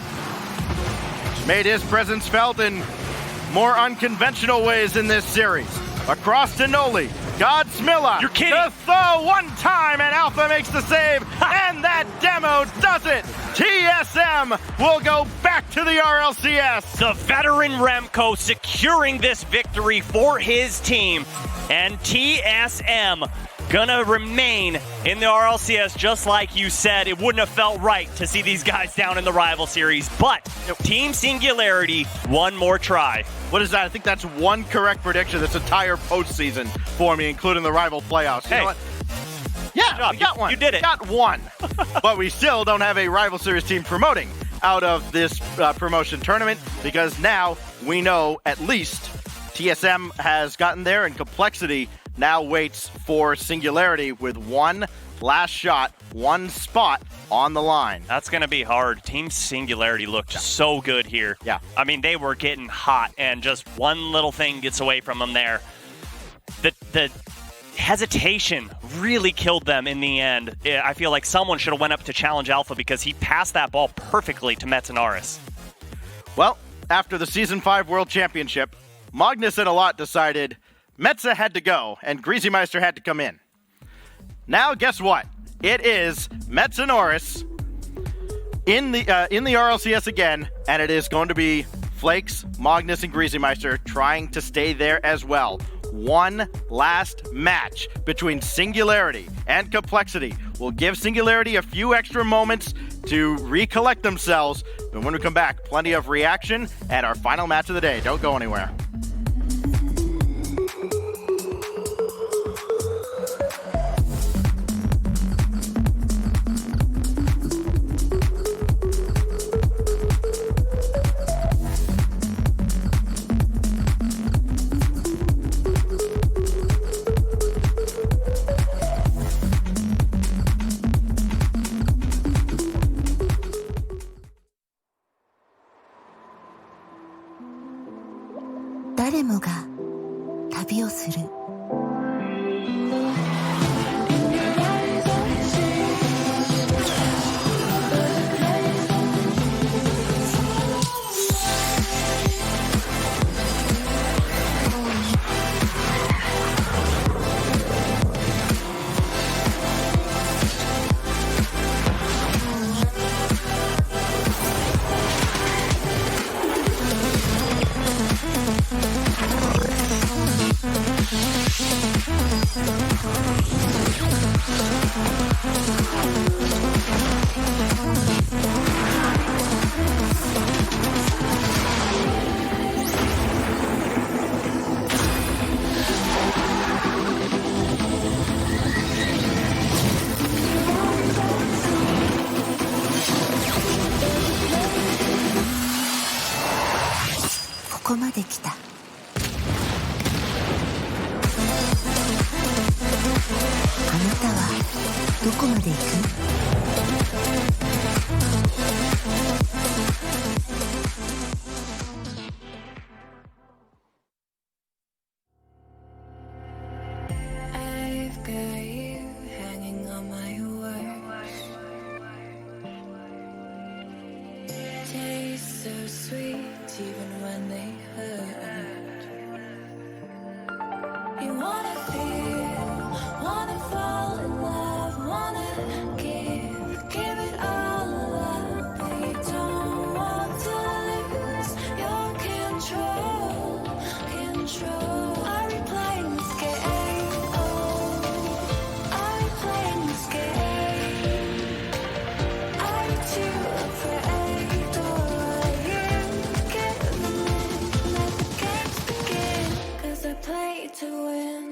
Made his presence felt in more unconventional ways in this series. Across to Noli. Godsmilla.
You're kidding.
To Tho one time, and Alpha makes the save, and that demo does it. TSM will go back to the RLCS.
The veteran Remco securing this victory for his team, and TSM gonna remain in the RLCS. Just like you said, it wouldn't have felt right to see these guys down in the rival series, but Team Singularity, one more try.
What is that? I think that's one correct prediction this entire postseason for me, including the rival playoffs.
Hey.
You know what? Yeah, we got one.
You did it.
We got one. But we still don't have a rival series team promoting out of this promotion tournament, because now we know at least TSM has gotten there, and Complexity now waits for Singularity with one last shot, one spot on the line.
That's going to be hard. Team Singularity looked so good here.
Yeah.
I mean, they were getting hot, and just one little thing gets away from them there. The hesitation really killed them in the end. I feel like someone should have went up to challenge Alpha, because he passed that ball perfectly to Metsonoris.
Well, after the Season 5 World Championship, Magnus and Alot decided Metza had to go, and Greasymeister had to come in. Now, guess what? It is Metsonoris in the RLCS again, and it is going to be Flakes, Magnus, and Greasymeister trying to stay there as well. One last match between Singularity and Complexity will give Singularity a few extra moments to recollect themselves. And when we come back, plenty of reaction and our final match of the day. Don't go anywhere.
sweet even when they hurt. You wanna feel, wanna fall in love, wanna give it all up, but you don't want to lose your control. Are we playing this game? Oh, are we playing this game? Are you too afraid, or are you giving in? Let the games begin, 'cause I play to win.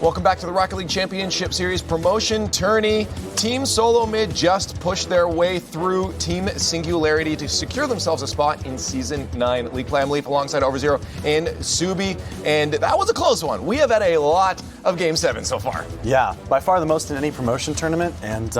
Welcome back to the Rocket League Championship Series promotion tourney. Team Solo Mid just pushed their way through Team Singularity to secure themselves a spot in Season 9 League Play. I'm Leaf alongside Overzero and Subi, and that was a close one. We have had a lot of Game 7 so far.
Yeah, by far the most in any promotion tournament, and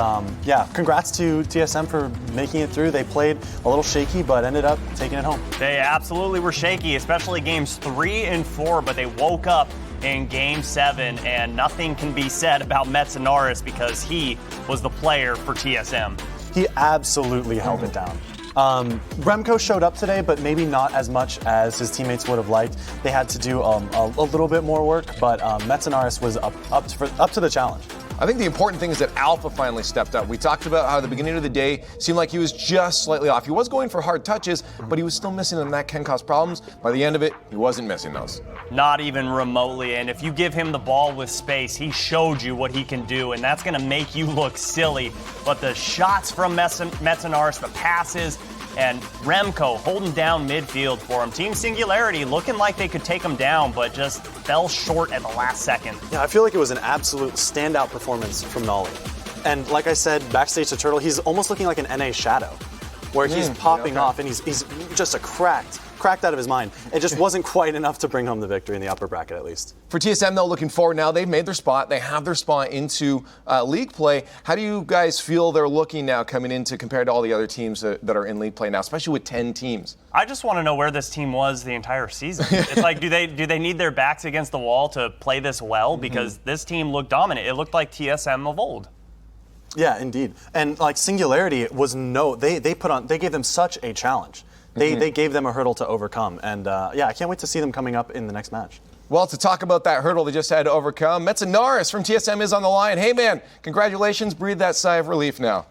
congrats to TSM for making it through. They played a little shaky, but ended up taking it home.
They absolutely were shaky, especially games 3 and 4, but they woke up in Game 7, and nothing can be said about Metzenaris because he was the player for TSM.
He absolutely held it down. Remco showed up today, but maybe not as much as his teammates would have liked. They had to do a little bit more work, but Metzenaris was up to the challenge.
I think the important thing is that Alpha finally stepped up. We talked about how at the beginning of the day seemed like he was just slightly off. He was going for hard touches, but he was still missing them. That can cause problems. By the end of it, he wasn't missing those.
Not even remotely. And if you give him the ball with space, he showed you what he can do, and that's going to make you look silly. But the shots from Metzenaris, the passes, and Remco holding down midfield for him. Team Singularity looking like they could take him down, but just fell short at the last second.
Yeah, I feel like it was an absolute standout performance from Nolly. And like I said, backstage to Turtle, he's almost looking like an NA shadow, where he's popping off and he's just a cracked out of his mind. It just wasn't quite enough to bring home the victory in the upper bracket, at least.
For TSM, though, looking forward now, they've made their spot. They have their spot into league play. How do you guys feel they're looking now coming into compared to all the other teams that are in league play now, especially with 10 teams?
I just want to know where this team was the entire season. It's like, do they need their backs against the wall to play this well? Because this team looked dominant. It looked like TSM of old.
Yeah, indeed. And like Singularity was they gave them such a challenge. They gave them a hurdle to overcome. And I can't wait to see them coming up in the next match.
Well, to talk about that hurdle they just had to overcome, Metzenaris from TSM is on the line. Hey, man, congratulations. Breathe that sigh of relief now.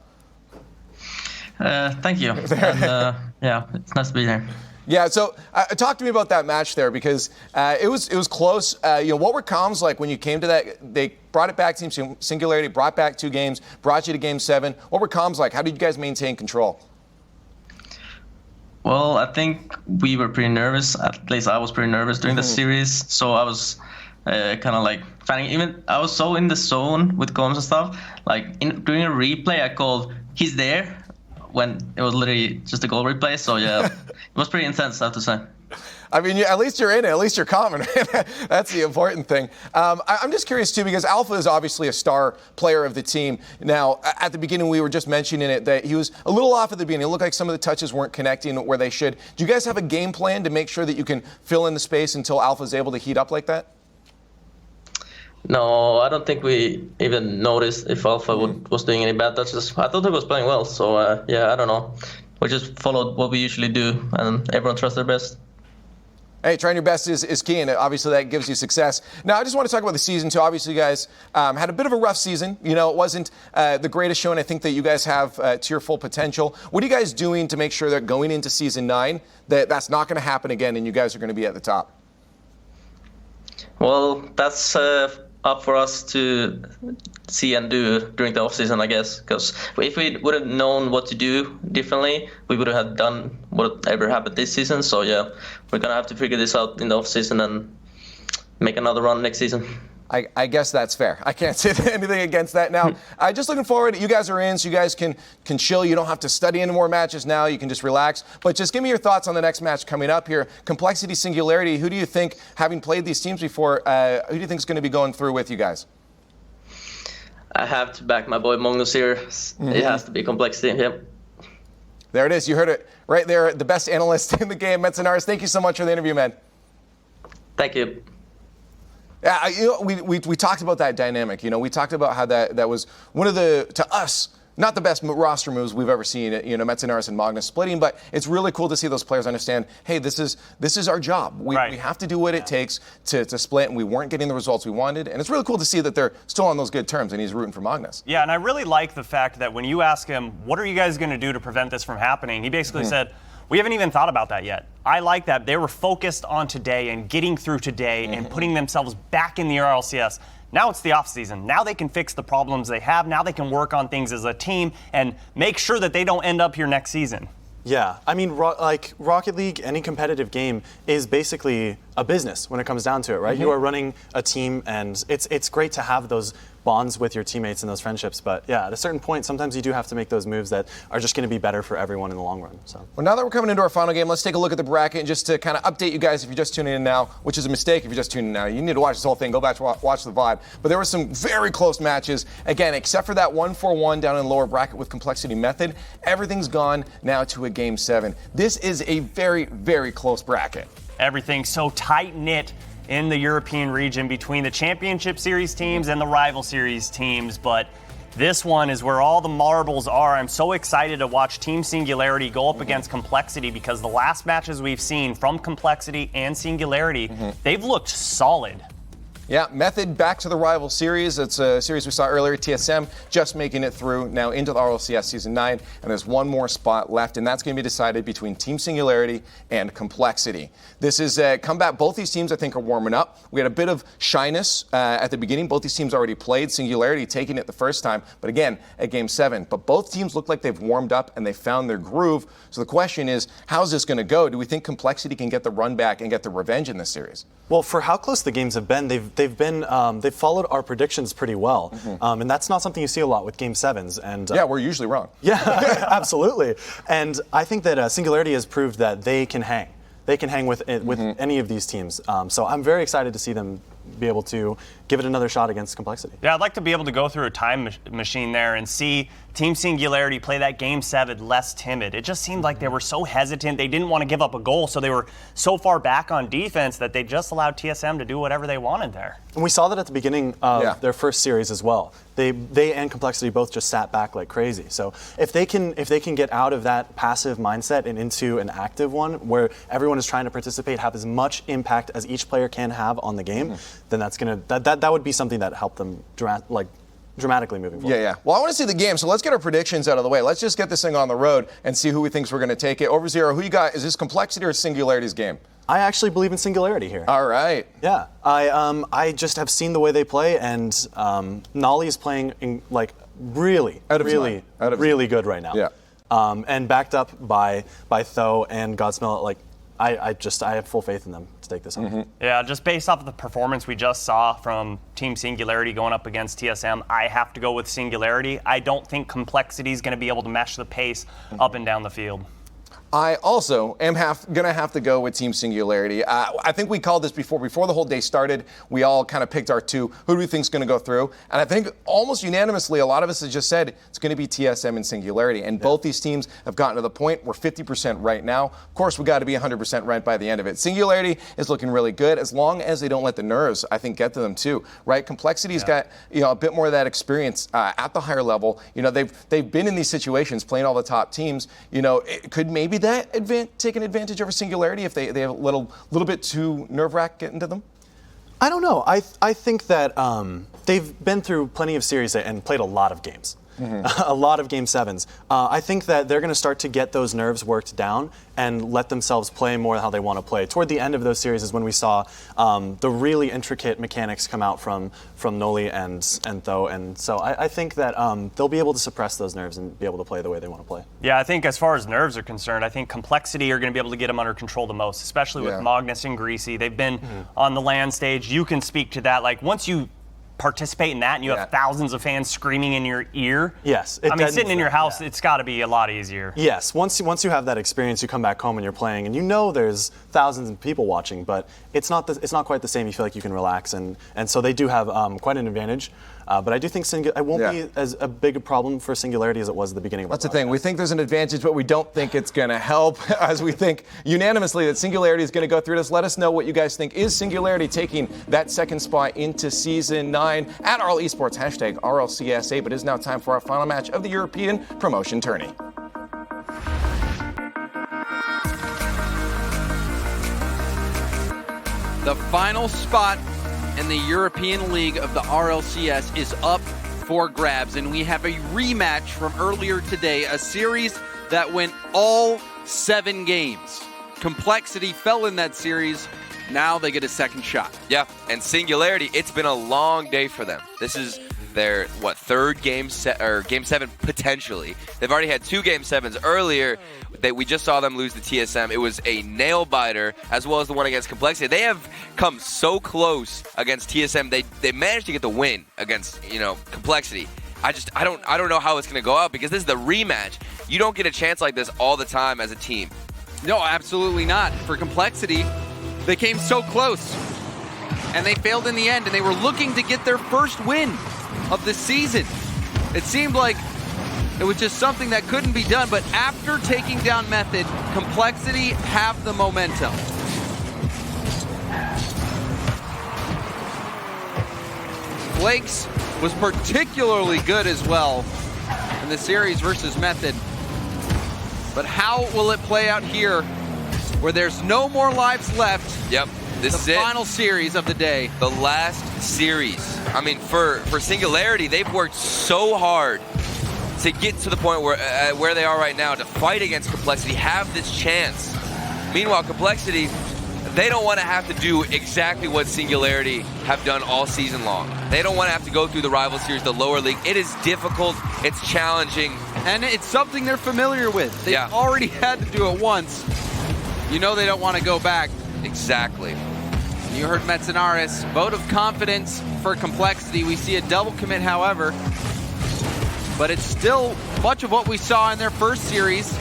Thank you. And, it's nice to be here.
Yeah, so talk to me about that match there because it was close. What were comms like when you came to that? They brought it back, Team Singularity, brought back 2 games, brought you to Game 7. What were comms like? How did you guys maintain control?
Well, I think we were pretty nervous. At least I was pretty nervous during the series. So I was kind of like fanning. Even I was so in the zone with comms and stuff. Like during a replay, I called, "He's there," when it was literally just a goal replay. So yeah, it was pretty intense, I have to say. I
mean, at least you're in it. At least you're common. That's the important thing. I'm just curious, too, because Alpha is obviously a star player of the team. Now, at the beginning, we were just mentioning it, that he was a little off at the beginning. It looked like some of the touches weren't connecting where they should. Do you guys have a game plan to make sure that you can fill in the space until Alpha is able to heat up like that?
No, I don't think we even noticed if Alpha was doing any bad touches. I thought he was playing well. So, I don't know. We just followed what we usually do, and everyone trusts their best.
Hey, trying your best is key, and obviously that gives you success. Now, I just want to talk about the season, too. Obviously, you guys had a bit of a rough season. It wasn't the greatest showing I think that you guys have to your full potential. What are you guys doing to make sure that going into Season 9, that's not going to happen again and you guys are going to be at the top?
Well, that's up for us to see and do during the offseason, I guess. Because if we would have known what to do differently, we would have done whatever happened this season. So yeah, we're gonna have to figure this out in the offseason and make another run next season.
I guess that's fair. I can't say anything against that. Now, just looking forward, you guys are in, so you guys can chill. You don't have to study any more matches now. You can just relax. But just give me your thoughts on the next match coming up here. Complexity, Singularity, who do you think, having played these teams before, who do you think is going to be going through with you guys?
I have to back my boy Magnus here. It has to be Complexity, yep.
There it is. You heard it right there. The best analyst in the game, Metzenaris. Thank you so much for the interview, man.
Thank you.
Yeah, we talked about that dynamic. We talked about how that was one of the, to us, not the best roster moves we've ever seen. Metzenaris and Magnus splitting, but it's really cool to see those players understand, hey, this is our job. We have to do what it takes to split, and we weren't getting the results we wanted. And it's really cool to see that they're still on those good terms, and he's rooting for Magnus.
Yeah, and I really like the fact that when you ask him, what are you guys going to do to prevent this from happening, he basically said, we haven't even thought about that yet. I like that. They were focused on today and getting through today and putting themselves back in the RLCS. Now it's the offseason. Now they can fix the problems they have. Now they can work on things as a team and make sure that they don't end up here next season.
Yeah, I mean, like Rocket League, any competitive game is basically a business when it comes down to it, right? You are running a team, and it's great to have those bonds with your teammates and those friendships. But yeah, at a certain point, sometimes you do have to make those moves that are just going to be better for everyone in the long run. So.
Well, now that we're coming into our final game, let's take a look at the bracket and just to kind of update you guys if you're just tuning in now, which is a mistake if you're just tuning in now. You need to watch this whole thing. Go back to watch the VOD. But there were some very close matches. Again, except for that 1-4-1 down in the lower bracket with Complexity Method, everything's gone now to a Game 7. This is a very, very close bracket.
Everything's so tight-knit in the European region between the Championship Series teams and the Rival Series teams, but this one is where all the marbles are. I'm so excited to watch Team Singularity go up against Complexity because the last matches we've seen from Complexity and Singularity, they've looked solid.
Yeah, Method back to the Rival Series. It's a series we saw earlier. TSM just making it through now into the RLCS Season 9, and there's one more spot left, and that's going to be decided between Team Singularity and Complexity. This is a comeback. Both these teams, I think, are warming up. We had a bit of shyness at the beginning. Both these teams already played. Singularity taking it the first time, but again, at Game 7. But both teams look like they've warmed up and they found their groove. So the question is, how's this going to go? Do we think Complexity can get the run back and get the revenge in this series?
Well, for how close the games have been, they've followed our predictions pretty well, and that's not something you see a lot with Game 7s. And
yeah, we're usually wrong.
Yeah, absolutely. And I think that Singularity has proved that they can hang. They can hang with any of these teams. So I'm very excited to see them be able to give it another shot against Complexity.
Yeah, I'd like to be able to go through a time machine there and see Team Singularity play that Game 7 less timid. It just seemed like they were so hesitant. They didn't want to give up a goal, so they were so far back on defense that they just allowed TSM to do whatever they wanted there.
And we saw that at the beginning of their first series as well. They and Complexity both just sat back like crazy. So if they can get out of that passive mindset and into an active one where everyone is trying to participate, have as much impact as each player can have on the game, then that would be something that helped them dramatically moving forward.
Yeah. Well, I want to see the game, so let's get our predictions out of the way. Let's just get this thing on the road and see who we think we're going to take it. Over Zero, who you got? Is this Complexity or Singularity's game?
I actually believe in Singularity here.
All right.
Yeah. I just have seen the way they play, and Nolly is playing really good right now.
Yeah.
And backed up by Tho and Godsmell. I have full faith in them to take this on.
Yeah, just based off of the performance we just saw from Team Singularity going up against TSM, I have to go with Singularity. I don't think Complexity is going to be able to match the pace up and down the field.
I also am going to have to go with Team Singularity. I think we called this before the whole day started. We all kind of picked our two. Who do we think is going to go through? And I think almost unanimously, a lot of us have just said it's going to be TSM and Singularity. And both these teams have gotten to the point where 50% right now. Of course, we got to be 100% right by the end of it. Singularity is looking really good as long as they don't let the nerves, I think, get to them too. Right? Complexity's got a bit more of that experience at the higher level. They've been in these situations playing all the top teams. It could maybe that take an advantage over Singularity if they have a little bit too nerve-wrack getting to them?
I don't know. I think that they've been through plenty of series and played a lot of games. A lot of Game 7s. I think that they're going to start to get those nerves worked down and let themselves play more how they want to play. Toward the end of those series is when we saw the really intricate mechanics come out from Noli and Tho, and so I think that they'll be able to suppress those nerves and be able to play the way they want to play.
Yeah, I think as far as nerves are concerned, I think Complexity are going to be able to get them under control the most, especially with Magnus and Greasy. They've been on the LAN stage. You can speak to that. Once you participate in that and you have thousands of fans screaming in your ear.
Yes.
Sitting in your house, it's got to be a lot easier.
Yes. Once you have that experience, you come back home and you're playing, and there's thousands of people watching, but it's not quite the same. You feel like you can relax, and so they do have quite an advantage. But I do think it won't be as a big a problem for Singularity as it was at the beginning of
That's the thing. We think there's an advantage, but we don't think it's going to help, as we think unanimously that Singularity is going to go through this. Let us know what you guys think. Is Singularity taking that second spot into Season 9 at RL Esports, #RLCSA? But it is now time for our final match of the European Promotion Tourney.
The final spot in the European League of the RLCS is up for grabs, and we have a rematch from earlier today, a series that went all 7 games. Complexity fell in that series. Now they get a second shot.
Yeah, and Singularity, it's been a long day for them. This is their third game 7 potentially. They've already had 2 game 7s earlier. We just saw them lose the TSM. It was a nail biter, as well as the one against Complexity. They have come so close against TSM. They managed to get the win against Complexity. I don't know how it's going to go out, because this is the rematch. You don't get a chance like this all the time as a team.
No, absolutely not. For Complexity, they came so close, and they failed in the end, and they were looking to get their first win of the season. It seemed like it was just something that couldn't be done, but after taking down Method, Complexity have the momentum. Flakes was particularly good as well in the series versus Method. But how will it play out here, where there's no more lives left?
Yep, this is
the final series of the day.
The last series. I mean, for Singularity, they've worked so hard to get to the point where they are right now, to fight against Complexity, have this chance. Meanwhile, Complexity, they don't want to have to do exactly what Singularity have done all season long. They don't want to have to go through the rival series, the lower league. It is difficult, it's challenging.
And it's something they're familiar with. They've already had to do it once. You know they don't want to go back.
Exactly.
You heard Metzenaris, vote of confidence for Complexity. We see a double commit, however. But it's still much of what we saw in their first series.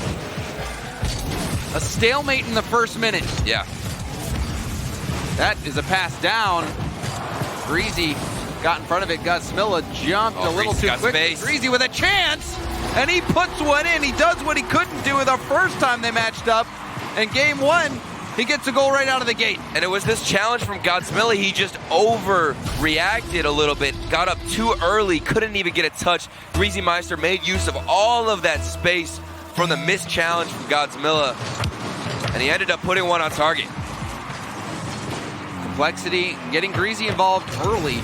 A stalemate in the first minute.
Yeah.
That is a pass down. Greasy got in front of it. Godsmilla jumped a little too quick. Greasy with a chance, and he puts one in. He does what he couldn't do the first time they matched up. In game 1, he gets a goal right out of the gate.
And it was this challenge from Godsmilla. He just overreacted a little bit, got up too early, couldn't even get a touch. Greasy Meister made use of all of that space from the missed challenge from Godsmilla, and he ended up putting one on target.
Complexity getting Greasy involved early.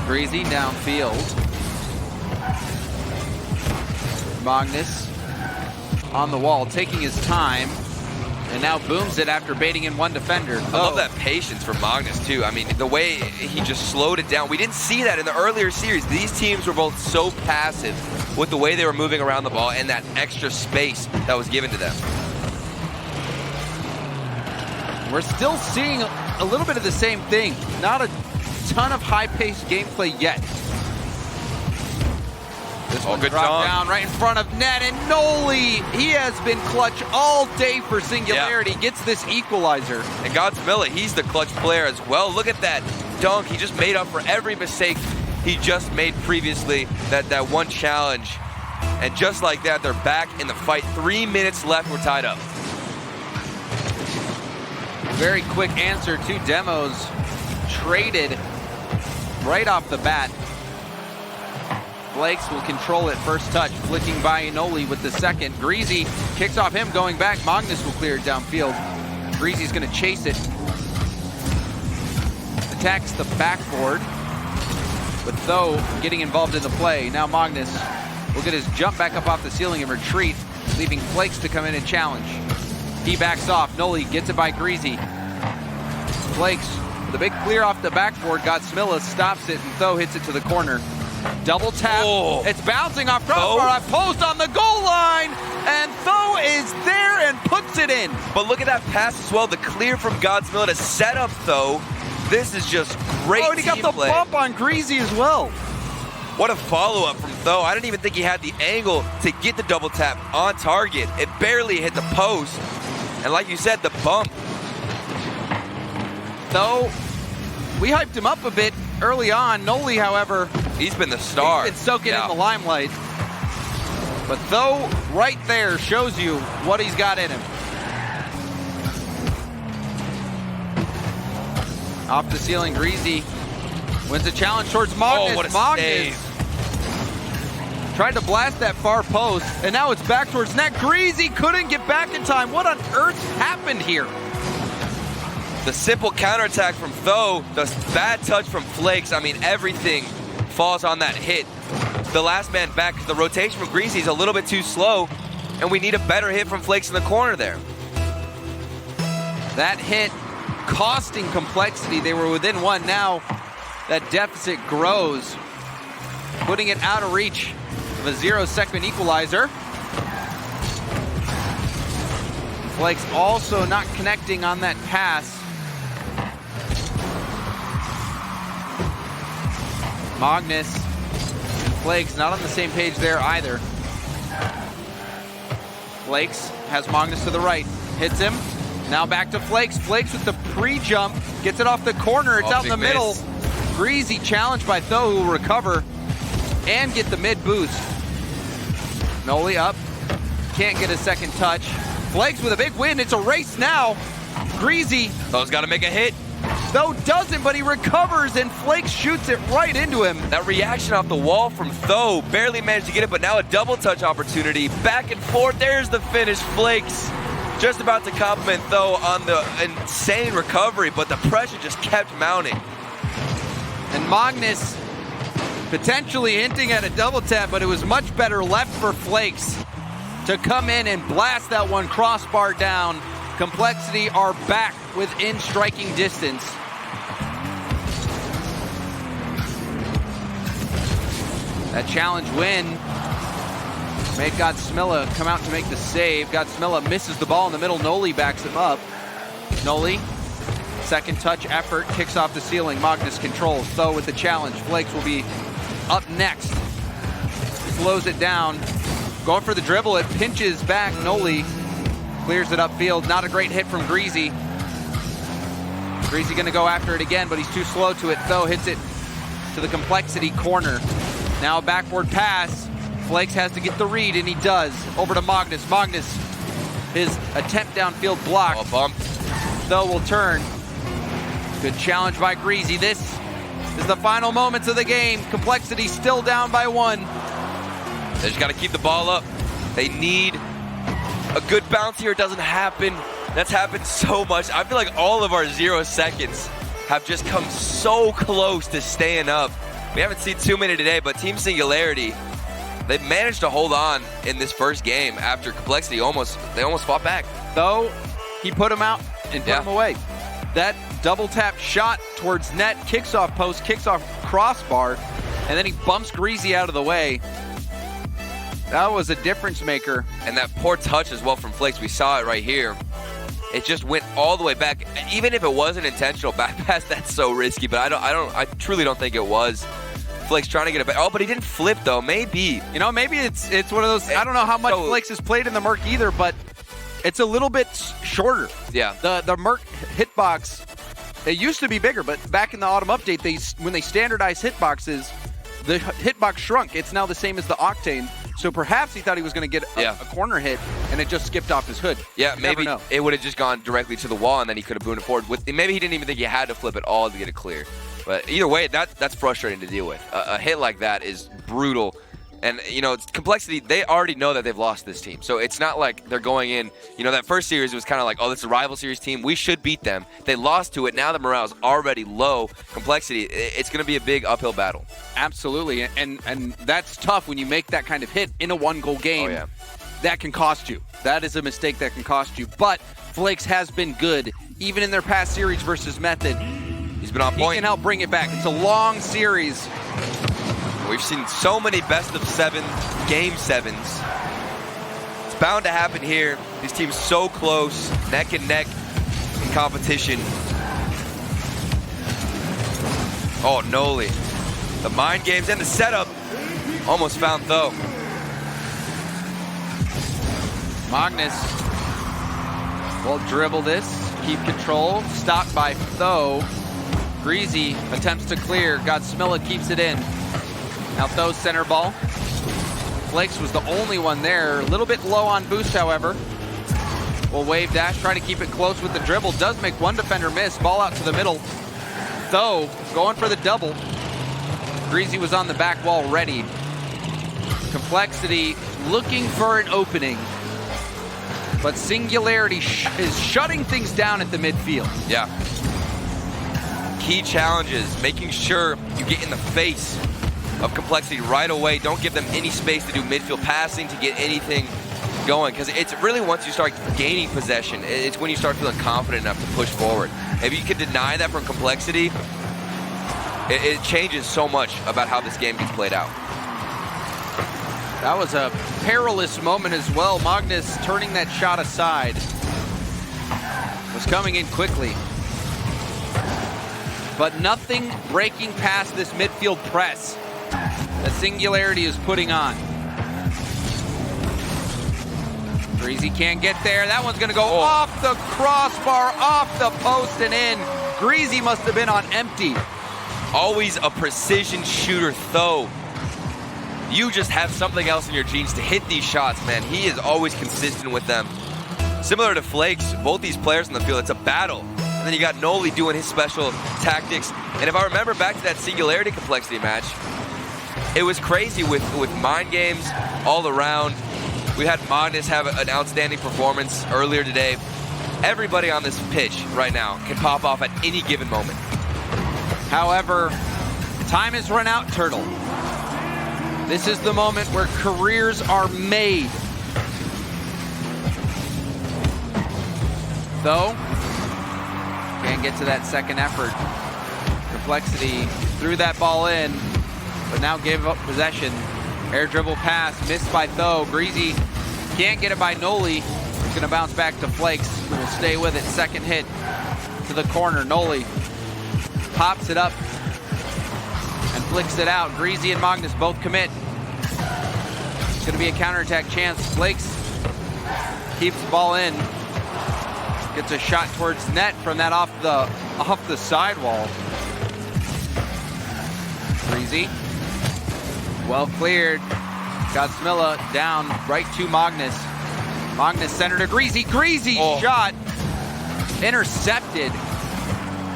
Greasy downfield. Magnus on the wall, taking his time, and now booms it after baiting in one defender.
I love that patience for Magnus, too. I mean, the way he just slowed it down. We didn't see that in the earlier series. These teams were both so passive with the way they were moving around the ball and that extra space that was given to them.
We're still seeing a little bit of the same thing. Not a ton of high-paced gameplay yet. This one dropped down right in front of net, and Noli, he has been clutch all day for Singularity, gets this equalizer.
And Godsmilla, he's the clutch player as well. Look at that dunk. He just made up for every mistake he just made previously, that one challenge. And just like that, they're back in the fight. 3 minutes left, we're tied up.
Very quick answer. 2 demos traded right off the bat. Flakes will control it first touch, flicking by Inoli with the second. Greasy kicks off him, going back. Magnus will clear it downfield. Greasy's going to chase it. Attacks the backboard, with Tho getting involved in the play. Now Magnus will get his jump back up off the ceiling and retreat, leaving Flakes to come in and challenge. He backs off. Noli gets it by Greasy. Flakes, the big clear off the backboard. Godsmilla stops it, and Tho hits it to the corner. Double tap. Oh. It's bouncing off crossbar. Post on the goal line, and Tho is there and puts it in.
But look at that pass as well. The clear from Godsmilla to set up Tho. This is just great.
Oh, and he got the bump on Greasy as well.
What a follow-up from Tho. I didn't even think he had the angle to get the double tap on target. It barely hit the post. And like you said, the bump.
Tho, we hyped him up a bit early on. Noli, however,
he's been the star.
He's been soaking in the limelight. But Tho, right there, shows you what he's got in him. Off the ceiling, Greasy wins the challenge towards Magnus.
Oh, what a
Magnus tried to blast that far post, and now it's back towards net. Greasy couldn't get back in time. What on earth happened here?
The simple counterattack from Tho, the bad touch from Flakes. I mean, everything falls on that hit. The last man back, the rotation from Greasy is a little bit too slow, and we need a better hit from Flakes in the corner there.
That hit costing Complexity. They were within one. Now that deficit grows, putting it out of reach of a 0-second equalizer. Flakes also not connecting on that pass. Magnus and Flakes not on the same page there either. Flakes has Magnus to the right, hits him. Now back to Flakes. Flakes with the pre-jump, gets it off the corner. It's out in the middle. Greasy challenged by Tho, who will recover and get the mid boost. Noli up, can't get a second touch. Flakes with a big win. It's a race now. Greasy.
Tho's got to make a hit.
Tho doesn't, but he recovers and Flakes shoots it right into him.
That reaction off the wall from Tho, barely managed to get it, but now a double touch opportunity. Back and forth, there's the finish. Flakes just about to compliment Tho on the insane recovery, but the pressure just kept mounting.
And Magnus potentially hinting at a double tap, but it was much better left for Flakes to come in and blast that one crossbar down. Complexity are back within striking distance. That challenge win made Godsmilla come out to make the save. Godsmilla misses the ball in the middle. Noli backs him up. Noli, second touch effort, kicks off the ceiling. Magnus controls. Tho with the challenge. Flakes will be up next. Slows it down. Going for the dribble, it pinches back. Noli clears it upfield. Not a great hit from Greasy. Greasy gonna go after it again, but he's too slow to it. Tho hits it to the Complexity corner. Now a backward pass. Flakes has to get the read, and he does. Over to Magnus. Magnus, his attempt downfield blocked.
Oh, bump.
Tho will turn. Good challenge by Greasy. This is the final moments of the game. Complexity still down by 1.
They just got to keep the ball up. They need a good bounce here. It doesn't happen. That's happened so much. I feel like all of our 0 seconds have just come so close to staying up. We haven't seen too many today, but Team Singularity, they've managed to hold on in this first game after Complexity almost fought back.
Though he put him out and put him away. That double tap shot towards net, kicks off post, kicks off crossbar, and then he bumps Greasy out of the way. That was a difference maker.
And that poor touch as well from Flakes, we saw it right here. It just went all the way back. Even if it wasn't intentional back pass, that's so risky, but I truly don't think it was. Flakes trying to get it back. Oh, but he didn't flip though. Maybe.
You know, maybe it's one of those. I don't know how much Flakes has played in the Merc either, but it's a little bit shorter.
Yeah.
The Merc hitbox, it used to be bigger, but back in the autumn update, when they standardized hitboxes, the hitbox shrunk. It's now the same as the Octane. So perhaps he thought he was going to get a corner hit, and it just skipped off his hood.
Yeah, maybe it would have just gone directly to the wall, and then he could have boomed it forward. Maybe he didn't even think he had to flip it all to get it clear. But either way, that's frustrating to deal with. A hit like that is brutal. And, you know, it's Complexity, they already know that they've lost this team. So it's not like they're going in, you know, that first series was kind of like, oh, this is a rival series team. We should beat them. They lost to it. Now the morale's already low. Complexity, it's going to be a big uphill battle.
Absolutely. And that's tough when you make that kind of hit in a 1-goal game.
Oh, yeah.
That can cost you. That is a mistake that can cost you. But Flakes has been good, even in their past series versus Method.
He's been on point.
He can help bring it back. It's a long series.
We've seen so many best-of-7 game 7s. It's bound to happen here. These teams so close, neck and neck in competition. Oh, Noli. The mind games and the setup almost found Tho.
Magnus will dribble this, keep control, stopped by Tho. Greasy attempts to clear. Godsmilla keeps it in. Now Tho's center ball. Flakes was the only one there. A little bit low on boost, however. Will wave dash, try to keep it close with the dribble. Does make one defender miss. Ball out to the middle. Tho going for the double. Greasy was on the back wall ready. Complexity looking for an opening. But Singularity is shutting things down at the midfield.
Yeah. Key challenges, making sure you get in the face of Complexity right away. Don't give them any space to do midfield passing, to get anything going. Because it's really once you start gaining possession, it's when you start feeling confident enough to push forward. If you can deny that from Complexity, it changes so much about how this game gets played out.
That was a perilous moment as well. Magnus turning that shot aside. Was coming in quickly. But nothing breaking past this midfield press that Singularity is putting on. Greasy can't get there. That one's going to go off the crossbar, off the post and in. Greasy must have been on empty.
Always a precision shooter, though. You just have something else in your genes to hit these shots, man. He is always consistent with them. Similar to Flakes, both these players in the field, it's a battle. And then you got Noli doing his special tactics. And if I remember back to that Singularity Complexity match, it was crazy with mind games all around. We had Magnus have an outstanding performance earlier today. Everybody on this pitch right now can pop off at any given moment.
However, time has run out, Turtle. This is the moment where careers are made. Though, can't get to that second effort. Complexity threw that ball in, but now gave up possession. Air dribble pass, missed by Tho. Greasy can't get it by Noli. It's gonna bounce back to Flakes, who will stay with it. Second hit to the corner. Noli pops it up and flicks it out. Greasy and Magnus both commit. It's gonna be a counterattack chance. Flakes keeps the ball in. Gets a shot towards net from that off the sidewall. Greasy. Well cleared. Godsmilla down right to Magnus. Magnus center to Greasy. Greasy shot intercepted.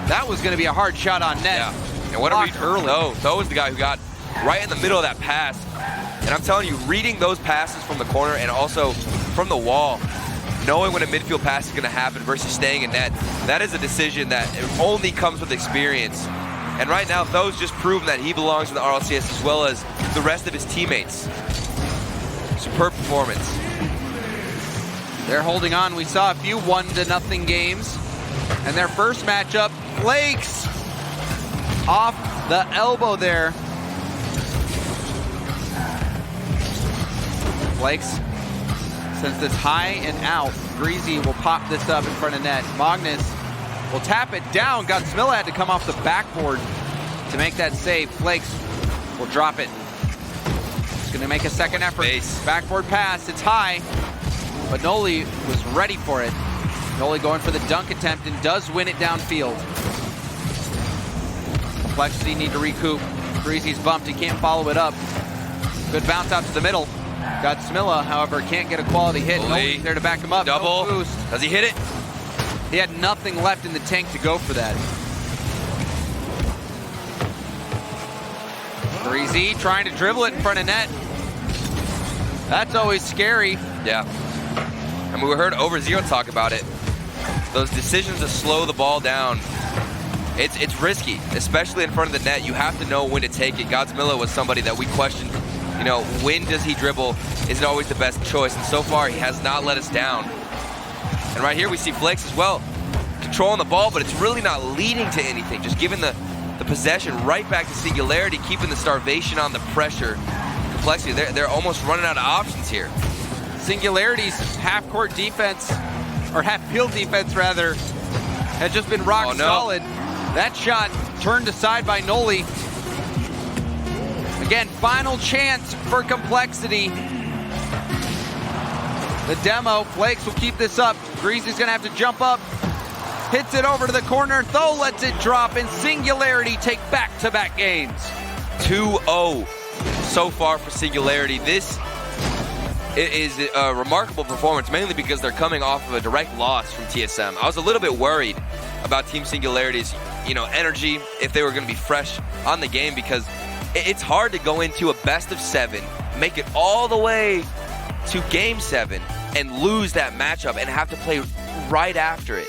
That was going to be a hard shot on net.
Yeah. And what a read early. Tho was the guy who got right in the middle of that pass. And I'm telling you, reading those passes from the corner and also from the wall, knowing when a midfield pass is going to happen versus staying in net, that is a decision that only comes with experience. And right now, Tho's just proven that he belongs in the RLCS as well as the rest of his teammates. Superb performance.
They're holding on. We saw a few 1-0 games. And their first matchup, Flakes off the elbow there. Flakes sends this high and out. Greasy will pop this up in front of net. Magnus will tap it down. Godsmilla had to come off the backboard to make that save. Flakes will drop it. He's going to make a second effort. Backboard pass. It's high, but Noli was ready for it. Noli going for the dunk attempt and does win it downfield. Complexity need to recoup. Greasy's bumped. He can't follow it up. Good bounce out to the middle. Godsmilla, however, can't get a quality hit. Noli's there to back him up.
Double.
No boost.
Does he hit it?
He had nothing left in the tank to go for that. Greasy trying to dribble it in front of net. That's always scary.
Yeah. I mean, we heard Overzero talk about it. Those decisions to slow the ball down, it's risky, especially in front of the net. You have to know when to take it. Godsmilla was somebody that we questioned, you know, when does he dribble? Is it always the best choice? And so far, he has not let us down. And right here, we see Flakes as well, controlling the ball, but it's really not leading to anything. Just giving the possession right back to Singularity, keeping the starvation on the pressure. Complexity, they're almost running out of options here.
Singularity's half-court defense, or half-field defense rather, had just been rock solid. That shot turned aside by Noli. Again, final chance for Complexity. The demo, Flakes will keep this up. Greasy's gonna have to jump up. Hits it over to the corner. Tho lets it drop, and Singularity take back-to-back games.
2-0 so far for Singularity. This is a remarkable performance, mainly because they're coming off of a direct loss from TSM. I was a little bit worried about Team Singularity's, energy, if they were going to be fresh on the game, because it's hard to go into a best of 7, make it all the way to Game 7, and lose that matchup and have to play right after it.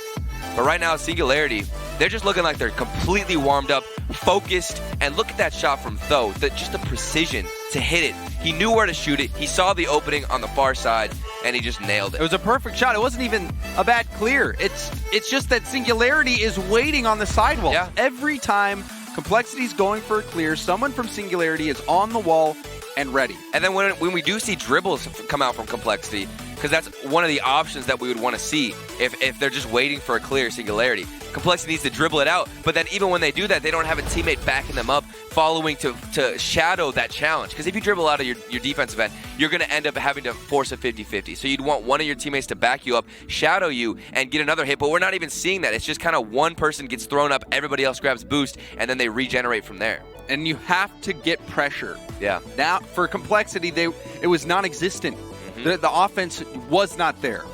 But right now, Singularity, they're just looking like they're completely warmed up, focused, and look at that shot from Tho, just the precision to hit it. He knew where to shoot it. He saw the opening on the far side, and he just nailed it.
It was a perfect shot. It wasn't even a bad clear. It's just that Singularity is waiting on the sidewall.
Yeah.
Every time Complexity's going for a clear. Someone from Singularity is on the wall and ready.
And then when we do see dribbles come out from Complexity, because that's one of the options that we would want to see if they're just waiting for a clear Singularity. Complexity needs to dribble it out, but then even when they do that, they don't have a teammate backing them up, following to shadow that challenge. Because if you dribble out of your defensive end, you're going to end up having to force a 50-50. So you'd want one of your teammates to back you up, shadow you, and get another hit, but we're not even seeing that. It's just kind of one person gets thrown up, everybody else grabs boost, and then they regenerate from there.
And you have to get pressure.
Yeah.
Now, for Complexity, it was non-existent. The offense was not there.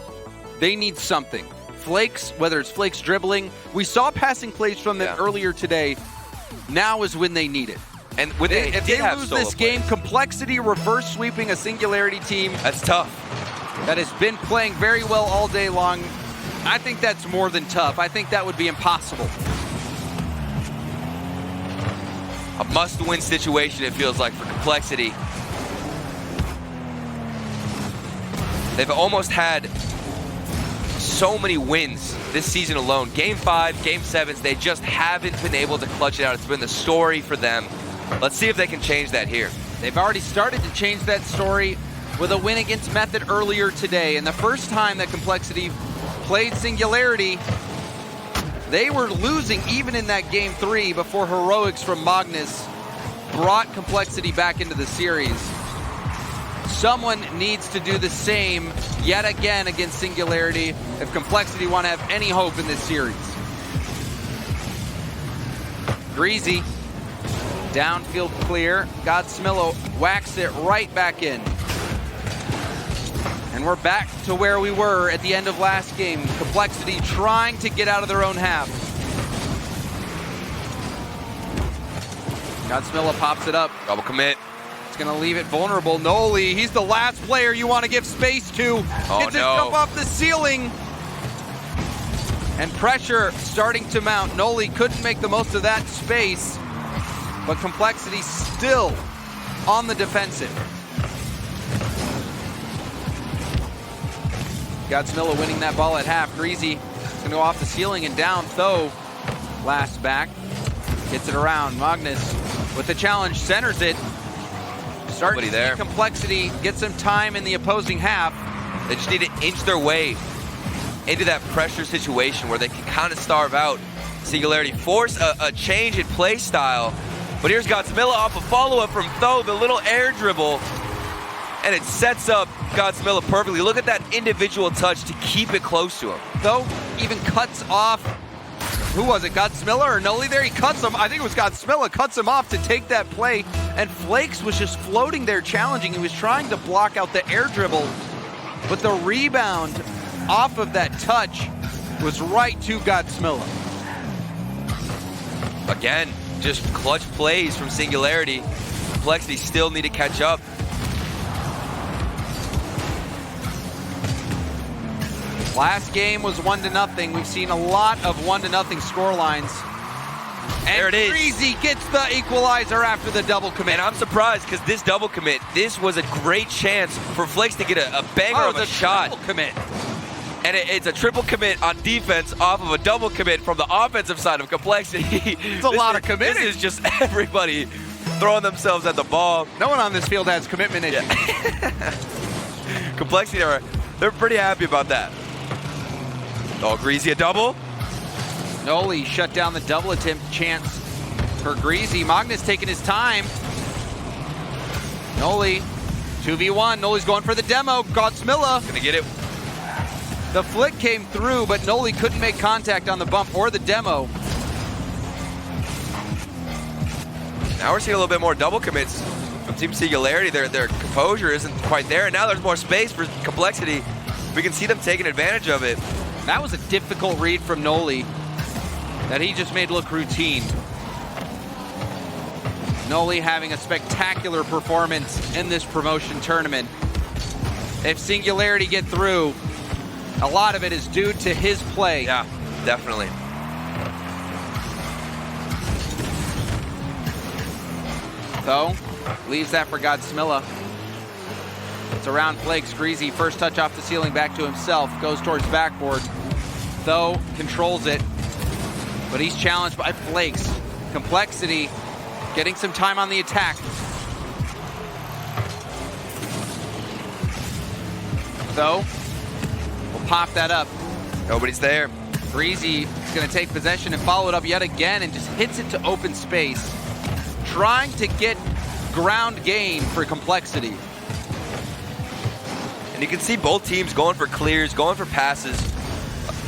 They need something. Flakes, whether it's Flakes dribbling, we saw passing plays from them earlier today. Now is when they need it.
And
if they lose this game, Complexity reverse sweeping a Singularity team.
That's tough.
That has been playing very well all day long. I think that's more than tough. I think that would be impossible.
A must-win situation, it feels like, for Complexity. They've almost had so many wins this season alone. Game 5, Game 7s, they just haven't been able to clutch it out. It's been the story for them. Let's see if they can change that here.
They've already started to change that story with a win against Method earlier today. And the first time that Complexity played Singularity, they were losing even in that Game 3 before heroics from Magnus brought Complexity back into the series. Someone needs to do the same yet again against Singularity if Complexity want to have any hope in this series. Greasy, downfield clear. Godsmillo whacks it right back in. And we're back to where we were at the end of last game. Complexity trying to get out of their own half. Godsmillo pops it up.
Double commit.
It's going to leave it vulnerable. Noli, he's the last player you want to give space to. Gets his jump off the ceiling. And pressure starting to mount. Noli couldn't make the most of that space, but Complexity still on the defensive. Godsmillo winning that ball at half. Greasy is going to go off the ceiling and down. Tho last back. Gets it around. Magnus with the challenge, centers it. Starting to see Complexity get some time in the opposing half.
They just need to inch their way into that pressure situation where they can kind of starve out Singularity, force a change in play style. But here's Godsmillo off a follow-up from Tho, the little air dribble, and it sets up Godsmillo perfectly. Look at that individual touch to keep it close to him.
Tho even cuts off, who was it, Godsmillo or Noli there? He cuts him, I think it was Godsmillo, cuts him off to take that play. And Flakes was just floating there challenging. He was trying to block out the air dribble, but the rebound off of that touch was right to Godsmillo.
Again, just clutch plays from Singularity. Complexity still need to catch up.
Last game was 1-0. We've seen a lot of 1-0 scorelines. And
there it is.
Greasy gets the equalizer after the double commit.
And I'm surprised because this double commit, this was a great chance for Flakes to get a banger of a shot.
Triple commit.
And it's a triple commit on defense off of a double commit from the offensive side of Complexity.
It's a lot of committing.
This is just everybody throwing themselves at the ball.
No one on this field has commitment issues.
Complexity, they're pretty happy about that. Oh, Greasy a double.
Noli shut down the double attempt chance for Greasy. Magnus taking his time. Noli, 2v1. Noli's going for the demo. Godsmillo.
Gonna get it.
The flick came through, but Noli couldn't make contact on the bump or the demo.
Now we're seeing a little bit more double commits from Team Singularity. Their composure isn't quite there, and now there's more space for Complexity. We can see them taking advantage of it.
That was a difficult read from Noli that he just made look routine. Noli having a spectacular performance in this promotion tournament. If Singularity get through, a lot of it is due to his play.
Yeah, definitely.
Tho leaves that for Godsmillo. It's around Flakes. Greasy, first touch off the ceiling, back to himself. Goes towards backboard. Tho controls it, but he's challenged by Flakes. Complexity getting some time on the attack. So, we'll pop that up.
Nobody's there.
Breezy is going to take possession and follow it up yet again and just hits it to open space. Trying to get ground gain for Complexity.
And you can see both teams going for clears, going for passes.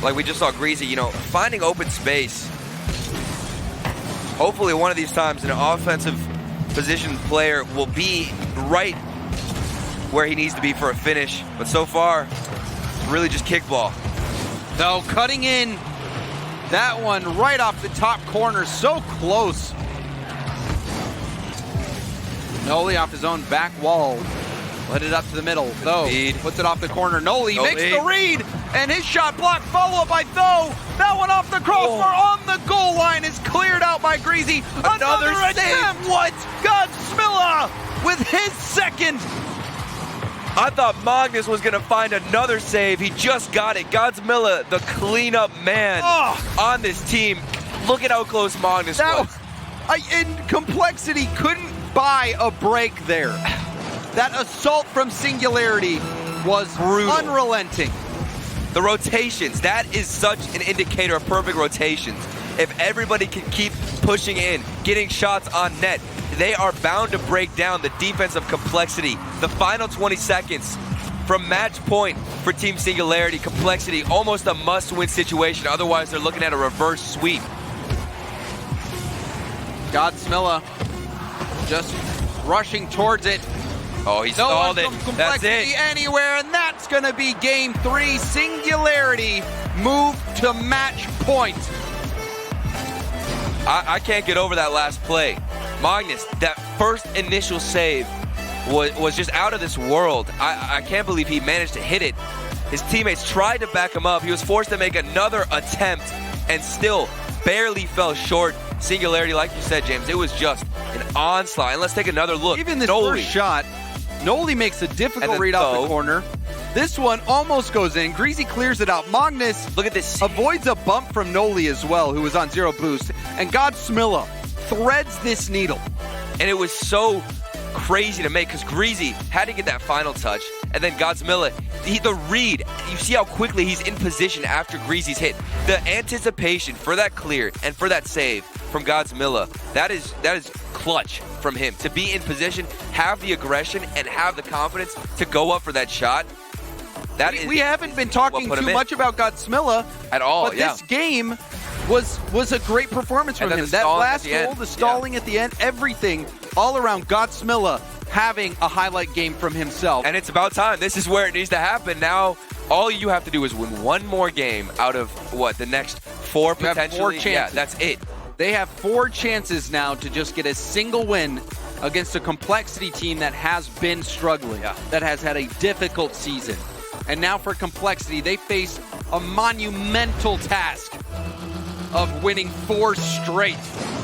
Like we just saw Greasy, you know, finding open space. Hopefully one of these times an offensive position player will be right where he needs to be for a finish. But so far, it's really just kickball.
Though cutting in that one right off the top corner, so close. Noli off his own back wall. Let it up to the middle. Though puts it off the corner. Noli makes the read, and his shot blocked. Follow up by Though. That one off the crossbar on the goal line is cleared out by Greasy. Another attempt. What? Godsmilla with his second.
I thought Magnus was going to find another save. He just got it. Godsmilla, the cleanup man on this team. Look at how close Magnus was.
And Complexity couldn't buy a break there. That assault from Singularity was brutal. Unrelenting.
The rotations, that is such an indicator of perfect rotations. If everybody can keep pushing in, getting shots on net, they are bound to break down the defense of Complexity. The final 20 seconds from match point for Team Singularity. Complexity, almost a must-win situation. Otherwise, they're looking at a reverse sweep.
Godsmilla just rushing towards it.
Oh, he stalled it. That's it.
Anywhere, and that's going to be game 3. Singularity move to match point.
I can't get over that last play. Magnus, that first initial save was just out of this world. I can't believe he managed to hit it. His teammates tried to back him up. He was forced to make another attempt and still barely fell short. Singularity, like you said, James, it was just an onslaught. And let's take another look.
Even this first shot, Noli makes a difficult read off the corner. This one almost goes in. Greasy clears it out. Magnus,
look at this,
avoids a bump from Noli as well, who was on 0 boost. And Godsmilla threads this needle.
And it was so crazy to make because Greasy had to get that final touch. And then Godsmilla, the read, you see how quickly he's in position after Greasy's hit. The anticipation for that clear and for that save from Godsmilla, that is clutch from him. To be in position, have the aggression, and have the confidence to go up for that shot.
We haven't been talking too much about Godsmilla
at all,
but this game was a great performance from him. That last goal, the stalling at the end, everything all around. Godsmilla having a highlight game from himself.
And it's about time. This is where it needs to happen. Now, all you have to do is win one more game out of, the next 4 potentially?
4 chances.
Yeah, that's it.
They have 4 chances now to just get a single win against a Complexity team that has been struggling, that has had a difficult season. And now for Complexity, they face a monumental task of winning 4 straight.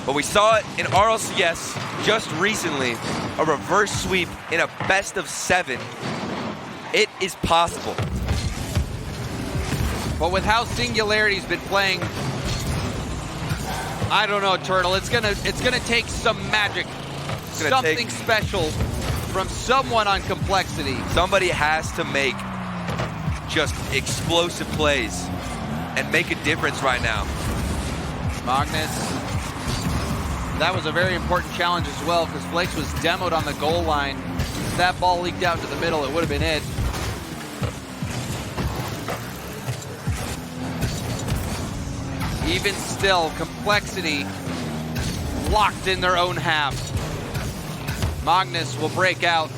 But we saw it in RLCS just recently, a reverse sweep in a best of 7. It is possible.
But with how Singularity's been playing, I don't know, Turtle. It's gonna take some magic, something special from someone on Complexity.
Somebody has to make just explosive plays and make a difference right now.
Magnus, that was a very important challenge as well because Flakes was demoed on the goal line. If that ball leaked out to the middle, it would have been it. Even still, Complexity locked in their own half. Magnus will break out.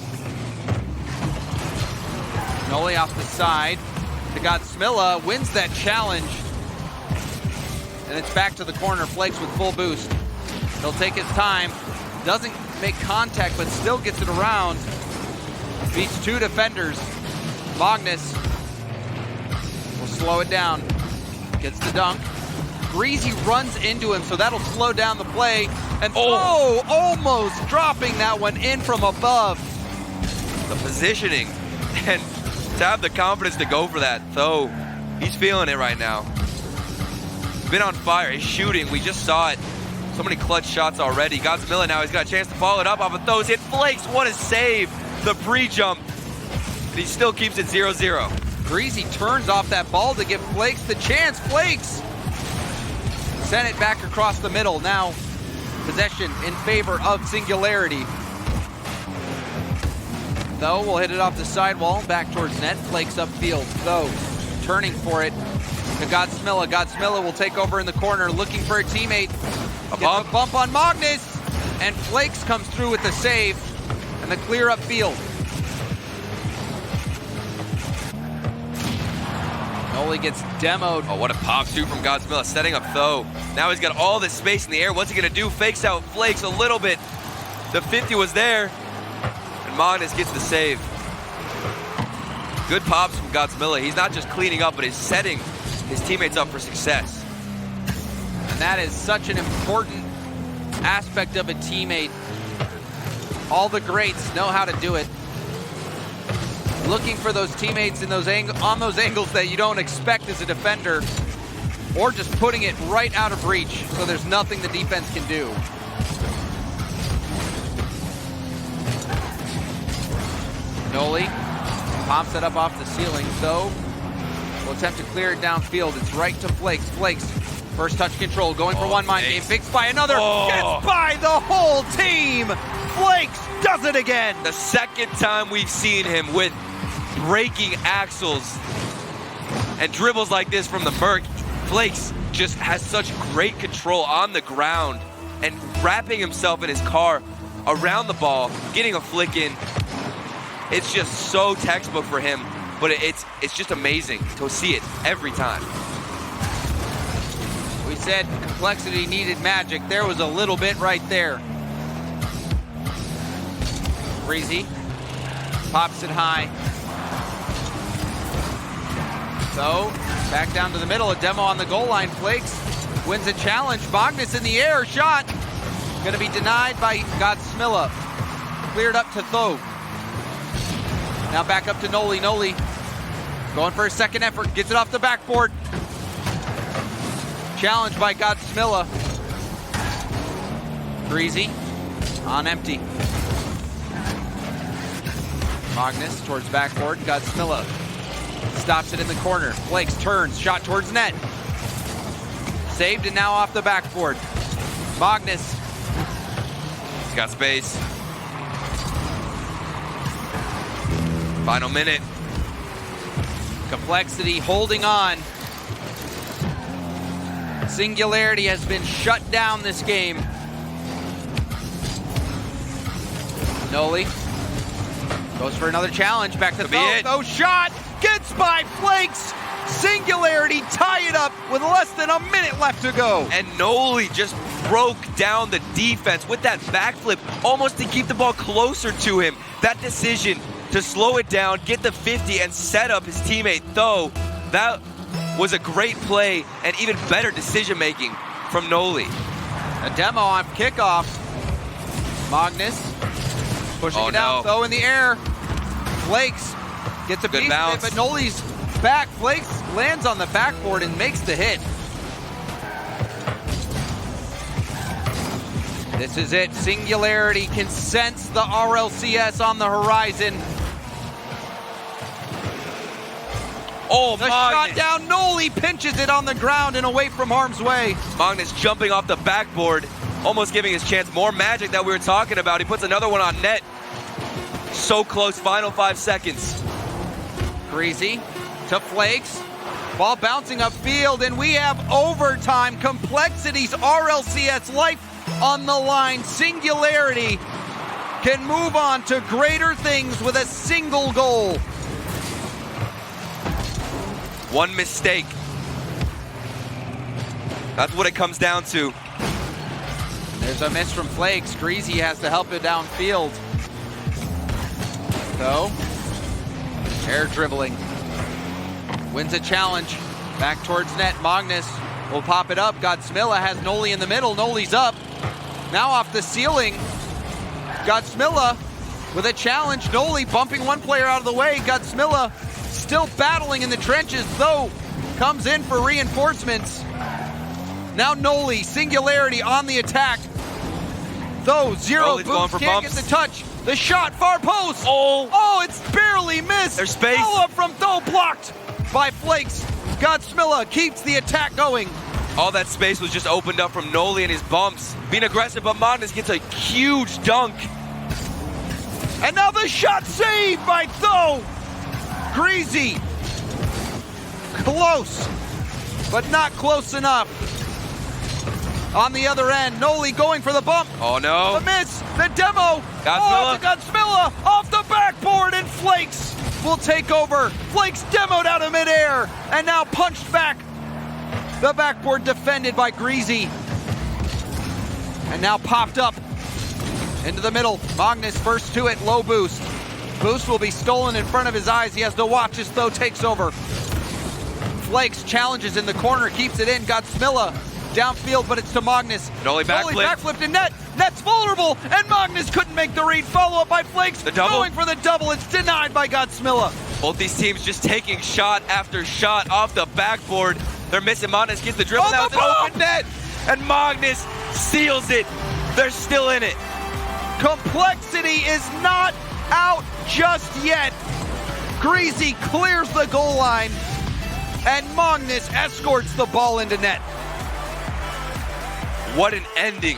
Noli off the side to Godsmilla, wins that challenge. And it's back to the corner. Flakes with full boost. He'll take his time. Doesn't make contact, but still gets it around. Beats 2 defenders. Magnus will slow it down. Gets the dunk. Greasy runs into him, so that'll slow down the play. And almost dropping that one in from above.
The positioning and to have the confidence to go for that, though, he's feeling it right now. He's been on fire. His shooting, we just saw it So many clutch shots already. Godzilla now, he's got a chance to follow it up off of those. Hit Flakes, what a save. The pre-jump. And he still keeps it 0-0.
Greasy turns off that ball to give Flakes the chance. Flakes sent it back across the middle. Now possession in favor of Singularity. Though will hit it off the sidewall, back towards net. Flakes upfield. Though turning for it to Godsmilla. Godsmilla will take over in the corner, looking for a teammate.
A bump
on Magnus, and Flakes comes through with the save and the clear upfield. Noli gets demoed.
Oh, what a pop too from Godsmilla, setting up Though. Now he's got all this space in the air. What's he gonna do? Fakes out Flakes a little bit. The 50 was there, and Magnus gets the save. Good pops from Godsmilla. He's not just cleaning up, but he's setting his teammates up for success.
And that is such an important aspect of a teammate. All the greats know how to do it. Looking for those teammates in those on those angles that you don't expect as a defender, or just putting it right out of reach so there's nothing the defense can do. Noli pops it up off the ceiling, so will attempt to clear it downfield. It's right to Flakes. Flakes, first touch control, going for one mind game. Fakes by another, gets by the whole team. Flakes does it again.
The second time we've seen him with breaking axles and dribbles like this from the Merc. Flakes just has such great control on the ground and wrapping himself in his car around the ball, getting a flick in. It's just so textbook for him, but it's just amazing to see it every time.
We said complexity needed magic. There was a little bit right there. Breezy pops it high. So, back down to the middle, a demo on the goal line. Flakes wins a challenge. Magnus in the air, shot. Gonna be denied by Godsmilla. Cleared up to Though. Now back up to Noli. Noli going for a second effort, gets it off the backboard. Challenged by Godsmilla. Greasy on empty. Magnus towards backboard. Godsmilla stops it in the corner. Flakes turns, shot towards net. Saved and now off the backboard. Magnus.
He's got space. Final minute.
Complexity holding on. Singularity has been shut down this game. Noli goes for another challenge. Back to Though. Though shot gets by Flakes. Singularity tie it up with less than a minute left to go.
And Noli just broke down the defense with that backflip, almost to keep the ball closer to him. That decision to slow it down, get the 50, and set up his teammate Though. That was a great play and even better decision making from Noli.
A demo on kickoff. Magnus pushing it out. Though in the air. Flakes gets a piece of it, but Noli's back. Flakes lands on the backboard and makes the hit. This is it. Singularity can sense the RLCS on the horizon.
Oh,
the shot down. Noli pinches it on the ground and away from harm's way.
Magnus jumping off the backboard, almost giving his chance. More magic that we were talking about. He puts another one on net. So close, final 5 seconds.
Greasy to Flakes. Ball bouncing upfield, and we have overtime. Complexity's RLCS life on the line. Singularity can move on to greater things with a single goal.
One mistake. That's what it comes down to.
There's a miss from Flakes. Greasy has to help it downfield. So, air dribbling. Wins a challenge. Back towards net. Magnus will pop it up. Godsmilla has Noli in the middle. Noli's up. Now off the ceiling. Godsmilla with a challenge. Noli bumping one player out of the way. Godsmilla still battling in the trenches, though comes in for reinforcements. Now Noli, Singularity on the attack. Though Zero
Noli's going
Boost
for
can't
bumps.
get the touch. The shot, far post. Oh, it's barely missed.
There's space.
Follow-up from Though, blocked by Flakes. Godsmilla keeps the attack going.
All that space was just opened up from Noli and his bumps. Being aggressive, but Magnus gets a huge dunk.
And now the shot saved by Though. Greasy. Close, but not close enough. On the other end, Noli going for the bump.
Oh no.
The miss, the demo.
Godsmilla.
Oh, to Godsmilla off the backboard, and Flakes will take over. Flakes demoed out of midair and now punched back. The backboard defended by Greasy. And now popped up into the middle. Magnus first to it, low boost. Boost will be stolen in front of his eyes. He has to watch as Though takes over. Flakes challenges in the corner, keeps it in. Godsmilla downfield, but it's to Magnus.
Noli
backflipped in net. Net's vulnerable, and Magnus couldn't make the read. Follow up by Flakes.
The double.
Going for the double. It's denied by Godsmilla.
Both these teams just taking shot after shot off the backboard. They're missing. Magnus gets the dribble. Now it's an open net, and Magnus seals it. They're still in it.
Complexity is not out just yet. Greasy clears the goal line, and Magnus escorts the ball into net.
What an ending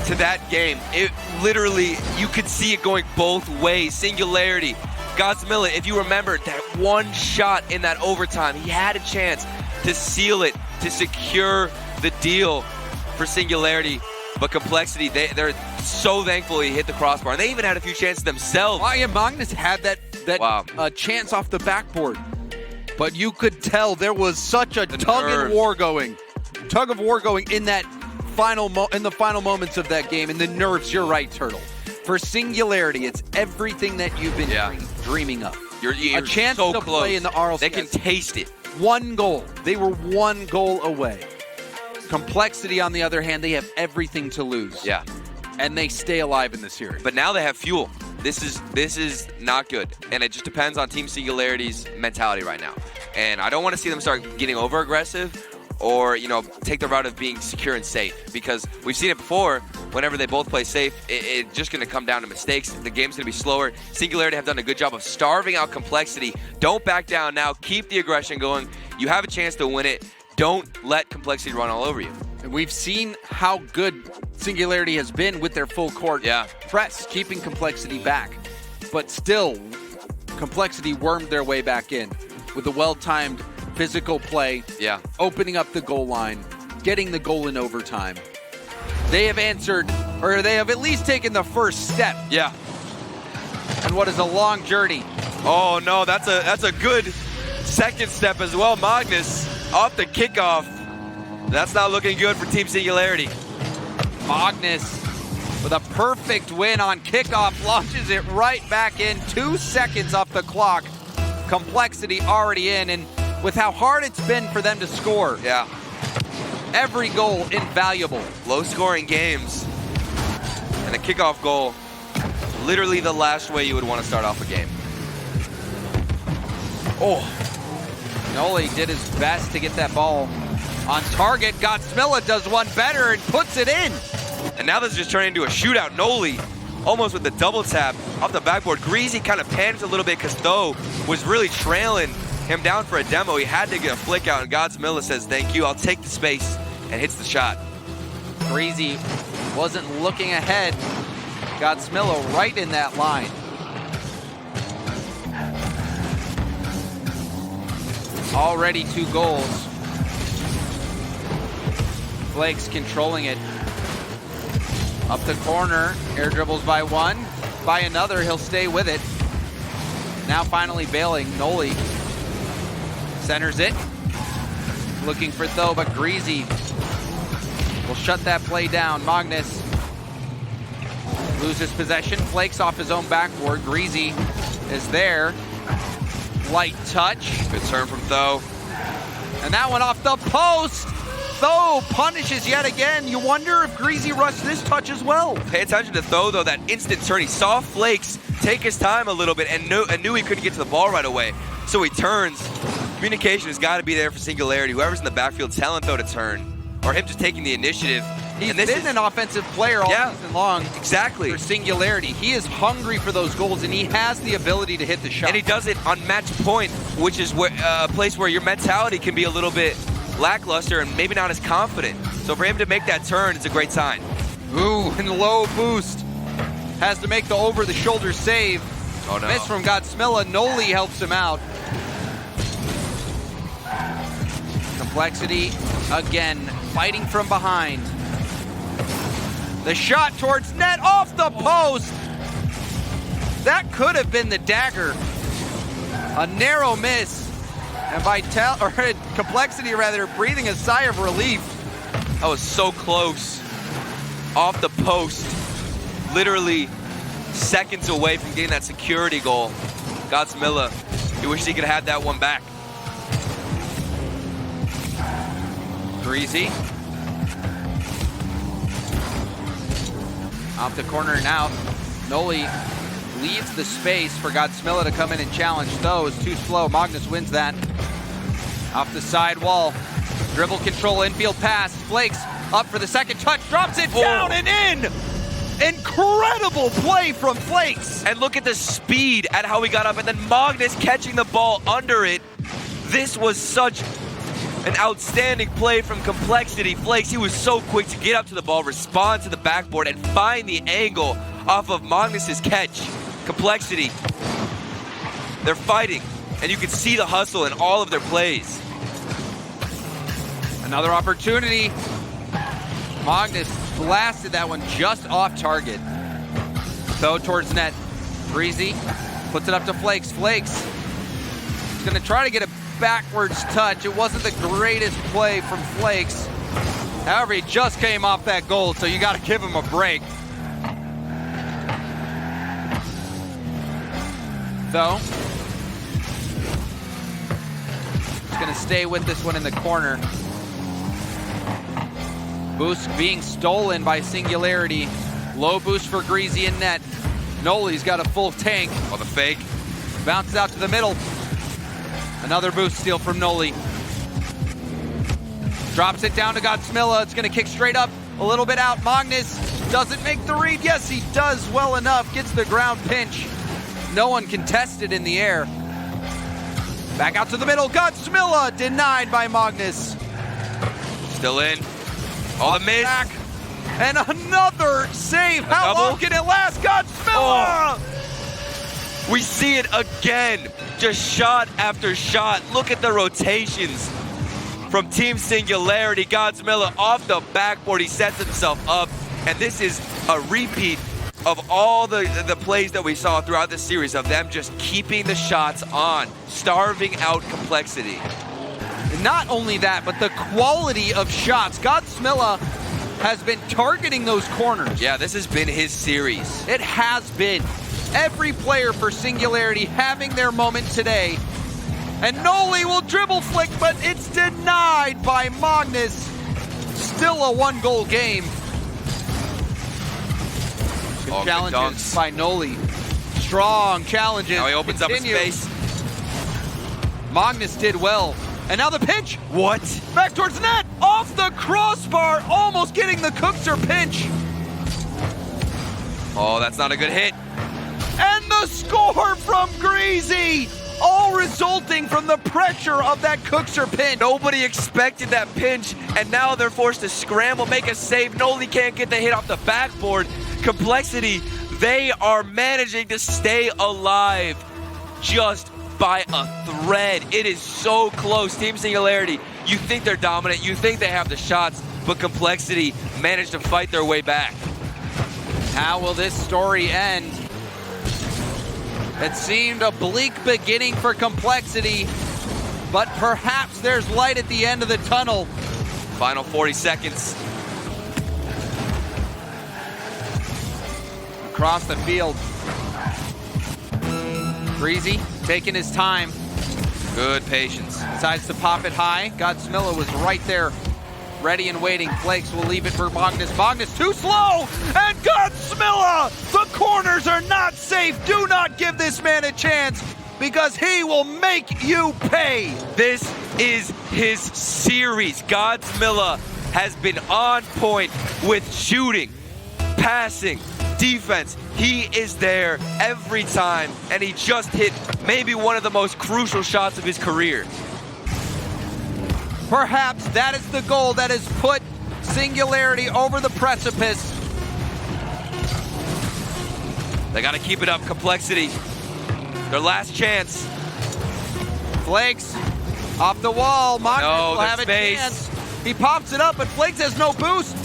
to that game. It literally, you could see it going both ways. Singularity. Godsmilla, if you remember that one shot in that overtime, he had a chance to seal it, to secure the deal for Singularity. But Complexity, they're so thankful he hit the crossbar. And they even had a few chances themselves.
Yeah, Magnus had that chance off the backboard. But you could tell there was such a tug of war going in that in the final moments of that game. And the nerves, you're right, Turtle. For Singularity, it's everything that you've been dreaming of.
You're
a chance
so
to
close.
play in the RLCS.
They can taste it.
One goal. They were one goal away. Complexity, on the other hand, they have everything to lose.
Yeah.
And they stay alive in the series.
But now they have fuel. This is not good. And it just depends on Team Singularity's mentality right now. And I don't want to see them start getting over aggressive or, take the route of being secure and safe. Because we've seen it before. Whenever they both play safe, it's just going to come down to mistakes. The game's going to be slower. Singularity have done a good job of starving out Complexity. Don't back down now. Keep the aggression going. You have a chance to win it. Don't let Complexity run all over you.
And we've seen how good Singularity has been with their full court press, keeping Complexity back. But still, Complexity wormed their way back in with a well-timed physical play, opening up the goal line, getting the goal in overtime. They have answered, or they have at least taken the first step.
Yeah.
And what is a long journey.
Oh no, that's a good second step as well. Magnus off the kickoff. That's not looking good for Team Singularity.
Magnus with a perfect win on kickoff, launches it right back in. 2 seconds off the clock. Complexity already in, and with how hard it's been for them to score.
Yeah.
Every goal invaluable.
Low scoring games. And a kickoff goal, literally the last way you would want to start off a game.
Oh. Noli did his best to get that ball on target. Godsmilla does one better and puts it in.
And now this is just turning into a shootout. Noli almost with the double tap off the backboard. Greasy kind of panicked a little bit because Though was really trailing him down for a demo. He had to get a flick out, and Godsmilla says, thank you, I'll take the space, and hits the shot.
Greasy wasn't looking ahead. Godsmilla right in that line. Already 2 goals. Flakes controlling it. Up the corner, air dribbles by one. By another, he'll stay with it. Now finally bailing, Noli centers it. Looking for Though, but Greasy will shut that play down. Magnus loses possession, flakes off his own backboard. Greasy is there. Light touch.
Good turn from Though.
And that one off the post. Though punishes yet again. You wonder if Greasy rushed this touch as well.
Pay attention to Though, though, that instant turn. He saw Flakes take his time a little bit and knew he couldn't get to the ball right away. So he turns. Communication has got to be there for Singularity. Whoever's in the backfield telling Though to turn. or him just taking the initiative.
He's been an offensive player all season long.
Exactly.
For Singularity. He is hungry for those goals, and he has the ability to hit the shot.
And he does it on match point, which is where, a place where your mentality can be a little bit lackluster and maybe not as confident. So for him to make that turn, it's a great sign.
Ooh, and low boost. Has to make the over-the-shoulder save.
Oh, no.
Miss from Godsmilla. Noli helps him out. Complexity, again, fighting from behind. The shot towards net, off the post. That could have been the dagger. A narrow miss. And Complexity, breathing a sigh of relief.
That was so close. Off the post. Literally seconds away from getting that security goal. Godsmilla, he wishes he could have had that one back.
Greasy. Off the corner and out. Noli leaves the space for Godsmilla to come in and challenge. Though is too slow. Magnus wins that. Off the side wall. Dribble control, infield pass. Flakes up for the second touch. Drops it down and in. Incredible play from Flakes.
And look at the speed at how he got up. And then Magnus catching the ball under it. This was such an outstanding play from Complexity. Flakes, he was so quick to get up to the ball, respond to the backboard, and find the angle off of Magnus's catch. Complexity, they're fighting, and you can see the hustle in all of their plays.
Another opportunity. Magnus blasted that one just off target. Though towards net. Breezy puts it up to Flakes. Flakes is going to try to get a backwards touch. It wasn't the greatest play from Flakes. However, he just came off that goal, so you got to give him a break. Though, he's going to stay with this one in the corner. Boost being stolen by Singularity. Low boost for Greasy in net. Noli's got a full tank.
Oh, the fake.
Bounces out to the middle. Another boost steal from Noli. Drops it down to Godsmilla. It's going to kick straight up, a little bit out. Magnus doesn't make the read. Yes, he does well enough. Gets the ground pinch. No one contested in the air. Back out to the middle. Godsmilla denied by Magnus.
Still in. Oh, the miss.
Back. And another save. How long can it last? Godsmilla!
Oh. We see it again. Just shot after shot. Look at the rotations from Team Singularity. Godsmilla off the backboard. He sets himself up. And this is a repeat of all the plays that we saw throughout the series of them just keeping the shots on, starving out Complexity.
Not only that, but the quality of shots. Godsmilla has been targeting those corners.
Yeah, this has been his series.
It has been. Every player for Singularity having their moment today. And Noli will dribble flick, but it's denied by Magnus. Still a one-goal game. Good challenges by Noli. Strong challenges.
Now he opens up his space.
Magnus did well. And now the pinch.
What?
Back towards net. Off the crossbar. Almost getting the Cookser pinch.
Oh, that's not a good hit.
And the score from Greasy. All resulting from the pressure of that Cookser pinch.
Nobody expected that pinch, and now they're forced to scramble, make a save. Noli can't get the hit off the backboard. Complexity, they are managing to stay alive just by a thread. It is so close. Team Singularity, you think they're dominant, you think they have the shots, but Complexity managed to fight their way back.
How will this story end? It seemed a bleak beginning for Complexity, but perhaps there's light at the end of the tunnel.
Final 40 seconds.
Across the field. Breezy taking his time.
Good patience.
Decides to pop it high. Godsmilla was right there, ready and waiting. Flakes will leave it for Magnus. Magnus too slow, and Godsmilla! The corners are not safe. Do not give this man a chance, because he will make you pay.
This is his series. Godsmilla has been on point with shooting, passing, defense. He is there every time, and he just hit maybe one of the most crucial shots of his career.
Perhaps that is the goal that has put Singularity over the precipice.
They got to keep it up. Complexity. Their last chance.
Flakes off the wall. Magnus
No,
will have a
space.
chance. He pops it up, but Flakes has no boost.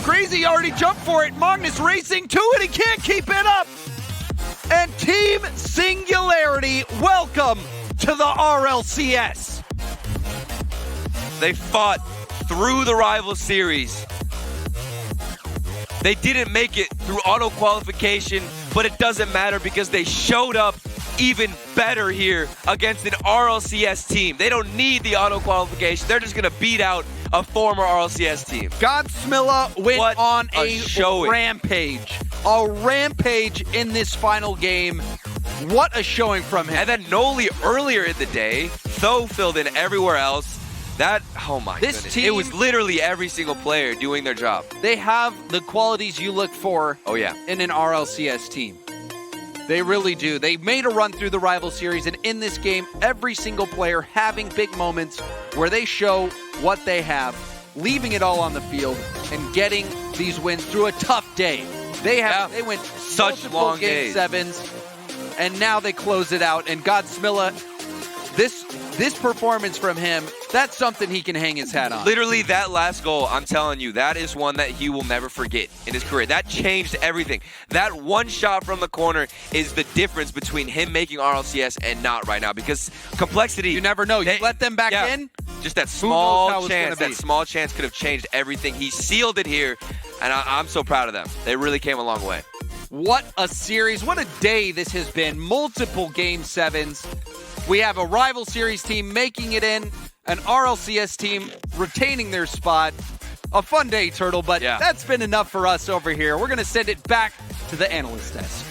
Crazy already jumped for it. Magnus racing to it. He can't keep it up. And Team Singularity, welcome to the RLCS.
They fought through the rival series. They didn't make it through auto qualification, but it doesn't matter because they showed up even better here against an RLCS team. They don't need the auto qualification. They're just going to beat out a former RLCS team.
Godsmilla went
What
on
a
a
showing.
rampage. A rampage in this final game. What a showing from him.
And then Noli earlier in the day, Tho filled in everywhere else. That, oh my
This
goodness.
team-
It was literally every single player doing their job.
They have the qualities you look for
Oh yeah.
in an RLCS team. They really do. They made a run through the rival series, and in this game, every single player having big moments where they show what they have, leaving it all on the field and getting these wins through a tough day. They went
Such
multiple
long
game
days.
sevens, and now they close it out. And Godsmilla, this performance from him, that's something he can hang his hat on.
Literally, that last goal, I'm telling you, that is one that he will never forget in his career. That changed everything. That one shot from the corner is the difference between him making RLCS and not right now, because Complexity...
You never know. You let them back in?
Just that
knows how
small
it's
chance.
gonna be.
That small chance could have changed everything. He sealed it here, and I'm so proud of them. They really came a long way.
What a series. What a day this has been. Multiple game sevens. We have a rival series team making it in, an RLCS team retaining their spot. A fun day, Turtle, but that's been enough for us over here. We're going to send it back to the analyst desk.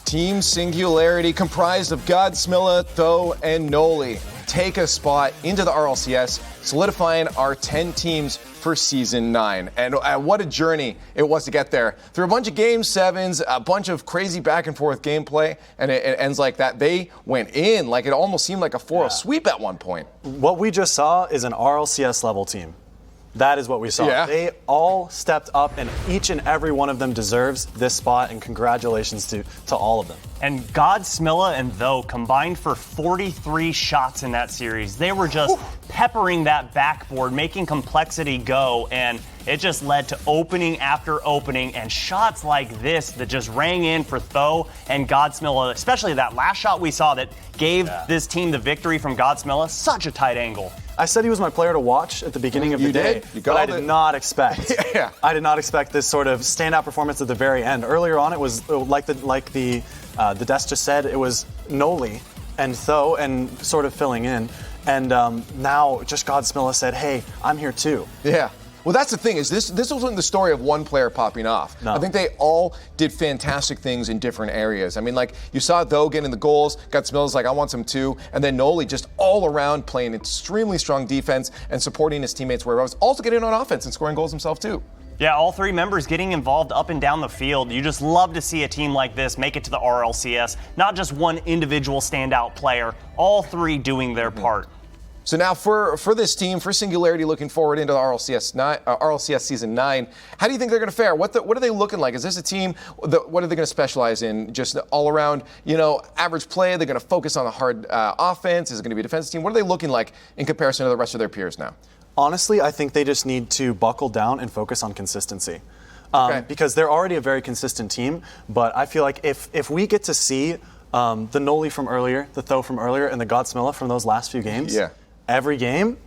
Team Singularity, comprised of Godsmilla, Tho, and Noli, take a spot into the RLCS, solidifying our 10 teams for Season 9. And what a journey it was to get there. Through a bunch of Game 7s, a bunch of crazy back-and-forth gameplay, and it ends like that. They went in like it almost seemed like a 4-0 sweep at one point.
What we just saw is an RLCS level team. That is what we saw.
Yeah.
They all stepped up, and each and every one of them deserves this spot, and congratulations to all of them.
And Godsmilla and Tho combined for 43 shots in that series. They were just peppering that backboard, making Complexity go, and it just led to opening after opening, and shots like this that just rang in for Tho and Godsmilla, especially that last shot we saw that gave this team the victory from Godsmilla. Such a tight angle.
I said he was my player to watch at the beginning of the day, but I did not expect. I did not expect this sort of standout performance at the very end. Earlier on, it was like the desk just said, it was Noli and Tho and sort of filling in, and now just Godsmilla said, "Hey, I'm here too."
Yeah. Well, that's the thing, is this wasn't the story of one player popping off.
No.
I think they all did fantastic things in different areas. I mean, like, you saw Tho getting the goals, Godsmilla's like, I want some too, and then Noli just all around playing extremely strong defense and supporting his teammates where he was, also getting on offense and scoring goals himself too.
Yeah, all three members getting involved up and down the field. You just love to see a team like this make it to the RLCS, not just one individual standout player, all three doing their part.
So now for this team, for Singularity, looking forward into the RLCS Season 9, how do you think they're going to fare? What are they looking like? Is this a team, what are they going to specialize in? Just all around, average play? They're going to focus on a hard offense? Is it going to be a defensive team? What are they looking like in comparison to the rest of their peers now?
Honestly, I think they just need to buckle down and focus on consistency. Because they're already a very consistent team, but I feel like if we get to see the Noli from earlier, the Tho from earlier, and the Godsmilla from those last few games, every game,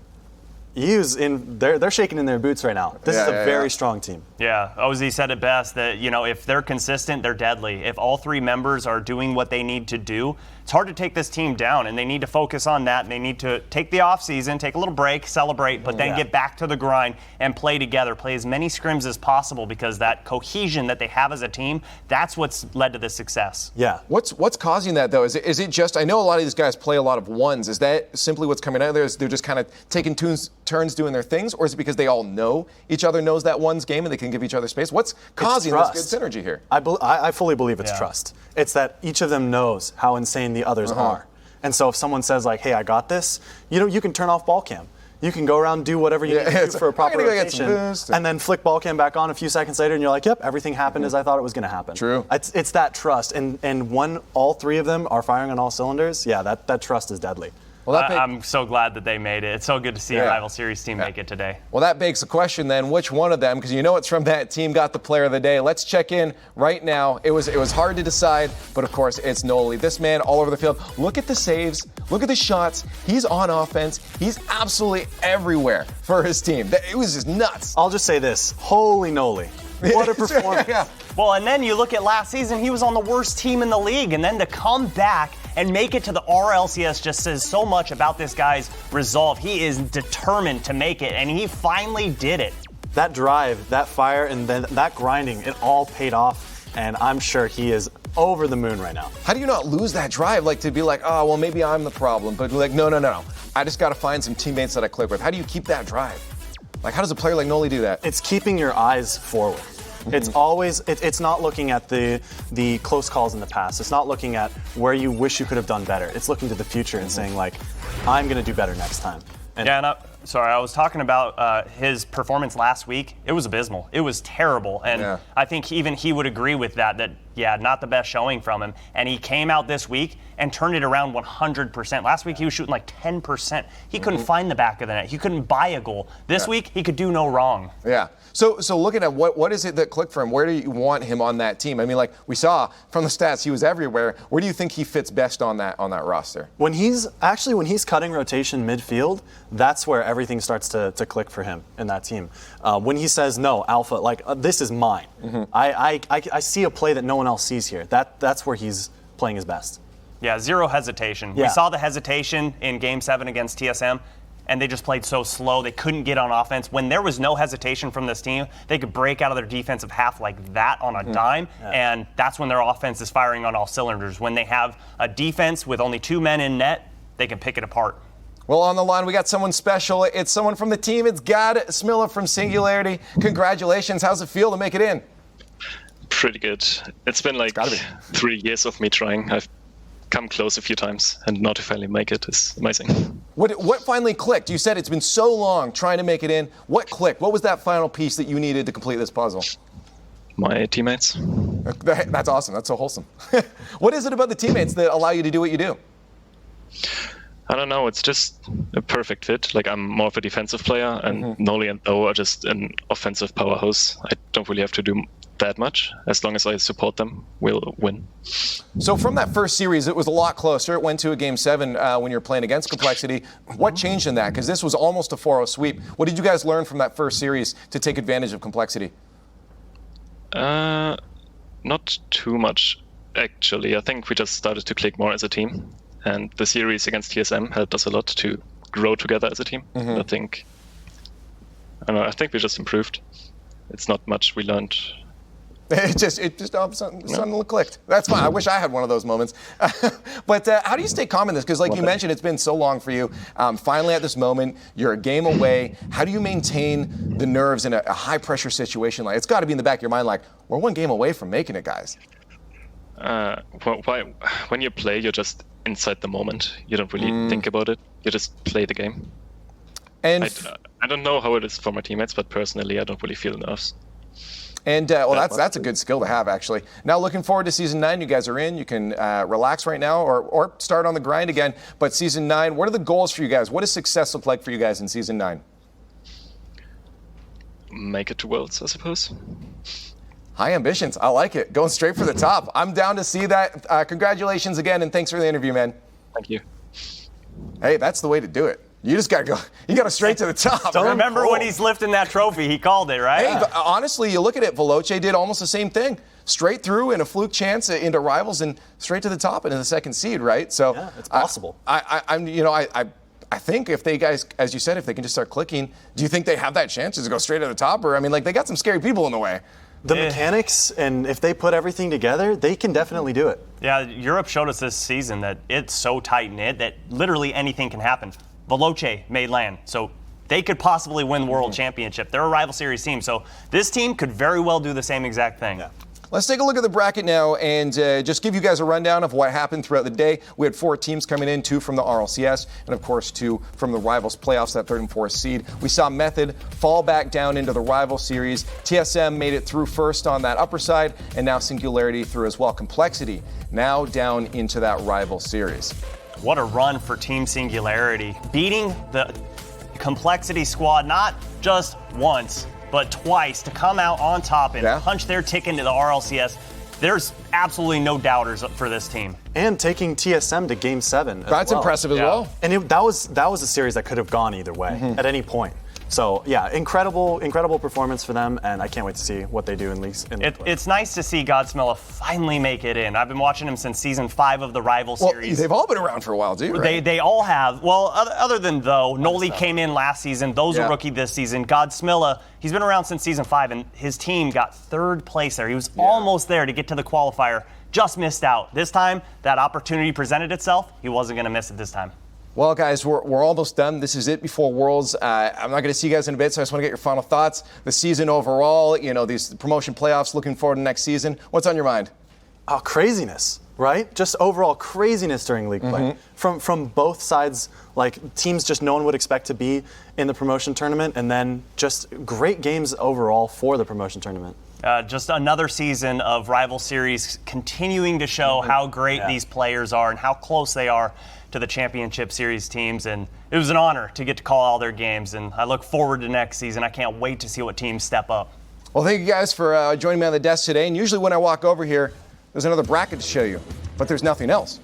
they're shaking in their boots right now. This is a very strong team.
Yeah, Ozzy said it best that, if they're consistent, they're deadly. If all three members are doing what they need to do, it's hard to take this team down, and they need to focus on that. And they need to take the offseason, take a little break, celebrate, but then get back to the grind and play together, play as many scrims as possible, because that cohesion that they have as a team, that's what's led to this success.
Yeah.
What's causing that, though? Is it just, I know a lot of these guys play a lot of ones. Is that simply what's coming out of there? Is they're just kind of taking turns turns doing their things, or is it because they all know each other knows that one's game and they can give each other space? What's causing this good synergy here?
I fully believe it's trust. It's that each of them knows how insane the others are. And so if someone says like, hey, I got this, you can turn off ball cam. You can go around and do whatever you need to do for a proper rotation, and then flick ball cam back on a few seconds later, and you're like, yep, everything happened as I thought it was going to happen.
True.
It's that trust, and when all three of them are firing on all cylinders, yeah, that trust is deadly.
Well, I'm so glad that they made it. It's so good to see a rival series team make it today.
Well, that begs the question then, which one of them, because it's from that team, got the player of the day. Let's check in right now. It was hard to decide, but of course it's Noli. This man all over the field. Look at the saves. Look at the shots. He's on offense. He's absolutely everywhere for his team. It was just nuts.
I'll just say this. Holy Noli. What a performance.
Well, and then you look at last season, he was on the worst team in the league, and then to come back and make it to the RLCS just says so much about this guy's resolve. He is determined to make it, and he finally did it.
That drive, that fire, and then that grinding, it all paid off, and I'm sure he is over the moon right now.
How do you not lose that drive? Like to be like, oh, well, maybe I'm the problem, but like, no. I just got to find some teammates that I click with. How do you keep that drive? Like, how does a player like Noli do that?
It's keeping your eyes forward. It's always, it's not looking at the close calls in the past. It's not looking at where you wish you could have done better. It's looking to the future and saying, like, I'm going to do better next time.
I was talking about his performance last week. It was abysmal. It was terrible. And I think even he would agree with that, not the best showing from him. And he came out this week and turned it around 100%. Last week he was shooting like 10%. He couldn't find the back of the net. He couldn't buy a goal. This week he could do no wrong.
Yeah. So looking at what is it that clicked for him? Where do you want him on that team? I mean, like we saw from the stats, he was everywhere. Where do you think he fits best on that roster?
When he's cutting rotation midfield, that's where everything starts to click for him in that team. When he says, no, Alpha, this is mine. I see a play that no one else sees here. That's where he's playing his best.
Yeah, zero hesitation. We saw the hesitation in Game 7 against TSM, and they just played so slow. They couldn't get on offense. When there was no hesitation from this team, they could break out of their defensive half like that on a dime, and that's when their offense is firing on all cylinders. When they have a defense with only 2 men in net, they can pick it apart.
Well, on the line, we got someone special. It's someone from the team. It's Gad Smilla from Singularity. Congratulations. How's it feel to make it in?
Pretty good. It's been like 3 years of me trying. I've come close a few times, and not to finally make it is amazing.
What finally clicked? You said it's been so long trying to make it in. What clicked? What was that final piece that you needed to complete this puzzle?
My teammates.
That's awesome. That's so wholesome. What is it about the teammates that allow you to do what you do?
I don't know. It's just a perfect fit. Like, I'm more of a defensive player, and Noli and Tho are just an offensive powerhouse. I don't really have to do that much. As long as I support them, we'll win.
So from that first series, it was a lot closer. It went to a Game 7 when you were playing against Complexity. What changed in that? Because this was almost a 4-0 sweep. What did you guys learn from that first series to take advantage of Complexity?
Not too much, actually. I think we just started to click more as a team. And the series against TSM helped us a lot to grow together as a team. I think we just improved. It's not much we learned.
It just all of a sudden clicked. That's fine. I wish I had one of those moments. But how do you stay calm in this? Because like you mentioned, it's been so long for you. Finally at this moment, you're a game away. How do you maintain the nerves in a high-pressure situation? Like, it's got to be in the back of your mind like, we're one game away from making it, guys.
When you play, you're just inside the moment. You don't really think about it. You just play the game.
And
I don't know how it is for my teammates, but personally, I don't really feel nerves.
And that's a good skill to have, actually. Now, looking forward to Season 9. You guys are in. You can relax right now or start on the grind again. But Season 9, what are the goals for you guys? What does success look like for you guys in Season 9?
Make it to Worlds, I suppose.
High ambitions. I like it. Going straight for the top. I'm down to see that. Congratulations again, and thanks for the interview, man.
Thank you.
Hey, that's the way to do it. You just got to go. You got to straight to the top.
So remember when he's lifting that trophy, he called it, right?
Hey, but honestly, you look at it, Veloce did almost the same thing. Straight through in a fluke chance into rivals and straight to the top into the second seed, right? So
yeah, it's possible.
I think if they guys, as you said, if they can just start clicking, do you think they have that chance to go straight to the top? Or, I mean, like, they got some scary people in the way.
The mechanics, and if they put everything together, they can definitely do it.
Yeah, Europe showed us this season that it's so tight-knit that literally anything can happen. Veloce made land, so they could possibly win the World Championship. They're a rival series team, so this team could very well do the same exact thing. Yeah.
Let's take a look at the bracket now and just give you guys a rundown of what happened throughout the day. We had 4 teams coming in, 2 from the RLCS, and of course 2 from the Rivals playoffs, that 3rd and 4th seed. We saw Method fall back down into the Rival series. TSM made it through first on that upper side, and now Singularity through as well. Complexity now down into that Rival series.
What a run for Team Singularity. Beating the Complexity squad not just once, but twice to come out on top and punch their ticket into the RLCS. There's absolutely no doubters for this team.
And taking TSM to Game 7.
That's impressive as well.
And that was a series that could have gone either way at any point. So yeah, incredible performance for them, and I can't wait to see what they do in leagues.
It's nice to see Godsmilla finally make it in. I've been watching him since season 5 of the Rival series.
They've all been around for a while, too, right?
They all have. Well, other than Noli came in last season. Those are rookie this season. Godsmilla, he's been around since season 5, and his team got 3rd place there. He was almost there to get to the qualifier, just missed out. This time, that opportunity presented itself. He wasn't going to miss it this time.
Well, guys, we're almost done. This is it before Worlds. I'm not going to see you guys in a bit, so I just want to get your final thoughts. The season overall, these promotion playoffs, looking forward to next season. What's on your mind?
Oh, craziness, right? Just overall craziness during league play. From both sides, like teams just no one would expect to be in the promotion tournament, and then just great games overall for the promotion tournament.
Just another season of Rival Series continuing to show how great these players are and how close they are to the Championship Series teams, and it was an honor to get to call all their games, and I look forward to next season. I can't wait to see what teams step up.
Well, thank you guys for joining me on the desk today, and usually when I walk over here, there's another bracket to show you, but there's nothing else.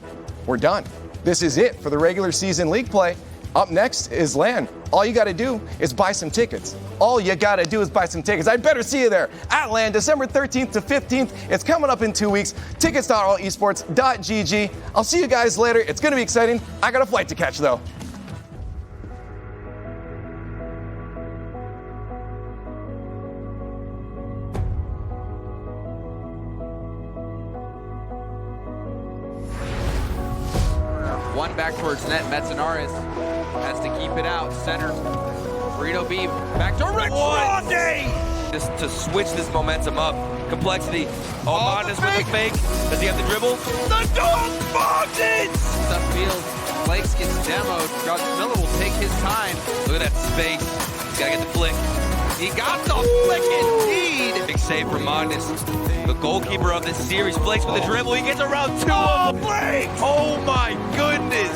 We're done. This is it for the regular season league play. Up next is LAN. All you got to do is buy some tickets. All you got to do is buy some tickets. I'd better see you there at LAN, December 13th to 15th. It's coming up in 2 weeks. Tickets.allesports.gg. I'll see you guys later. It's going to be exciting. I got a flight to catch, though.
One back towards net. Metzanaris has to keep it out. Center. Burrito B back to Rick Blondie!
Just to switch this momentum up. Complexity. Oh, Magnus with the fake. Does he have the dribble?
The dog Magnus! Stuff field. Flakes gets demoed. Godsmilla will take his time.
Look at that space. He's got to get the flick.
He got the flick indeed.
Big save from Magnus. The goalkeeper of this series. Flakes with the dribble. He gets around 2 of them.
Flakes!
Oh my goodness.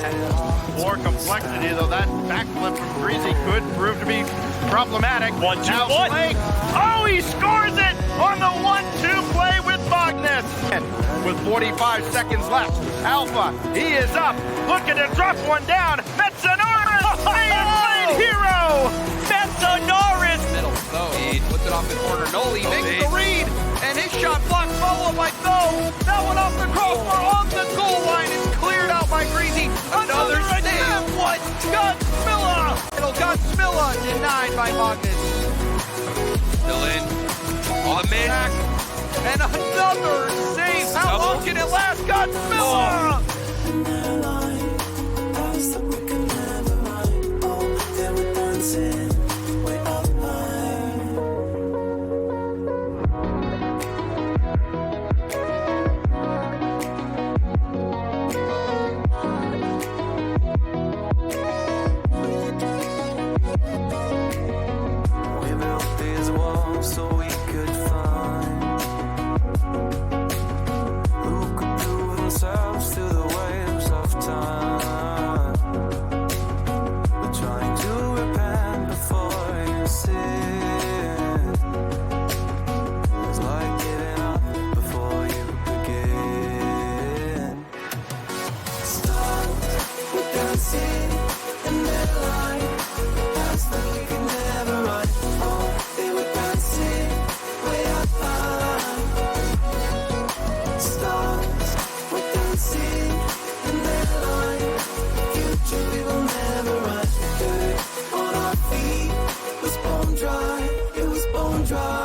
More Complexity, though that backflip from Greasy could prove to be problematic.
1-2-1.
Oh, he scores it on the 1-2 play with Magnus. With 45 seconds left, Alpha, he is up, looking to drop one down. Metzanaris, playing hero.
Metzanaris! Middle, though. Puts it off the corner. Noli makes the read, and his shot blocked, followed by Tho. That one off the crossbar on the goal line is cleared out by Greasy. Another save. What? Godsmilla! Godsmilla denied by Magnus.
Still in. On mid.
And another save. How long can it last? Godsmilla!
Dry, it was bone dry.